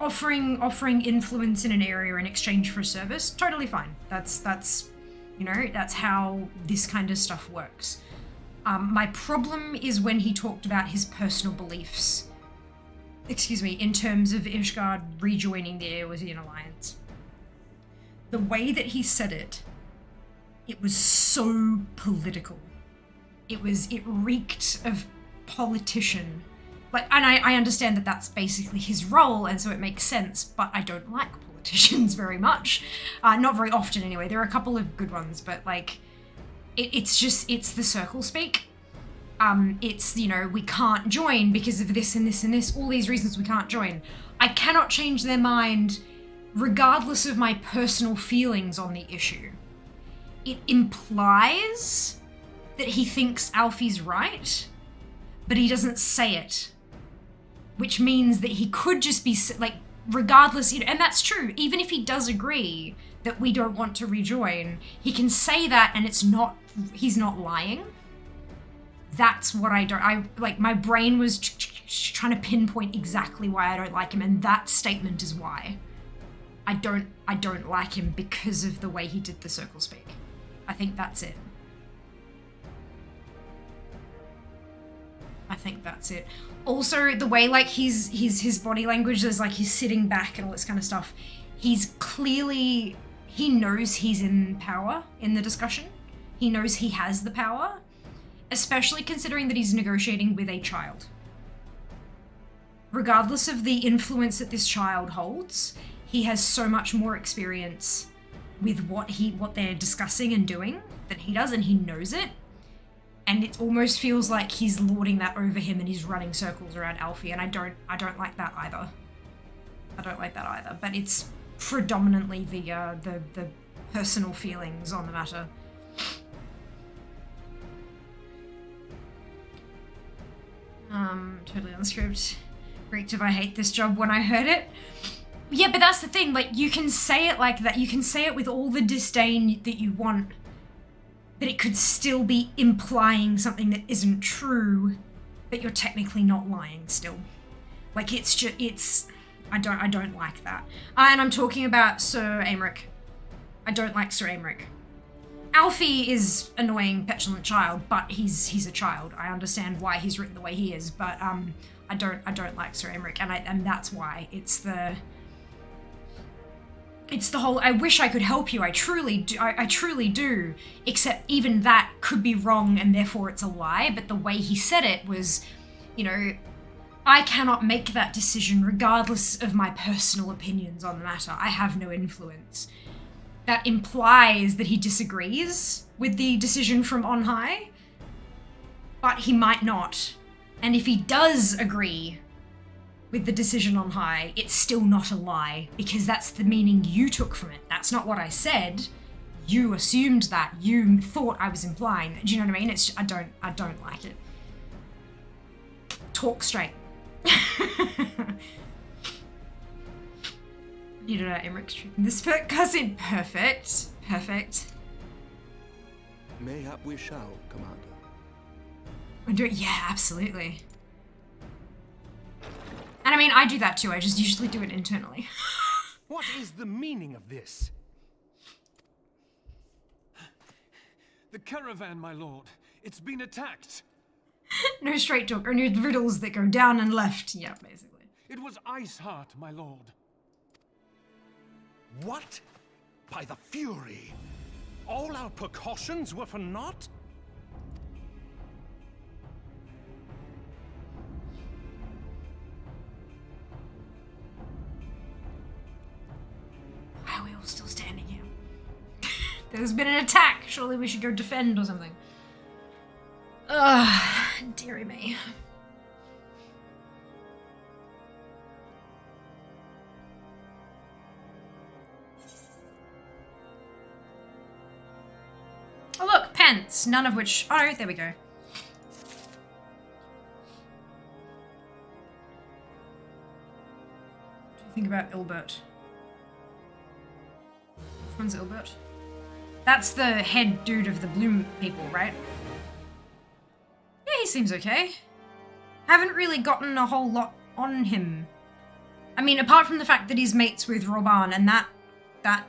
Offering influence in an area in exchange for a service, totally fine. That's you know, that's how this kind of stuff works. My problem is when he talked about his personal beliefs, in terms of Ishgard rejoining the Eorzean Alliance. The way that he said it, it was so political. It reeked of politician. And I understand that that's basically his role, and so it makes sense, but I don't like politicians very much. Not very often anyway. There are a couple of good ones, but like, it's the circle speak. It's, you know, we can't join because of this and this and this, all these reasons we can't join. I cannot change their mind regardless of my personal feelings on the issue. It implies that he thinks Alfie's right, but he doesn't say it. Which means that he could just be, like, regardless, you know, and that's true, even if he does agree that we don't want to rejoin, he can say that and he's not lying. That's what my brain was trying to pinpoint exactly why I don't like him, and that statement is why. I don't like him because of the way he did the circle speak. I think that's it. Also, the way like his body language is like he's sitting back and all this kind of stuff. He knows he's in power in the discussion. He knows he has the power, especially considering that he's negotiating with a child. Regardless of the influence that this child holds, he has so much more experience with what they're discussing and doing than he does, and he knows it. And it almost feels like he's lording that over him and he's running circles around Alfie, and I don't like that either. But it's predominantly the personal feelings on the matter. Totally on the script. Reeked of I hate this job when I heard it. Yeah, but that's the thing, like, you can say it like that, you can say it with all the disdain that you want, but it could still be implying something that isn't true, but you're technically not lying still. Like, I don't like that. And I'm talking about Sir Aymeric. I don't like Sir Aymeric. Alfie is annoying, petulant child, but he's a child. I understand why he's written the way he is, but I don't like Sir Aymeric, and that's why. It's the whole, I wish I could help you, I truly do, except even that could be wrong and therefore it's a lie, but the way he said it was, you know, I cannot make that decision regardless of my personal opinions on the matter. I have no influence. That implies that he disagrees with the decision from on high, but he might not. And if he does agree with the decision on high, it's still not a lie, because that's the meaning you took from it. That's not what I said. You assumed that. You thought I was implying. Do you know what I mean? I don't like it. Talk straight. Needed our Emmerich's truth in this cousin. Perfect. Perfect. Mayhap we shall, Commander. Do it. Yeah, absolutely. And I mean, I do that too. I just usually do it internally. What is the meaning of this? The caravan, my lord. It's been attacked. No straight talk, or no riddles that go down and left. Yeah, basically. It was Iceheart, my lord. What? By the Fury! All our precautions were for naught? Why are we all still standing here? There's been an attack. Surely we should go defend or something. Ugh, dearie me. Oh look, pence, none of which... Oh, there we go. What do you think about Ilbert? Which one's Ilbert? That's the head dude of the Bloom people, right? Yeah, he seems okay. Haven't really gotten a whole lot on him. I mean, apart from the fact that he's mates with Roban, and that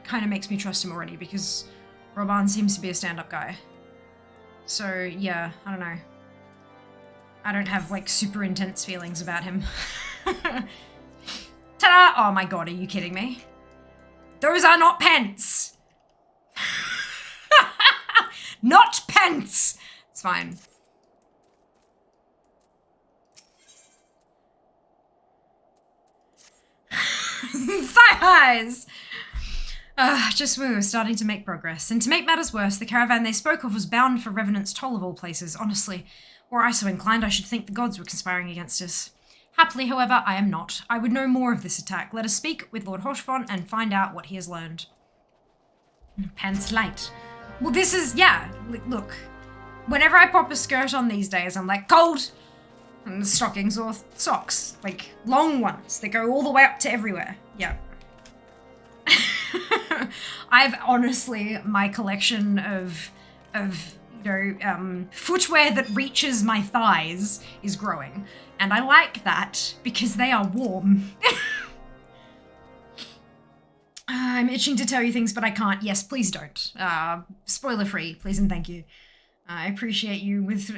kind of makes me trust him already, because Roban seems to be a stand-up guy. So, yeah, I don't know. I don't have, like, super intense feelings about him. Ta-da! Oh my god, are you kidding me? Those are not pence! Not pence! It's fine. Thigh-highs! Just we were starting to make progress. And to make matters worse, the caravan they spoke of was bound for Revenant's Toll of all places. Honestly, were I so inclined, I should think the gods were conspiring against us. Happily, however, I am not. I would know more of this attack. Let us speak with Lord Hoshfon and find out what he has learned. Pants light. Well, this is, yeah, look. Whenever I pop a skirt on these days, I'm like, cold! And stockings or socks. Like, long ones that go all the way up to everywhere. Yeah. I've honestly, my collection of footwear that reaches my thighs is growing. And I like that because they are warm. I'm itching to tell you things, but I can't. Yes, please don't. Spoiler free, please and thank you. I appreciate you with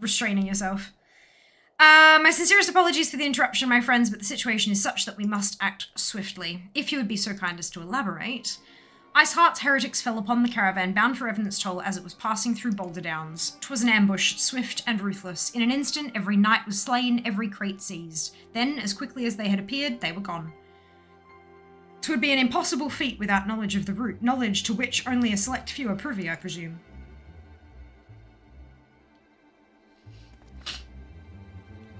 restraining yourself. My sincerest apologies for the interruption, my friends, but the situation is such that we must act swiftly. If you would be so kind as to elaborate. Iceheart's heretics fell upon the caravan bound for Revenant's Toll as it was passing through Boulder Downs. 'Twas an ambush, swift and ruthless. In an instant, every knight was slain, every crate seized. Then, as quickly as they had appeared, they were gone. 'Twould be an impossible feat without knowledge of the route, knowledge to which only a select few are privy, I presume.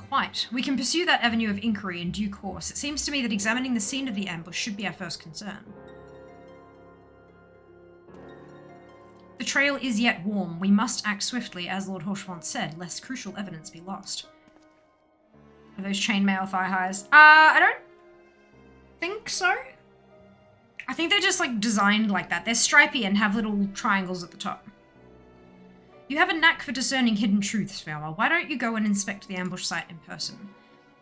Quite. We can pursue that avenue of inquiry in due course. It seems to me that examining the scene of the ambush should be our first concern. The trail is yet warm. We must act swiftly, as Lord Hoshfont said, lest crucial evidence be lost. Are those chainmail thigh-highs? I don't think so. I think they're just, like, designed like that. They're stripy and have little triangles at the top. You have a knack for discerning hidden truths, Farmer. Why don't you go and inspect the ambush site in person?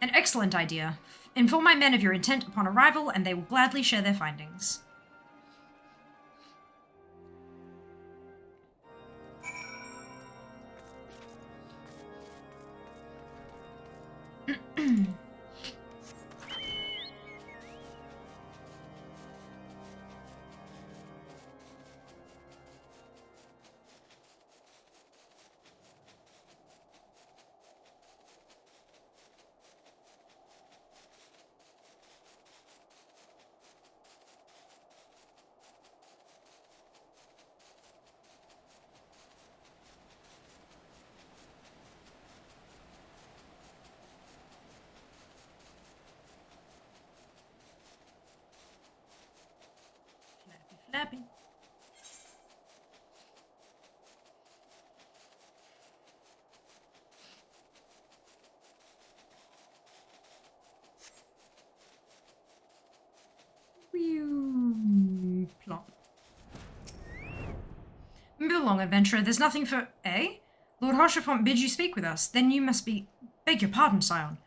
An excellent idea. Inform my men of your intent upon arrival, and they will gladly share their findings. Flappy. so long, adventurer. There's nothing for... Eh? Lord Rochefort bid you speak with us. Then you must be... Beg your pardon, scion.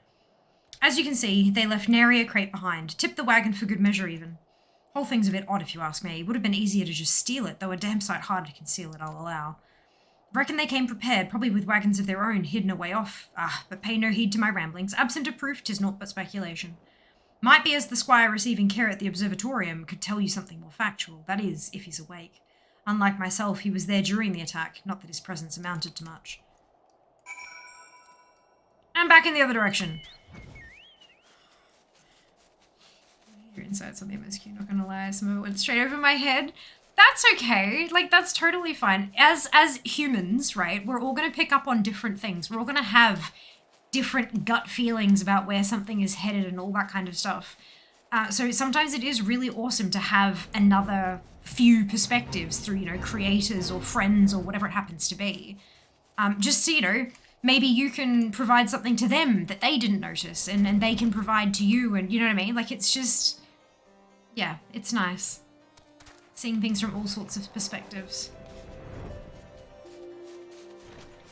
As you can see, they left nary a crate behind. Tipped the wagon for good measure, even. Whole thing's a bit odd, if you ask me. It would have been easier to just steal it, though a damn sight harder to conceal it, I'll allow. Reckon they came prepared, probably with wagons of their own, hidden away off. But pay no heed to my ramblings. Absent of proof, 'tis naught but speculation. Might be as the squire receiving care at the observatorium could tell you something more factual. That is, if he's awake. Unlike myself, he was there during the attack, not that his presence amounted to much. And back in the other direction. Your insights on the MSQ, not gonna lie, some of it went straight over my head. That's okay, like, that's totally fine. As humans, right, we're all gonna pick up on different things. We're all gonna have different gut feelings about where something is headed and all that kind of stuff. So sometimes it is really awesome to have another few perspectives through, you know, creators or friends or whatever it happens to be. Just so, you know, maybe you can provide something to them that they didn't notice and they can provide to you, and you know what I mean? Like, it's just, yeah, it's nice. Seeing things from all sorts of perspectives.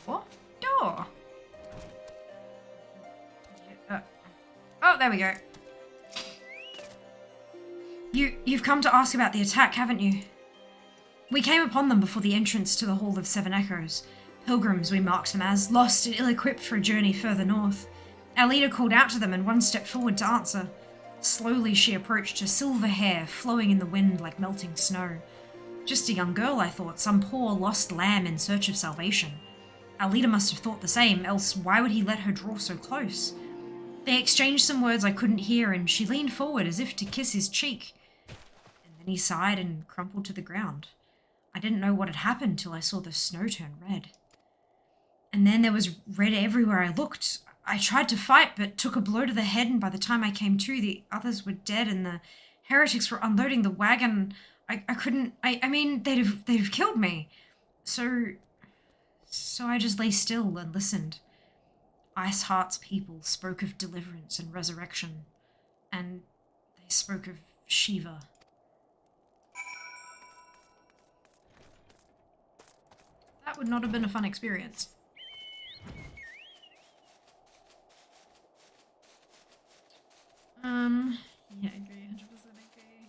What? Door? Oh, there we go. You've come to ask about the attack, haven't you? We came upon them before the entrance to the Hall of Seven Echoes. Pilgrims, we marked them as, lost and ill-equipped for a journey further north. Our leader called out to them and one stepped forward to answer. Slowly she approached, her silver hair flowing in the wind like melting snow. Just a young girl, I thought, some poor lost lamb in search of salvation. Our leader must have thought the same, else why would he let her draw so close? They exchanged some words I couldn't hear, and she leaned forward as if to kiss his cheek. And then he sighed and crumpled to the ground. I didn't know what had happened till I saw the snow turn red. And then there was red everywhere I looked. I tried to fight, but took a blow to the head, and by the time I came to, the others were dead, and the heretics were unloading the wagon. I couldn't... I mean, they'd have killed me. So I just lay still and listened. Iceheart's people spoke of deliverance and resurrection, and they spoke of Shiva. That would not have been a fun experience. Yeah, I agree, 100% agree.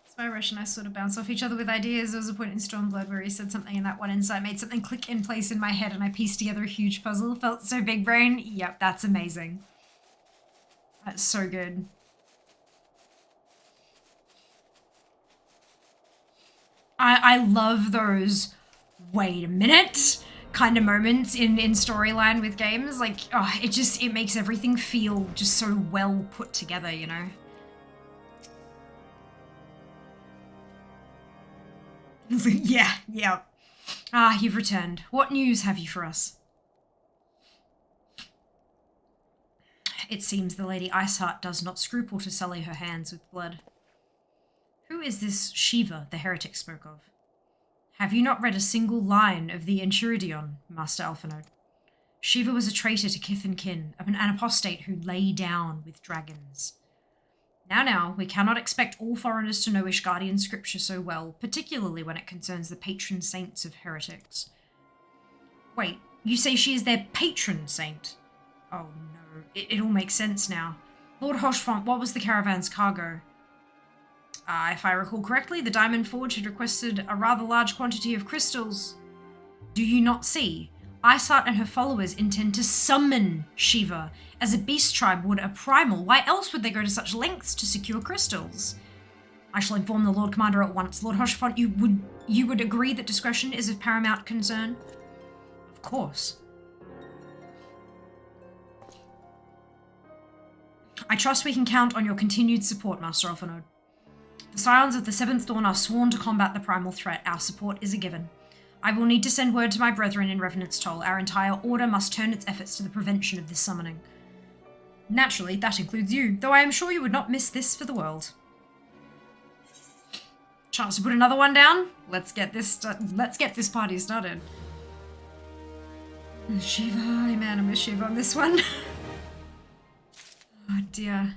Spyrush and I sort of bounce off each other with ideas. There was a point in Stormblood where he said something and that one insight made something click in place in my head and I pieced together a huge puzzle. Felt so big brain. Yep, that's amazing. That's so good. I love those, wait a minute, kind of moments in storyline with games. Like, oh, it makes everything feel just so well put together, you know? Yeah. Ah, you've returned. What news have you for us? It seems the Lady Iceheart does not scruple to sully her hands with blood. Who is this Shiva the heretic spoke of? Have you not read a single line of the Enchiridion, Master Alphinaud? Shiva was a traitor to kith and kin, an apostate who lay down with dragons. Now, we cannot expect all foreigners to know Ishgardian scripture so well, particularly when it concerns the patron saints of heretics. Wait, you say she is their patron saint? Oh no, it all makes sense now. Lord Rochefort, what was the caravan's cargo? If I recall correctly, the Diamond Forge had requested a rather large quantity of crystals. Do you not see? Iceheart and her followers intend to summon Shiva, as a beast tribe would a primal. Why else would they go to such lengths to secure crystals? I shall inform the Lord Commander at once. Lord Rochefort, you would agree that discretion is of paramount concern? Of course. I trust we can count on your continued support, Master Alphinaud. The Scions of the Seventh Dawn are sworn to combat the primal threat. Our support is a given. I will need to send word to my brethren in Revenant's Toll. Our entire order must turn its efforts to the prevention of this summoning. Naturally, that includes you, though I am sure you would not miss this for the world. Chance to put another one down? Let's get this party started. Shiva, man, I miss Shiva on this one. Oh dear.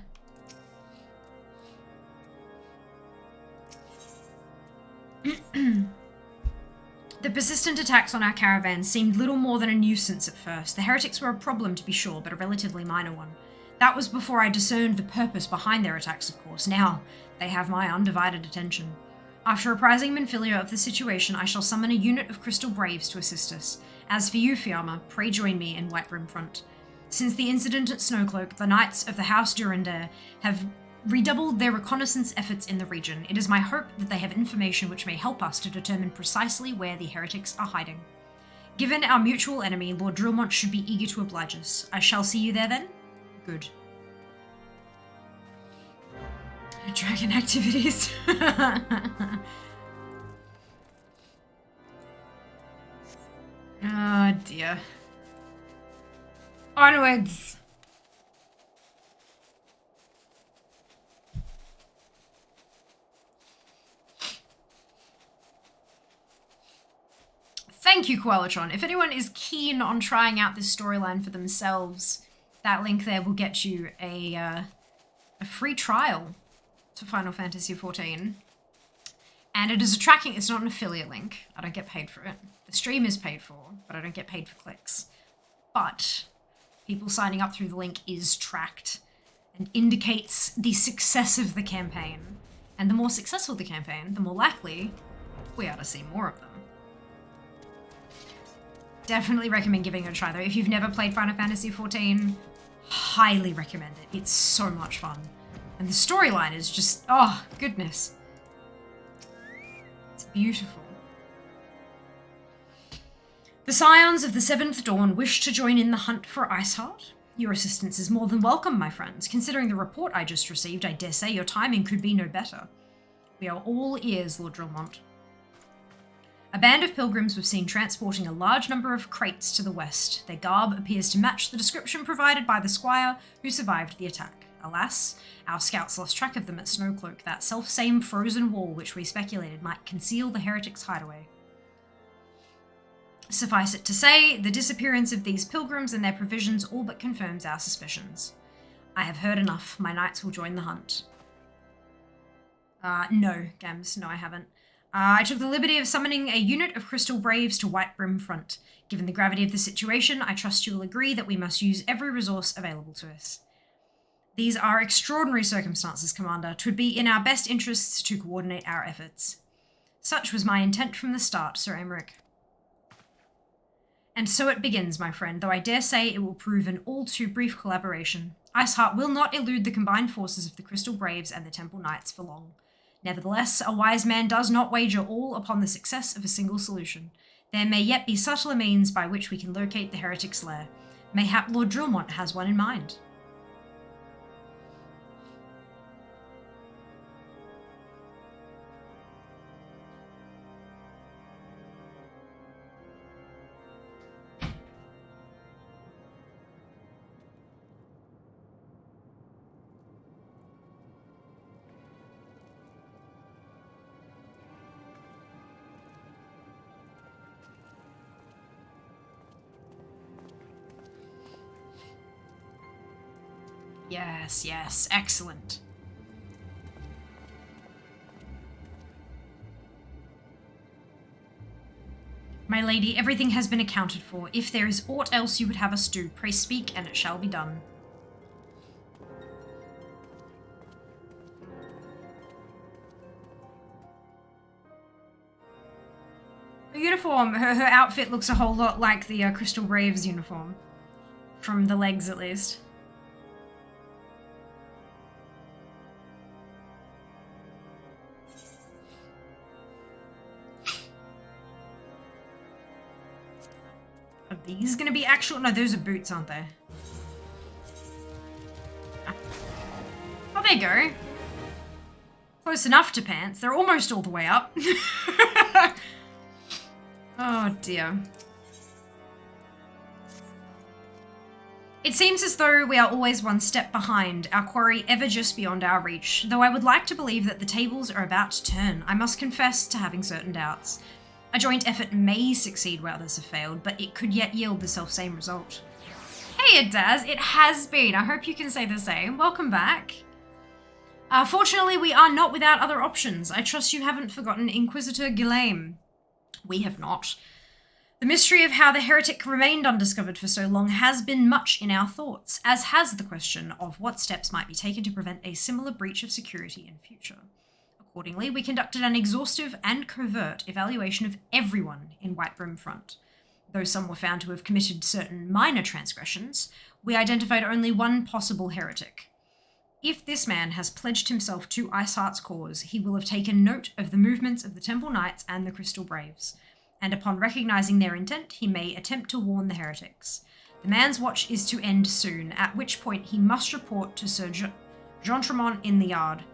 The persistent attacks on our caravan seemed little more than a nuisance at first. The heretics were a problem, to be sure, but a relatively minor one. That was before I discerned the purpose behind their attacks, of course. Now, they have my undivided attention. After apprising Minfilia of the situation, I shall summon a unit of Crystal Braves to assist us. As for you, Fiamma, pray join me in Whitebrim Front. Since the incident at Snowcloak, the Knights of the House Durandare have redoubled their reconnaissance efforts in the region. It is my hope that they have information which may help us to determine precisely where the heretics are hiding. Given our mutual enemy, Lord Drillmont should be eager to oblige us. I shall see you there then? Good. Dragon activities. Oh dear. Onwards! Thank you, Koalatron. If anyone is keen on trying out this storyline for themselves, that link there will get you a free trial to Final Fantasy XIV. And it is a tracking, it's not an affiliate link. I don't get paid for it. The stream is paid for, but I don't get paid for clicks. But people signing up through the link is tracked and indicates the success of the campaign. And the more successful the campaign, the more likely we are to see more of them. Definitely recommend giving it a try though. If you've never played Final Fantasy XIV, highly recommend it. It's so much fun. And the storyline is just, oh, goodness. It's beautiful. The Scions of the Seventh Dawn wish to join in the hunt for Iceheart. Your assistance is more than welcome, my friends. Considering the report I just received, I dare say your timing could be no better. We are all ears, Lord Drillmont. A band of pilgrims was seen transporting a large number of crates to the west. Their garb appears to match the description provided by the squire who survived the attack. Alas, our scouts lost track of them at Snowcloak, that self-same frozen wall which we speculated might conceal the heretics' hideaway. Suffice it to say, the disappearance of these pilgrims and their provisions all but confirms our suspicions. I have heard enough. My knights will join the hunt. No, Gams, no I haven't. I took the liberty of summoning a unit of Crystal Braves to Whitebrim Front. Given the gravity of the situation, I trust you will agree that we must use every resource available to us. These are extraordinary circumstances, Commander. 'Twould be in our best interests to coordinate our efforts. Such was my intent from the start, Sir Aymeric. And so it begins, my friend, though I dare say it will prove an all too brief collaboration. Iceheart will not elude the combined forces of the Crystal Braves and the Temple Knights for long. Nevertheless, a wise man does not wager all upon the success of a single solution. There may yet be subtler means by which we can locate the heretic's lair. Mayhap Lord Drillmont has one in mind. Yes, yes, excellent. My lady, everything has been accounted for. If there is aught else you would have us do, pray speak, and it shall be done. Her uniform, her outfit looks a whole lot like the Crystal Braves uniform. From the legs, at least. Are these gonna be actual? No, those are boots, aren't they? Oh, there you go. Close enough to pants. They're almost all the way up. Oh dear. It seems as though we are always one step behind, our quarry ever just beyond our reach, though I would like to believe that the tables are about to turn. I must confess to having certain doubts. A joint effort may succeed where others have failed, but it could yet yield the self-same result. Hey, Daz, it has been. I hope you can say the same. Welcome back. Fortunately, we are not without other options. I trust you haven't forgotten Inquisitor Ghislaine. We have not. The mystery of how the heretic remained undiscovered for so long has been much in our thoughts, as has the question of what steps might be taken to prevent a similar breach of security in future. Accordingly, we conducted an exhaustive and covert evaluation of everyone in Whitebrim Front. Though some were found to have committed certain minor transgressions, we identified only one possible heretic. If this man has pledged himself to Iceheart's cause, he will have taken note of the movements of the Temple Knights and the Crystal Braves, and upon recognizing their intent, he may attempt to warn the heretics. The man's watch is to end soon, at which point he must report to Sir Jean-Tremont in the yard.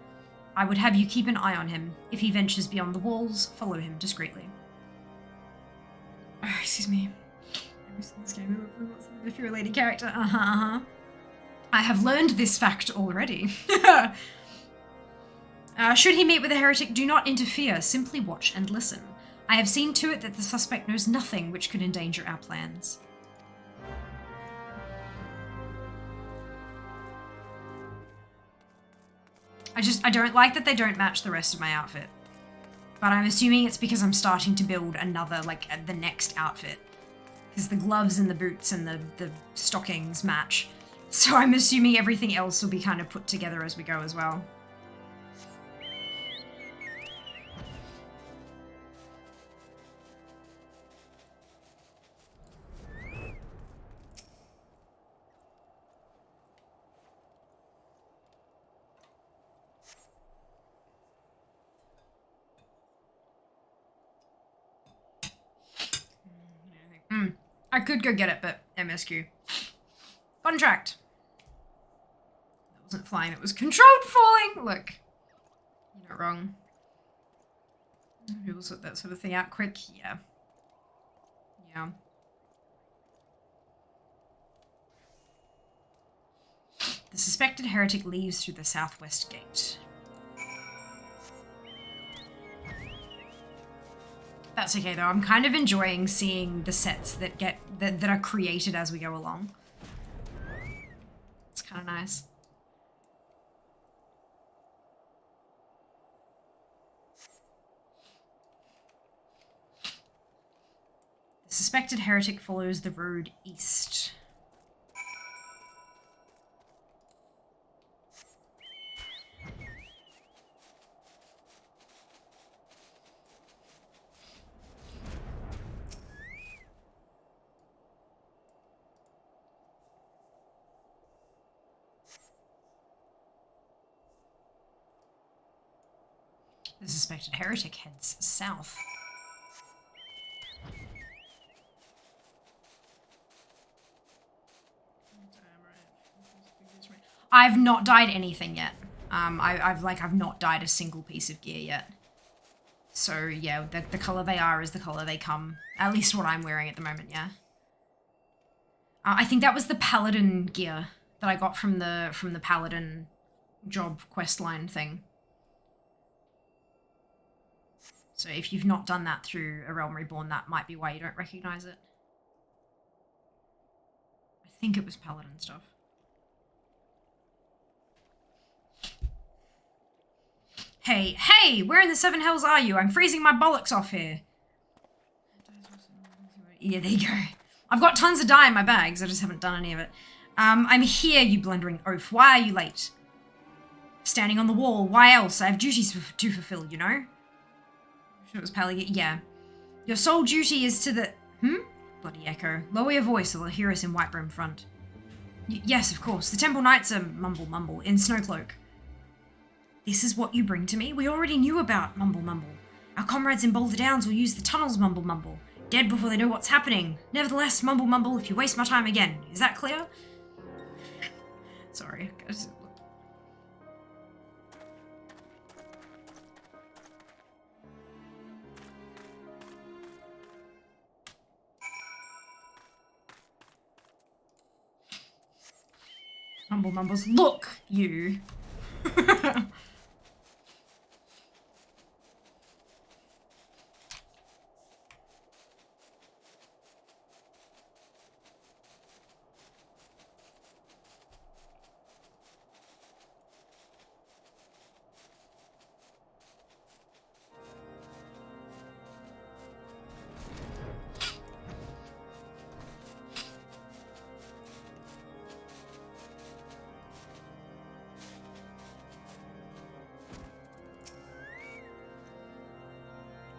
I would have you keep an eye on him. If he ventures beyond the walls, follow him discreetly. Oh, excuse me. This game, if you're a lady character, I have learned this fact already. Should he meet with a heretic, do not interfere, simply watch and listen. I have seen to it that the suspect knows nothing which could endanger our plans. I don't like that they don't match the rest of my outfit. But I'm assuming it's because I'm starting to build another, like, the next outfit. Because the gloves and the boots and the stockings match. So I'm assuming everything else will be kind of put together as we go as well. I could go get it, but MSQ. Contract. That wasn't flying, it was controlled falling! Look. You're not wrong. People sort that sort of thing out quick, yeah. Yeah. The suspected heretic leaves through the southwest gate. That's okay though, I'm kind of enjoying seeing the sets that are created as we go along. It's kind of nice. The suspected heretic follows the road east. The suspected heretic heads south. I've not dyed anything yet. I've not dyed a single piece of gear yet. So yeah, the color they are is the color they come. At least what I'm wearing at the moment, yeah. I think that was the paladin gear that I got from the paladin job questline thing. So if you've not done that through A Realm Reborn, that might be why you don't recognize it. I think it was paladin stuff. Hey, where in the Seven Hells are you? I'm freezing my bollocks off here. Yeah, there you go. I've got tons of dye in my bags, I just haven't done any of it. I'm here, you blundering oaf. Why are you late? Standing on the wall, why else? I have duties to fulfill, you know? It was Pally. Yeah. Your sole duty is to the... Bloody echo. Lower your voice or they'll hear us in Whitebrim Front. Yes, of course. The Temple Knights are mumble, in Snowcloak. This is what you bring to me? We already knew about mumble. Our comrades in Boulder Downs will use the tunnels mumble. Dead before they know what's happening. Nevertheless, mumble if you waste my time again. Is that clear? Sorry. Mumbles, look, you.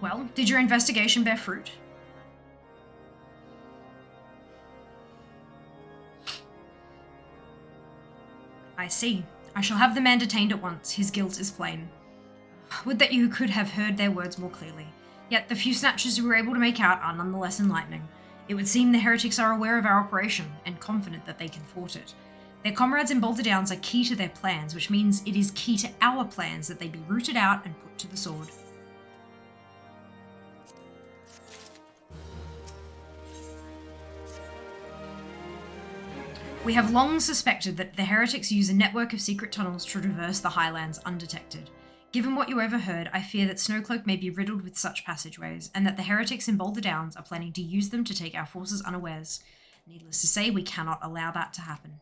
Well, did your investigation bear fruit? I see. I shall have the man detained at once. His guilt is plain. Would that you could have heard their words more clearly. Yet the few snatches we were able to make out are nonetheless enlightening. It would seem the heretics are aware of our operation, and confident that they can thwart it. Their comrades in Boulder Downs are key to their plans, which means it is key to our plans that they be rooted out and put to the sword. We have long suspected that the heretics use a network of secret tunnels to traverse the highlands undetected. Given what you overheard, I fear that Snowcloak may be riddled with such passageways, and that the heretics in Boulder Downs are planning to use them to take our forces unawares. Needless to say, we cannot allow that to happen.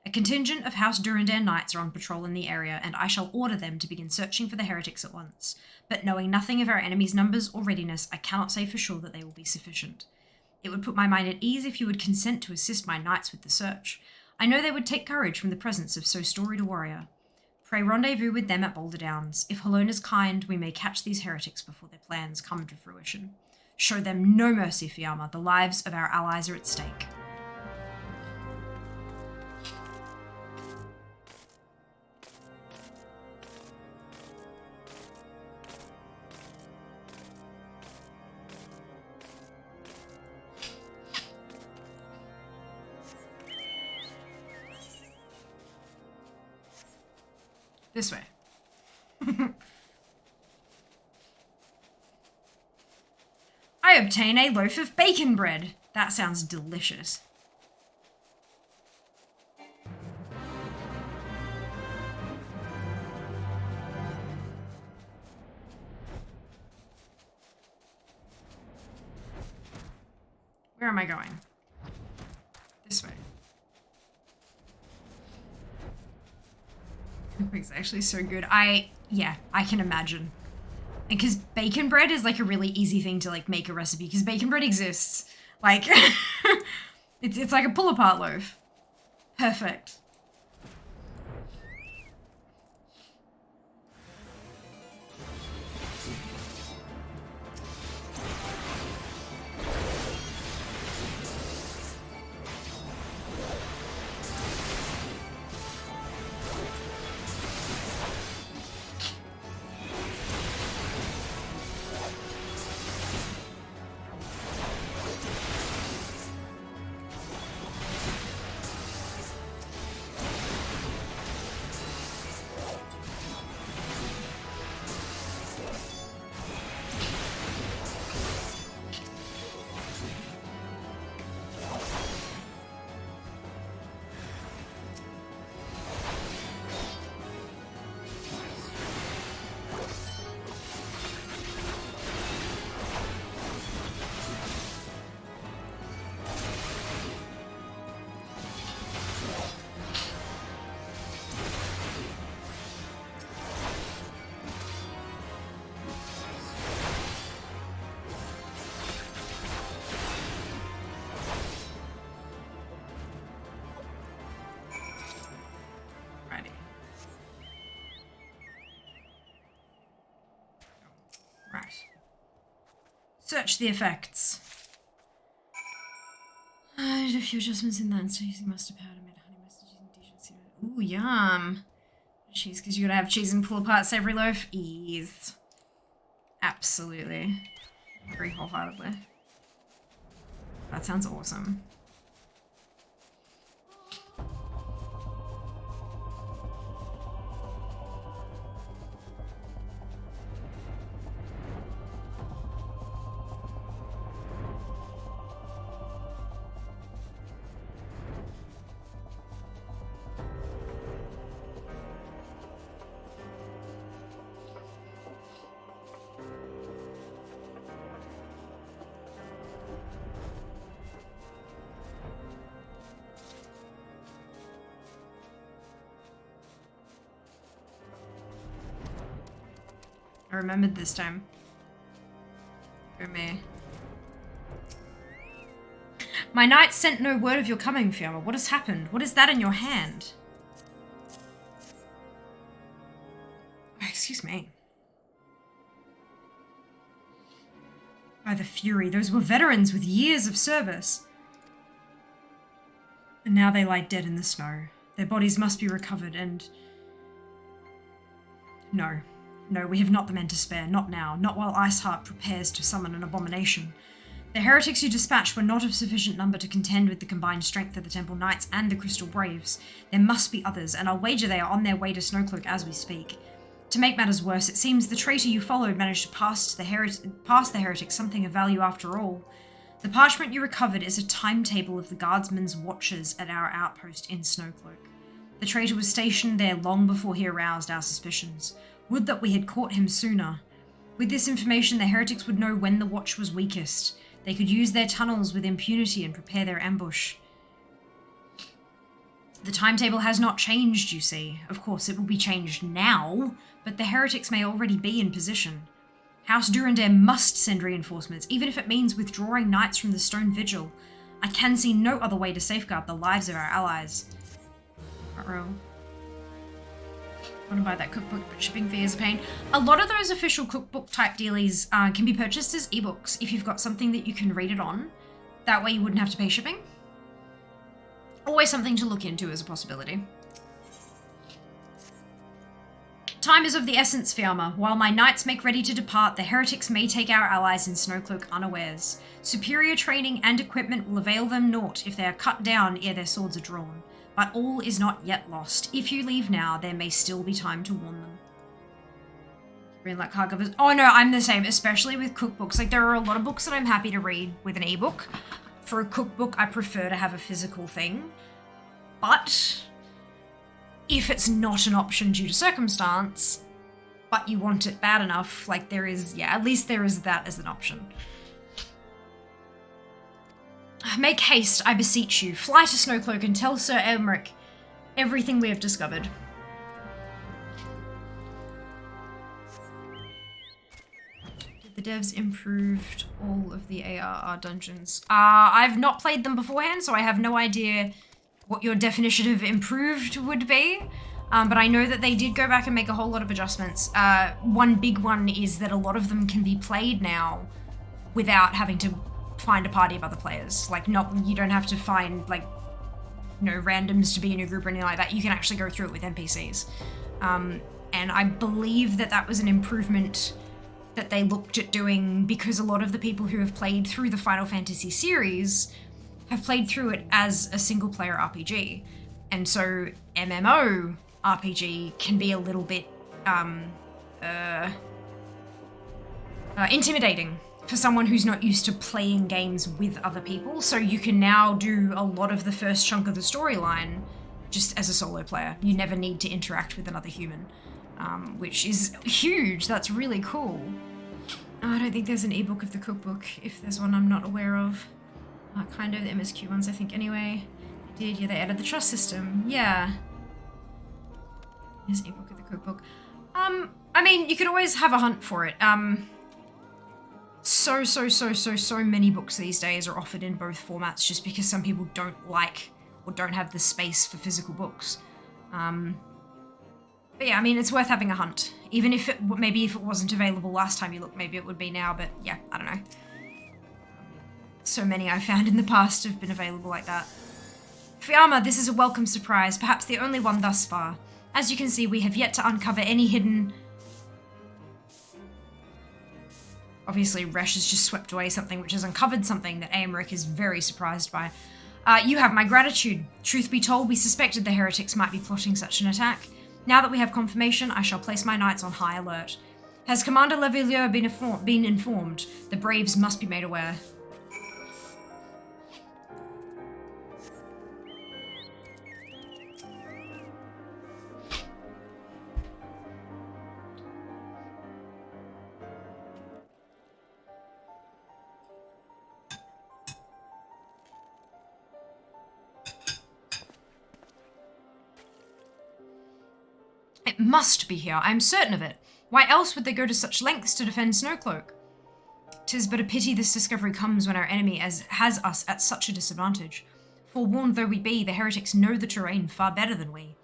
A contingent of House Durandar Knights are on patrol in the area, and I shall order them to begin searching for the heretics at once. But knowing nothing of our enemy's numbers or readiness, I cannot say for sure that they will be sufficient. It would put my mind at ease if you would consent to assist my knights with the search. I know they would take courage from the presence of so storied a warrior. Pray rendezvous with them at Boulder Downs. If Halona's kind, we may catch these heretics before their plans come to fruition. Show them no mercy, Fiamma. The lives of our allies are at stake. This way. I obtain a loaf of bacon bread. That sounds delicious. Where am I going? This way. It's actually so good. Yeah, I can imagine. And because bacon bread is like a really easy thing to like make a recipe, because bacon bread exists. Like, it's like a pull-apart loaf. Perfect. Search the effects. I did a few adjustments in that instead of using mustard powder, made honey mustard using decency. Ooh, yum. Cheese, because you gotta have cheese and pull apart savory loaf. Ease. Absolutely. Agree wholeheartedly. That sounds awesome. I remembered this time. Go me. My knights sent no word of your coming, Fiamma. What has happened? What is that in your hand? Oh, excuse me. By the Fury, those were veterans with years of service. And now they lie dead in the snow. Their bodies must be recovered and... No. No, we have not the men to spare. Not now. Not while Iceheart prepares to summon an abomination. The heretics you dispatched were not of sufficient number to contend with the combined strength of the Temple Knights and the Crystal Braves. There must be others, and I'll wager they are on their way to Snowcloak as we speak. To make matters worse, it seems the traitor you followed managed to pass the heretics something of value after all. The parchment you recovered is a timetable of the guardsmen's watches at our outpost in Snowcloak. The traitor was stationed there long before he aroused our suspicions. Would that we had caught him sooner. With this information, the heretics would know when the watch was weakest. They could use their tunnels with impunity and prepare their ambush. The timetable has not changed, you see. Of course, it will be changed now, but the heretics may already be in position. House Durandare must send reinforcements, even if it means withdrawing knights from the Stone Vigil. I can see no other way to safeguard the lives of our allies. Uh-oh. I want to buy that cookbook, but shipping fee is a pain. A lot of those official cookbook type dealies can be purchased as ebooks if you've got something that you can read it on. That way you wouldn't have to pay shipping. Always something to look into as a possibility. Time is of the essence, Fiamma. While my knights make ready to depart, the heretics may take our allies in Snowcloak unawares. Superior training and equipment will avail them naught if they are cut down ere their swords are drawn. But all is not yet lost. If you leave now, there may still be time to warn them. Read like hardcovers. Oh no, I'm the same, especially with cookbooks. Like, there are a lot of books that I'm happy to read with an ebook. For a cookbook, I prefer to have a physical thing. But if it's not an option due to circumstance, but you want it bad enough, like there is, yeah, at least there is that as an option. Make haste, I beseech you. Fly to Snowcloak and tell Sir Emmerich everything we have discovered. Did the devs improved all of the ARR dungeons? I've not played them beforehand, so I have no idea what your definition of improved would be. But I know that they did go back and make a whole lot of adjustments. One big one is that a lot of them can be played now without having to find a party of other players. Like, you don't have to find, like, you know, randoms to be in your group or anything like that. You can actually go through it with NPCs. And I believe that that was an improvement that they looked at doing because a lot of the people who have played through the Final Fantasy series have played through it as a single-player RPG. And so MMO RPG can be a little bit intimidating for someone who's not used to playing games with other people. So you can now do a lot of the first chunk of the storyline just as a solo player. You never need to interact with another human, which is huge. That's really cool. I don't think there's an ebook of the cookbook. If there's one, I'm not aware of. Kind of the MSQ ones, I think, anyway. They did, yeah, they added the trust system. Yeah. There's an ebook of the cookbook. I mean, you could always have a hunt for it. So many books these days are offered in both formats just because some people don't like or don't have the space for physical books. But yeah, I mean, it's worth having a hunt. Even if it, maybe if it wasn't available last time you looked, maybe it would be now, but yeah, I don't know. So many I've found in the past have been available like that. Fiamma, this is a welcome surprise, perhaps the only one thus far. As you can see, we have yet to uncover any hidden... Obviously, Resh has just swept away something which has uncovered something that Aymeric is very surprised by. You have my gratitude. Truth be told, we suspected the heretics might be plotting such an attack. Now that we have confirmation, I shall place my knights on high alert. Has Commander Levillier been informed? The Braves must be made aware. It must be here, I am certain of it. Why else would they go to such lengths to defend Snowcloak? 'Tis but a pity this discovery comes when our enemy has us at such a disadvantage. Forewarned though we be, the heretics know the terrain far better than we.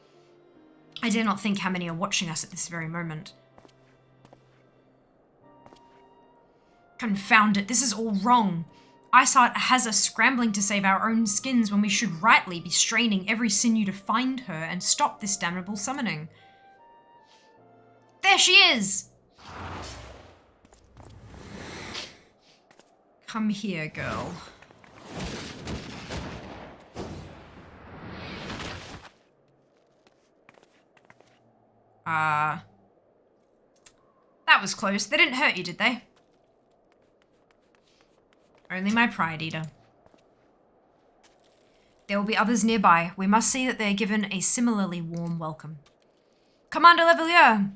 I dare not think how many are watching us at this very moment. Confound it, this is all wrong. Iceheart has us scrambling to save our own skins when we should rightly be straining every sinew to find her and stop this damnable summoning. There she is! Come here, girl. That was close. They didn't hurt you, did they? Only my pride eater. There will be others nearby. We must see that they are given a similarly warm welcome. Commander Levelier!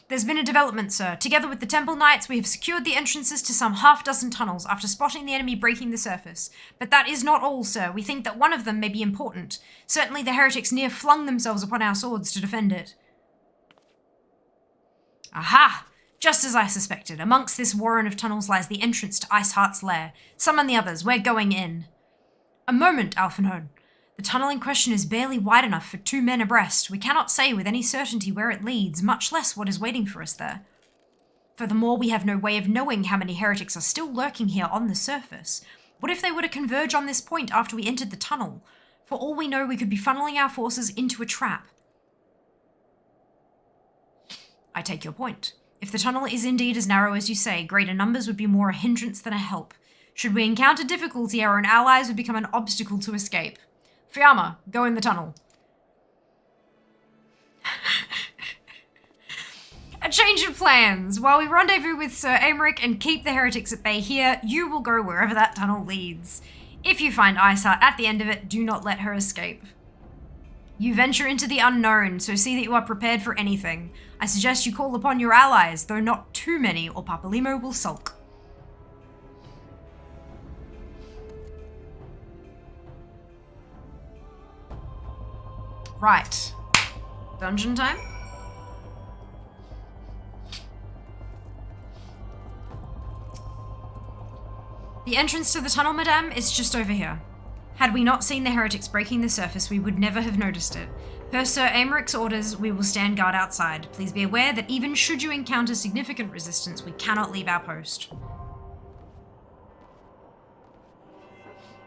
There's been a development, sir. Together with the Temple Knights, we have secured the entrances to some half-dozen tunnels after spotting the enemy breaking the surface. But that is not all, sir. We think that one of them may be important. Certainly the heretics near flung themselves upon our swords to defend it. Aha! Just as I suspected. Amongst this warren of tunnels lies the entrance to Iceheart's lair. Summon the others. We're going in. A moment, Alphenhorn. The tunnel in question is barely wide enough for 2 men abreast. We cannot say with any certainty where it leads, much less what is waiting for us there. Furthermore, we have no way of knowing how many heretics are still lurking here on the surface. What if they were to converge on this point after we entered the tunnel? For all we know, we could be funneling our forces into a trap. I take your point. If the tunnel is indeed as narrow as you say, greater numbers would be more a hindrance than a help. Should we encounter difficulty, our own allies would become an obstacle to escape. Fiamma, go in the tunnel. A change of plans. While we rendezvous with Sir Aymeric and keep the heretics at bay here, you will go wherever that tunnel leads. If you find Iceheart at the end of it, do not let her escape. You venture into the unknown, so see that you are prepared for anything. I suggest you call upon your allies, though not too many, or Papalimo will sulk. Right. Dungeon time? The entrance to the tunnel, madame, is just over here. Had we not seen the heretics breaking the surface, we would never have noticed it. Per Sir Aymeric's orders, we will stand guard outside. Please be aware that even should you encounter significant resistance, we cannot leave our post.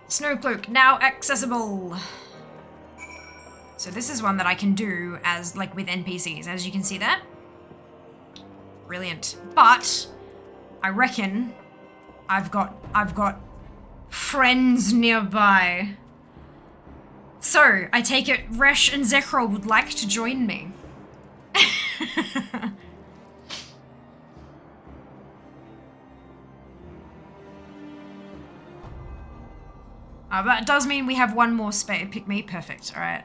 Snowcloak, now accessible. So this is one that I can do as, like, with NPCs, as you can see there. Brilliant. But I reckon I've got friends nearby. So, I take it Resh and Zekrol would like to join me. That does mean we have one more space. Pick me. Perfect. All right.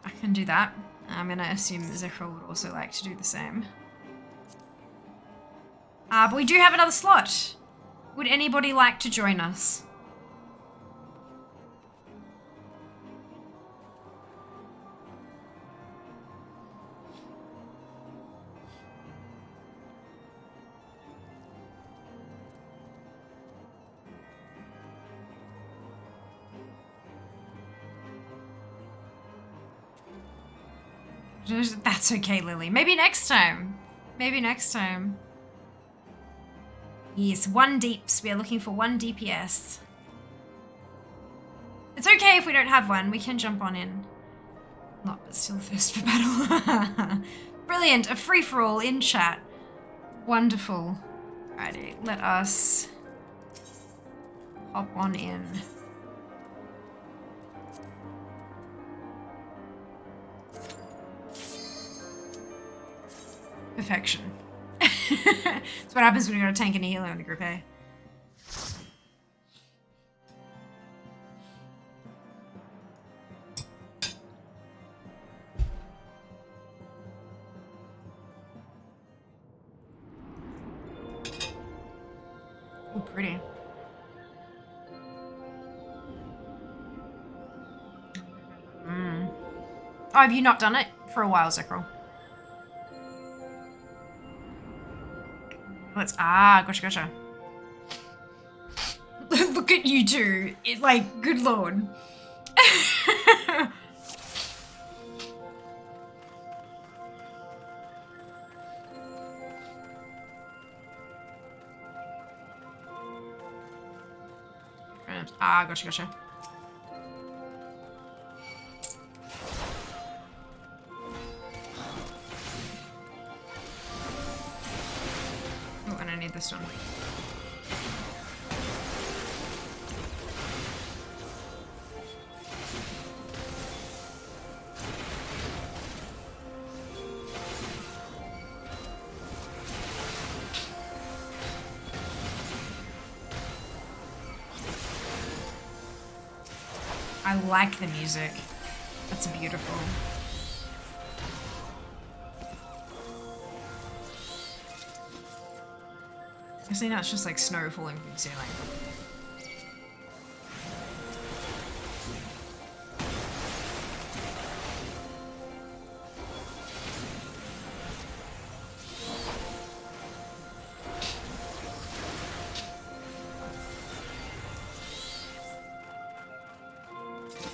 I can do that. I'm going to assume that Zekrol would also like to do the same. But we do have another slot. Would anybody like to join us? That's okay, Lily. Maybe next time. Maybe next time. Yes, 1 deeps. We are looking for 1 DPS. It's okay if we don't have one. We can jump on in. Not, but still thirst for battle. Brilliant. A free-for-all in chat. Wonderful. Alrighty, let us hop on in. Perfection. That's what happens when you got a tank and a healer in the group, eh? Oh, pretty. Oh, have you not done it for a while, Zekrol? Gotcha. Look at you two. Good lord. Ah, gotcha. Oh, and I need this one. I like the music. That's beautiful. I see now it's just like snow falling from the ceiling.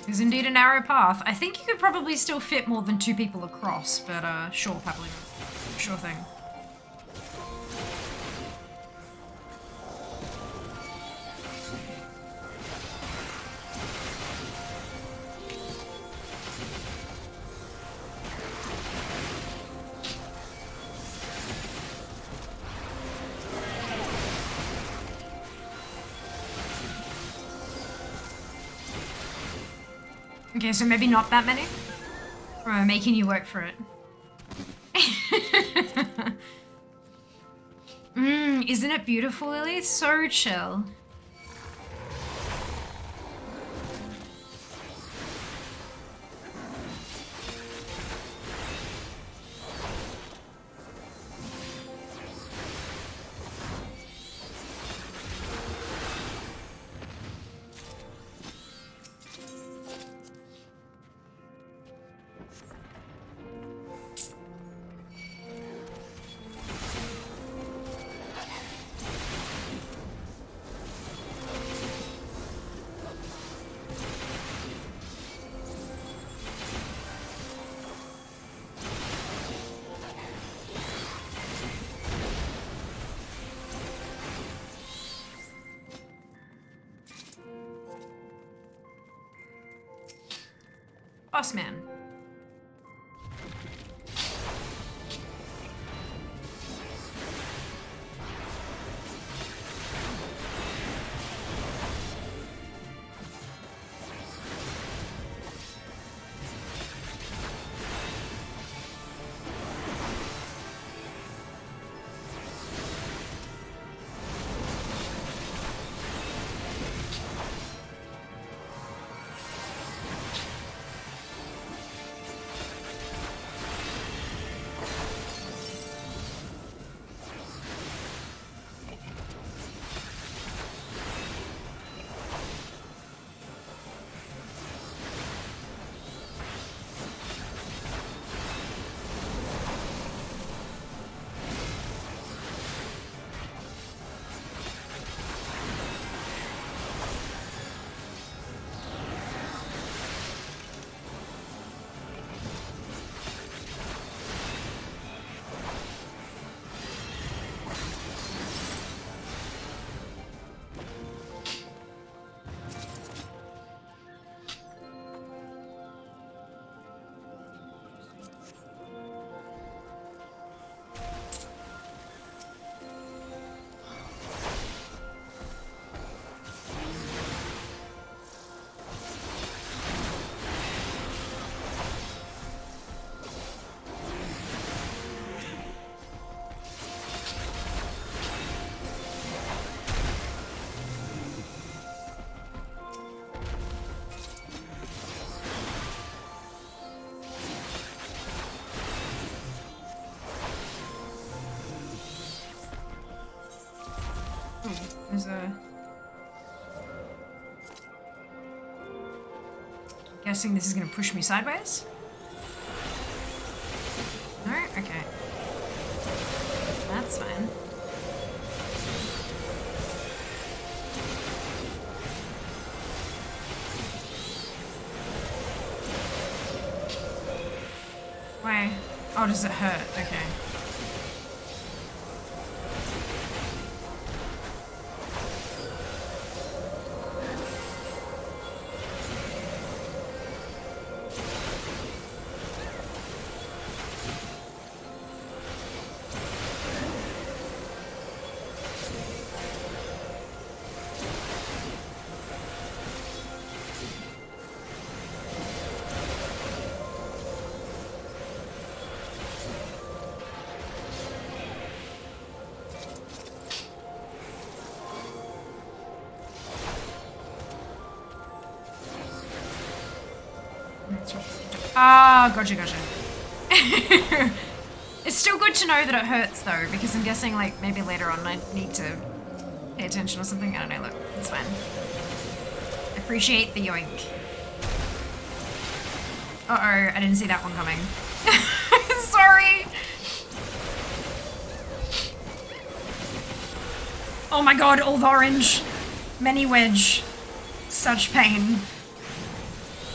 There's indeed a narrow path. I think you could probably still fit more than 2 people across, but sure, Pablo. Sure thing. Okay, so maybe not that many? Or am I making you work for it? Isn't it beautiful, Lily? So chill. Boss man. There's a... Guessing this is gonna push me sideways? No? Okay. That's fine. Why? Oh, does it hurt? Okay. That's what we're doing. Ah, gotcha. It's still good to know that it hurts though, because I'm guessing like maybe later on I need to pay attention or something. I don't know, look, it's fine. Appreciate the yoink. Uh-oh, I didn't see that one coming. Sorry. Oh my god, all the orange. Many wedge. Such pain.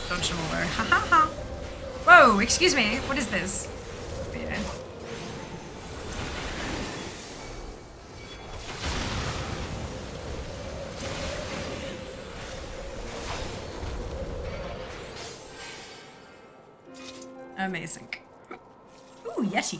Dodged them all though. Ha ha ha. Whoa, excuse me. What is this? Yeah. Amazing. Ooh, Yeti.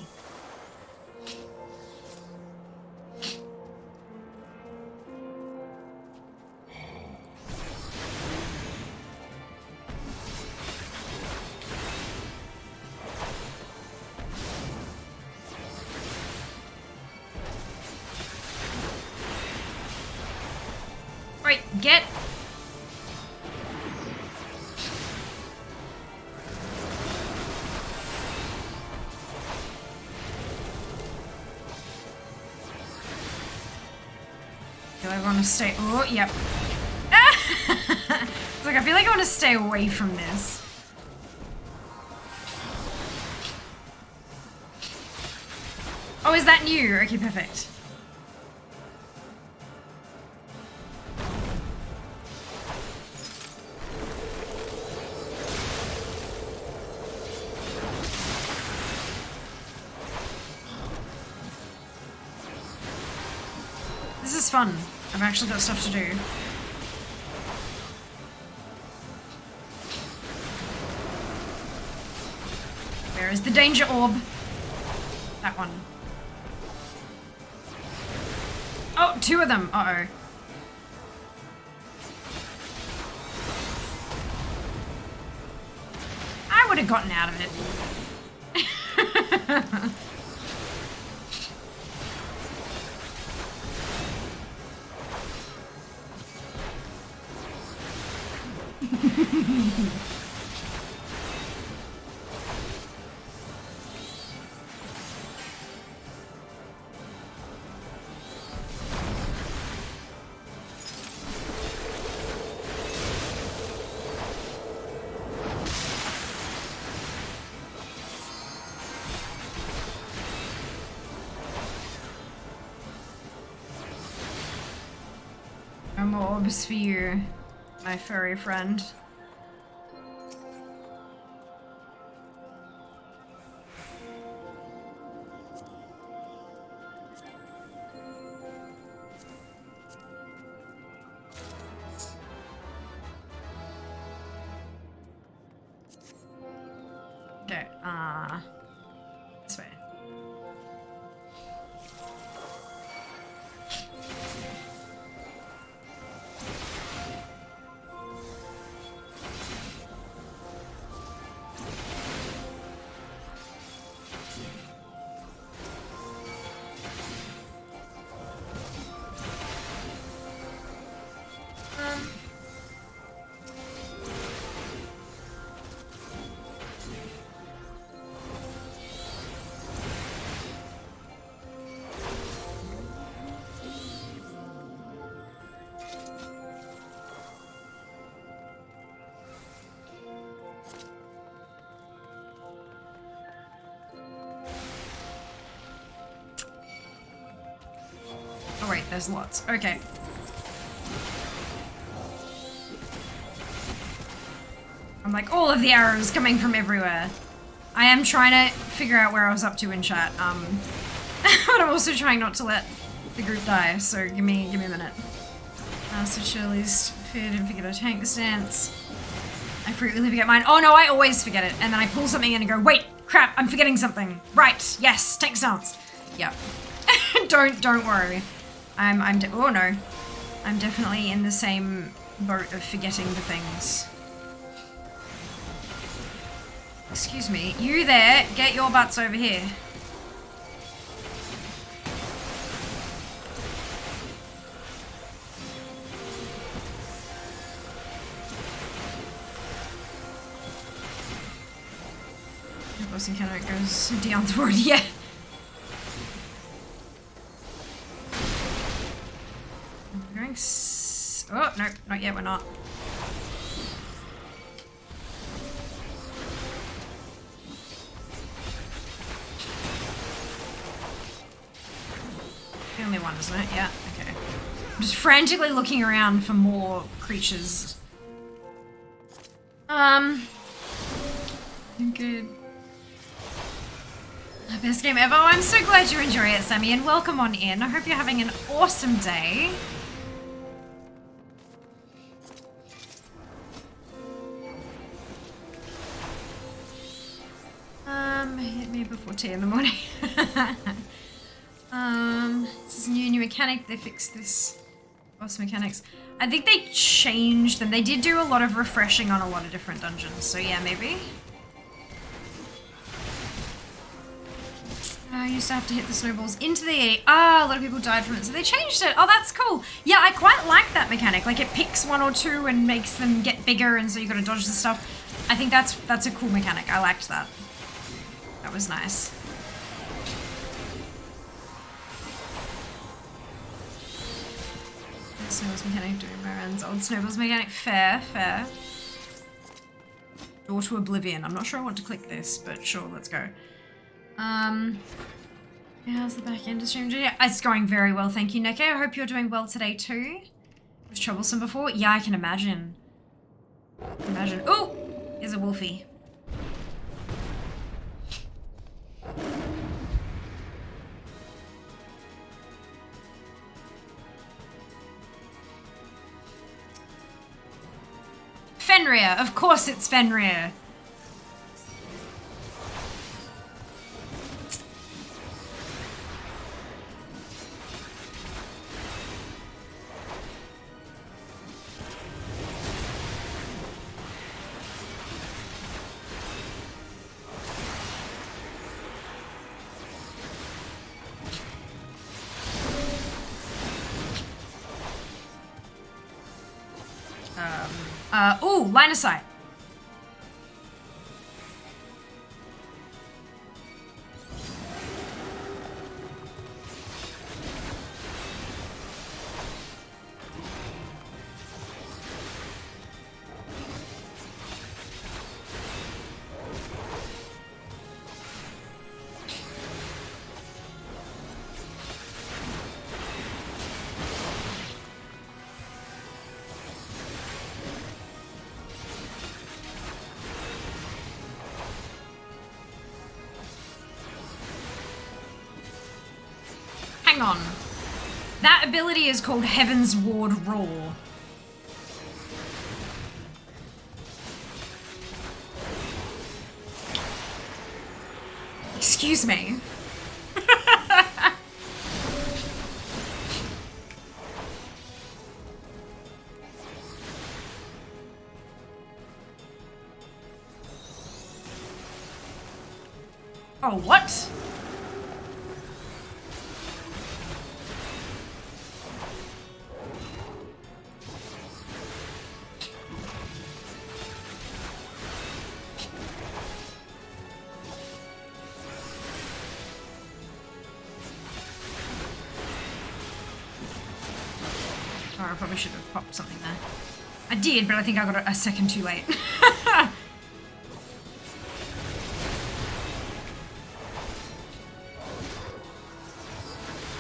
Right, get. Do I want to stay? Oh, yep. It's like I feel like I want to stay away from this. Oh, is that new? Okay, perfect. This is fun. I've actually got stuff to do. Where is the danger orb? That one. Oh, two of them. Uh-oh. I would have gotten out of it. No more orbs for you, my furry friend. Okay, this way. Oh wait, there's lots. Okay. I'm like, all of the arrows coming from everywhere. I am trying to figure out where I was up to in chat. But I'm also trying not to let the group die, so give me a minute. So Shirley's didn't forget her tank stance. I frequently forget mine. Oh no, I always forget it. And then I pull something in and go, wait, crap, I'm forgetting something. Right, yes, tank stance. Yeah. Don't worry. Oh no. I'm definitely in the same boat of forgetting the things. Excuse me, you there, get your butts over here. Force encounter goes downward, yeah. We're going oh, no, not yet, we're not. The only one, isn't it? Yeah, okay. I'm just frantically looking around for more creatures. Good. Best game ever. Oh, I'm so glad you enjoy it, Sammy, and welcome on in. I hope you're having an awesome day. Hit me before tea in the morning. This is a new mechanic. They fixed this. Boss mechanics. I think they changed them. They did do a lot of refreshing on a lot of different dungeons. So yeah, maybe. I used to have to hit the snowballs into the a lot of people died from it, so they changed it. Oh, that's cool. Yeah, I quite like that mechanic. Like, it picks one or two and makes them get bigger, and so you gotta dodge the stuff. I think that's a cool mechanic. I liked that. That was nice. Snowballs mechanic doing my runs. Old snowballs mechanic. Fair, fair. Door to Oblivion. I'm not sure I want to click this, but sure, let's go. How's the back end of stream? Yeah, it's going very well, thank you, Neke. I hope you're doing well today too. It was troublesome before. Yeah, I can imagine. Imagine. Oh, here's a wolfie. Fenrir, of course it's Fenrir. Ooh, line of sight. Hang on. That ability is called Heaven's Ward Roar. Excuse me. Oh, what? I probably should have popped something there. I did, but I think I got it a second too late.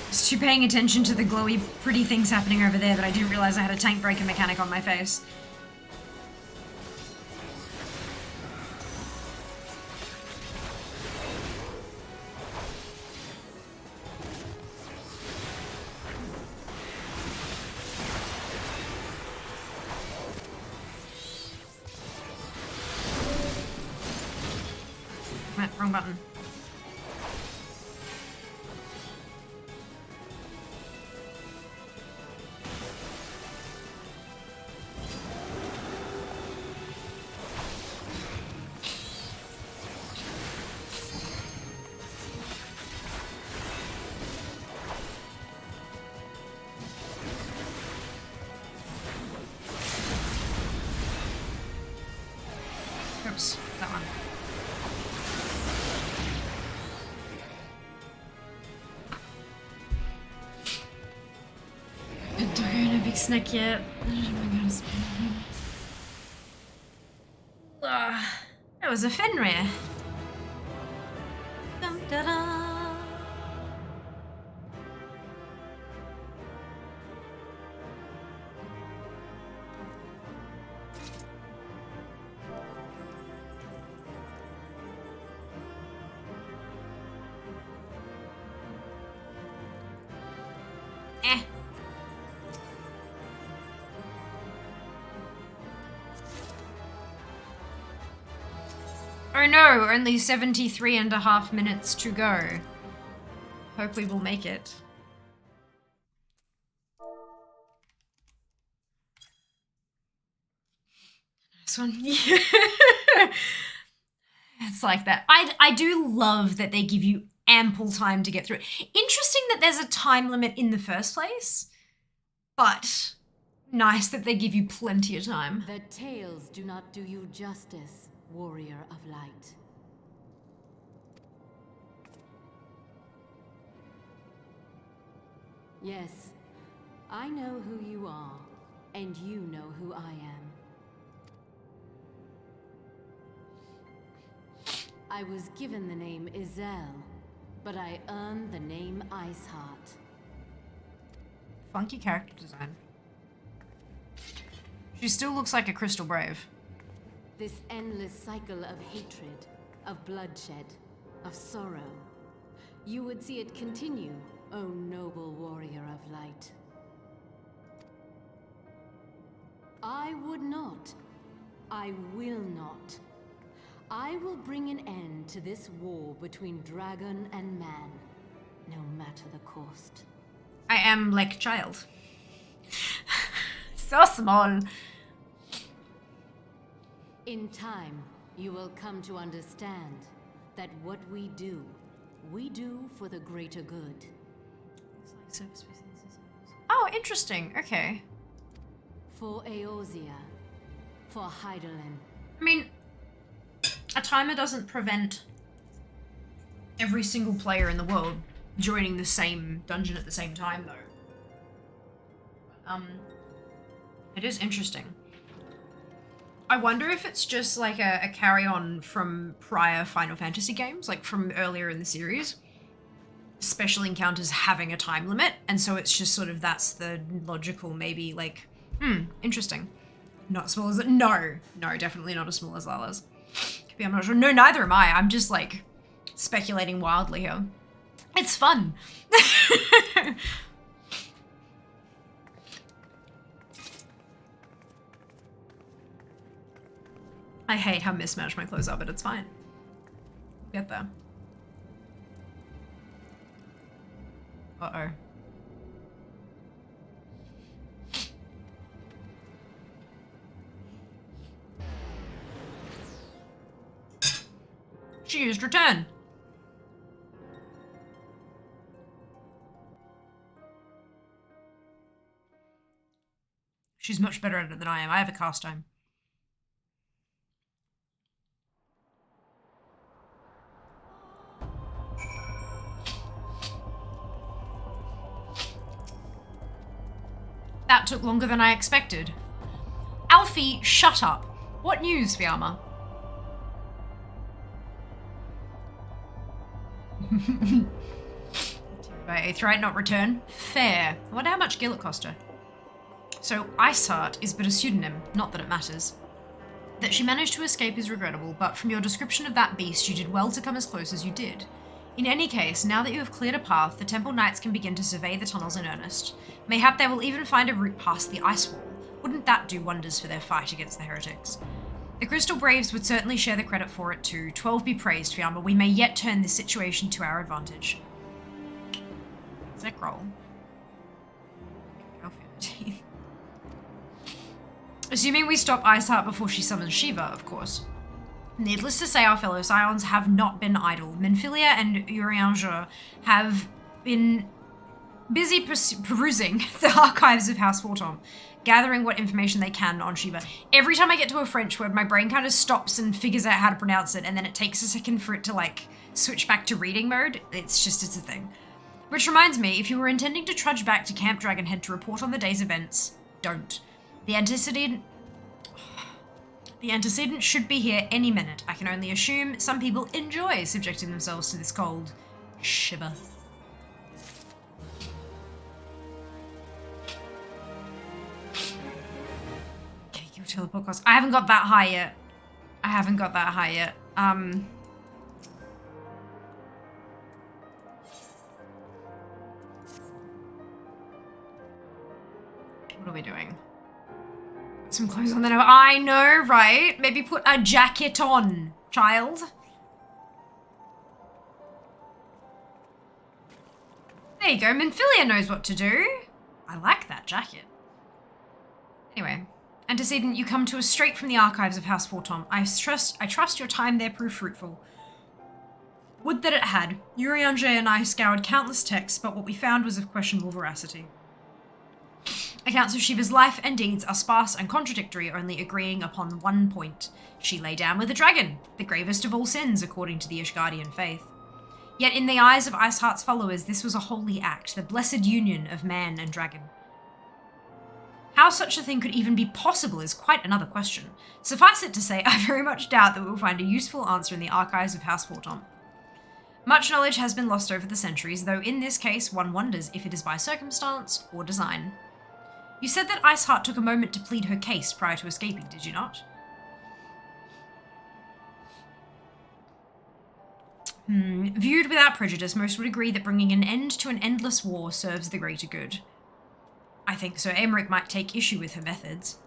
Just too paying attention to the glowy, pretty things happening over there that I didn't realize I had a tank breaker mechanic on my face. Wrong button. Oops, that one. snack yet. Oh my god, that was a Fenrir. Dum, da, da. Oh no, only 73.5 minutes to go. Hopefully we'll make it. Nice one. It's like that. I do love that they give you ample time to get through it. Interesting that there's a time limit in the first place, but nice that they give you plenty of time. The tales do not do you justice, warrior of light. Yes, I know who you are, and you know who I am. I was given the name Izel, but I earned the name Iceheart. Funky character design. She still looks like a Crystal Brave. This endless cycle of hatred, of bloodshed, of sorrow. You would see it continue, O noble warrior of light. I would not. I will not. I will bring an end to this war between dragon and man, no matter the cost. I am like a child. So small. In time, you will come to understand that what we do for the greater good. Oh, interesting. Okay. For Eorzea, for Hydaelyn. I mean, a timer doesn't prevent every single player in the world joining the same dungeon at the same time, though. It is interesting. I wonder if it's just like a carry-on from prior Final Fantasy games, like from earlier in the series. Special encounters having a time limit, and so it's just sort of that's the logical, maybe like, interesting. Not as small as it. No, definitely not as small as Lala's. Could be, I'm not sure. No, neither am I. I'm just like speculating wildly here. It's fun. I hate how mismatched my clothes are, but it's fine. We'll get there. Uh-oh. She used her turn. She's much better at it than I am. I have a cast time. That took longer than I expected. Alfie, shut up. What news, Fiamma? By Aetheryte not return? Fair. I wonder how much Gil it cost her. So, Iceheart is but a pseudonym, not that it matters. That she managed to escape is regrettable, but from your description of that beast, you did well to come as close as you did. In any case, now that you have cleared a path, the Temple Knights can begin to survey the tunnels in earnest. Mayhap they will even find a route past the ice wall. Wouldn't that do wonders for their fight against the heretics? The Crystal Braves would certainly share the credit for it too. 12 be praised, Fiamma. We may yet turn this situation to our advantage. Zek roll. Assuming we stop Iceheart before she summons Shiva, of course. Needless to say, our fellow Scions have not been idle. Minfilia and Urianger have been busy perusing the archives of House Wartom, gathering what information they can on Shiva. Every time I get to a French word, my brain kind of stops and figures out how to pronounce it, and then it takes a second for it to, like, switch back to reading mode. It's a thing. Which reminds me, if you were intending to trudge back to Camp Dragonhead to report on the day's events, don't. The antecedent should be here any minute. I can only assume some people enjoy subjecting themselves to this cold shiver. Okay, you teleport cost. I haven't got that high yet. What are we doing? Put some clothes on then. I know, right? Maybe put a jacket on, child. There you go. Minfilia knows what to do. I like that jacket. Anyway, antecedent, you come to us straight from the archives of House Fortom. I trust your time there proved fruitful. Would that it had. Urianger and I scoured countless texts, but what we found was of questionable veracity. Accounts of Shiva's life and deeds are sparse and contradictory, only agreeing upon one point. She lay down with a dragon, the gravest of all sins according to the Ishgardian faith. Yet in the eyes of Iceheart's followers, this was a holy act, the blessed union of man and dragon. How such a thing could even be possible is quite another question. Suffice it to say, I very much doubt that we will find a useful answer in the archives of House Fortom. Much knowledge has been lost over the centuries, though in this case one wonders if it is by circumstance or design. You said that Iceheart took a moment to plead her case prior to escaping, did you not? Viewed without prejudice, most would agree that bringing an end to an endless war serves the greater good. I think Sir Aymeric might take issue with her methods.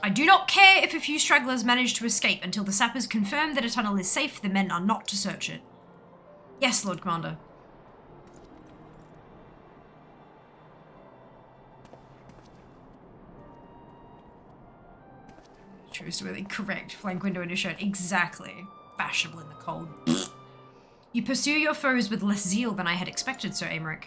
I do not care if a few stragglers manage to escape until the sappers confirm that a tunnel is safe. The men are not to search it. Yes, Lord Commander. Truthfully correct. Flank window in a shirt. Exactly. Fashionable in the cold. You pursue your foes with less zeal than I had expected, Sir Aymeric.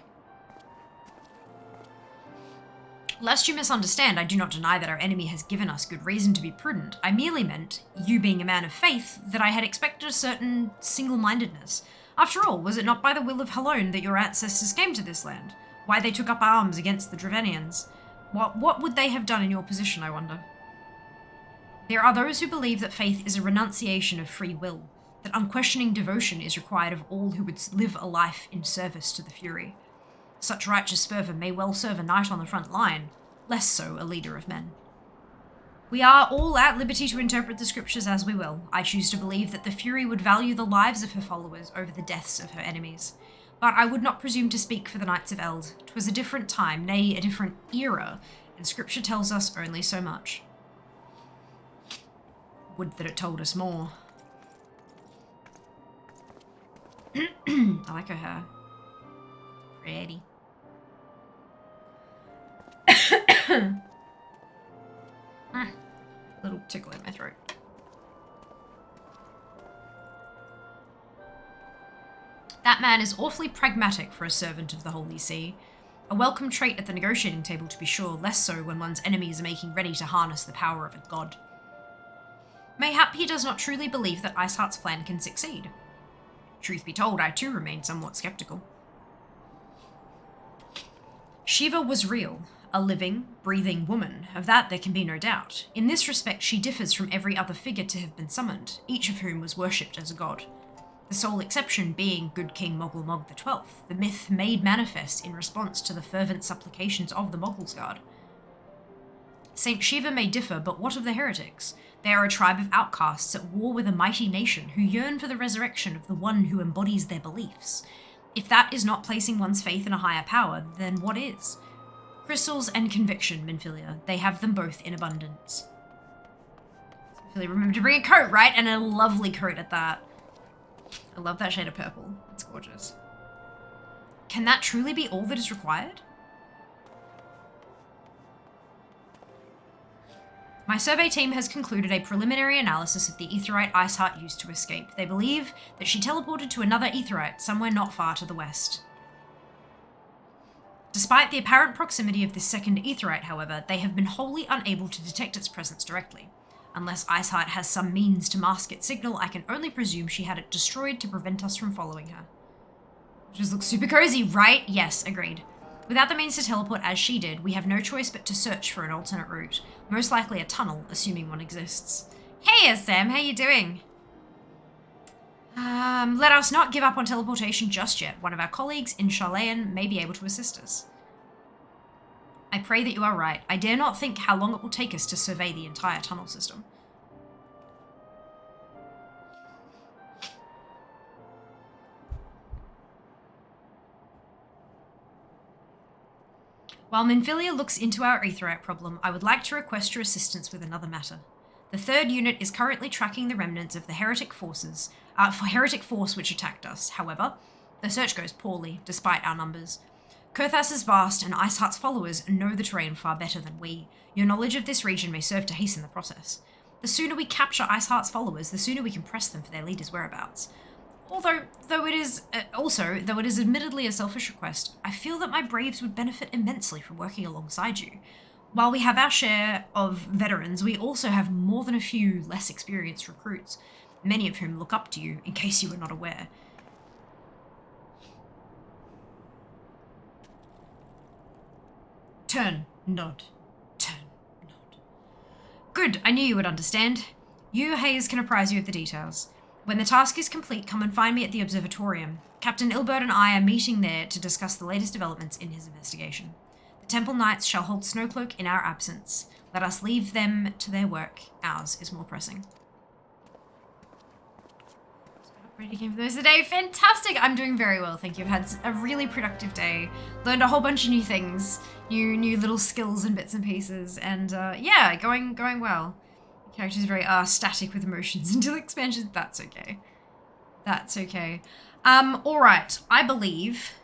Lest you misunderstand, I do not deny that our enemy has given us good reason to be prudent. I merely meant, you being a man of faith, that I had expected a certain single-mindedness. After all, was it not by the will of Halone that your ancestors came to this land? Why they took up arms against the Dravenians? What would they have done in your position, I wonder? There are those who believe that faith is a renunciation of free will, that unquestioning devotion is required of all who would live a life in service to the Fury. Such righteous fervour may well serve a knight on the front line, less so a leader of men. We are all at liberty to interpret the scriptures as we will. I choose to believe that the Fury would value the lives of her followers over the deaths of her enemies. But I would not presume to speak for the Knights of Eld. 'Twas a different time, nay, a different era, and scripture tells us only so much. Would that it told us more. I like her hair. Pretty. Little tickle in my throat. That man is awfully pragmatic for a servant of the Holy See. A welcome trait at the negotiating table, to be sure, less so when one's enemies are making ready to harness the power of a god. Mayhap he does not truly believe that Iceheart's plan can succeed. Truth be told, I too remain somewhat skeptical. Shiva was real. A living, breathing woman. Of that there can be no doubt. In this respect she differs from every other figure to have been summoned, each of whom was worshipped as a god. The sole exception being good King Mogulmog XII, the myth made manifest in response to the fervent supplications of the Mogulsguard. Saint Shiva may differ, but what of the heretics? They are a tribe of outcasts at war with a mighty nation who yearn for the resurrection of the one who embodies their beliefs. If that is not placing one's faith in a higher power, then what is? Crystals and conviction, Minfilia. They have them both in abundance. Minfilia, remember to bring a coat, right? And a lovely coat at that. I love that shade of purple. It's gorgeous. Can that truly be all that is required? My survey team has concluded a preliminary analysis of the aetheryte Iceheart used to escape. They believe that she teleported to another aetheryte somewhere not far to the west. Despite the apparent proximity of this second aetheryte, however, they have been wholly unable to detect its presence directly. Unless Iceheart has some means to mask its signal, I can only presume she had it destroyed to prevent us from following her. Just looks super cozy, right? Yes, agreed. Without the means to teleport as she did, we have no choice but to search for an alternate route. Most likely a tunnel, assuming one exists. Hey, Sam, how you doing? Let us not give up on teleportation just yet. One of our colleagues in Charlayan may be able to assist us. I pray that you are right. I dare not think how long it will take us to survey the entire tunnel system. While Minfilia looks into our aetheryte problem, I would like to request your assistance with another matter. The 3rd unit is currently tracking the remnants of the heretic force which attacked us. However, the search goes poorly, despite our numbers. Kurthas is vast, and Iceheart's followers know the terrain far better than we. Your knowledge of this region may serve to hasten the process. The sooner we capture Iceheart's followers, the sooner we can press them for their leader's whereabouts. Though it is admittedly a selfish request, I feel that my braves would benefit immensely from working alongside you. While we have our share of veterans, we also have more than a few less experienced recruits, many of whom look up to you, in case you were not aware. Turn, nod. Turn, nod. Good, I knew you would understand. You, Hayes, can apprise you of the details. When the task is complete, come and find me at the Observatorium. Captain Ilbert and I are meeting there to discuss the latest developments in his investigation. The Temple Knights shall hold Snowcloak in our absence. Let us leave them to their work. Ours is more pressing. Ready game for the rest of the day. Fantastic! I'm doing very well, thank you. I've had a really productive day. Learned a whole bunch of new things. New little skills and bits and pieces. And yeah, going well. Character's very static with emotions until expansions. That's okay. That's okay. Alright. I believe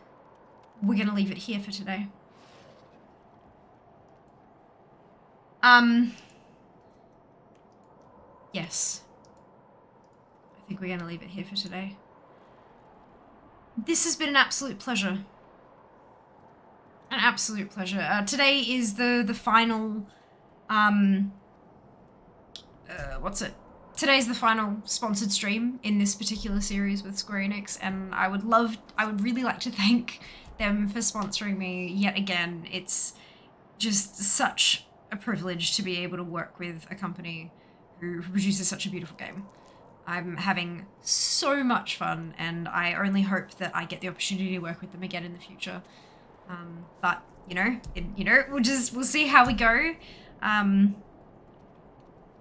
we're gonna leave it here for today. Yes. I think we're gonna leave it here for today. This has been an absolute pleasure. An absolute pleasure. Today is the final, Today's the final sponsored stream in this particular series with Square Enix, and I would really like to thank them for sponsoring me yet again. It's just such a privilege to be able to work with a company who produces such a beautiful game. I'm having so much fun, and I only hope that I get the opportunity to work with them again in the future. But we'll see how we go.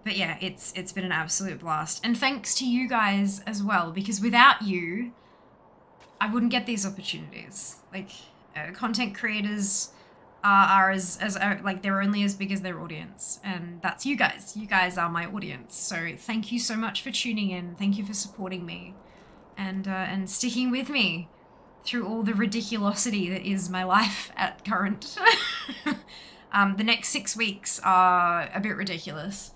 But yeah, it's been an absolute blast. And thanks to you guys as well, because without you, I wouldn't get these opportunities. Like, content creators are they're only as big as their audience. And that's you guys. You guys are my audience. So thank you so much for tuning in. Thank you for supporting me and sticking with me through all the ridiculosity that is my life at current. The next 6 weeks are a bit ridiculous.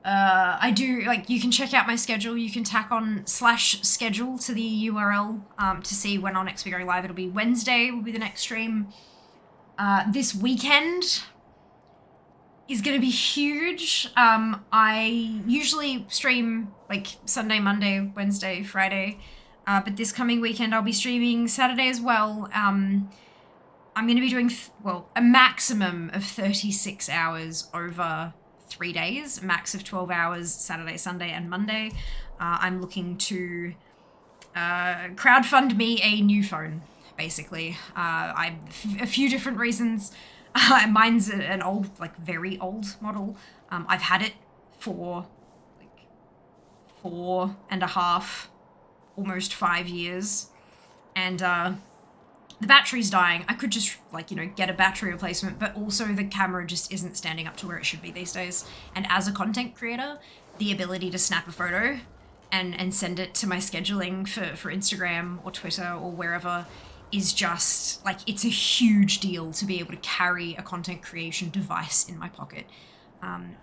I do, you can check out my schedule. You can tack on /schedule to the URL to see when our next be going live. It'll be Wednesday will be the next stream. This weekend is going to be huge. I usually stream Sunday, Monday, Wednesday, Friday. But this coming weekend I'll be streaming Saturday as well. I'm going to be doing, a maximum of 36 hours over 3 days, max of 12 hours, Saturday, Sunday, and Monday. I'm looking to crowdfund me a new phone, basically. A few different reasons. Mine's an old, very old model. I've had it for 4.5, almost 5 years. And, the battery's dying. I could just, get a battery replacement, but also the camera just isn't standing up to where it should be these days. And as a content creator, the ability to snap a photo and send it to my scheduling for Instagram or Twitter or wherever is just, it's a huge deal to be able to carry a content creation device in my pocket.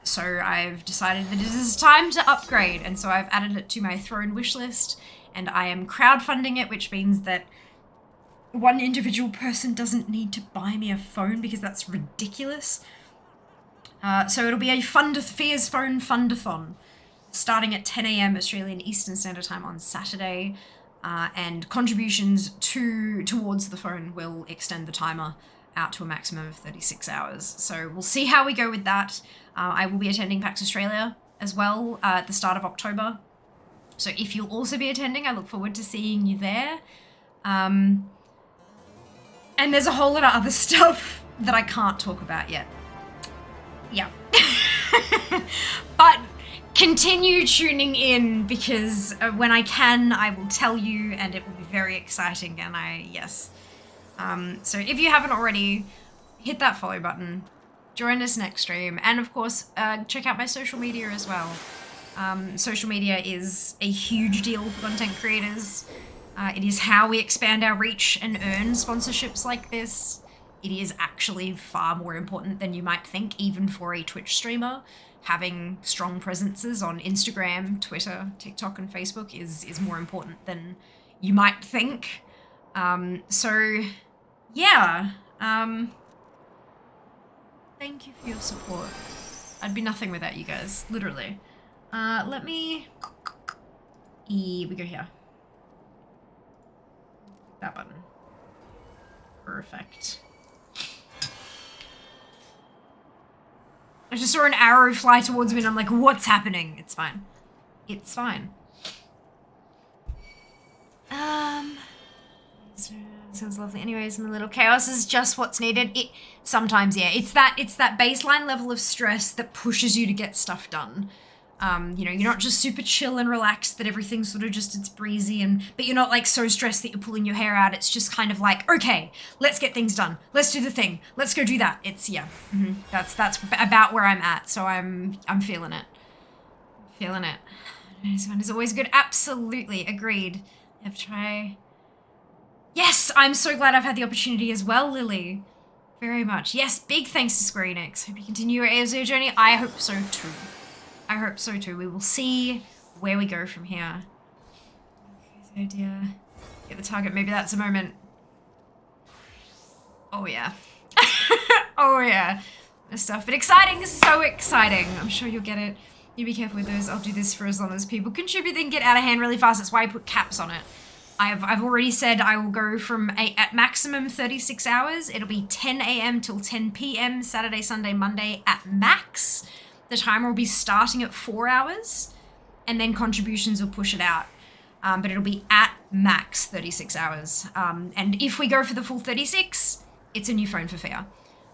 So I've decided that it is time to upgrade, and so I've added it to my throne wish list, and I am crowdfunding it, which means that one individual person doesn't need to buy me a phone because that's ridiculous. So it'll be a Fears Phone Fundathon. starting at 10 a.m. Australian Eastern Standard Time on Saturday. And contributions towards the phone will extend the timer out to a maximum of 36 hours. So we'll see how we go with that. I will be attending PAX Australia as well at the start of October. So if you'll also be attending, I look forward to seeing you there. And there's a whole lot of other stuff that I can't talk about yet. Yeah. But continue tuning in because when I can, I will tell you and it will be very exciting. And yes. So if you haven't already, hit that follow button, join us next stream, and of course, check out my social media as well. Social media is a huge deal for content creators. It is how we expand our reach and earn sponsorships like this. It is actually far more important than you might think, even for a Twitch streamer. Having strong presences on Instagram, Twitter, TikTok, and Facebook is more important than you might think. So, yeah. Thank you for your support. I'd be nothing without you guys, literally. Let me... we go here. That button. Perfect. I just saw an arrow fly towards me and I'm like, what's happening? It's fine. It's fine. Sounds lovely. Anyways, my little chaos is just what's needed. Sometimes, yeah, it's that baseline level of stress that pushes you to get stuff done. You know, you're not just super chill and relaxed that everything's sort of just, it's breezy but you're not like so stressed that you're pulling your hair out. It's just kind of like, okay, let's get things done. Let's do the thing. Let's go do that. It's, yeah, that's about where I'm at. So I'm feeling it. Feeling it. This one is always good. Absolutely. Agreed. You have to try. Yes, I'm so glad I've had the opportunity as well, Lily. Very much. Yes, big thanks to Square Enix. Hope you continue your ASO journey. I hope so too. I hope so too. We will see where we go from here. Okay, so dear. Get the target. Maybe that's a moment. Oh yeah. Oh yeah. This stuff. But exciting. So exciting. I'm sure you'll get it. You be careful with those. I'll do this for as long as people contribute. They can get out of hand really fast. That's why I put caps on it. I've already said I will go from at maximum 36 hours. It'll be 10 a.m. till 10 p.m. Saturday, Sunday, Monday at max. The timer will be starting at 4 hours, and then contributions will push it out. But it'll be at max 36 hours. And if we go for the full 36, it's a new phone for Fia.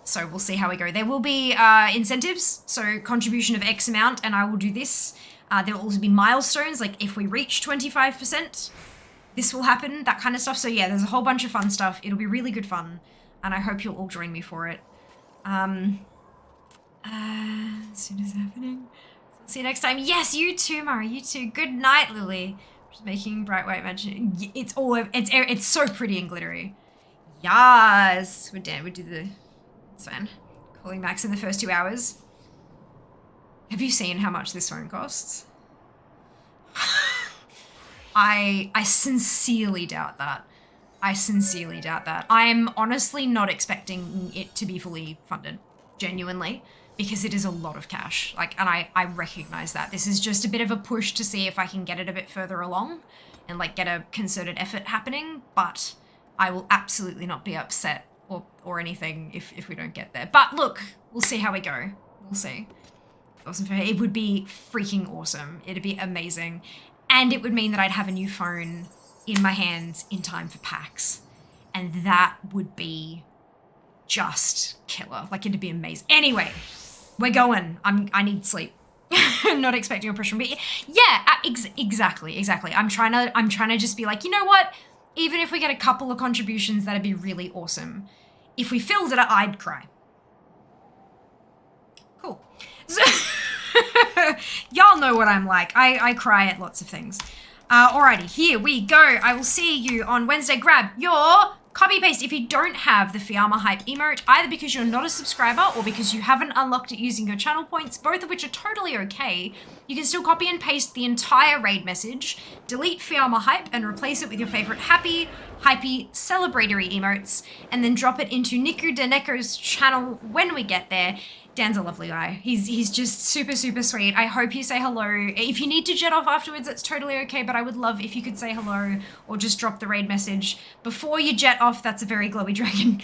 So we'll see how we go. There will be incentives, so contribution of X amount, and I will do this. There will also be milestones, like if we reach 25%, this will happen, that kind of stuff. So yeah, there's a whole bunch of fun stuff. It'll be really good fun, and I hope you'll all join me for it. As soon as happening. See you next time. Yes, you too, Mara. You too. Good night, Lily. Just making bright white magic. It's so pretty and glittery. Yes. We're down. We do the. It's fine. Calling max in the first 2 hours. Have you seen how much this phone costs? I sincerely doubt that. I sincerely doubt that. I'm honestly not expecting it to be fully funded. Genuinely. Because it is a lot of cash. Like, and I recognize that. This is just a bit of a push to see if I can get it a bit further along and like get a concerted effort happening, but I will absolutely not be upset or anything if we don't get there. But look, we'll see how we go. We'll see. Awesome. It would be freaking awesome. It'd be amazing. And it would mean that I'd have a new phone in my hands in time for PAX. And that would be just killer. Like, it'd be amazing. Anyway, we're going. I need sleep. Not expecting a push from me. Yeah, exactly. I'm trying to just be like, you know what? Even if we get a couple of contributions, that'd be really awesome. If we filled it, I'd cry. Cool. So y'all know what I'm like. I cry at lots of things. Alrighty, here we go. I will see you on Wednesday. Grab your copy paste if you don't have the Fiamma Hype emote, either because you're not a subscriber or because you haven't unlocked it using your channel points, both of which are totally okay. You can still copy and paste the entire raid message, delete Fiamma Hype and replace it with your favorite happy, hypey, celebratory emotes, and then drop it into Niku Deneko's channel when we get there. Dan's a lovely guy. He's just super, super sweet. I hope you say hello. If you need to jet off afterwards, it's totally okay, but I would love if you could say hello or just drop the raid message before you jet off. That's a very glowy dragon.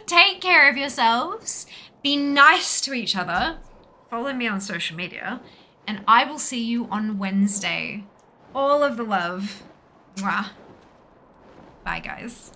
Take care of yourselves. Be nice to each other. Follow me on social media. And I will see you on Wednesday. All of the love. Mwah. Bye, guys.